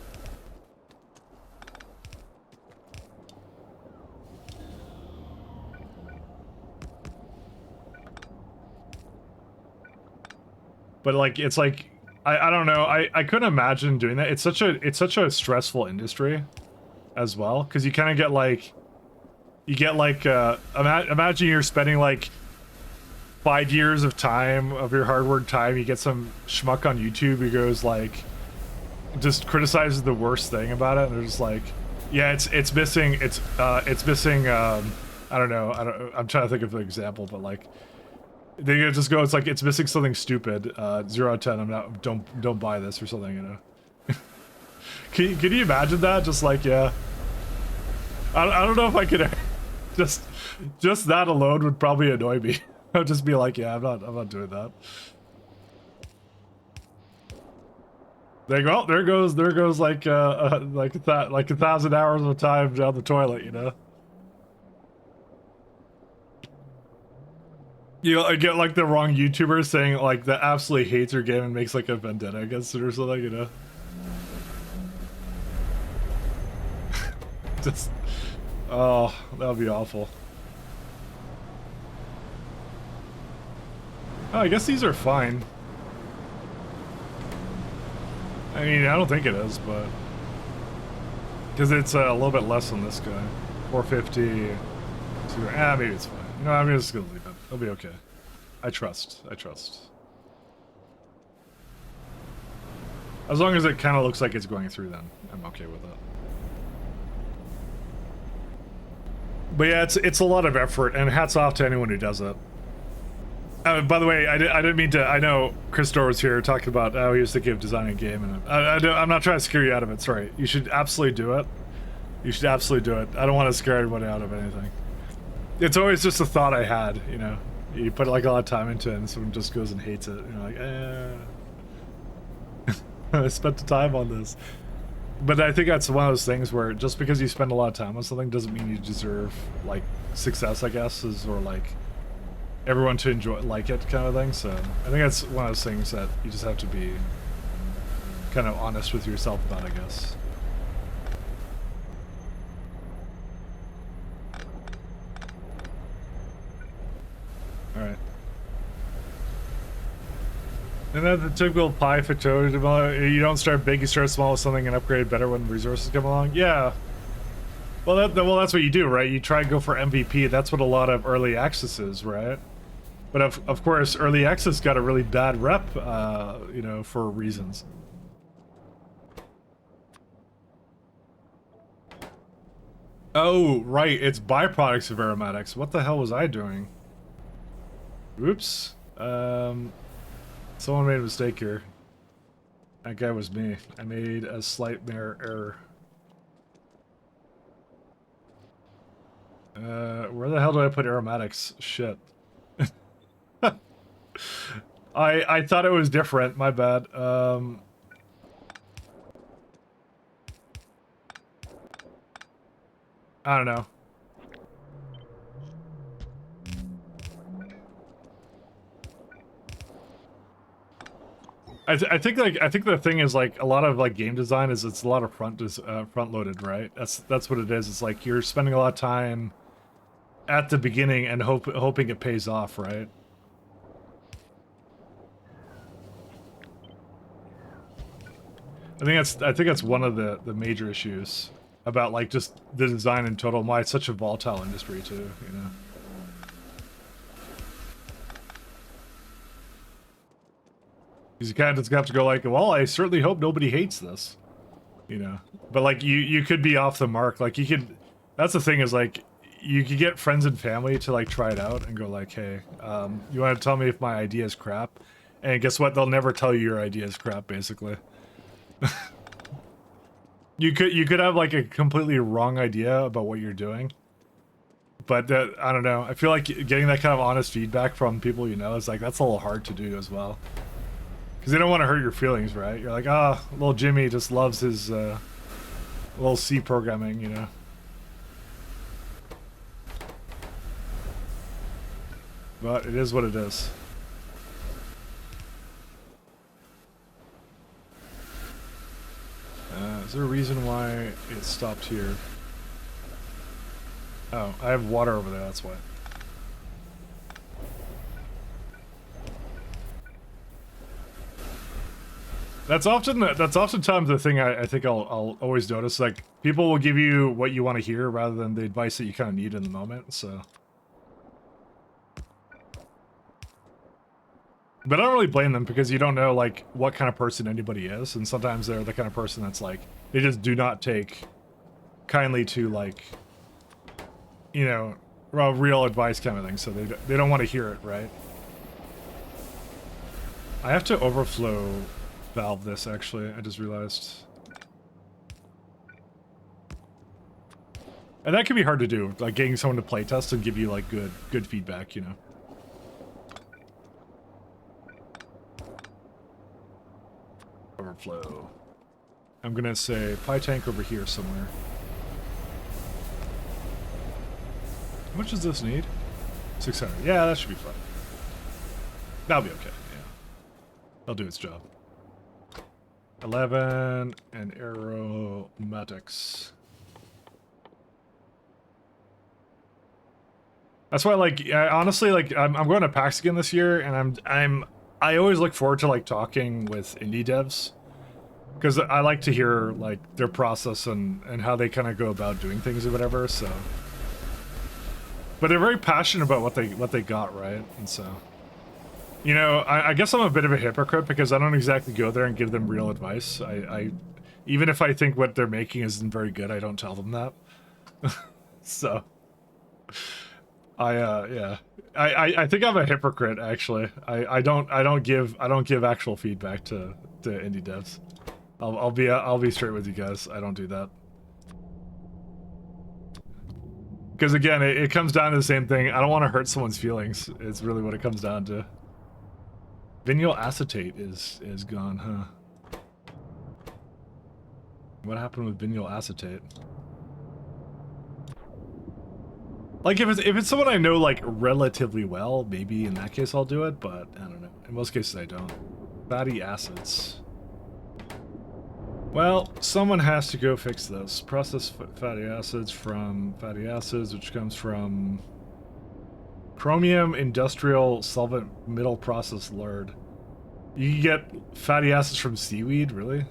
S6: But like, it's like, I don't know. I couldn't imagine doing that. It's such a stressful industry, as well, because you kind of get like, imagine you're spending like 5 years of time of your hard work time. You get some schmuck on YouTube who goes like, just criticizes the worst thing about it, and they're just like, yeah, it's missing. It's missing. I don't know. I'm trying to think of an example, but like, they just go, it's like, it's missing something stupid. 0 out of 10. I'm not. Don't buy this or something. You know. Can you imagine that? Just like, yeah. I don't know if I could. Just that alone would probably annoy me. I'd just be like, yeah, I'm not doing that. There goes like like 1,000 hours of time down the toilet, you know. You know, I get like the wrong YouTuber saying like that absolutely hates your game and makes like a vendetta against it or something, you know. Just, oh, that would be awful. Oh, I guess these are fine. I mean, I don't think it is, but because it's a little bit less than this guy, 450. So, maybe it's fine. You know, I'm just gonna leave it. It'll be okay. I trust. As long as it kind of looks like it's going through, then I'm okay with it. But yeah, it's a lot of effort, and hats off to anyone who does it. By the way, I didn't mean to. I know Chris Dorr was here talking about how he was thinking of designing a game, and I'm not trying to scare you out of it. Sorry, you should absolutely do it. You should absolutely do it. I don't want to scare anybody out of anything. It's always just a thought I had, you know. You put like a lot of time into it, and someone just goes and hates it. You're like, I spent the time on this. But I think that's one of those things where just because you spend a lot of time on something doesn't mean you deserve like success, I guess, or like everyone to enjoy like it kind of thing. So I think that's one of those things that you just have to be kind of honest with yourself about, I guess. Alright. And then the typical pie Factorio, you don't start big, you start small with something and upgrade better when resources come along. Yeah. Well, that's what you do, right? You try and go for MVP. That's what a lot of early access is, right? But of course, early access got a really bad rep, you know, for reasons. Oh, right. It's byproducts of aromatics. What the hell was I doing? Oops. Someone made a mistake here. That guy was me. I made a slight error. Where the hell did I put aromatics? Shit. I thought it was different. My bad. I don't know. I think the thing is like a lot of like game design is it's a lot of front loaded, right? That's what it is. It's like you're spending a lot of time at the beginning and hoping it pays off, right? I think that's one of the major issues about like just the design in total. Why it's such a volatile industry too, you know. Because you kind of just have to go like, well, I certainly hope nobody hates this, you know. But like you could be off the mark. Like you could. That's the thing is like you could get friends and family to like try it out and go like, hey, you want to tell me if my idea is crap? And guess what? They'll never tell you your idea is crap. Basically, you could have like a completely wrong idea about what you're doing. But I don't know. I feel like getting that kind of honest feedback from people you know is like that's a little hard to do as well. Because they don't want to hurt your feelings, right? You're like, ah, little Jimmy just loves his little C programming, you know. But it is what it is. Is there a reason why it stopped here? Oh, I have water over there, that's why. That's oftentimes the thing I think I'll always notice. Like, people will give you what you want to hear rather than the advice that you kind of need in the moment, so. But I don't really blame them because you don't know, like, what kind of person anybody is, and sometimes they're the kind of person that's like, they just do not take kindly to, like, you know, real advice kind of thing, so they don't want to hear it, right? I have to overflow valve this, actually, I just realized. And that can be hard to do, like getting someone to playtest and give you like good feedback, you know. Overflow. I'm gonna say pie tank over here somewhere. How much does this need? 600. Yeah, that should be fine. That'll be okay, yeah. That'll do its job. 11 and aromatics. That's why, like, honestly, like, I'm going to PAX again this year, and I always look forward to like talking with indie devs because I like to hear like their process and how they kind of go about doing things or whatever. So, but they're very passionate about what they got, right? And so. You know, I guess I'm a bit of a hypocrite because I don't exactly go there and give them real advice. I even if I think what they're making isn't very good, I don't tell them that. So, yeah, I think I'm a hypocrite actually. I don't give actual feedback to indie devs. I'll be straight with you guys. I don't do that. Because again, it comes down to the same thing. I don't want to hurt someone's feelings. It's really what it comes down to. Vinyl acetate is gone, huh? What happened with vinyl acetate? Like if it's someone I know like relatively well, maybe in that case I'll do it, but I don't know. In most cases I don't. Fatty acids. Well, someone has to go fix this. Process fatty acids from fatty acids, which comes from chromium industrial solvent middle process lard. You can get fatty acids from seaweed, really?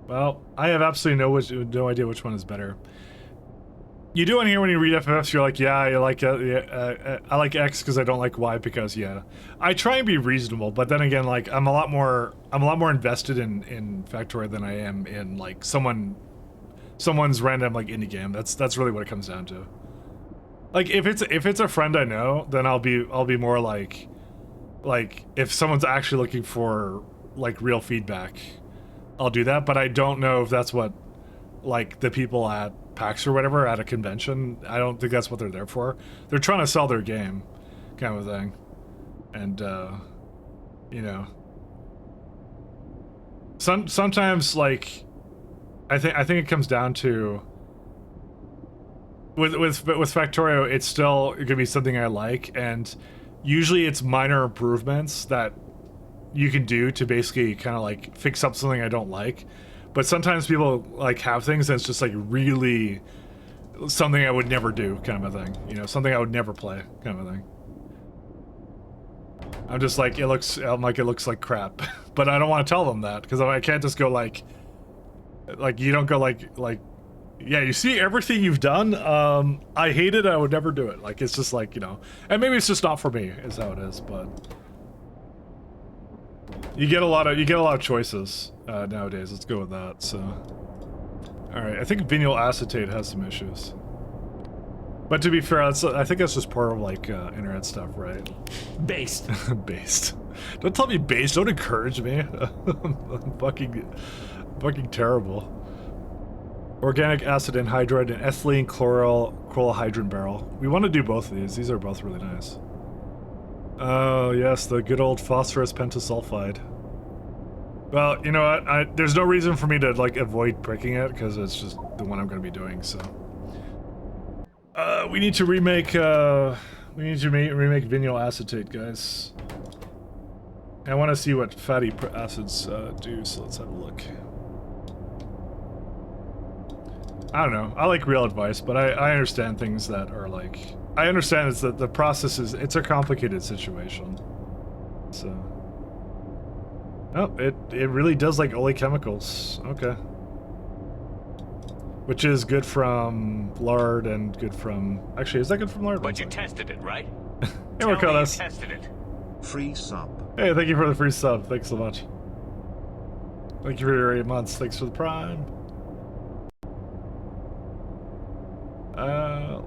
S6: Well, I have absolutely no idea which one is better. You do on here when you read FFs, you're like, yeah, I like X because I don't like Y because yeah. I try and be reasonable, but then again, like I'm a lot more invested in Factorio than I am in like someone's random like indie game. That's really what it comes down to. Like if it's a friend I know, then I'll be more like if someone's actually looking for like real feedback, I'll do that. But I don't know if that's what like the people at PAX or whatever at a convention. I don't think that's what they're there for. They're trying to sell their game, kind of thing. And you know, sometimes like I think it comes down to. With Factorio, it's still gonna be something I like, and usually it's minor improvements that you can do to basically kind of like fix up something I don't like. But sometimes people like have things that's just like really something I would never do, kind of a thing. You know, something I would never play, kind of a thing. I'm just like it looks like crap, but I don't want to tell them that because I can't just go like you don't go like. Yeah, you see everything you've done, I hate it, I would never do it. Like, it's just like, you know, and maybe it's just not for me, is how it is, but... You get a lot of choices nowadays. Let's go with that. So, all right. I think vinyl acetate has some issues. But to be fair, I think that's just part of like internet stuff, right?
S7: Based.
S6: Based. Don't tell me based. Don't encourage me. I'm fucking terrible. Organic acid anhydride and ethylene chlorohydrin barrel. We want to do both of these. These are both really nice. Oh yes, the good old phosphorus pentasulfide. Well, you know what? There's no reason for me to like avoid breaking it because it's just the one I'm going to be doing. So. We need to remake, remake vinyl acetate, guys. I want to see what fatty acids do, so let's have a look. I don't know. I like real advice, but I understand things that are like... I understand it's that the process is... It's a complicated situation. So... Oh, it really does like oleochemicals. Okay. Which is good from lard and good from... Actually, is that good from lard?
S2: But you tested it, right?
S6: Hey, we're
S2: you tested it.
S3: Free sub.
S6: Hey, thank you for the free sub. Thanks so much. Thank you for your 8 months. Thanks for the prime.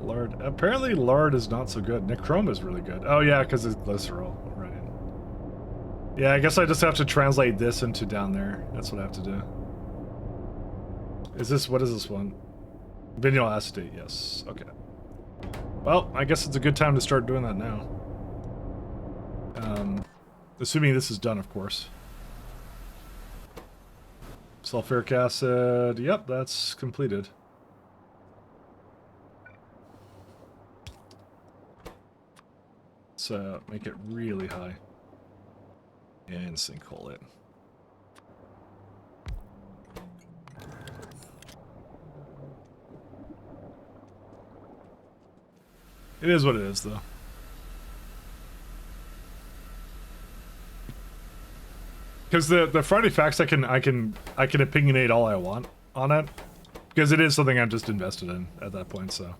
S6: Lard. Apparently lard is not so good. Nichrome is really good. Oh yeah, because it's glycerol. Right. Yeah, I guess I just have to translate this into down there. That's what I have to do. Is this, what is this one? Vinyl acetate, yes. Okay. Well, I guess it's a good time to start doing that now. Assuming this is done, of course. Sulfuric acid, yep, that's completed. Let's make it really high. And sinkhole it. It is what it is, though. Because the Friday facts, I can opinionate all I want on it, because it is something I'm just invested in at that point. So,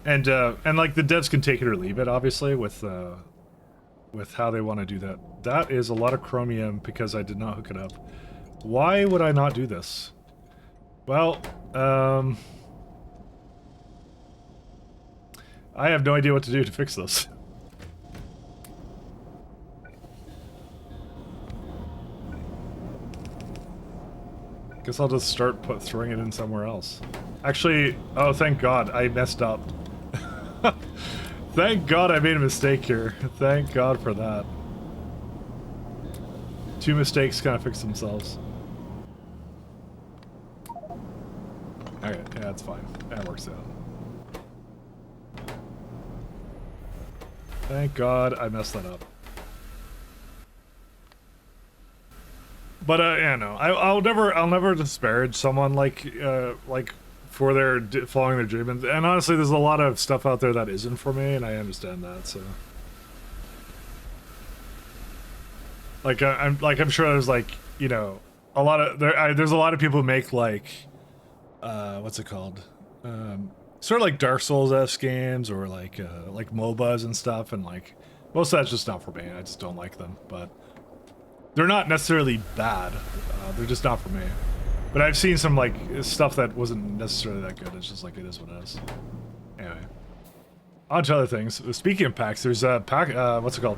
S6: and like the devs can take it or leave it, obviously, with how they want to do that. That is a lot of chromium because I did not hook it up. Why would I not do this? Well, I have no idea what to do to fix this. Guess I'll just start throwing it in somewhere else. Actually, oh thank God, I messed up. Thank God I made a mistake here. Thank God for that. Two mistakes kind of fix themselves. Okay, yeah, that's fine. That works out. Thank God I messed that up. But yeah, no, I'll never disparage someone like for their following their dream, and honestly, there's a lot of stuff out there that isn't for me, and I understand that. So, like I'm sure there's like, you know, a lot of there's a lot of people who make like what's it called, sort of like Dark Souls-esque games or like MOBAs and stuff, and like most of that's just not for me. I just don't like them, but. They're not necessarily bad, they're just not for me. But I've seen some, like, stuff that wasn't necessarily that good. It's just like, it is what it is. Anyway. On to other things. Speaking of packs, there's a pack, what's it called?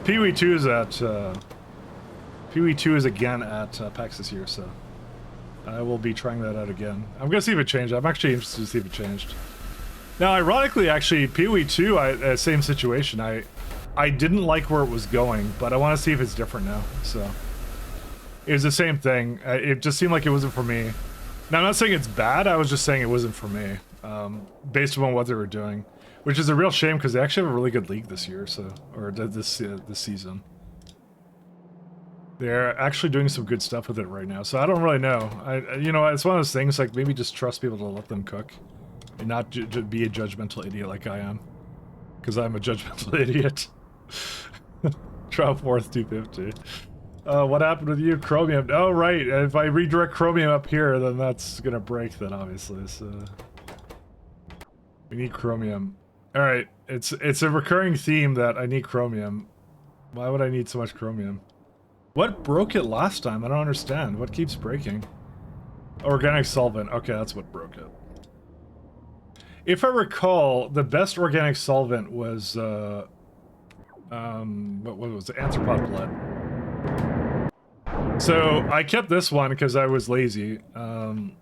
S6: Pee-wee 2 is at, Pee-wee 2 is again at PAX this year, so I will be trying that out again. I'm gonna see if it changed. I'm actually interested to see if it changed. Now, ironically, actually, Pee-wee 2, same situation. I didn't like where it was going, but I want to see if it's different now, so. It was the same thing. It just seemed like it wasn't for me. Now, I'm not saying it's bad, I was just saying it wasn't for me, based on what they were doing. Which is a real shame, because they actually have a really good league this year, so, or this season. They're actually doing some good stuff with it right now, so I don't really know. You know, it's one of those things, like, maybe just trust people to let them cook, and not be a judgmental idiot like I am. Because I'm a judgmental idiot. Trial 4th 250. What happened with you? Chromium. Oh, right. If I redirect chromium up here, then that's gonna break then, obviously. So we need chromium. Alright. It's a recurring theme that I need chromium. Why would I need so much chromium? What broke it last time? I don't understand. What keeps breaking? Organic solvent. Okay, that's what broke it. If I recall, the best organic solvent was, what was it? Anthropod blood. So, I kept this one because I was lazy. Can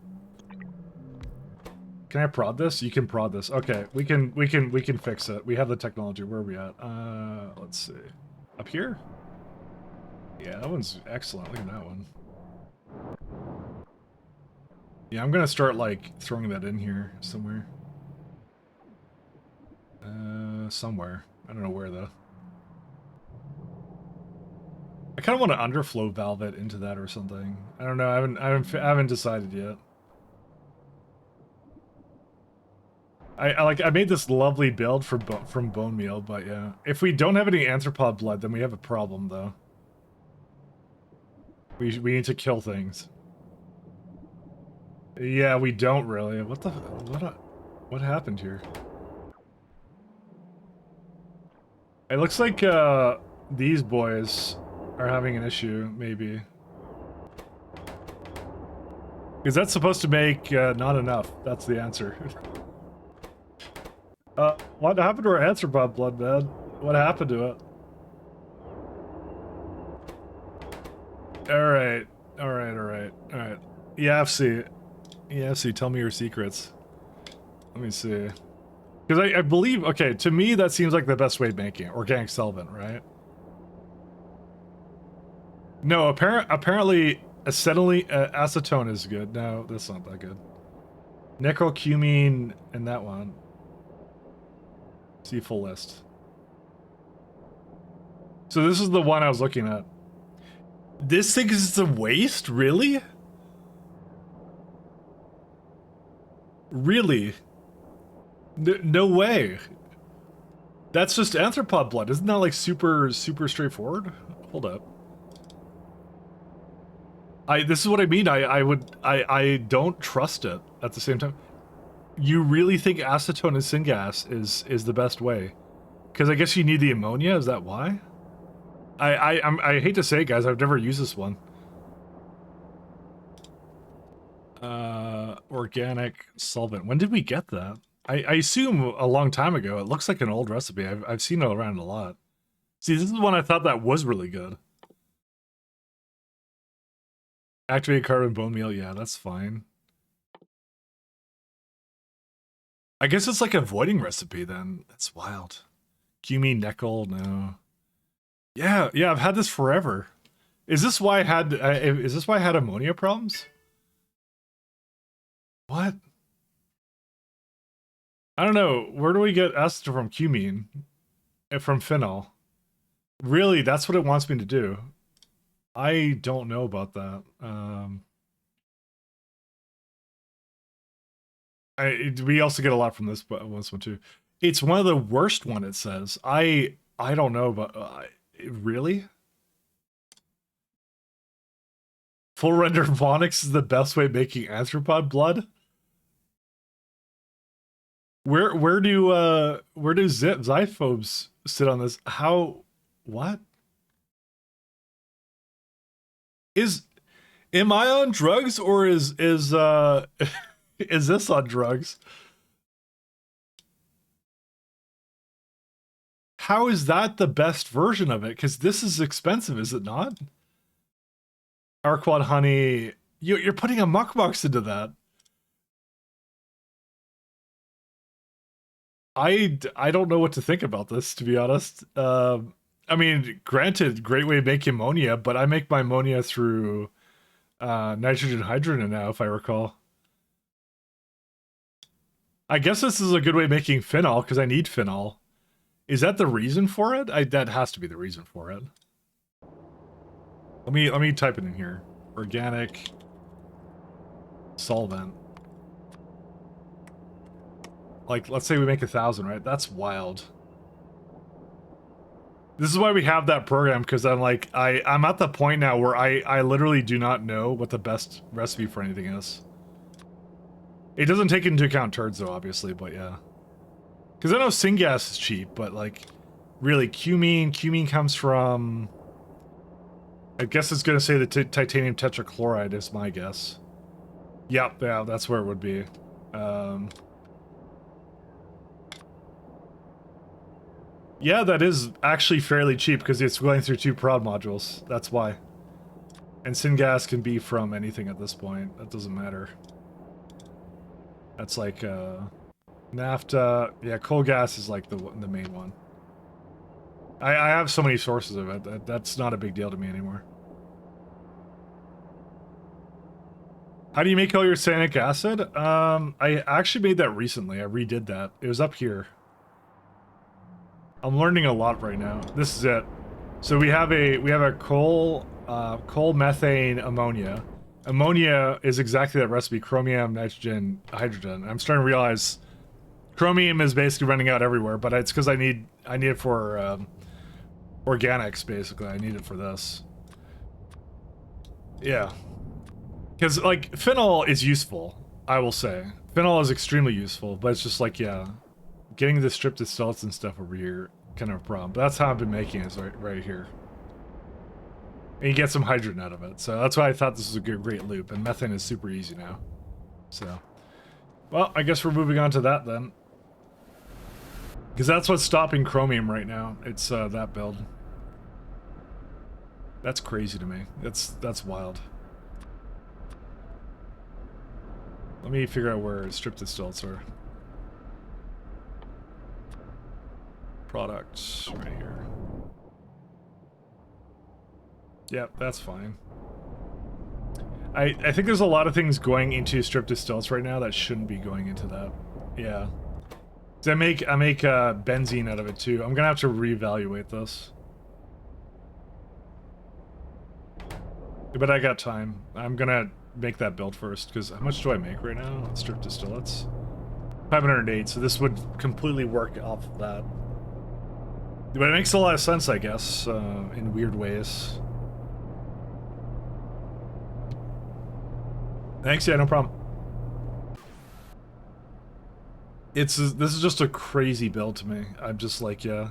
S6: I prod this? You can prod this. Okay, we can fix it. We have the technology. Where are we at? Let's see. Up here? Yeah, that one's excellent. Look at that one. Yeah, I'm gonna start, like, throwing that in here somewhere. Somewhere. I don't know where, though. I kind of want to underflow valve it into that or something. I don't know. I haven't decided yet. I made this lovely build from bone meal, but yeah. If we don't have any anthropod blood, then we have a problem, though. We need to kill things. Yeah, we don't really. What happened here? It looks like these boys are having an issue, maybe. Because that's supposed to make not enough. That's the answer. What happened to our anthropod blood, man? What happened to it? Alright. EFC, tell me your secrets. Let me see. Because I believe, okay, to me that seems like the best way of making it. Organic solvent, right? No, apparently acetone is good. No, that's not that good. Nickel-cumene and that one. See full list. So this is the one I was looking at. This thing is a waste? Really? Really? No way. That's just anthropod blood. Isn't that like super straightforward? Hold up. This is what I mean. I don't trust it at the same time. You really think acetone and syngas is the best way? Because I guess you need the ammonia, is that why? I hate to say it, guys, I've never used this one. Organic solvent. When did we get that? I assume a long time ago. It looks like an old recipe. I've seen it around a lot. See, this is one I thought that was really good. Activated carbon bone meal, yeah, that's fine. I guess it's like a voiding recipe then. That's wild. Cumene, nickel, no. Yeah, I've had this forever. Is this why I had ammonia problems? What? I don't know. Where do we get acetone from? Cumene? From phenol? Really, that's what it wants me to do. I don't know about that. We also get a lot from this one too. It's one of the worst one, it says. I don't know, but really? Full render phonics is the best way of making anthropod blood? Where do xyphobes sit on this? How? What? Am I on drugs or is is this on drugs? How is that the best version of it? Because this is expensive, is it not? Arquad honey, you're putting a muck box into that. I don't know what to think about this, to be honest. I mean, granted, great way to make ammonia, but I make my ammonia through nitrogen hydrogen now, if I recall. I guess this is a good way of making phenol, because I need phenol. Is that the reason for it? That has to be the reason for it. Let me type it in here. Organic solvent. Like, let's say we make 1,000, right? That's wild. This is why we have that program, because I'm like, I'm at the point now where I literally do not know what the best recipe for anything is. It doesn't take into account turds, though, obviously, but yeah. Because I know syngas is cheap, but, like, really cumene. Cumene comes from... I guess it's going to say the titanium tetrachloride is my guess. Yep, yeah, that's where it would be. Yeah, that is actually fairly cheap because it's going through 2 prod modules. That's why. And syngas can be from anything at this point. That doesn't matter. That's like naphtha. Yeah, coal gas is like the main one. I have so many sources of it. That's not a big deal to me anymore. How do you make all your cyanic acid? I actually made that recently. I redid that. It was up here. I'm learning a lot right now. This is it. So we have a coal methane ammonia. Ammonia is exactly that recipe: chromium, nitrogen, hydrogen. I'm starting to realize chromium is basically running out everywhere, but it's because I need it for organics. Basically, I need it for this. Yeah, because like phenol is useful. I will say phenol is extremely useful, but it's just like, yeah, getting the strip distillates and stuff over here kind of a problem. But that's how I've been making it, is right here. And you get some hydrogen out of it. So that's why I thought this was a great loop. And methane is super easy now. So, well, I guess we're moving on to that then. Because that's what's stopping chromium right now. It's that build. That's crazy to me. That's wild. Let me figure out where strip distillates are. Products right here. Yep, that's fine. I think there's a lot of things going into strip distillates right now that shouldn't be going into that. Yeah. I make benzene out of it too. I'm gonna have to reevaluate this. But I got time. I'm gonna make that build first, because how much do I make right now? Strip distillates. 508, so this would completely work off of that. But it makes a lot of sense, I guess, in weird ways. Thanks, yeah, no problem. This is just a crazy build to me. I'm just like, yeah.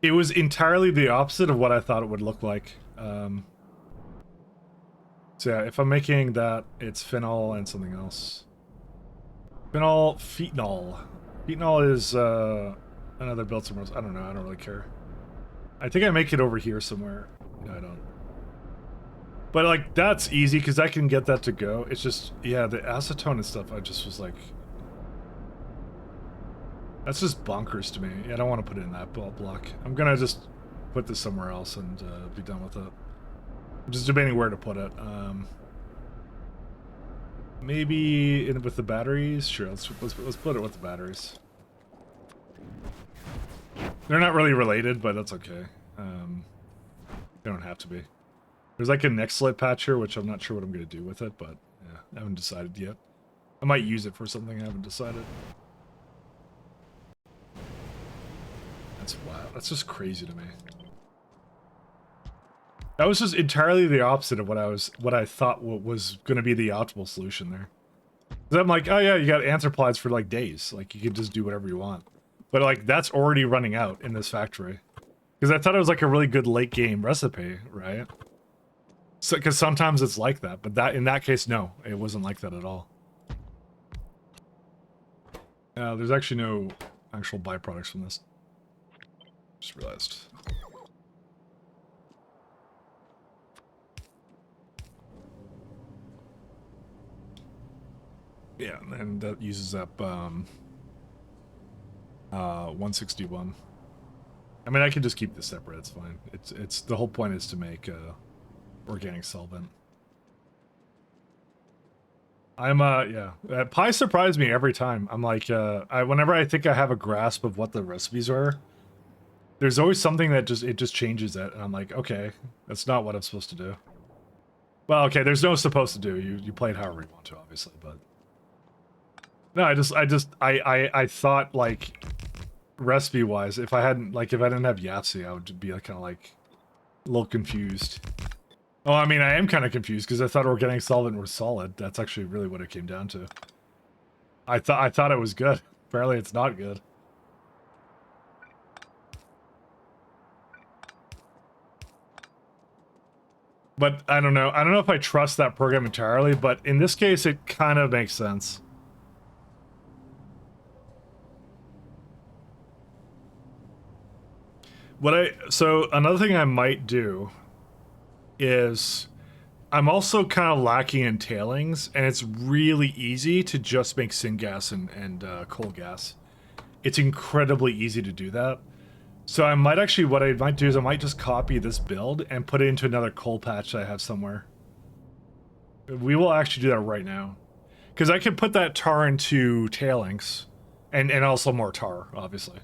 S6: It was entirely the opposite of what I thought it would look like. So yeah, if I'm making that, it's phenol and something else. Phenol, phenol. Phenol is another build somewhere else. I don't know, I don't really care. I think I make it over here somewhere. No, I don't. But like, that's easy because I can get that to go. It's just, yeah, the acetone and stuff, I just was like, that's just bonkers to me. I don't want to put it in that block. I'm gonna just put this somewhere else and be done with it. I'm just debating where to put it. Maybe in with the batteries. Sure, let's put it with the batteries. They're not really related, but that's okay. They don't have to be. There's like a neck slit patch here, which I'm not sure what I'm gonna do with it, but yeah, I haven't decided yet. I might use it for something. I haven't decided. That's wild. That's just crazy to me. That was just entirely the opposite of what I thought was going to be the optimal solution there. Because I'm like, oh yeah, you got anthropoids for like days. Like you can just do whatever you want. But like that's already running out in this factory. Because I thought it was like a really good late game recipe, right? So because sometimes it's like that, but in that case, no, it wasn't like that at all. There's actually no actual byproducts from this. Just realized. Yeah, and that uses up 161. I mean, I can just keep this separate. It's fine. It's the whole point is to make organic solvent. I'm yeah. Pie surprised me every time. I'm like, whenever I think I have a grasp of what the recipes are, there's always something that just changes it, and I'm like, okay, that's not what I'm supposed to do. Well, okay, there's no supposed to do. You play it however you want to, obviously, but no, I thought like recipe wise, if I didn't have Yapsy, I would be like, kind of like a little confused. Oh, I mean, I am kind of confused because I thought organic solvent was solid. That's actually really what it came down to. I thought it was good. Apparently, it's not good. But I don't know. I don't know if I trust that program entirely, but in this case, it kind of makes sense. So another thing I might do is I'm also kind of lacking in tailings, and it's really easy to just make syngas and coal gas. It's incredibly easy to do that. So I might actually, what I might do is I might just copy this build and put it into another coal patch that I have somewhere. We will actually do that right now. Because I can put that tar into tailings, and also more tar, obviously.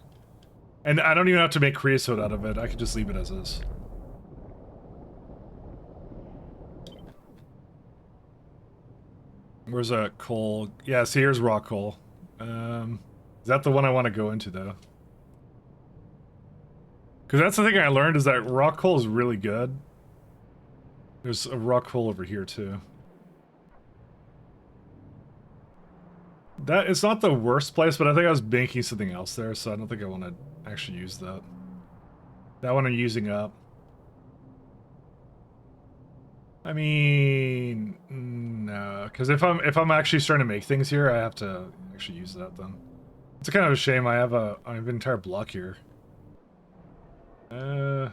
S6: And I don't even have to make creosote out of it. I can just leave it as is. Where's a coal? Yeah, see, here's raw coal. Is that the one I want to go into, though? Because that's the thing I learned, is that raw coal is really good. There's a raw coal over here, too. It's not the worst place, but I think I was making something else there, so I don't think I want to actually use that. That one I'm using up. I mean, no, because if I'm actually starting to make things here, I have to actually use that then. It's kind of a shame. I have an entire block here. Yeah,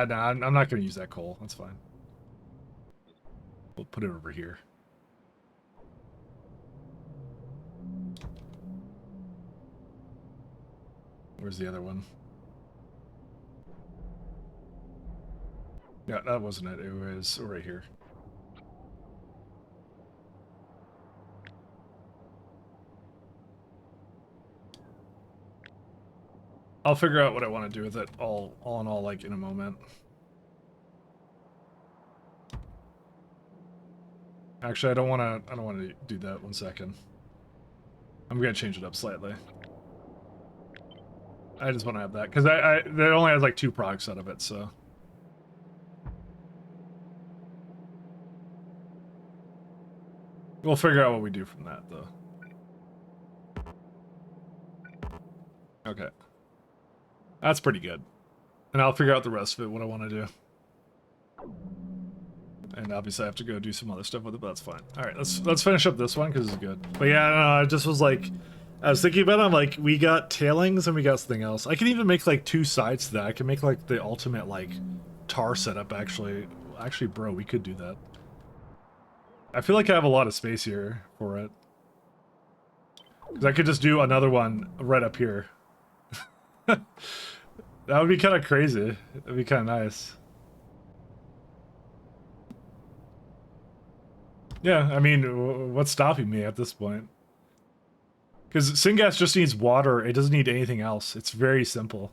S6: no, I'm not going to use that coal. That's fine. We'll put it over here. Where's the other one? Yeah, that wasn't it. It was right here. I'll figure out what I want to do with it all in all, like, in a moment. Actually, I don't want to do that. 1 second. I'm going to change it up slightly. I just want to have that, because it only has like 2 products out of it, so. We'll figure out what we do from that, though. Okay. That's pretty good. And I'll figure out the rest of it, what I want to do. And obviously I have to go do some other stuff with it, but that's fine. Alright, let's finish up this one, because it's good. But yeah, I don't know, I just was like... I was thinking about it, I'm like, we got tailings and we got something else. I can even make like 2 sides to that. I can make like the ultimate like tar setup, actually. Actually, bro, we could do that. I feel like I have a lot of space here for it. Because I could just do another one right up here. That would be kind of crazy. That'd be kind of nice. Yeah, I mean, what's stopping me at this point? Because syngas just needs water, it doesn't need anything else. It's very simple.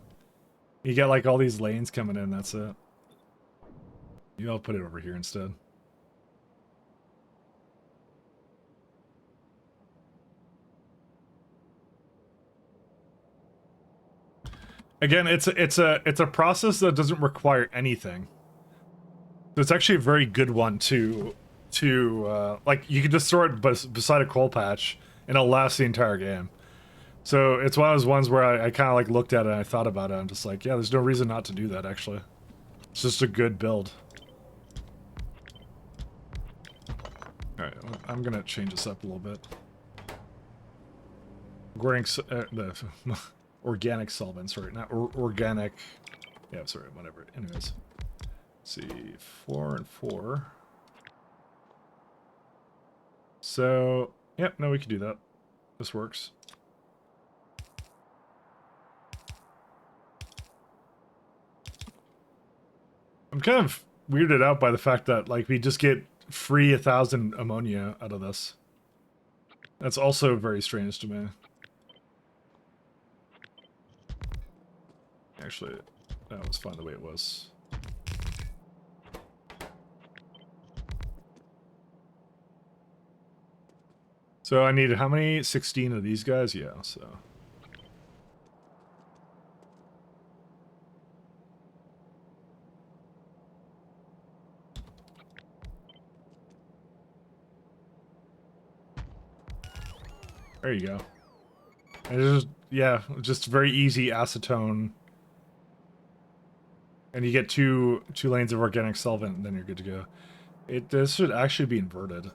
S6: You get like all these lanes coming in, that's it. Maybe I'll put it over here instead. Again, it's a process that doesn't require anything. So it's actually a very good one to like, you can just throw it beside a coal patch and it'll last the entire game. So it's one of those ones where I kind of like looked at it and I thought about it. I'm just like, yeah, there's no reason not to do that, actually. It's just a good build. Alright, I'm gonna change this up a little bit. Organic solvent, sorry, not organic. Yeah, sorry, whatever. Anyways. Let's see, 4 and 4. So, yep, no, we can do that. This works. I'm kind of weirded out by the fact that, like, we just get free 1,000 ammonia out of this. That's also very strange to me. Actually, that was fine the way it was. So I needed how many? 16 of these guys? Yeah, so. There you go. And it's just, yeah, just very easy acetone. And you get two lanes of organic solvent, and then you're good to go. This should actually be inverted,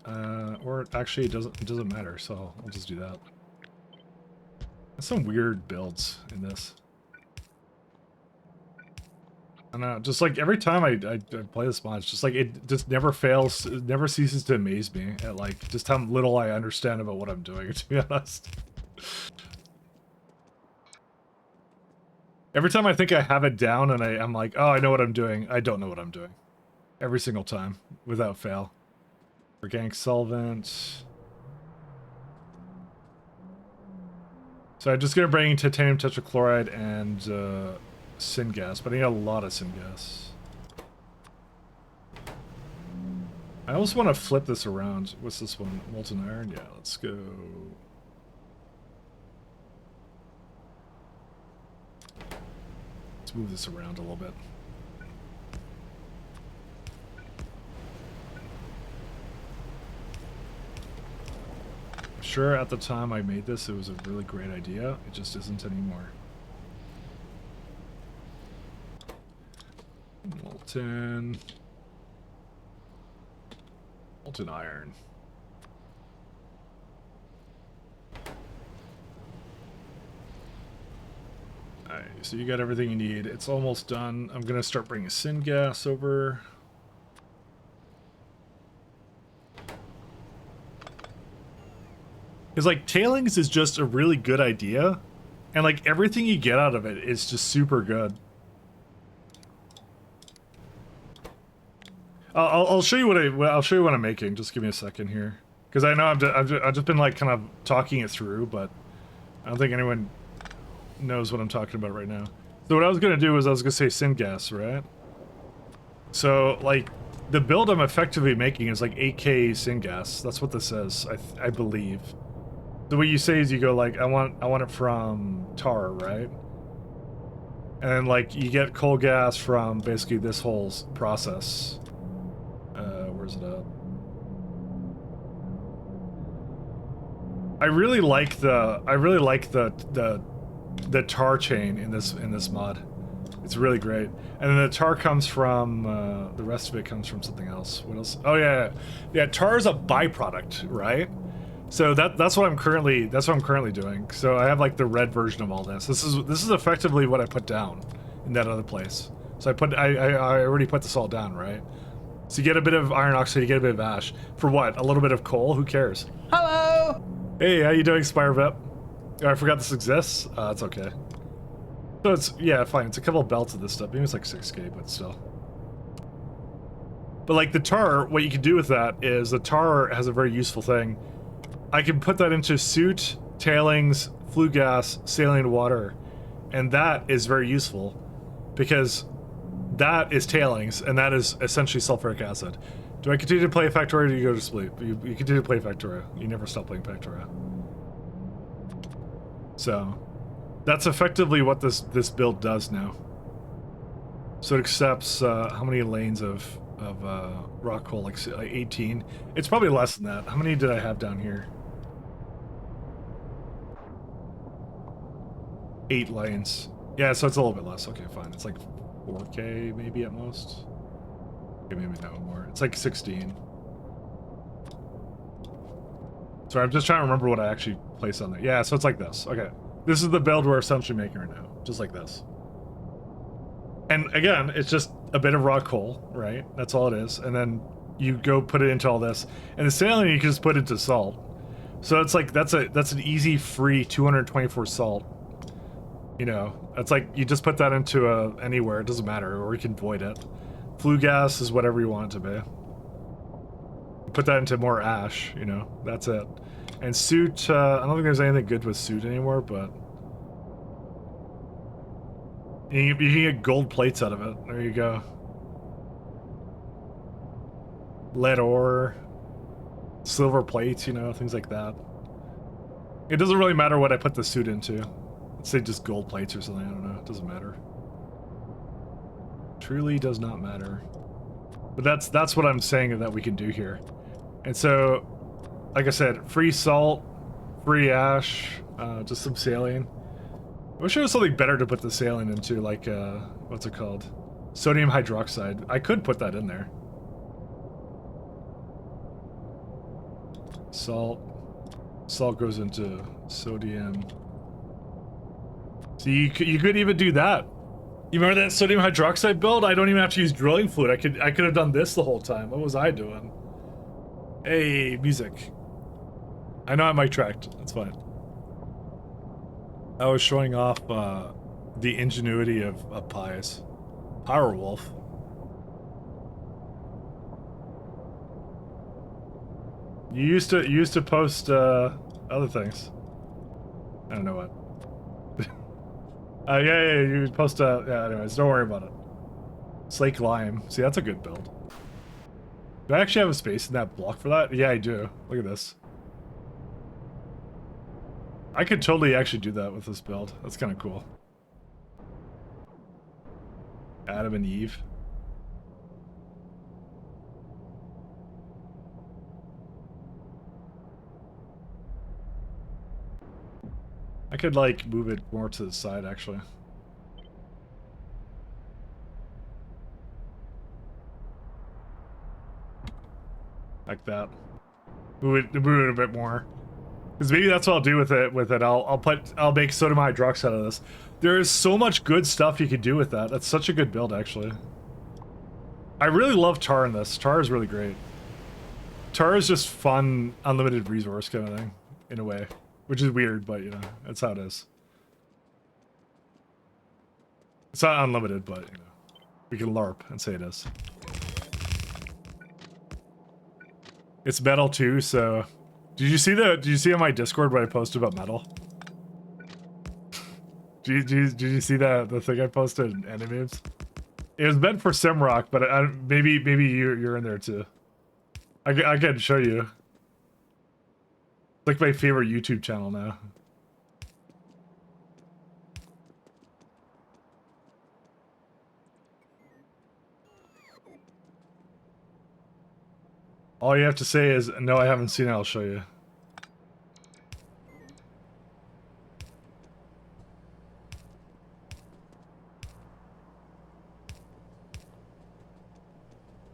S6: or actually it doesn't matter. So I'll just do that. There's some weird builds in this. I don't know, just like every time I play this mod, it's just like it just never fails, it never ceases to amaze me at like just how little I understand about what I'm doing, to be honest. Every time I think I have it down and I'm like, oh, I know what I'm doing, I don't know what I'm doing. Every single time, without fail. Organic solvent. So I'm just gonna bring titanium tetrachloride and syngas, but I need a lot of syngas. I also want to flip this around. What's this one? Molten iron? Yeah, let's go. Let's move this around a little bit. I'm sure at the time I made this, it was a really great idea. It just isn't anymore. Molten iron. Alright, so you got everything you need. It's almost done. I'm gonna start bringing syngas over. Because like tailings is just a really good idea, and like everything you get out of it is just super good. I'll show you I'll show you what I'm making. Just give me a second here, because I know I've just been like kind of talking it through, but I don't think anyone knows what I'm talking about right now. So what I was gonna do is I was gonna say syngas, right? So like the build I'm effectively making is like 8K syngas. That's what this says, I believe. So what you say is you go like I want it from tar, right? And then like you get coal gas from basically this whole process. Where's it at? I really like the tar chain in this mod. It's really great. And then the tar comes from the rest of it comes from something else. What else? Oh yeah. Tar is a byproduct, right? So that's what I'm currently doing. So I have like the red version of all this. This is effectively what I put down in that other place. So I already put this all down, right? So you get a bit of iron oxide, you get a bit of ash. For what? A little bit of coal? Who cares?
S7: Hello!
S6: Hey, how you doing, Spirevep? Oh, I forgot this exists? That's okay. So it's, yeah, fine. It's a couple of belts of this stuff. Maybe it's like 6K, but still. But like the tar, what you can do with that is the tar has a very useful thing. I can put that into soot, tailings, flue gas, saline water. And that is very useful because that is tailings, and that is essentially sulfuric acid. Do I continue to play Factorio or do you go to sleep? You continue to play Factorio. You never stop playing Factorio. So, that's effectively what this build does now. So it accepts how many lanes of rock coal? Like 18? It's probably less than that. How many did I have down here? 8 lanes. Yeah, so it's a little bit less. Okay, fine. It's like 4K maybe at most. Okay, maybe no more. It's like 16. Sorry, I'm just trying to remember what I actually placed on there. Yeah, so it's like this. Okay. This is the build we're essentially making right now. Just like this. And again, it's just a bit of raw coal, right? That's all it is. And then you go put it into all this. And the saline you can just put into salt. So it's like, that's an easy, free 224 salt. You know, it's like you just put that into anywhere, it doesn't matter, or you can void it. Flue gas is whatever you want it to be. Put that into more ash, you know, that's it. And soot, I don't think there's anything good with soot anymore, but you can get gold plates out of it. There you go. Lead ore, silver plates, you know, things like that. It doesn't really matter what I put the soot into. Let's say just gold plates or something, I don't know, it doesn't matter. Truly does not matter. But that's what I'm saying that we can do here. And so, like I said, free salt, free ash, just some saline. I wish there was something better to put the saline into, like, what's it called? Sodium hydroxide. I could put that in there. Salt. Salt goes into sodium. So you could even do that. You remember that sodium hydroxide build? I don't even have to use drilling fluid. I could have done this the whole time. What was I doing? Hey, music. I know I mic tracked. That's fine. I was showing off the ingenuity of pies. Powerwolf. You used to post other things. I don't know what. Yeah, you post yeah, anyways, don't worry about it. Slake Lime. See, that's a good build. Do I actually have a space in that block for that? Yeah, I do. Look at this. I could totally actually do that with this build. That's kind of cool. Adam and Eve. I could, like, move it more to the side, actually. Like that. Move it a bit more. Because maybe that's what I'll do with it. I'll make sodium hydroxide out of this. There is so much good stuff you could do with that. That's such a good build, actually. I really love tar in this. Tar is really great. Tar is just fun, unlimited resource kind of thing, in a way. Which is weird, but, you know, that's how it is. It's not unlimited, but, you know, we can LARP and say it is. It's metal too, so... Did you see on my Discord what I posted about metal? Did you see the thing I posted in Animemes? It was meant for Simrock, but maybe you're in there too. I can show you. It's like my favorite YouTube channel now. All you have to say is, no, I haven't seen it, I'll show you.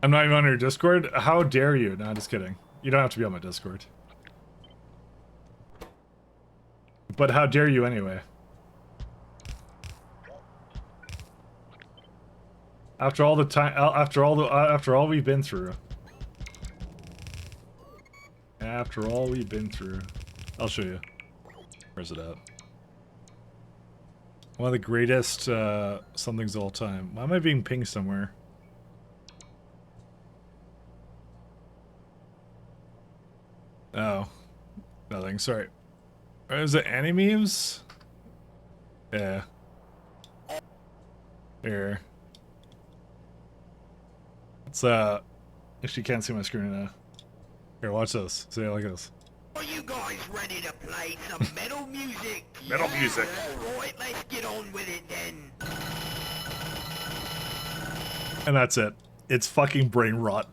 S6: I'm not even on your Discord? How dare you? No, just kidding. You don't have to be on my Discord. But how dare you anyway? After all the time, after all we've been through. After all we've been through. I'll show you. Where's it at? One of the greatest somethings of all time. Why am I being pinged somewhere? Oh. Nothing, sorry. Is it Animemes? Yeah. Here. It's actually can't see my screen now. Here, watch this. See it like this.
S7: Are you guys ready to play some metal music?
S1: Metal music.
S7: Alright, let's get on with it then.
S6: And that's it. It's fucking brain rot.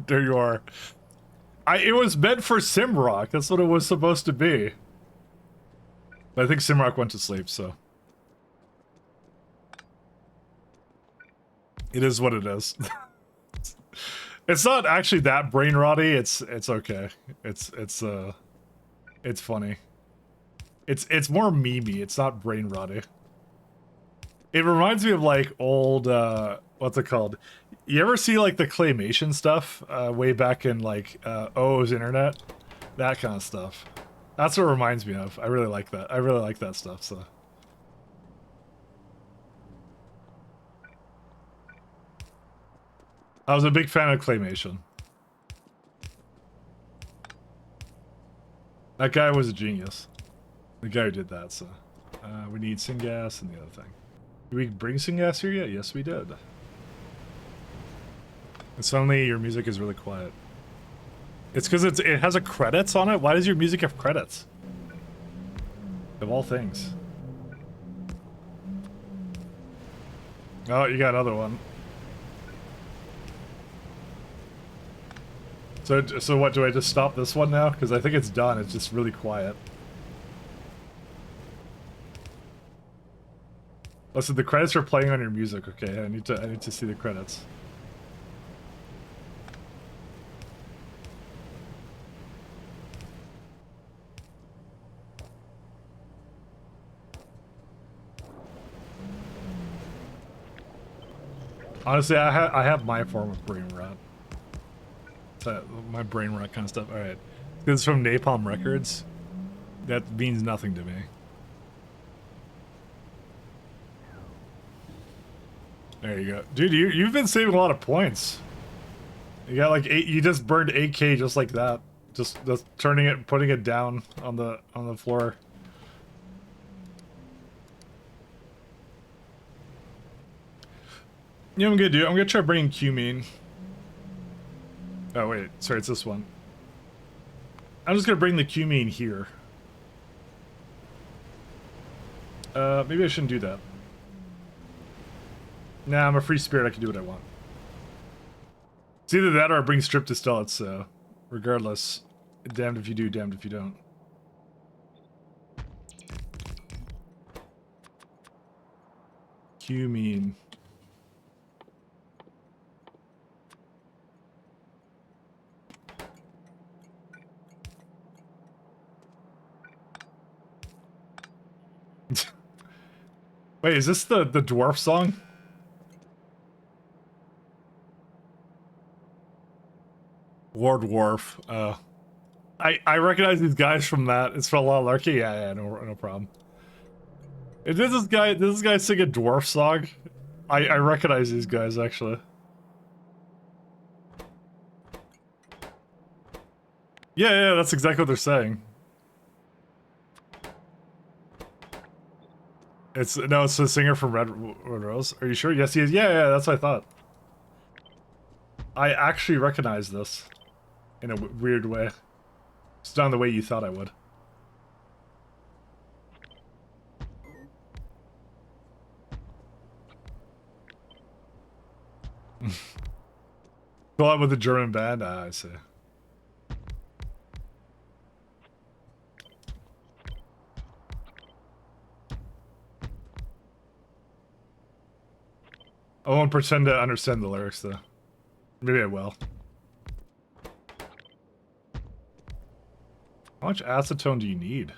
S6: There you are. It was meant for Simrock. That's what it was supposed to be. But I think Simrock went to sleep, so. It is what it is. It's not actually that brain rotty. It's okay. It's funny. It's more memey. It's not brain rotty. It reminds me of like old what's it called? You ever see like the claymation stuff way back in like O's internet? That kind of stuff. That's what it reminds me of. I really like that. I really like that stuff, so. I was a big fan of claymation. That guy was a genius. The guy who did that, so. We need syngas and the other thing. Did we bring syngas here yet? Yes, we did. And suddenly your music is really quiet. It's because it has a credits on it? Why does your music have credits? Of all things. Oh, you got another one. So what, do I just stop this one now? Because I think it's done, it's just really quiet. Listen, the credits are playing on your music. Okay, I need to see the credits. Honestly, I have my form of brain rot. My brain rot kind of stuff. All right, this is from Napalm Records. That means nothing to me. There you go, dude. You've been saving a lot of points. You got like 8. You just burned 8K just like that. Just turning it, putting it down on the floor. Yeah, I'm gonna do. I'm gonna try bringing Q-mean. Oh wait, sorry, it's this one. I'm just gonna bring the Q-mean here. Maybe I shouldn't do that. Nah, I'm a free spirit. I can do what I want. It's either that or I bring strip distillates. So, regardless, damned if you do, damned if you don't. Q-mean. Wait, is this the dwarf song? War Dwarf. I recognize these guys from that. It's from La Larky. Yeah, no problem. Is this guy sing a dwarf song? I recognize these guys actually. Yeah, that's exactly what they're saying. It's the singer from Red Rose. Are you sure? Yes, he is. Yeah, that's what I thought. I actually recognize this in a weird way. It's not the way you thought I would. Go out with the German band. Ah, I see. I won't pretend to understand the lyrics, though. Maybe I will. How much acetone do you need?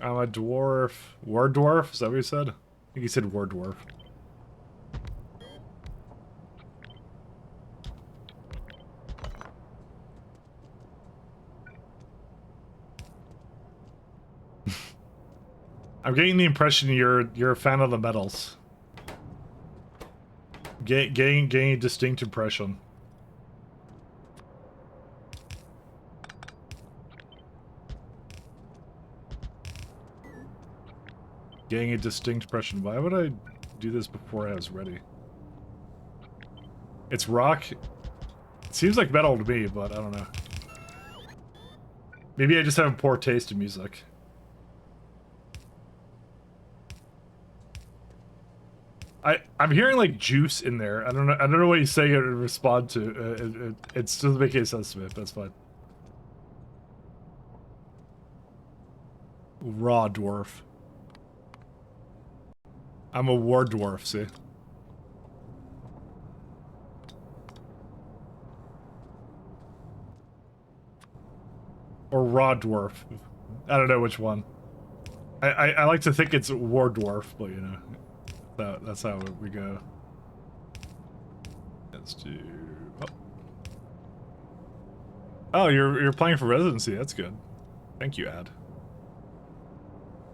S6: I'm a dwarf. War dwarf? Is that what you said? I think you said war dwarf. I'm getting the impression you're a fan of the metals. Getting a distinct impression. Getting a distinct impression. Why would I do this before I was ready? It's rock. It seems like metal to me, but I don't know. Maybe I just have a poor taste in music. I'm hearing like juice in there. I don't know what he's saying to respond to. It doesn't make any sense to me. That's fine. Raw dwarf. I'm a war dwarf. See. Or raw dwarf. I don't know which one. I like to think it's war dwarf, but you know. That's how we go. Let's do. Oh, you're playing for residency. That's good. Thank you, Ad.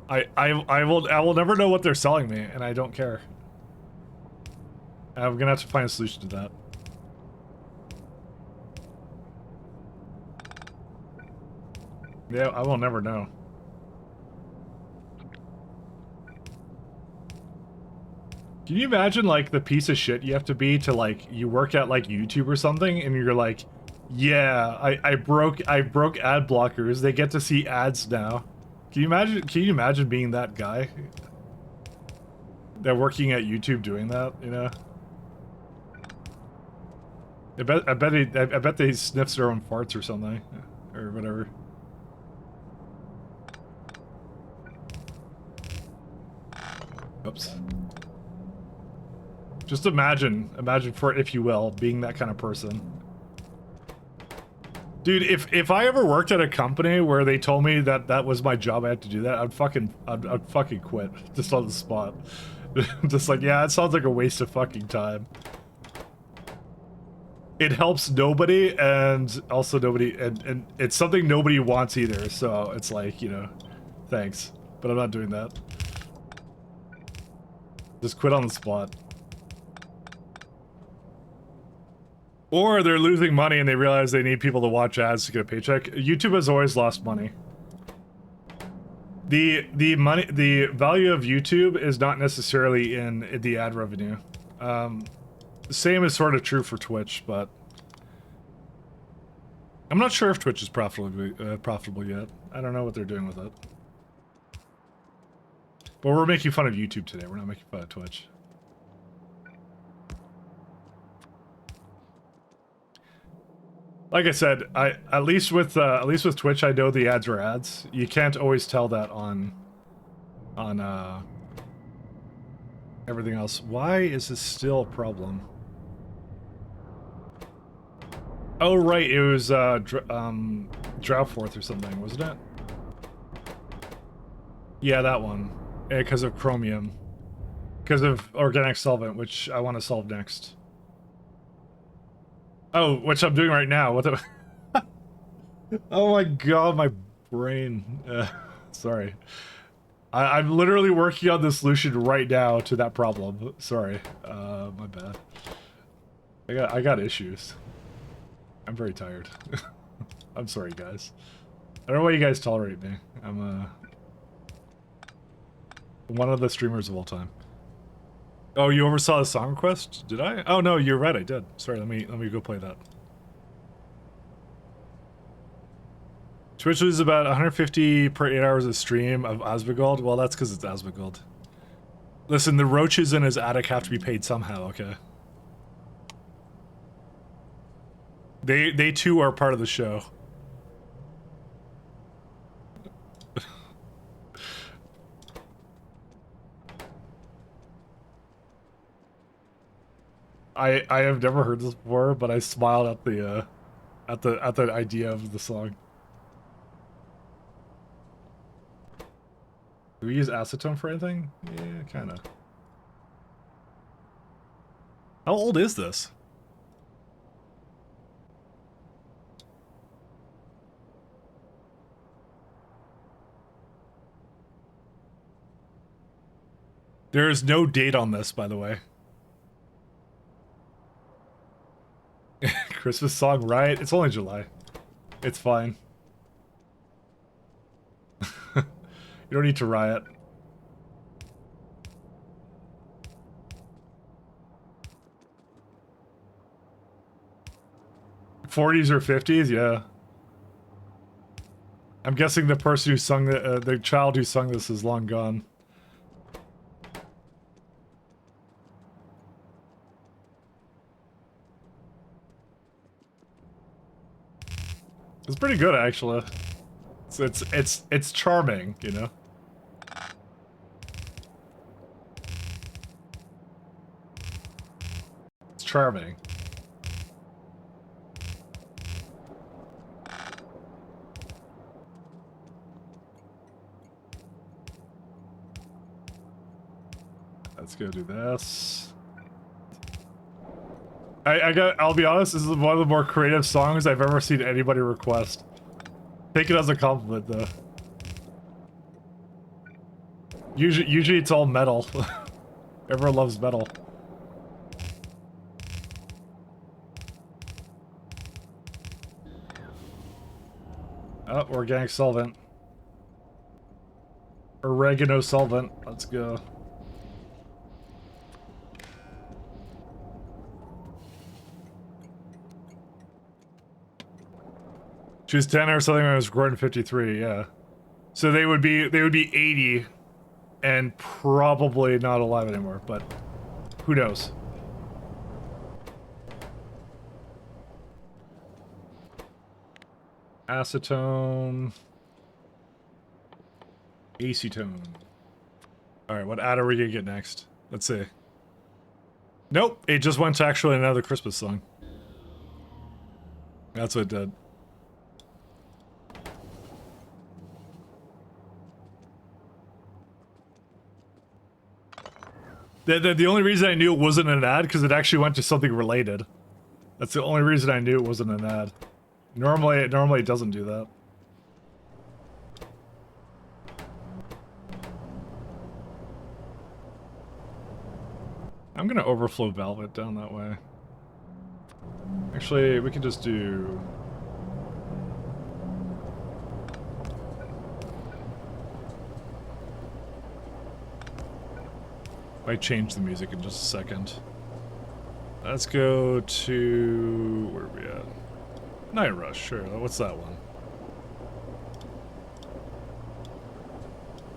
S6: I will never know what they're selling me, and I don't care. I'm gonna have to find a solution to that. Yeah, I will never know. Can you imagine, like, the piece of shit you have to be to, like, you work at, like, YouTube or something, and you're like, yeah, I broke ad blockers, they get to see ads now. Can you imagine being that guy? They're working at YouTube doing that, you know? I bet they sniffs their own farts or something. Or whatever. Oops. Just imagine for, if you will, being that kind of person. Dude, if I ever worked at a company where they told me that that was my job, I had to do that, I'd fucking quit just on the spot. Just like, yeah, it sounds like a waste of fucking time. It helps nobody, and also nobody, and it's something nobody wants either. So it's like, you know, thanks, but I'm not doing that. Just quit on the spot. Or they're losing money and they realize they need people to watch ads to get a paycheck. YouTube has always lost money. The value of YouTube is not necessarily in the ad revenue. The same is sort of true for Twitch, but I'm not sure if Twitch is profitable yet. I don't know what they're doing with it. But we're making fun of YouTube today. We're not making fun of Twitch. Like I said, at least with Twitch, I know the ads are ads. You can't always tell that on everything else. Why is this still a problem? Oh right, it was Droughtforth or something, wasn't it? Yeah, that one. Because of chromium. Because of organic solvent, which I want to solve next. Oh, which I'm doing right now. What the? Oh my god, my brain. Sorry. I'm literally working on the solution right now to that problem. Sorry. My bad. I got issues. I'm very tired. I'm sorry, guys. I don't know why you guys tolerate me. I'm one of the streamers of all time. Oh, you oversaw the song request? Did I? Oh no, you're right, I did. Sorry, let me go play that. Twitch is about 150 per 8 hours of stream of Asmongold. Well, that's because it's Asmongold. Listen, the roaches in his attic have to be paid somehow, okay? They too are part of the show. I have never heard this before, but I smiled at the idea of the song. Do we use acetone for anything? Yeah, kinda. How old is this? There is no date on this, by the way. Christmas song, right? It's only July. It's fine. You don't need to riot. '40s or '50s, yeah. I'm guessing the person who sung the child who sung this is long gone. It's pretty good, actually. It's charming, you know. It's charming. Let's go do this. I'll be honest, this is one of the more creative songs I've ever seen anybody request. Take it as a compliment, though. Usually it's all metal. Everyone loves metal. Oh, organic solvent. Oregano solvent. Let's go. She was 10 or something when I was recording 53, yeah. So they would be 80 and probably not alive anymore, but who knows? Acetone. Acetone. Alright, what ad are we gonna get next? Let's see. Nope, it just went to actually another Christmas song. That's what it did. The only reason I knew it wasn't an ad because it actually went to something related. That's the only reason I knew it wasn't an ad. Normally it doesn't do that. I'm gonna overflow Velvet down that way. Actually, we can just do... Might change the music in just a second. Let's go to... where are we at? Night Rush, sure. What's that one?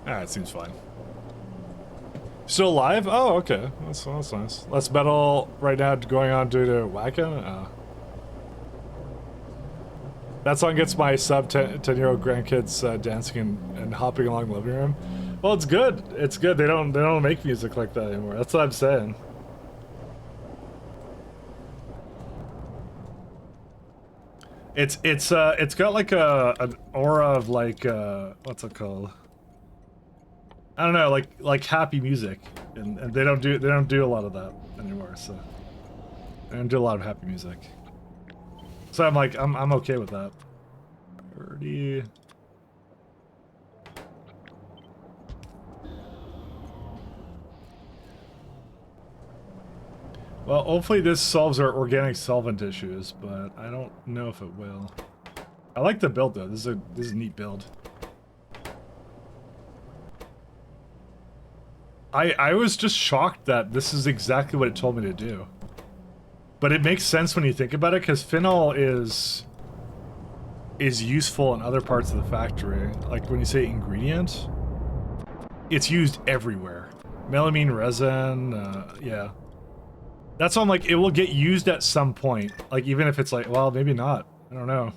S6: Ah, it seems fine. Still live? Oh, okay. That's nice. Less metal right now going on due to Wacka? That song gets my sub 10-year-old grandkids dancing and hopping along the living room. Well, it's good. It's good. They don't make music like that anymore. That's what I'm saying. It's got like an aura of like what's it called? I don't know, like happy music, and they don't do a lot of that anymore. So they don't do a lot of happy music. So I'm like I'm okay with that. 30. Well, hopefully this solves our organic solvent issues, but I don't know if it will. I like the build though. This is a neat build. I was just shocked that this is exactly what it told me to do. But it makes sense when you think about it, because phenol is useful in other parts of the factory. Like when you say ingredient, it's used everywhere. Melamine resin, yeah. That's why I'm like, it will get used at some point. Like, even if it's like, well, maybe not. I don't know.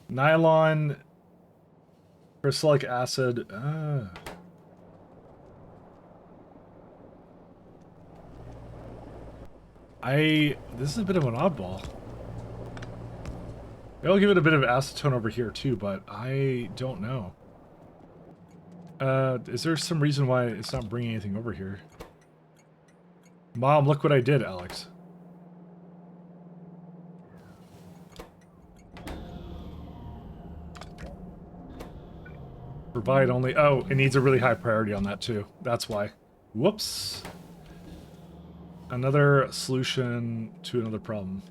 S6: Nylon, cryolic acid. This is a bit of an oddball. I'll give it a bit of acetone over here too, but I don't know. Is there some reason why it's not bringing anything over here? Mom, look what I did, Alex. Provide only... Oh, it needs a really high priority on that too. That's why. Whoops. Another solution to another problem.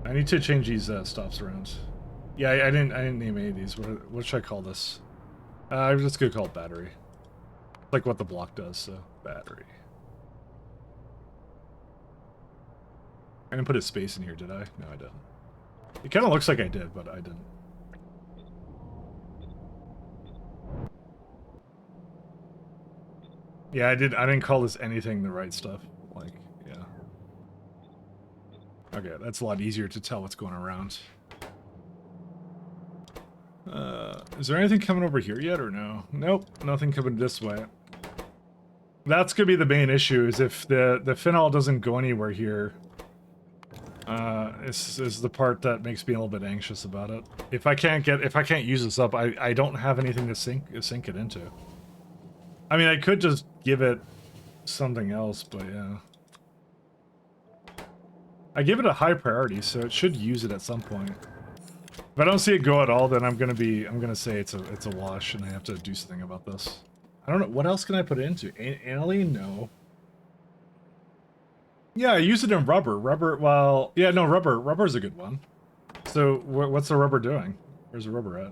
S6: I need to change these stops around. Yeah, I didn't name any of these. What should I call this? I'm just gonna call it battery. Like what the block does, so battery. I didn't put a space in here, did I? No, I didn't. It kind of looks like I did, but I didn't. Yeah, I didn't call this anything the right stuff. Like, yeah. Okay, that's a lot easier to tell what's going around. Is there anything coming over here yet or no? Nope, nothing coming this way. That's gonna be the main issue, is if the phenol doesn't go anywhere here. This is the part that makes me a little bit anxious about it. If I can't use this up, I don't have anything to sink it into. I mean, I could just give it something else, but yeah. I give it a high priority, so it should use it at some point. If I don't see it go at all, then I'm gonna say it's a wash, and I have to do something about this. I don't know, what else can I put it into? Aniline? No. Yeah, I use it in rubber. Well, yeah, no, rubber's a good one. So, what's the rubber doing? Where's the rubber at?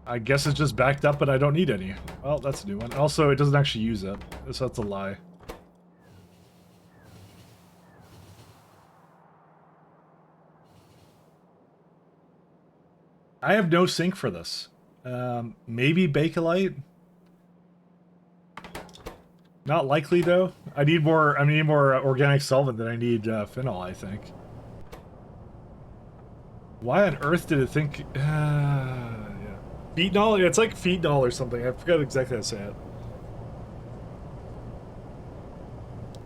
S6: I guess it's just backed up, but I don't need any. Well, that's a new one. Also, it doesn't actually use it, so that's a lie. I have no sink for this. Maybe Bakelite? Not likely, though. I need more organic solvent than I need phenol, I think. Why on earth did it think... yeah. Phenol? It's like phenol or something. I forgot exactly how to say it.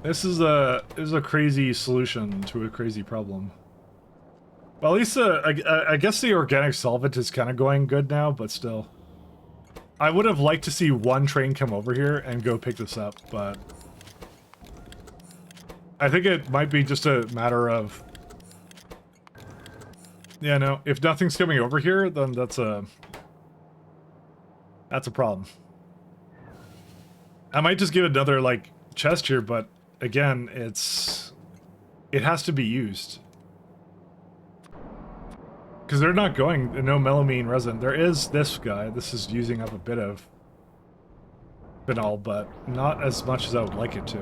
S6: This is a crazy solution to a crazy problem. Well, at least I guess the organic solvent is kind of going good now, but still. I would have liked to see one train come over here and go pick this up, but... I think it might be just a matter of... Yeah, no, if nothing's coming over here, then that's a problem. I might just give another, like, chest here, but again, it has to be used. Because they're not going, no melamine resin. There is this guy, this is using up a bit of phenol, but not as much as I would like it to.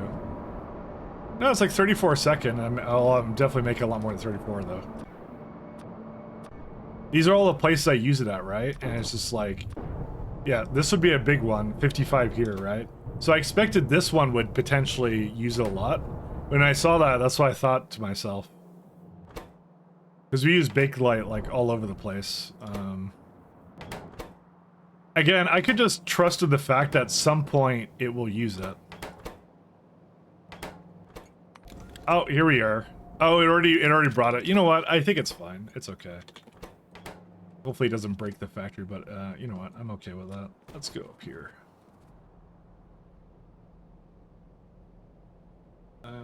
S6: No, it's like 34 a second. I'll definitely make a lot more than 34, though. These are all the places I use it at, right? And it's just like... Yeah, this would be a big one. 55 here, right? So I expected this one would potentially use it a lot. When I saw that, that's what I thought to myself. Because we use Bakelite, like, all over the place. Again, I could just trust in the fact that at some point it will use it. Oh, here we are. Oh, it already brought it. You know what? I think it's fine. It's okay. Hopefully it doesn't break the factory, but you know what? I'm okay with that. Let's go up here.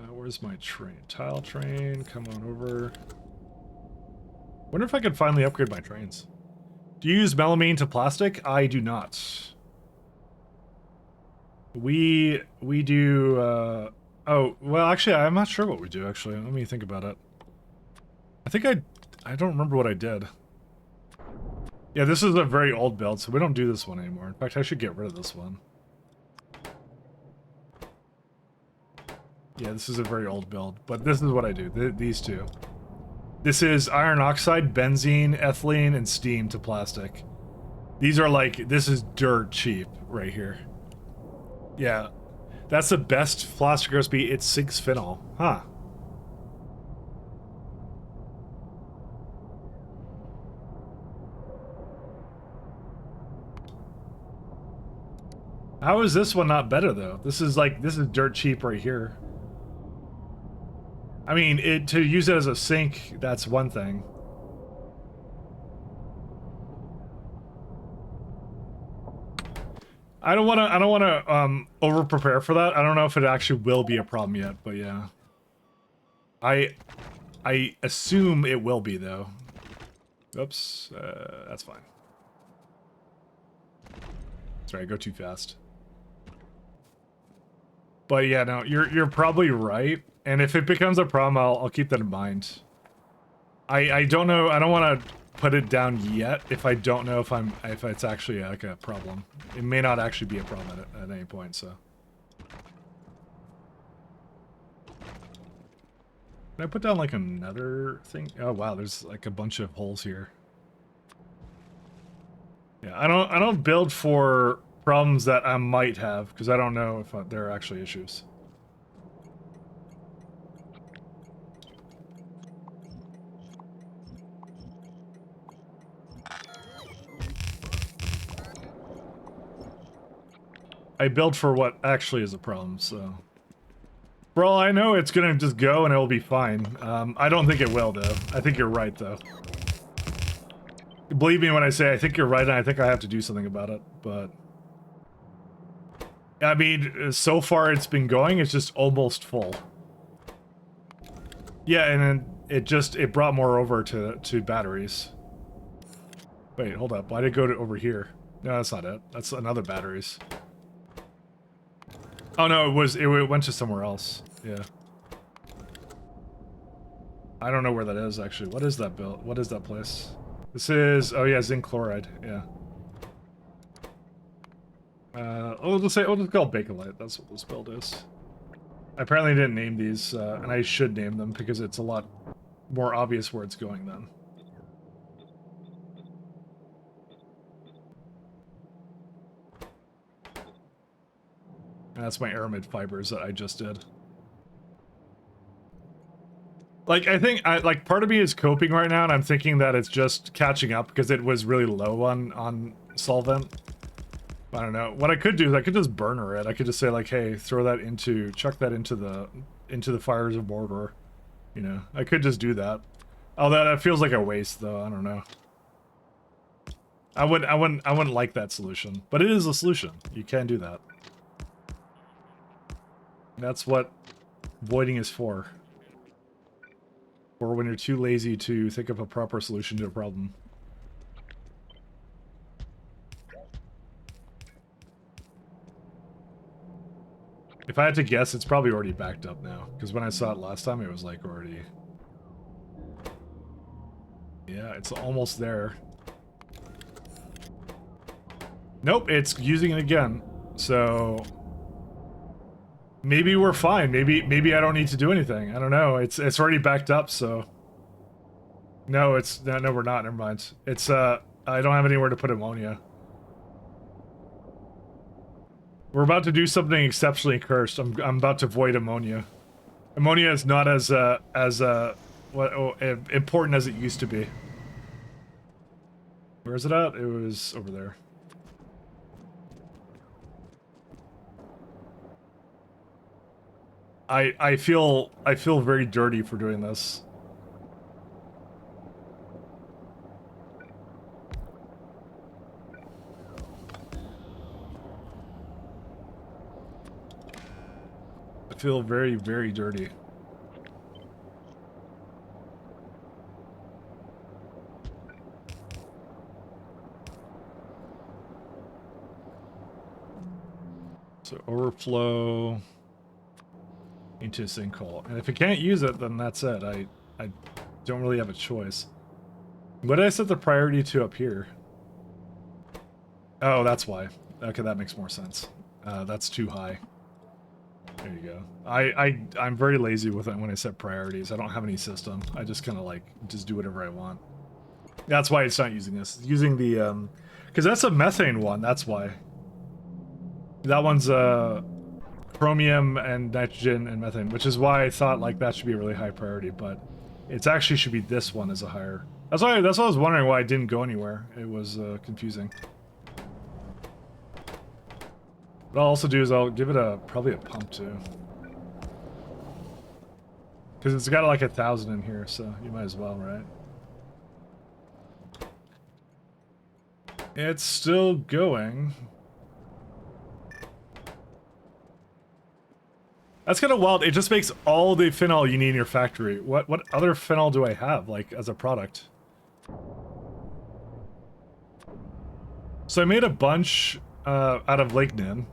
S6: Where's my train? Tile train, come on over. Wonder if I could finally upgrade my trains. Do you use melamine to plastic? I do not. We do, oh, well, actually, I'm not sure what we do, actually. Let me think about it. I think I don't remember what I did. Yeah, this is a very old build, so we don't do this one anymore. In fact, I should get rid of this one. Yeah, this is a very old build, but this is what I do. These two. This is iron oxide, benzene, ethylene, and steam to plastic. These are like, this is dirt cheap right here. Yeah, that's the best plastic recipe. It's 6 phenol. Huh. How is this one not better though? This is dirt cheap right here. I mean, to use it as a sink, that's one thing. I don't want to over prepare for that. I don't know if it actually will be a problem yet, but yeah. I assume it will be though. Oops, that's fine. Sorry, I go too fast. But yeah, no, you're probably right. And if it becomes a problem, I'll keep that in mind. I don't know. I don't want to put it down yet if I don't know if it's actually like a problem. It may not actually be a problem at any point. So. Can I put down like another thing? Oh wow, there's like a bunch of holes here. Yeah, I don't build for problems that I might have because I don't know if there are actually issues. I build for what actually is a problem, so... For all I know, it's gonna just go and it'll be fine. I don't think it will, though. I think you're right, though. Believe me when I say I think you're right and I think I have to do something about it, but... I mean, so far it's been going, it's just almost full. Yeah, and then it brought more over to batteries. Wait, hold up. Why did it go to over here? No, that's not it. That's another batteries. Oh no, it went to somewhere else. Yeah. I don't know where that is actually. What is that build? What is that place? This is, oh yeah, zinc chloride. Yeah. We'll just call it Bakelite. That's what this build is. I apparently didn't name these, and I should name them because it's a lot more obvious where it's going then. And that's my aramid fibers that I just did. Like, I think, like, part of me is coping right now, and I'm thinking that it's just catching up because it was really low on solvent. I don't know. What I could do is I could just burner it. I could just say, like, hey, throw that into, chuck that into the fires of Mordor. You know, I could just do that. Oh, that feels like a waste, though. I don't know. I wouldn't like that solution, but it is a solution. You can do that. That's what voiding is for. Or when you're too lazy to think of a proper solution to a problem. If I had to guess, it's probably already backed up now. Because when I saw it last time, it was like already... Yeah, it's almost there. Nope, it's using it again. So... maybe we're fine. Maybe I don't need to do anything. I don't know. It's already backed up, so... No, we're not. Never mind. It's, I don't have anywhere to put ammonia. We're about to do something exceptionally cursed. I'm about to void ammonia. Ammonia is not as important as it used to be. Where is it at? It was over there. I feel very dirty for doing this. I feel very, very dirty. So overflow into a sinkhole. And if I can't use it, then that's it. I don't really have a choice. What did I set the priority to up here? Oh, that's why. Okay, that makes more sense. That's too high. There you go. I'm very lazy with it when I set priorities. I don't have any system. I just kind of like, just do whatever I want. That's why it's not using this. It's using the, because that's a methane one, that's why. That one's, chromium and nitrogen and methane, which is why I thought like that should be a really high priority, but it's actually should be this one as a higher. That's why I was wondering why it didn't go anywhere. It was, confusing. What I'll also do is I'll give it probably a pump too. Because it's got like 1,000 in here, so you might as well, right? It's still going. That's kind of wild. It just makes all the phenol you need in your factory. What other phenol do I have, like, as a product? So I made a bunch out of lignin.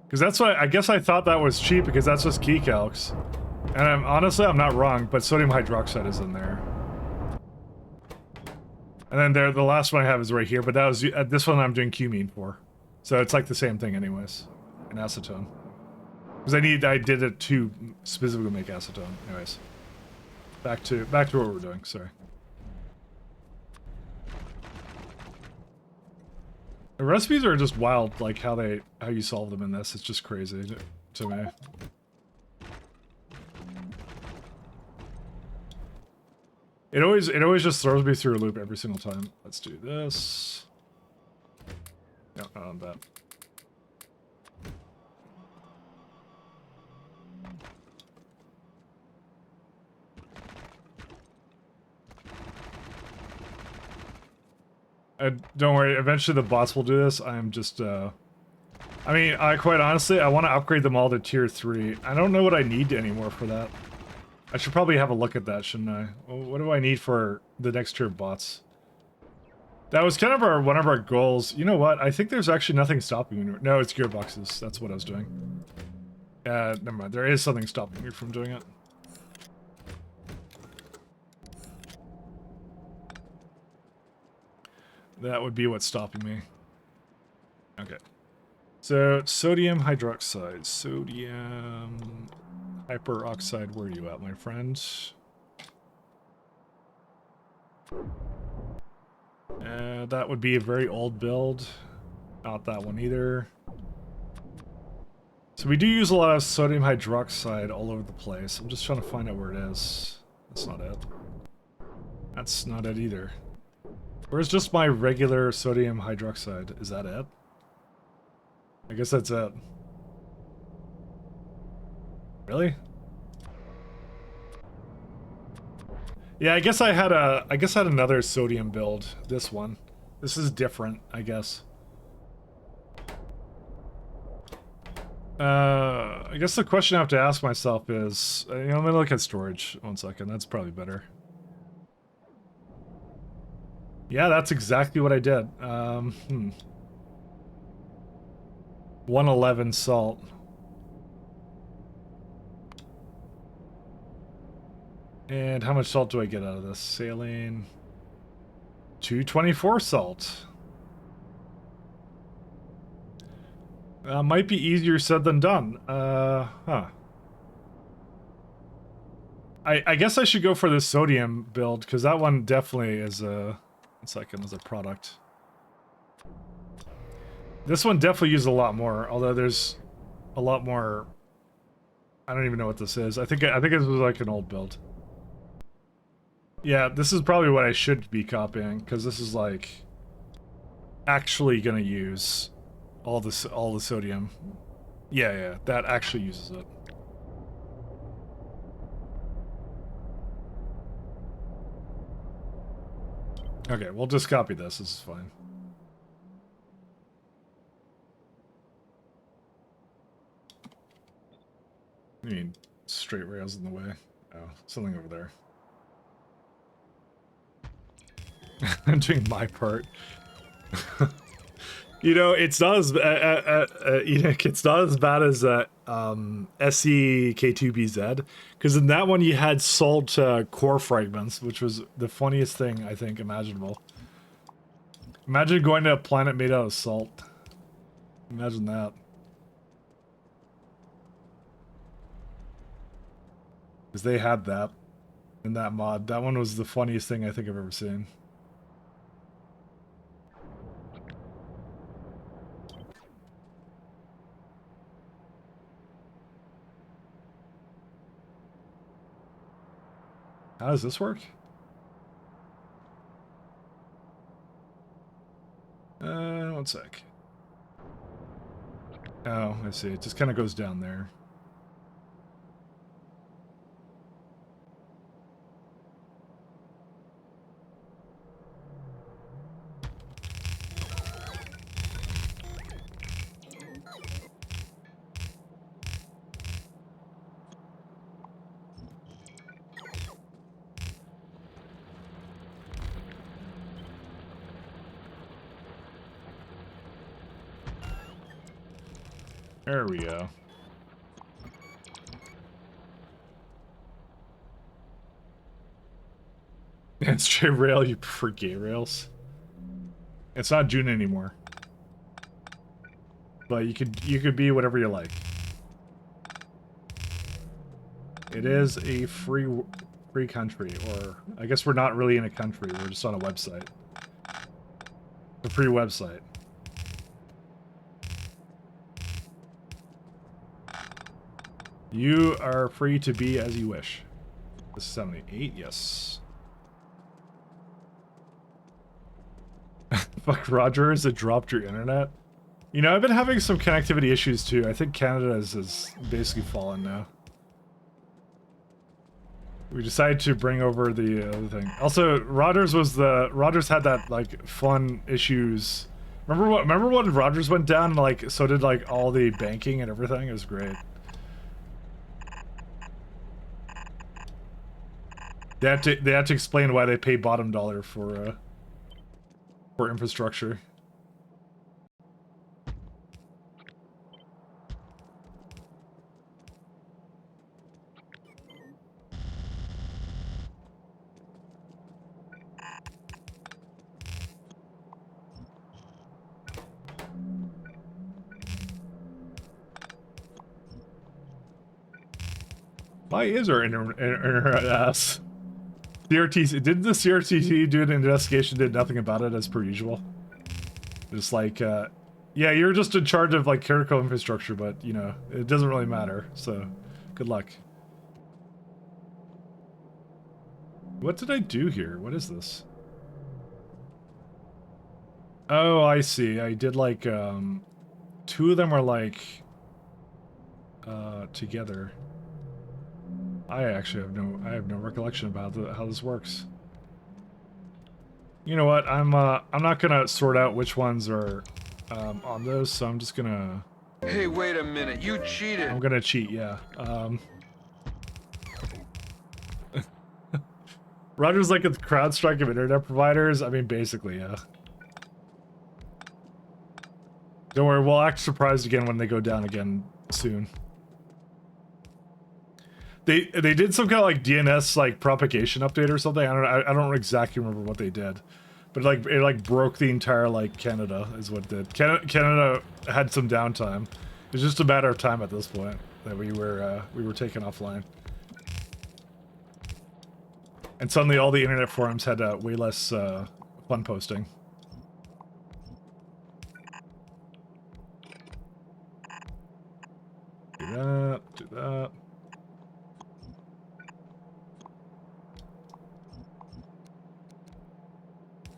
S6: Because that's what I guess I thought that was cheap because that's just key calcs. And honestly, I'm not wrong, but sodium hydroxide is in there. And then the last one I have is right here, but that was this one I'm doing cumene for. So it's like the same thing anyways, in acetone. Because I did it to specifically make acetone. Anyways, back to what we're doing. Sorry. The recipes are just wild, like how you solve them in this. It's just crazy to me. It always just throws me through a loop every single time. Let's do this. No, not on that. Don't worry, eventually the bots will do this. I'm just, I mean, quite honestly, I want to upgrade them all to tier 3. I don't know what I need anymore for that. I should probably have a look at that, shouldn't I? What do I need for the next tier of bots? That was kind of one of our goals. You know what? I think there's actually nothing stopping me. No, it's gearboxes. That's what I was doing. Never mind. There is something stopping me from doing it. That would be what's stopping me. Okay. So, sodium hydroxide. Sodium hyperoxide. Where are you at, my friend? That would be a very old build. Not that one either. So we do use a lot of sodium hydroxide all over the place. I'm just trying to find out where it is. That's not it. That's not it either. Where's just my regular sodium hydroxide? Is that it? I guess that's it. Really? Yeah, I guess I had another sodium build. This one. This is different, I guess. I guess the question I have to ask myself is, I'm gonna look at storage. 1 second, that's probably better. Yeah, that's exactly what I did. 111 salt. And how much salt do I get out of this? Saline. 224 salt. Might be easier said than done. I guess I should go for the sodium build, because that one definitely is a... 1 second, is a product. This one definitely uses a lot more, although there's a lot more... I don't even know what this is. I think it was like an old build. Yeah, this is probably what I should be copying, because this is like... actually gonna use... all the sodium. Yeah, that actually uses it. Okay, we'll just copy this. This is fine. I mean, straight rails in the way. Oh, something over there. I'm doing my part. You know, it's not as it's not as bad as SCK2BZ, because in that one you had salt core fragments, which was the funniest thing I think imaginable. Imagine going to a planet made out of salt. Imagine that. Because they had that in that mod. That one was the funniest thing I think I've ever seen. How does this work? 1 sec. Oh, I see. It just kind of goes down there. There we go. And straight rail, you prefer gay rails? It's not June anymore. But you could be whatever you like. It is a free country, or I guess we're not really in a country, we're just on a website. A free website. You are free to be as you wish. This is 78, yes. Fuck Rogers, it dropped your internet. You know, I've been having some connectivity issues too. I think Canada is basically fallen now. We decided to bring over the other thing. Also, Rogers had that like fun issues. Remember when Rogers went down and like so did like all the banking and everything? It was great. They had to explain why they pay bottom dollar for infrastructure. Why is our internet ass? CRTC, did the CRTC do an investigation, did nothing about it as per usual? Just like, Yeah, you're just in charge of like critical infrastructure, but you know, it doesn't really matter. So, good luck. What did I do here? What is this? Oh, I see. I did like two of them are like together. I actually have no recollection about how this works. You know what? I'm not gonna sort out which ones are on those, so I'm just gonna.
S5: Hey, wait a minute. You cheated.
S6: I'm gonna cheat, yeah. Roger's like a CrowdStrike of internet providers. I mean, basically, yeah. Don't worry, we'll act surprised again when they go down again soon. They did some kind of like DNS like propagation update or something. I don't exactly remember what they did, but it like broke the entire like Canada is what it did. Canada had some downtime. It was just a matter of time at this point that we were taken offline. And suddenly all the internet forums had way less fun posting. Do that, do that.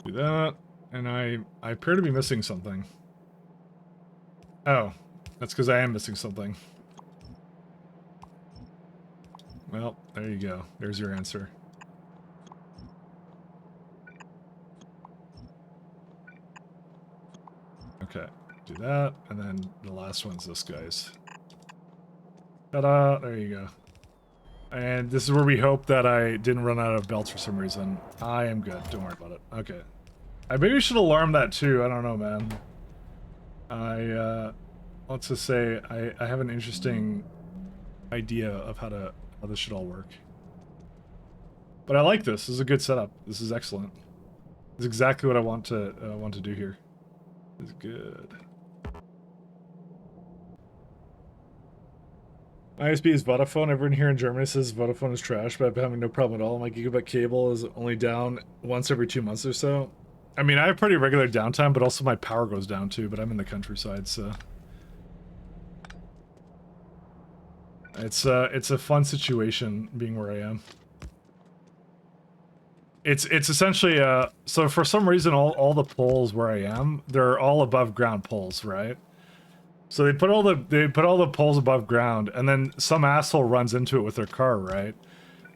S6: Do that, and I appear to be missing something. Oh, that's because I am missing something. Well, there you go. There's your answer. Okay, do that, and then the last one's this guy's. Ta-da! There you go. And this is where we hope that I didn't run out of belts for some reason. I am good. Don't worry about it. Okay. I maybe should alarm that too. I don't know, man. Let's just say I have an interesting idea of how this should all work. But I like this. This is a good setup. This is excellent. This is exactly what I want to do here. This is good. ISP is Vodafone. Everyone here in Germany says Vodafone is trash, but I've been having no problem at all. My gigabit cable is only down once every 2 months or so. I mean, I have pretty regular downtime, but also my power goes down too, but I'm in the countryside, so... It's a fun situation being where I am. It's essentially, so for some reason all the poles where I am, they're all above ground poles, right? So they put all the poles above ground, and then some asshole runs into it with their car, right?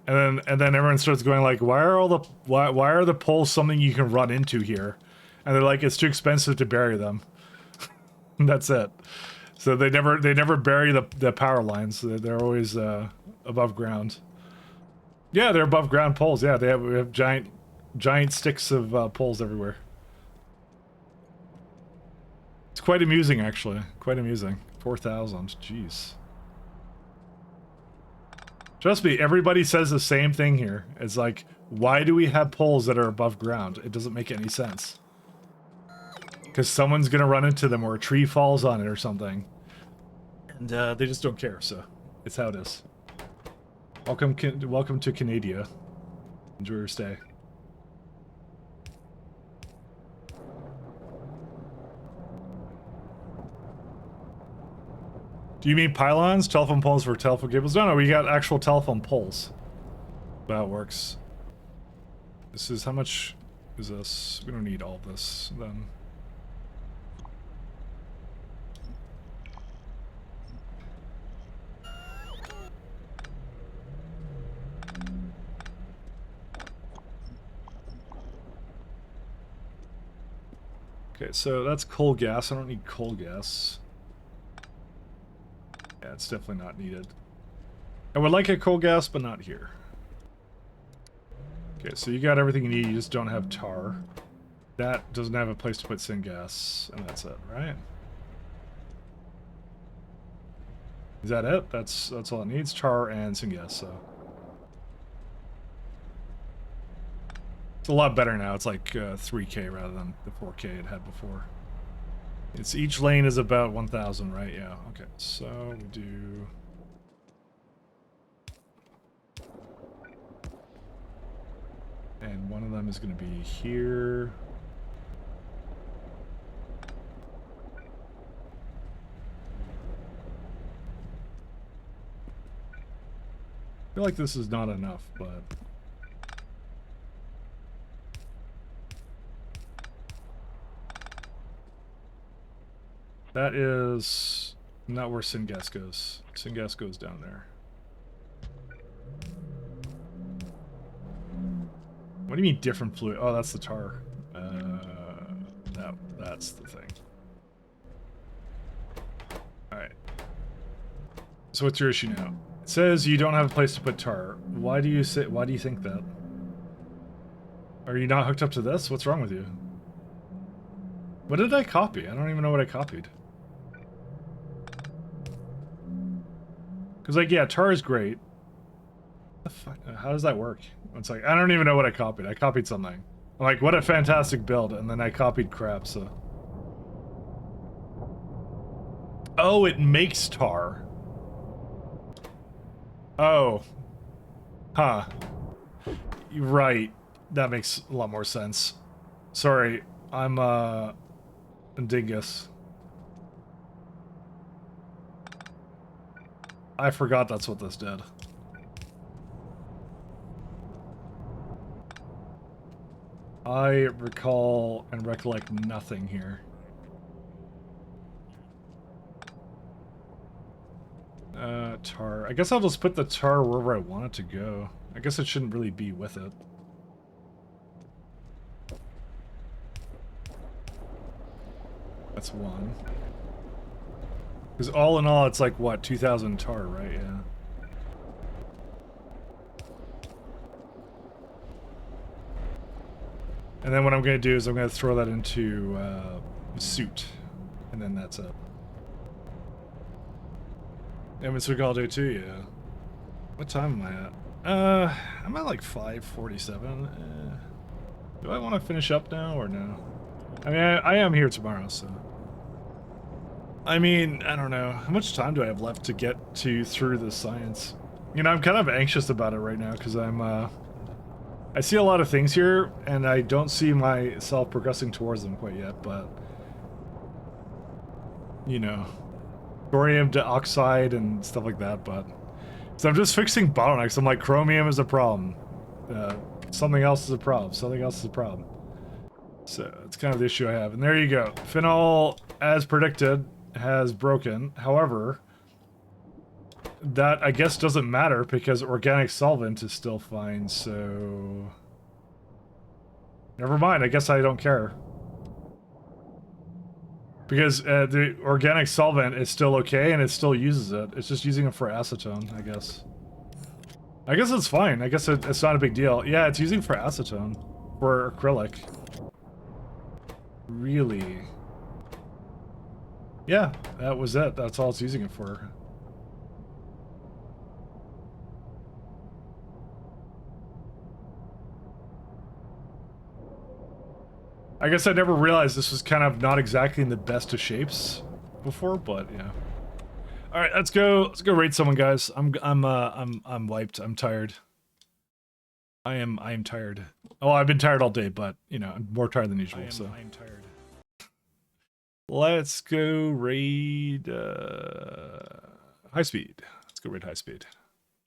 S6: And then everyone starts going like, why are the poles something you can run into here? And they're like, it's too expensive to bury them. That's it. So they never bury the power lines. They're always above ground. Yeah, they're above ground poles. Yeah, we have giant sticks of poles everywhere. It's quite amusing, actually. Quite amusing. 4,000. Jeez. Trust me, everybody says the same thing here. It's like, why do we have poles that are above ground? It doesn't make any sense. Because someone's gonna run into them or a tree falls on it or something. And they just don't care, so it's how it is. Welcome to Canada. Enjoy your stay. Do you mean pylons? Telephone poles for telephone cables? No, we got actual telephone poles. That's how it works. This is, how much is this? We don't need all this, then. Okay, so that's coal gas. I don't need coal gas. Yeah, it's definitely not needed. I would like a coal gas, but not here. Okay, so you got everything you need, you just don't have tar. That doesn't have a place to put syngas, and that's it, right? Is that it? That's all it needs, tar and syngas, so. It's a lot better now, it's like 3K rather than the 4K it had before. It's each lane is about 1,000, right? Yeah, okay, so we do... And one of them is going to be here. feel like this is not enough, but... That is not where syngas goes. Syngas goes down there. What do you mean different fluid? Oh, that's the tar. That's the thing. Alright. So what's your issue now? It says you don't have a place to put tar. Why do you think that? Are you not hooked up to this? What's wrong with you? What did I copy? I don't even know what I copied. Because, like, yeah, tar is great. The fuck? How does that work? It's like, I don't even know what I copied. I copied something. I'm like, what a fantastic build, and then I copied crap, so... Oh, it makes tar. Oh. Huh. You're right. That makes a lot more sense. Sorry, I'm, a dingus. I forgot that's what this did. I recall and recollect nothing here. Tar. I guess I'll just put the tar wherever I want it to go. I guess it shouldn't really be with it. That's one. Because all in all, it's like, what, 2,000 tar, right? Yeah. And then what I'm going to do is I'm going to throw that into suit. And then that's it. Evansville all day too, yeah. What time am I at? I'm at like 5:47. Do I want to finish up now or no? I mean, I am here tomorrow, so... I mean, I don't know. How much time do I have left to get through the science? You know, I'm kind of anxious about it right now, because I see a lot of things here, and I don't see myself progressing towards them quite yet, but... You know... Thorium dioxide and stuff like that, but... So I'm just fixing bottlenecks. I'm like, chromium is a problem. Something else is a problem. Something else is a problem. So, it's kind of the issue I have. And there you go. Phenol, as predicted, has broken. However, that, I guess, doesn't matter because organic solvent is still fine, so... Never mind, I guess I don't care. Because the organic solvent is still okay and it still uses it. It's just using it for acetone, I guess. I guess it's fine. I guess it's not a big deal. Yeah, it's using for acetone. For acrylic. Really? Yeah, that was it. That's all it's using it for. I guess I never realized this was kind of not exactly in the best of shapes before, but yeah. All right, let's go raid someone, guys. I'm wiped. I'm tired. I am tired. Oh, I've been tired all day, but you know, I'm more tired than usual. I am tired. Let's go raid high speed. Let's go raid high speed.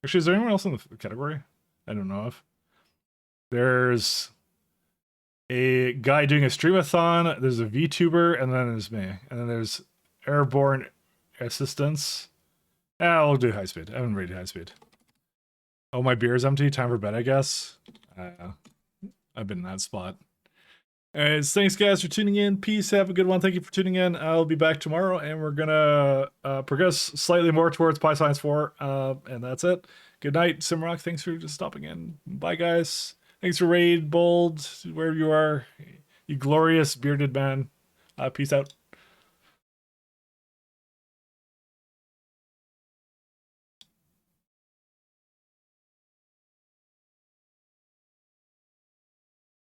S6: Actually, is there anyone else in the category? I don't know of. There's a guy doing a streamathon, there's a VTuber, and then there's me. And then there's airborne assistance. I'll do high speed. I haven't rated high speed. Oh, my beer is empty. Time for bed, I guess. I've been in that spot. Anyways, thanks guys for tuning in. Peace. Have a good one. Thank you for tuning in. I'll be back tomorrow, and we're gonna progress slightly more towards Pi Science 4. And that's it. Good night, Simrock. Thanks for just stopping in. Bye, guys. Thanks for raid, Bold, wherever you are. You glorious bearded man. Peace out.